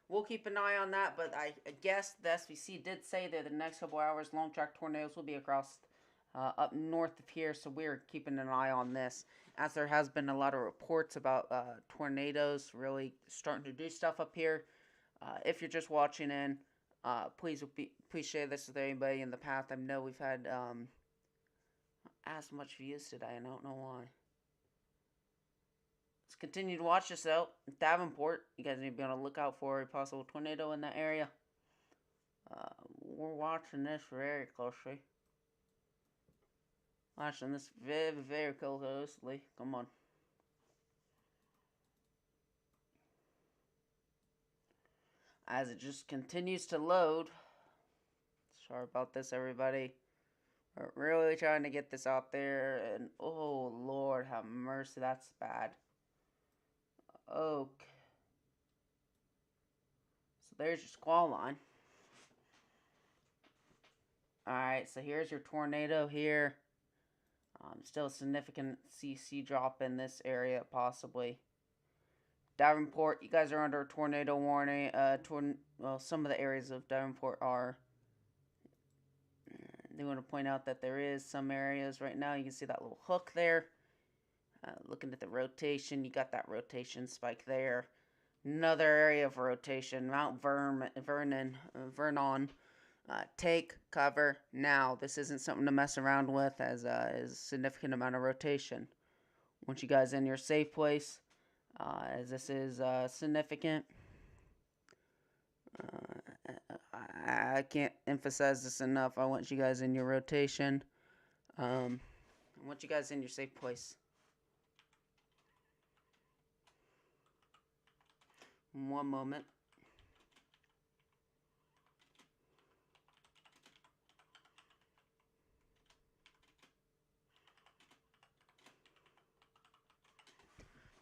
[SPEAKER 1] We'll keep an eye on that, but I guess the SVC did say that the next couple hours, long track tornadoes will be across up north of here, so we're keeping an eye on this, as there has been a lot of reports about tornadoes really starting to do stuff up here. If you're just watching in, please share this with anybody in the path. I know we've had as much views today, and I don't know why. Let's continue to watch this out. Davenport, you guys need to be on the lookout for a possible tornado in that area. We're watching this very closely. Watching this very, very closely. Come on. As it just continues to load. Sorry about this, everybody. We're really trying to get this out there, and oh Lord, have mercy, that's bad. Okay. So there's your squall line. Alright, so here's your tornado here. Still a significant CC drop in this area, possibly. Davenport, you guys are under a tornado warning. Well, some of the areas of Davenport are. They want to point out that there is some areas right now. You can see that little hook there. Looking at the rotation, you got that rotation spike there. Another area of rotation, Mount Vernon. Take cover now. This isn't something to mess around with, as is a significant amount of rotation. Want you guys in your safe place, as this is significant. I can't emphasize this enough. I want you guys in your rotation. I want you guys in your safe place. One moment.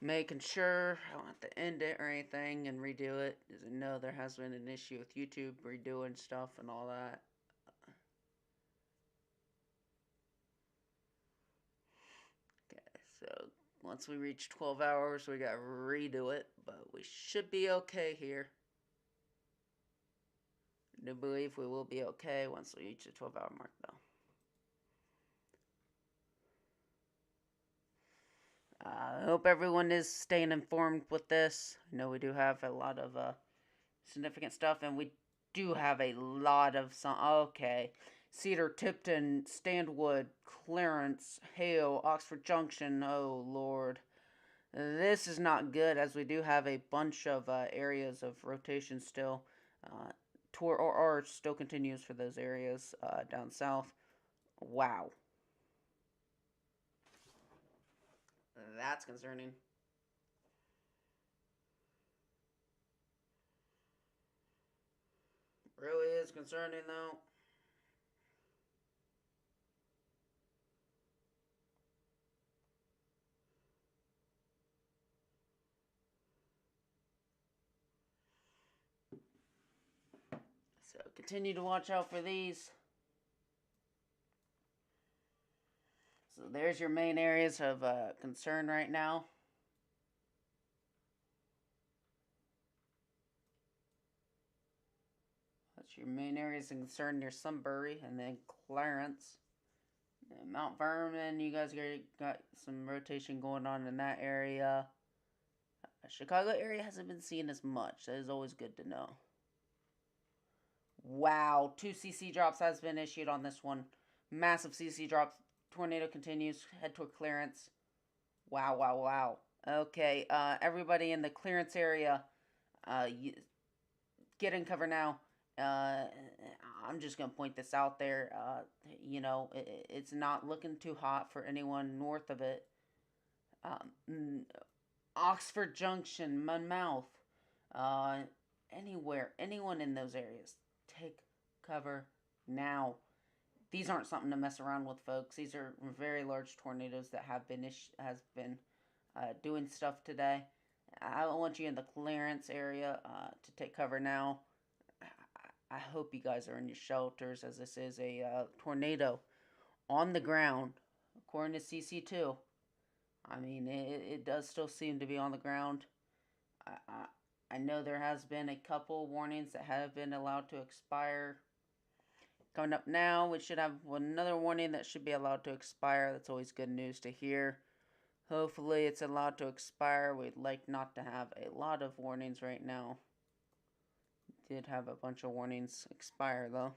[SPEAKER 1] Making sure I don't have to end it or anything and redo it. As I know there has been an issue with YouTube redoing stuff and all that. Okay, so once we reach 12 hours, we gotta redo it, but we should be okay here. I do believe we will be okay once we reach the 12-hour mark, though. I hope everyone is staying informed with this. I know we do have a lot of significant stuff, and we do have a lot of some. Okay. Cedar, Tipton, Standwood, Clarence, Hale, Oxford Junction. Oh, Lord. This is not good, as we do have a bunch of areas of rotation still. Tour or still continues for those areas down south. Wow. That's concerning. Really is concerning, though. So continue to watch out for these. So there's your main areas of concern right now. That's your main areas of concern near Sunbury, and then Clarence. And Mount Vernon, you guys got some rotation going on in that area. Chicago area hasn't been seen as much. That is always good to know. Wow, 2 CC drops has been issued on this one. Massive CC drops. Tornado continues. Head toward Clarence. Wow, wow, wow. Okay, everybody in the clearance area, get in cover now. I'm just going to point this out there. You know, it's not looking too hot for anyone north of it. Oxford Junction, Monmouth, anywhere, anyone in those areas, take cover now. These aren't something to mess around with, folks. These are very large tornadoes that have been doing stuff today. I want you in the clearance area to take cover now. I hope you guys are in your shelters, as this is a tornado on the ground, according to CC2. I mean, it does still seem to be on the ground. I know there has been a couple warnings that have been allowed to expire. Coming up now, we should have another warning that should be allowed to expire. That's always good news to hear. Hopefully it's allowed to expire. We'd like not to have a lot of warnings right now. Did have a bunch of warnings expire, though.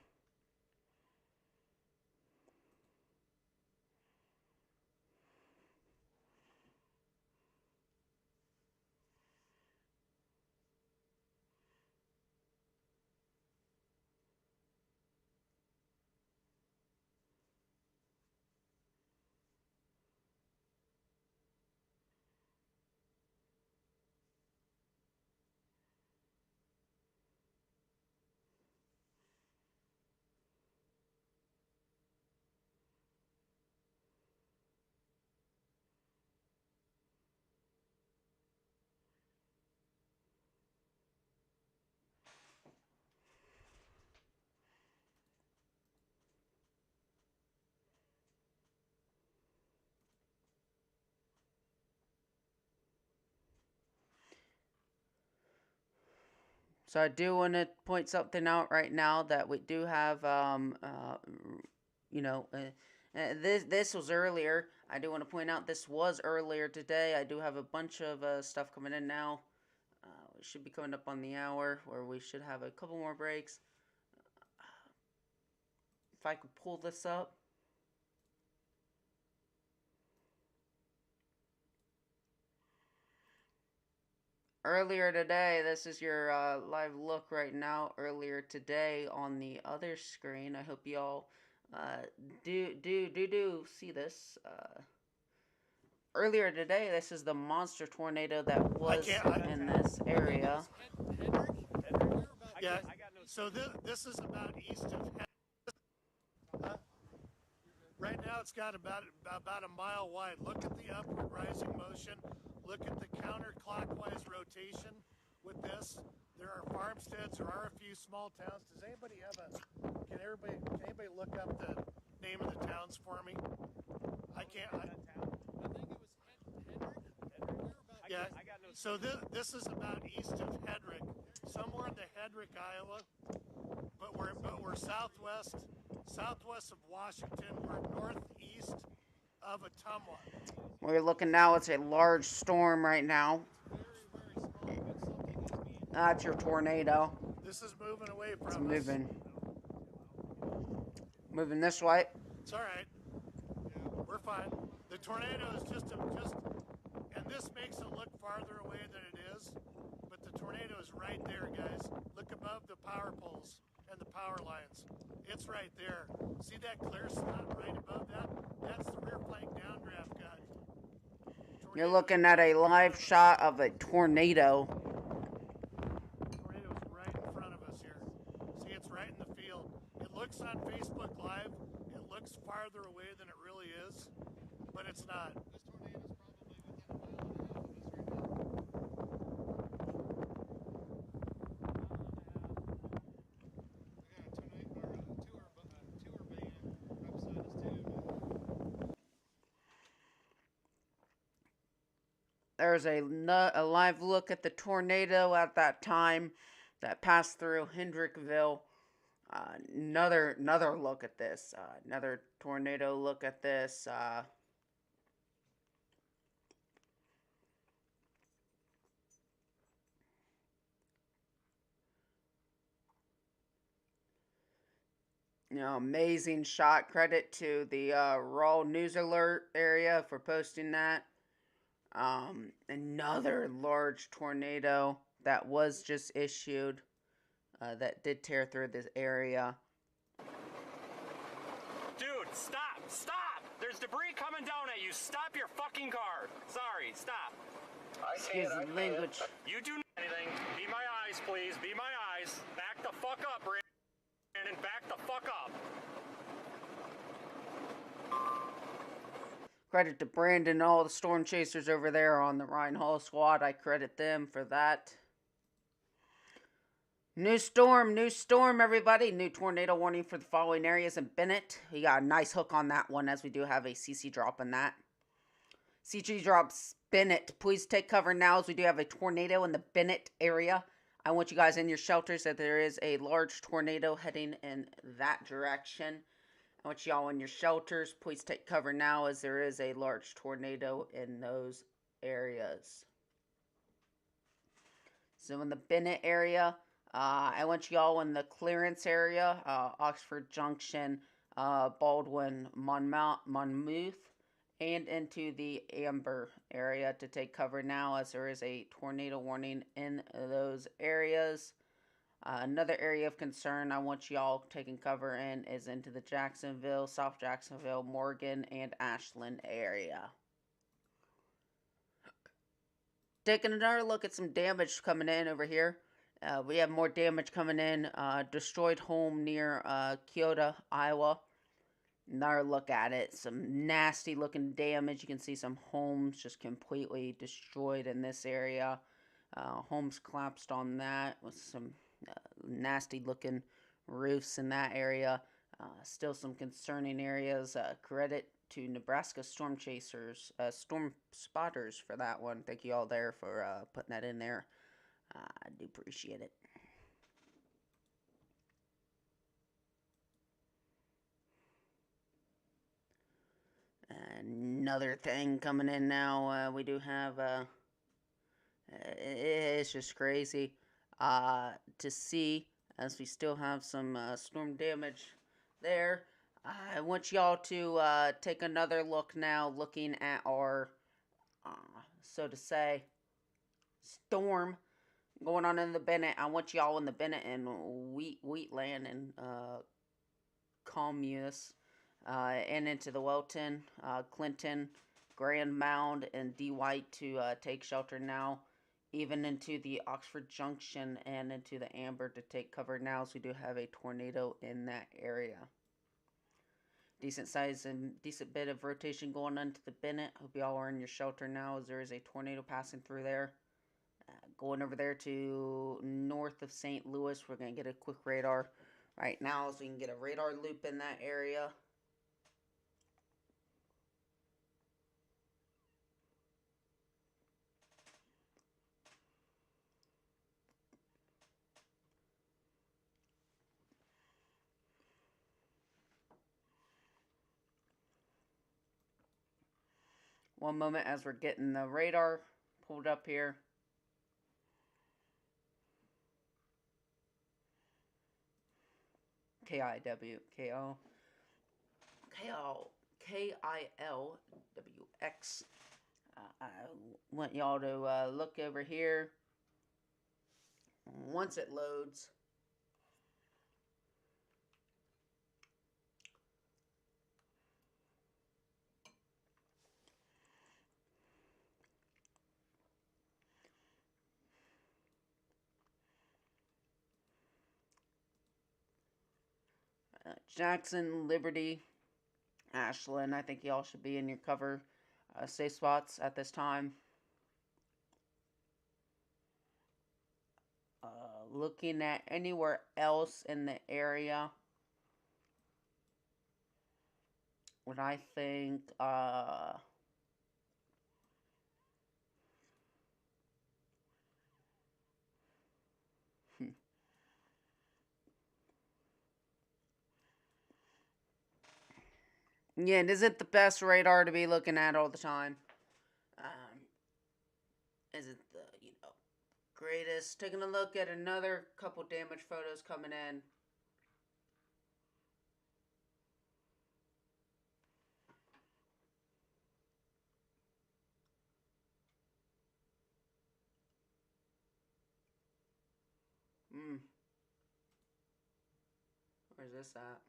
[SPEAKER 1] So I do want to point something out right now that we do have, you know, this was earlier. I do want to point out this was earlier today. I do have a bunch of stuff coming in now. We should be coming up on the hour where we should have a couple more breaks. If I could pull this up. Earlier today, this is your live look right now. Earlier today on the other screen, I hope y'all do see this. Earlier today, this is the monster tornado that was in this area.
[SPEAKER 2] Yeah. So this is about east of. Right now, it's got about a mile wide. Look at the upward rising motion. Look at the counterclockwise rotation with this. There are farmsteads. There are a few small towns. Does anybody have a? Can anybody look up the name of the towns for me? I can't. I think it was Hedrick. Yeah. So this is about east of Hedrick, somewhere in the Hedrick, Iowa. But we're southwest of Washington. We're northeast of Ottumwa.
[SPEAKER 1] We're looking now. It's a large storm right now. That's your tornado.
[SPEAKER 2] This is moving away from us.
[SPEAKER 1] It's moving this way.
[SPEAKER 2] It's all right. We're fine. The tornado is just, and this makes it look farther away than it is, but the tornado is right there, guys. Look above the power poles and the power lines. It's right there. See that clear spot right above that? That's the rear flank downdraft gun.
[SPEAKER 1] You're looking at a live shot of a tornado.
[SPEAKER 2] The tornado's right in front of us here. See, it's right in the field. It looks on Facebook Live. It looks farther away than it really is, but it's not.
[SPEAKER 1] There's a live look at the tornado at that time that passed through Hendrickville. Another look at this. Another tornado look at this. Amazing shot. Credit to the Raw News Alert area for posting that. Another large tornado that was just issued that did tear through this area.
[SPEAKER 3] Dude, stop! Stop! There's debris coming down at you. Stop your fucking car. Sorry, stop.
[SPEAKER 1] Excuse the language.
[SPEAKER 3] You do anything. Be my eyes, please. Be my eyes. Back the fuck up, Brandon. Back the fuck up.
[SPEAKER 1] Credit to Brandon and all the storm chasers over there on the Ryan Hall squad. I credit them for that. New storm, everybody. New tornado warning for the following areas in Bennett. We got a nice hook on that one as we do have a CC drop in that. CG drops Bennett. Please take cover now as we do have a tornado in the Bennett area. I want you guys in your shelters that there is a large tornado heading in that direction. I want y'all in your shelters. Please take cover now as there is a large tornado in those areas. So in the Bennett area, I want y'all in the clearance area, Oxford Junction, Baldwin, Monmouth, and into the Amber area to take cover now as there is a tornado warning in those areas. Another area of concern I want y'all taking cover in is into the Jacksonville, South Jacksonville, Morgan, and Ashland area. Taking another look at some damage coming in over here. We have more damage coming in. Destroyed home near Kyoto, Iowa. Another look at it. Some nasty looking damage. You can see some homes just completely destroyed in this area. Homes collapsed on that with some nasty looking roofs in that area. Still some concerning areas. Credit to Nebraska storm chasers, storm spotters for that one. Thank you all there for putting that in there. I do appreciate it. another thing coming in now. We do have it's just crazy to see, as we still have some storm damage there. I want y'all to take another look now, looking at our, so to say, storm going on in the Bennett. I want y'all in the Bennett and Wheatland and communes, and into the Welton, Clinton, Grand Mound, and D. White to take shelter now. Even into the Oxford Junction and into the Amber to take cover now, so we do have a tornado in that area. Decent size and decent bit of rotation going on to the Bennett. Hope y'all are in your shelter now, as there is a tornado passing through there. Going over there to north of St. Louis, we're going to get a quick radar right now, so we can get a radar loop in that area. One moment as we're getting the radar pulled up here. KILWX. I want y'all to look over here once it loads. Jackson, Liberty, Ashland. I think y'all should be in your cover safe spots at this time. Looking at anywhere else in the area, what I think, yeah, it isn't the best radar to be looking at all the time. Isn't the, greatest. Taking a look at another couple damage photos coming in. Where's this at?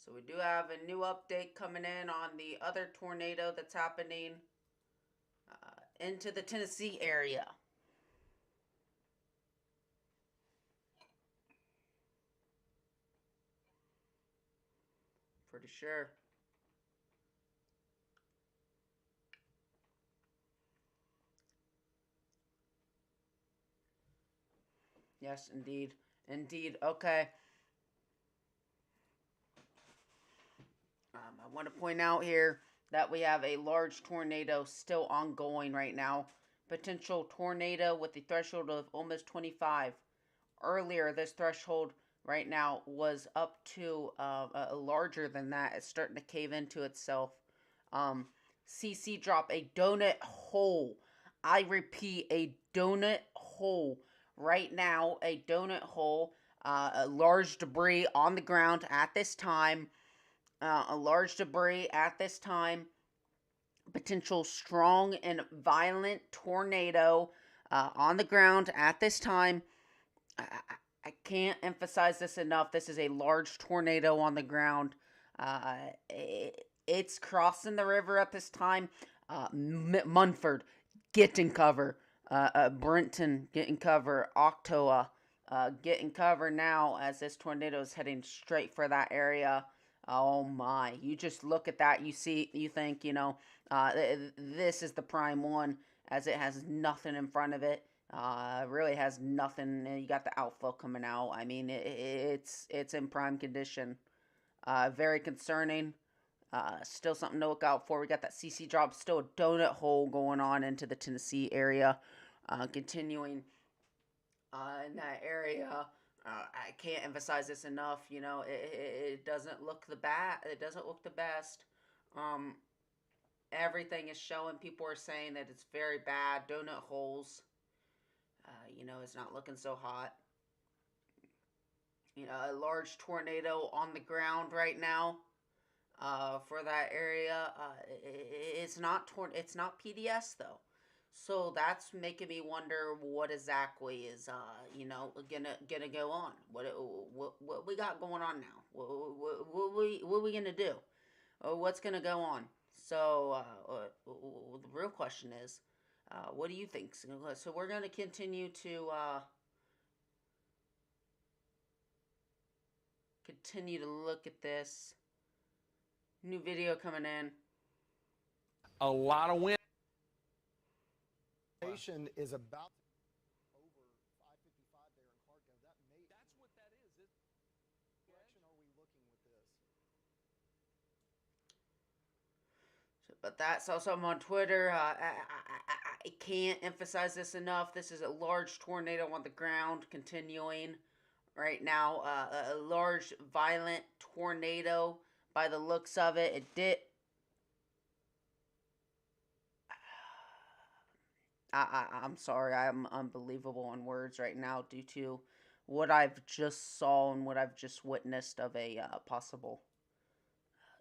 [SPEAKER 1] So we do have a new update coming in on the other tornado that's happening into the Tennessee area. Pretty sure. Yes, indeed. Indeed. Okay. I want to point out here that we have a large tornado still ongoing right now. Potential tornado with the threshold of almost 25. Earlier, this threshold right now was up to larger than that. It's starting to cave into itself. CC drop a donut hole. I repeat, a donut hole. Right now, a donut hole. A large debris on the ground at this time. Potential strong and violent tornado on the ground at this time. I can't emphasize this enough. This is a large tornado on the ground. It's crossing the river at this time. Munford, get in cover. Brenton, get in cover. Octoa, get in cover now, as this tornado is heading straight for that area. Oh my, you just look at that, you think, this is the prime one, as it has nothing in front of it. Really has nothing. You got the outflow coming out. I mean, it's in prime condition. Very concerning. Still something to look out for. We got that CC drop, still a donut hole going on into the Tennessee area. Continuing in that area. I can't emphasize this enough. You know, it doesn't look the It doesn't look the best. Um, Everything is showing. People are saying that it's very bad. Donut holes. You know, it's not looking so hot. You know, a large tornado on the ground right now. For that area, it's not PDS though. So that's making me wonder what exactly is gonna go on. What we got going on now? What we gonna do? What's gonna go on? So the real question is, what do you think? So we're gonna continue to look at this new video coming in.
[SPEAKER 4] A lot of wind.
[SPEAKER 5] Is about over 555 there in Kharkov. That's what that is. What direction are we looking with
[SPEAKER 1] this? But that's also on Twitter. I can't emphasize this enough. This is a large tornado on the ground continuing right now. A large violent tornado by the looks of it. It did. I'm sorry, I'm unbelievable on words right now due to what I've just saw and what I've just witnessed of a possible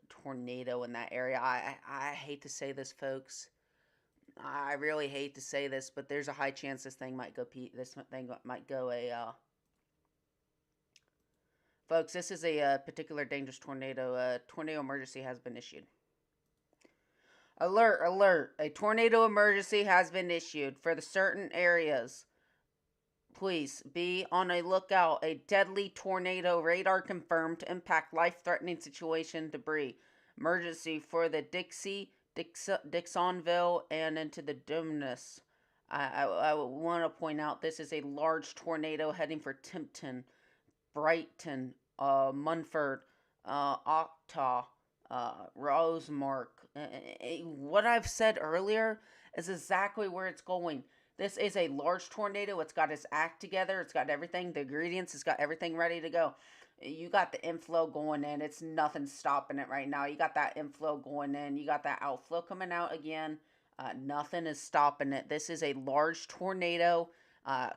[SPEAKER 1] tornado in that area. I hate to say this, folks. I really hate to say this, but there's a high chance this thing might go. Folks, this is a particular dangerous tornado. Tornado emergency has been issued. Alert, alert. A tornado emergency has been issued for the certain areas. Please be on a lookout. A deadly tornado radar confirmed to impact life-threatening situation debris. Emergency for the Dixonville, and into the Dominus. I want to point out this is a large tornado heading for Timpton, Brighton, Munford, Octaw, Rosemark. What I've said earlier is exactly where it's going. This is a large tornado. It's got its act together. It's got everything, the ingredients. It's got everything ready to go. You got the inflow going in. It's nothing stopping it right now. You got that inflow going in. You got that outflow coming out again. Nothing is stopping it. This is a large tornado.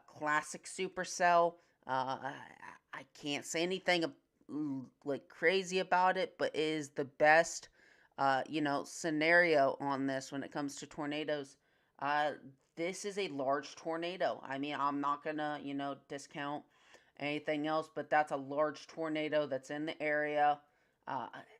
[SPEAKER 1] Classic supercell. I can't say anything like crazy about it, but it is the best scenario on this when it comes to tornadoes. This is a large tornado. I mean, I'm not gonna, discount anything else, but that's a large tornado that's in the area.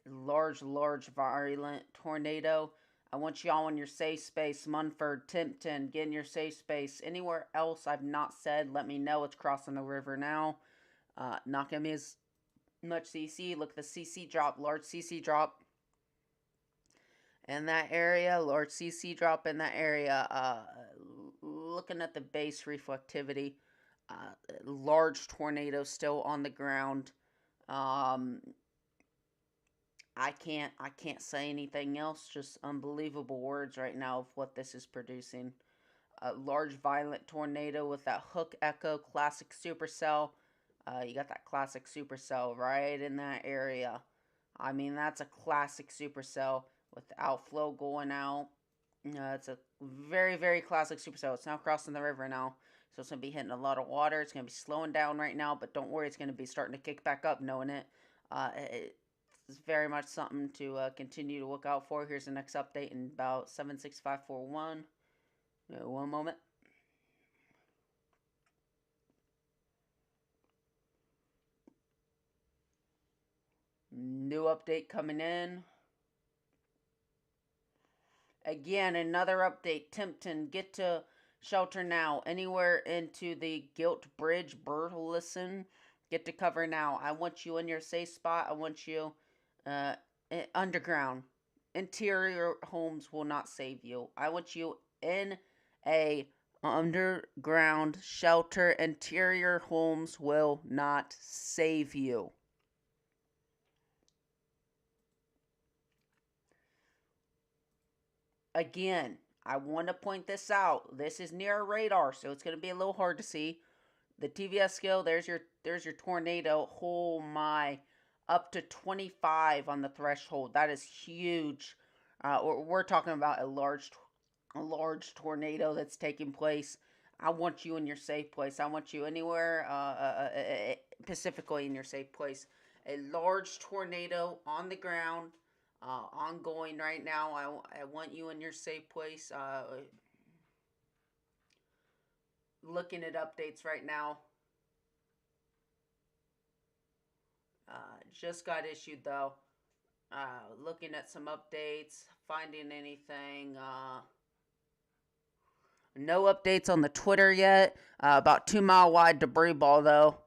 [SPEAKER 1] Large, violent tornado. I want y'all in your safe space. Munford, Timpton, get in your safe space. Anywhere else I've not said, let me know. It's crossing the river now. Not gonna be as much CC. Look at the CC drop, large CC drop in that area, large CC drop in that area. Looking at the base reflectivity, large tornado still on the ground. I can't say anything else. Just unbelievable words right now of what this is producing. A large violent tornado with that hook echo classic supercell. You got that classic supercell right in that area. I mean, that's a classic supercell with the outflow going out. It's a very, very classic supercell. It's now crossing the river now. So it's going to be hitting a lot of water. It's going to be slowing down right now. But don't worry, it's going to be starting to kick back up knowing it. It's very much something to continue to look out for. Here's the next update in about 76541. One moment. New update coming in. Again, another update. Timpton, get to shelter now. Anywhere into the Gilt Bridge, Burleson, get to cover now. I want you in your safe spot. I want you underground. Interior homes will not save you. I want you in a underground shelter. Interior homes will not save you. Again, I want to point this out. This is near radar, so it's going to be a little hard to see. The TVS scale, there's your tornado. Oh my, up to 25 on the threshold. That is huge. We're talking about a large tornado that's taking place. I want you in your safe place. I want you anywhere, specifically in your safe place. A large tornado on the ground, ongoing right now. I want you in your safe place. Looking at updates right now. Just got issued though. Looking at some updates, finding anything. No updates on the Twitter yet. About 2 mile wide debris ball though.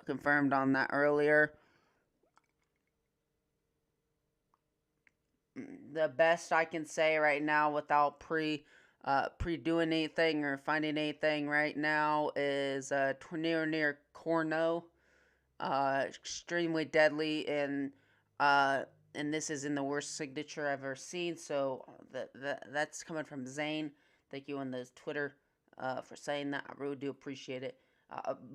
[SPEAKER 1] Confirmed on that earlier. The best I can say right now without pre doing anything or finding anything right now is tornado near Corno. Extremely deadly, and this is in the worst signature I've ever seen. So that's coming from Zane. Thank you on the Twitter for saying that. I really do appreciate it.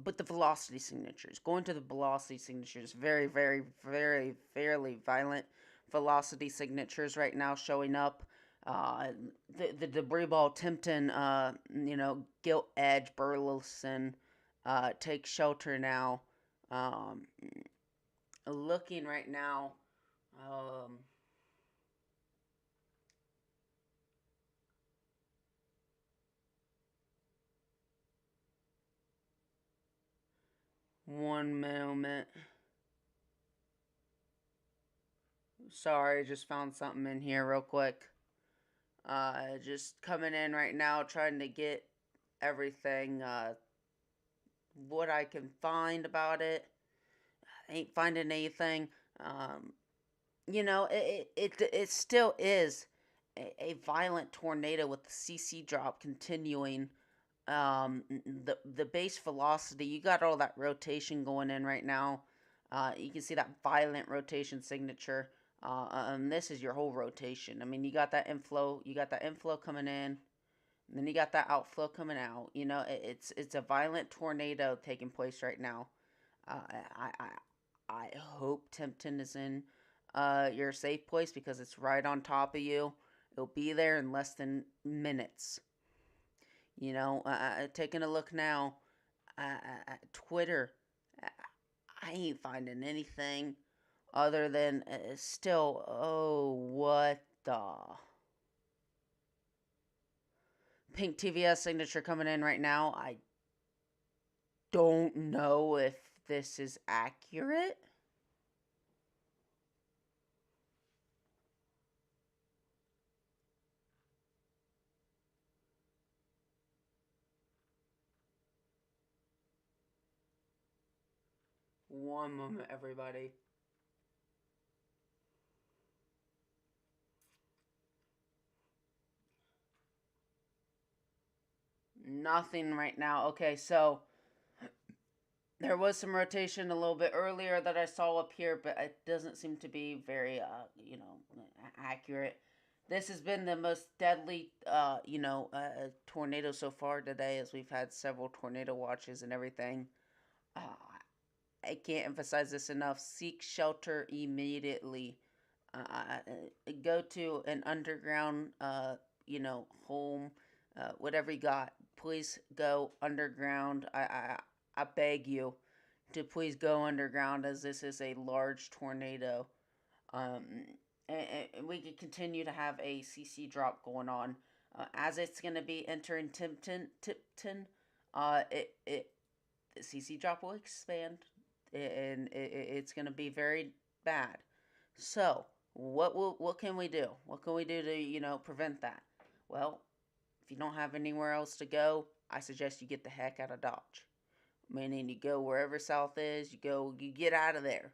[SPEAKER 1] But the velocity signatures, going to the velocity signatures, very, very, very, fairly violent velocity signatures right now showing up. The debris ball Timpton, Gilt Edge, Burleson, take shelter now. Looking right now, 1 moment. Sorry, just found something in here real quick. Just coming in right now, trying to get everything, what I can find about it. I ain't finding anything. It still is a violent tornado with the CC drop continuing. The base velocity, you got all that rotation going in right now. You can see that violent rotation signature. This is your whole rotation. I mean, you got that inflow coming in, and then you got that outflow coming out. It's a violent tornado taking place right now. I hope Timpton is in your safe place because it's right on top of you. It'll be there in less than minutes. Taking a look now at Twitter, I ain't finding anything other than still, oh, what the? Pink TVS signature coming in right now. I don't know if this is accurate. One moment, everybody. Nothing right now. Okay, so there was some rotation a little bit earlier that I saw up here, but it doesn't seem to be very, accurate. This has been the most deadly, tornado so far today, as we've had several tornado watches and everything. Uh, I can't emphasize this enough. Seek shelter immediately. Go to an underground, home, whatever you got. Please go underground. I beg you to please go underground, as this is a large tornado. Um, and we could continue to have a CC drop going on. As it's going to be entering Tipton, the CC drop will expand, and it's going to be very bad. So, what can we do? What can we do to prevent that? Well, if you don't have anywhere else to go, I suggest you get the heck out of Dodge. Meaning you go wherever south is, you get out of there.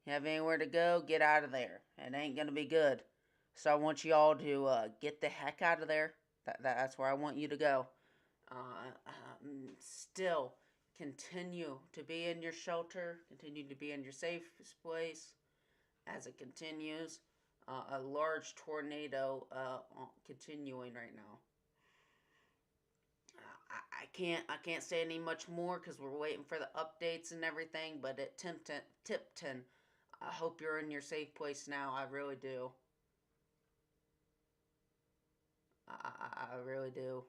[SPEAKER 1] You have anywhere to go, get out of there. It ain't gonna be good. So I want you all to get the heck out of there. That's where I want you to go. Still, continue to be in your shelter. Continue to be in your safe place as it continues. a large tornado continuing right now. I can't say any much more because we're waiting for the updates and everything. But at Tipton, I hope you're in your safe place now. I really do. I really do.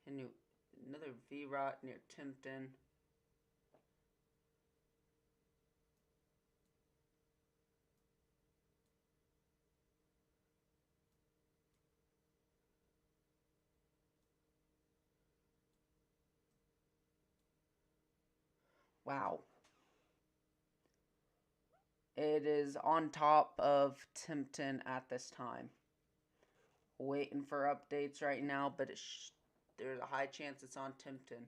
[SPEAKER 1] And you, another V-Rot near Tipton. Wow. It is on top of Tipton at this time. Waiting for updates right now, but there's a high chance it's on Tipton.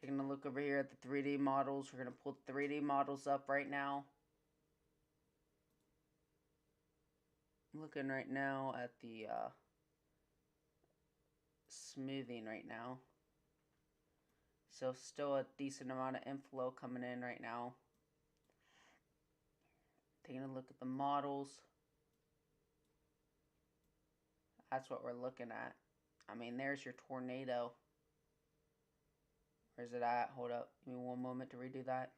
[SPEAKER 1] Taking a look over here at the 3D models. We're going to pull 3D models up right now. Looking right now at the smoothing right now. So still a decent amount of inflow coming in right now. Taking a look at the models. That's what we're looking at. I mean, there's your tornado. Where's it at? Hold up. Give me one moment to redo that.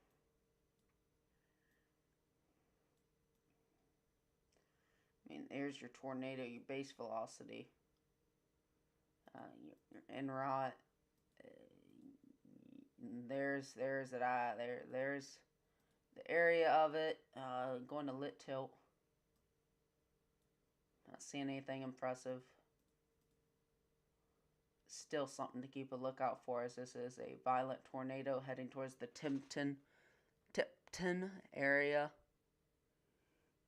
[SPEAKER 1] I mean, there's your tornado, your base velocity. Your en-rot. There's it at. There's the area of it. Going to lit tilt. Not seeing anything impressive. Still something to keep a lookout for, as this is a violent tornado heading towards the Tipton area.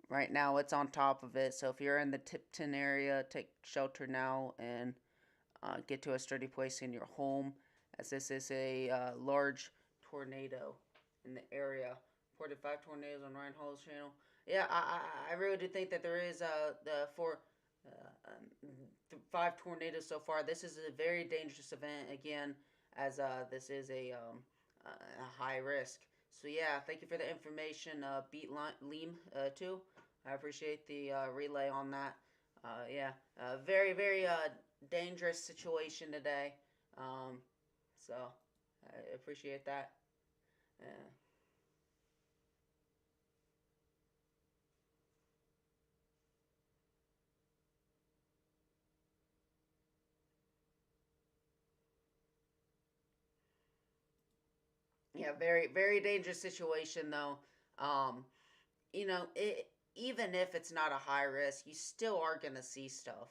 [SPEAKER 1] Right now it's on top of it, so if you're in the Tipton area, take shelter now and get to a sturdy place in your home, as this is a large tornado in the area. Reported 5 tornadoes on Ryan Hall's channel. Yeah, I really do think that there is the 5 tornadoes so far. This is a very dangerous event, again, as this is a high risk. So yeah, thank you for the information, Beat Leem, too. I appreciate the relay on that. Yeah, very, very dangerous situation today. So I appreciate that. Yeah, very, very dangerous situation though. Um, even if it's not a high risk, you still are gonna see stuff.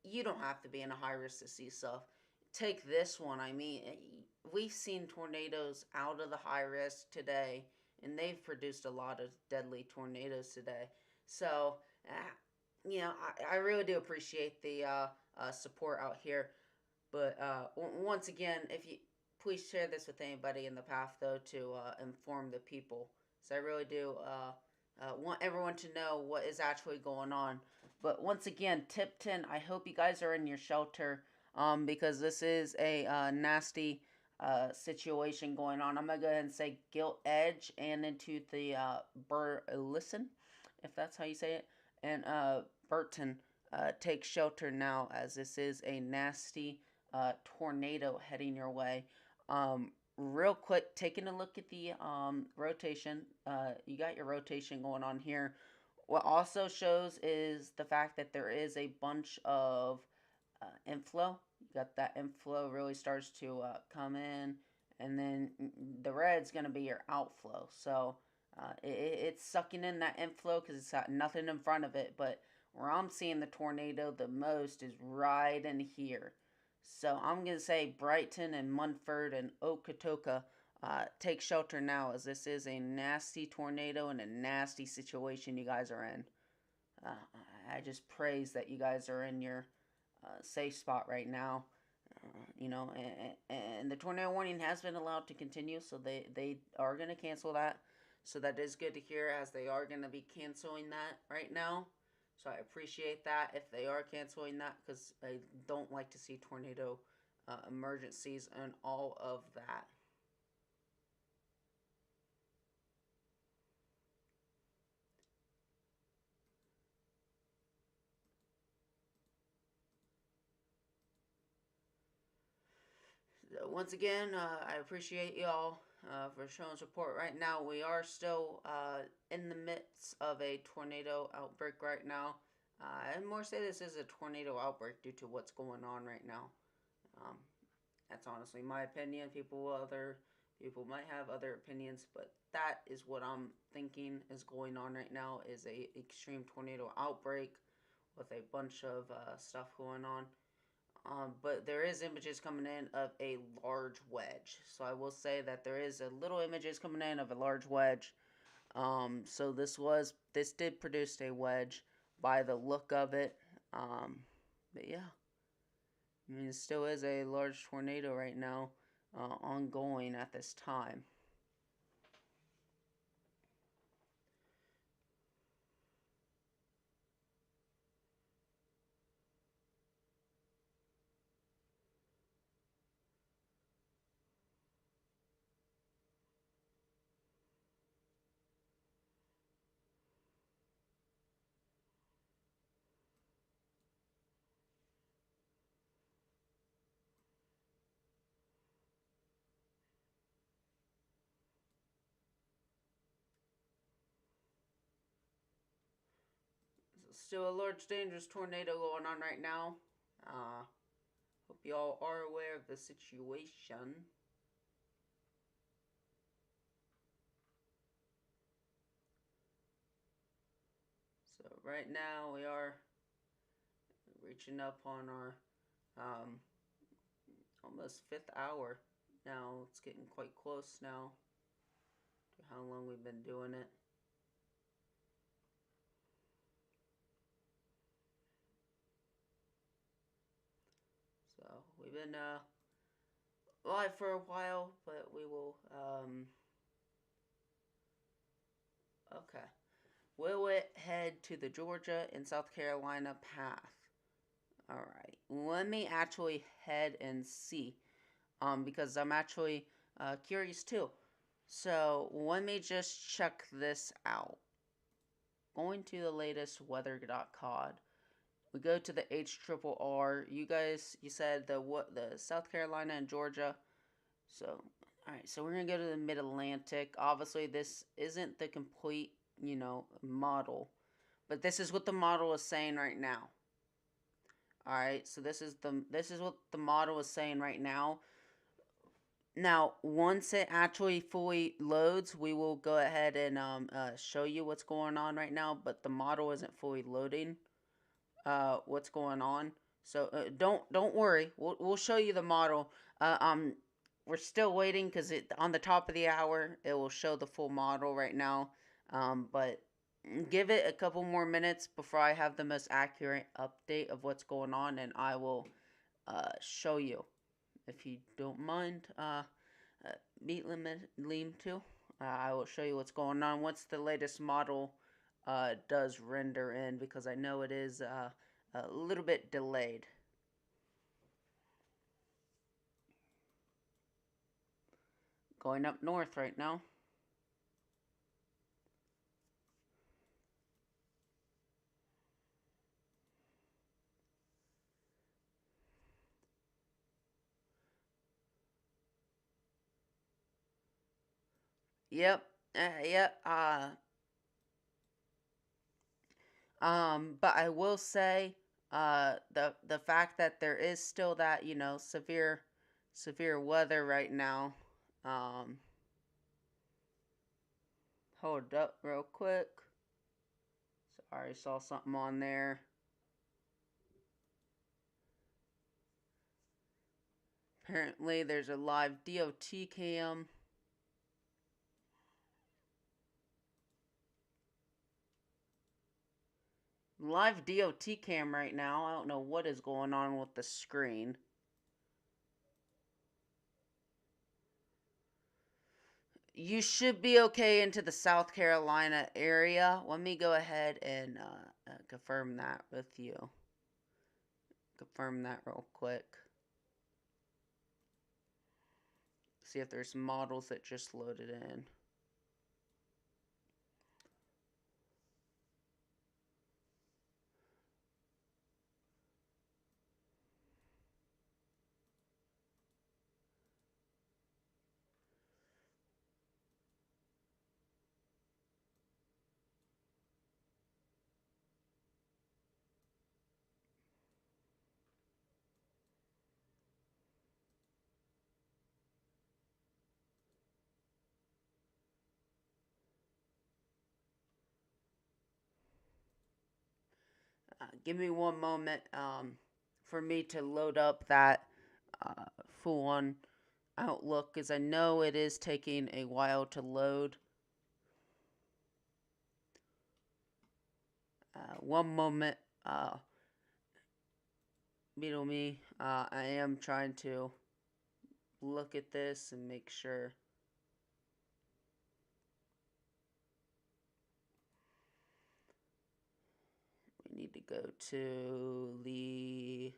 [SPEAKER 1] You don't have to be in a high risk to see stuff. Take this one. I mean, we've seen tornadoes out of the high risk today, and they've produced a lot of deadly tornadoes today. So, I really do appreciate the support out here. But once again, if you please share this with anybody in the path, though, to inform the people. So I really do want everyone to know what is actually going on. But once again, tip 10, I hope you guys are in your shelter because this is a nasty situation going on. I'm going to go ahead and say Gilt Edge and into the Burleson, if that's how you say it, and Burton. Take shelter now, as this is a nasty tornado heading your way. Real quick, taking a look at the rotation. You got your rotation going on here. What also shows is the fact that there is a bunch of inflow. You got that inflow really starts to come in, and then the red's going to be your outflow. So it's sucking in that inflow because it's got nothing in front of it. But where I'm seeing the tornado the most is right in here. So I'm going to say Brighton and Munford and Okotoka take shelter now, as this is a nasty tornado and a nasty situation you guys are in. I just praise that you guys are in your safe spot right now. you know, and the tornado warning has been allowed to continue, so they are going to cancel that. So that is good to hear, as they are going to be canceling that right now. So I appreciate that if they are canceling that, because I don't like to see tornado emergencies and all of that. Once again, I appreciate y'all for showing support. Right now, we are still in the midst of a tornado outbreak right now. I'd more say this is a tornado outbreak due to what's going on right now. Um, that's honestly my opinion. Other people might have other opinions, but that is what I'm thinking is going on right now. Is a extreme tornado outbreak with a bunch of stuff going on. But there is images coming in of a large wedge. So I will say that there is a little images coming in of a large wedge. So this did produce a wedge by the look of it. But yeah, I mean, it still is a large tornado right now, ongoing at this time. Still a large dangerous tornado going on right now. Hope y'all are aware of the situation. So right now we are reaching up on our almost 5th hour. Now it's getting quite close now to how long we've been doing it. So we've been live for a while, but we will okay. Will it head to the Georgia and South Carolina path? Alright. Let me actually head and see. Because I'm actually curious too. So let me just check this out. Going to the latest weather.cod. We go to the HRRR. You said the South Carolina and Georgia. So, alright, so we're going to go to the Mid-Atlantic. Obviously, this isn't the complete, model. But this is what the model is saying right now. Alright, so this is what the model is saying right now. Now, once it actually fully loads, we will go ahead and show you what's going on right now. But the model isn't fully loading what's going on. So don't worry. We'll show you the model. We're still waiting because on the top of the hour it will show the full model right now. But give it a couple more minutes before I have the most accurate update of what's going on, and I will show you. If you don't mind, meet Liam too. I will show you what's going on once the latest model does render in, because I know it is a little bit delayed. Going up north right now. Yep. Yep. But I will say, the fact that there is still that, severe weather right now. Hold up real quick. Sorry, saw something on there. Apparently, there's a live DOT cam. Live DOT cam right now. I don't know what is going on with the screen. You should be okay into the South Carolina area. Let me go ahead and confirm that with you. Confirm that real quick. See if there's models that just loaded in. Give me one moment for me to load up that full-on Outlook, because I know it is taking a while to load. One moment, Beetle me. I am trying to look at this and make sure. We need to go to the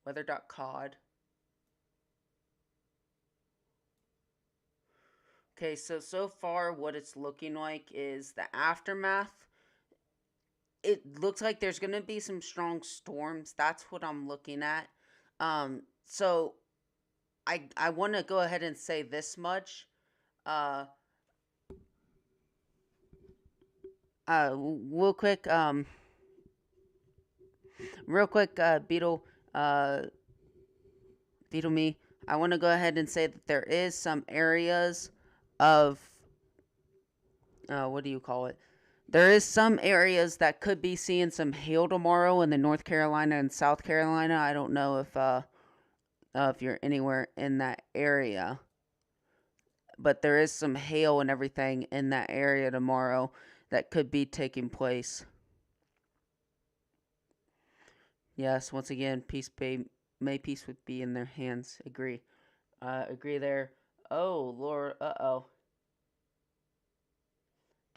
[SPEAKER 1] weather.cod. Okay, so far what it's looking like is the aftermath. It looks like there's going to be some strong storms. That's what I'm looking at. So I want to go ahead and say this much. Real quick, Beetle, Beetle me. I want to go ahead and say that there is some areas of, what do you call it? There is some areas that could be seeing some hail tomorrow in the North Carolina and South Carolina. I don't know if you're anywhere in that area, but there is some hail and everything in that area tomorrow that could be taking place. Yes, once again, may peace would be in their hands. Agree. Agree there. Oh, Lord. Uh-oh.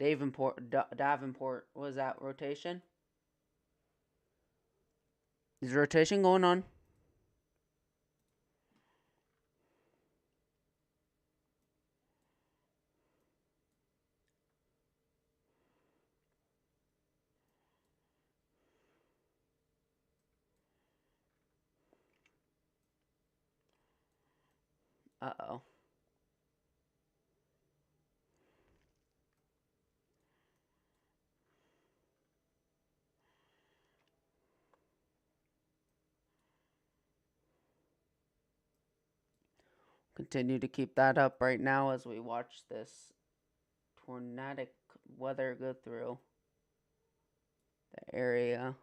[SPEAKER 1] Davenport. What was that? Rotation? Is rotation going on? Uh-oh. Continue to keep that up right now as we watch this tornadic weather go through the area.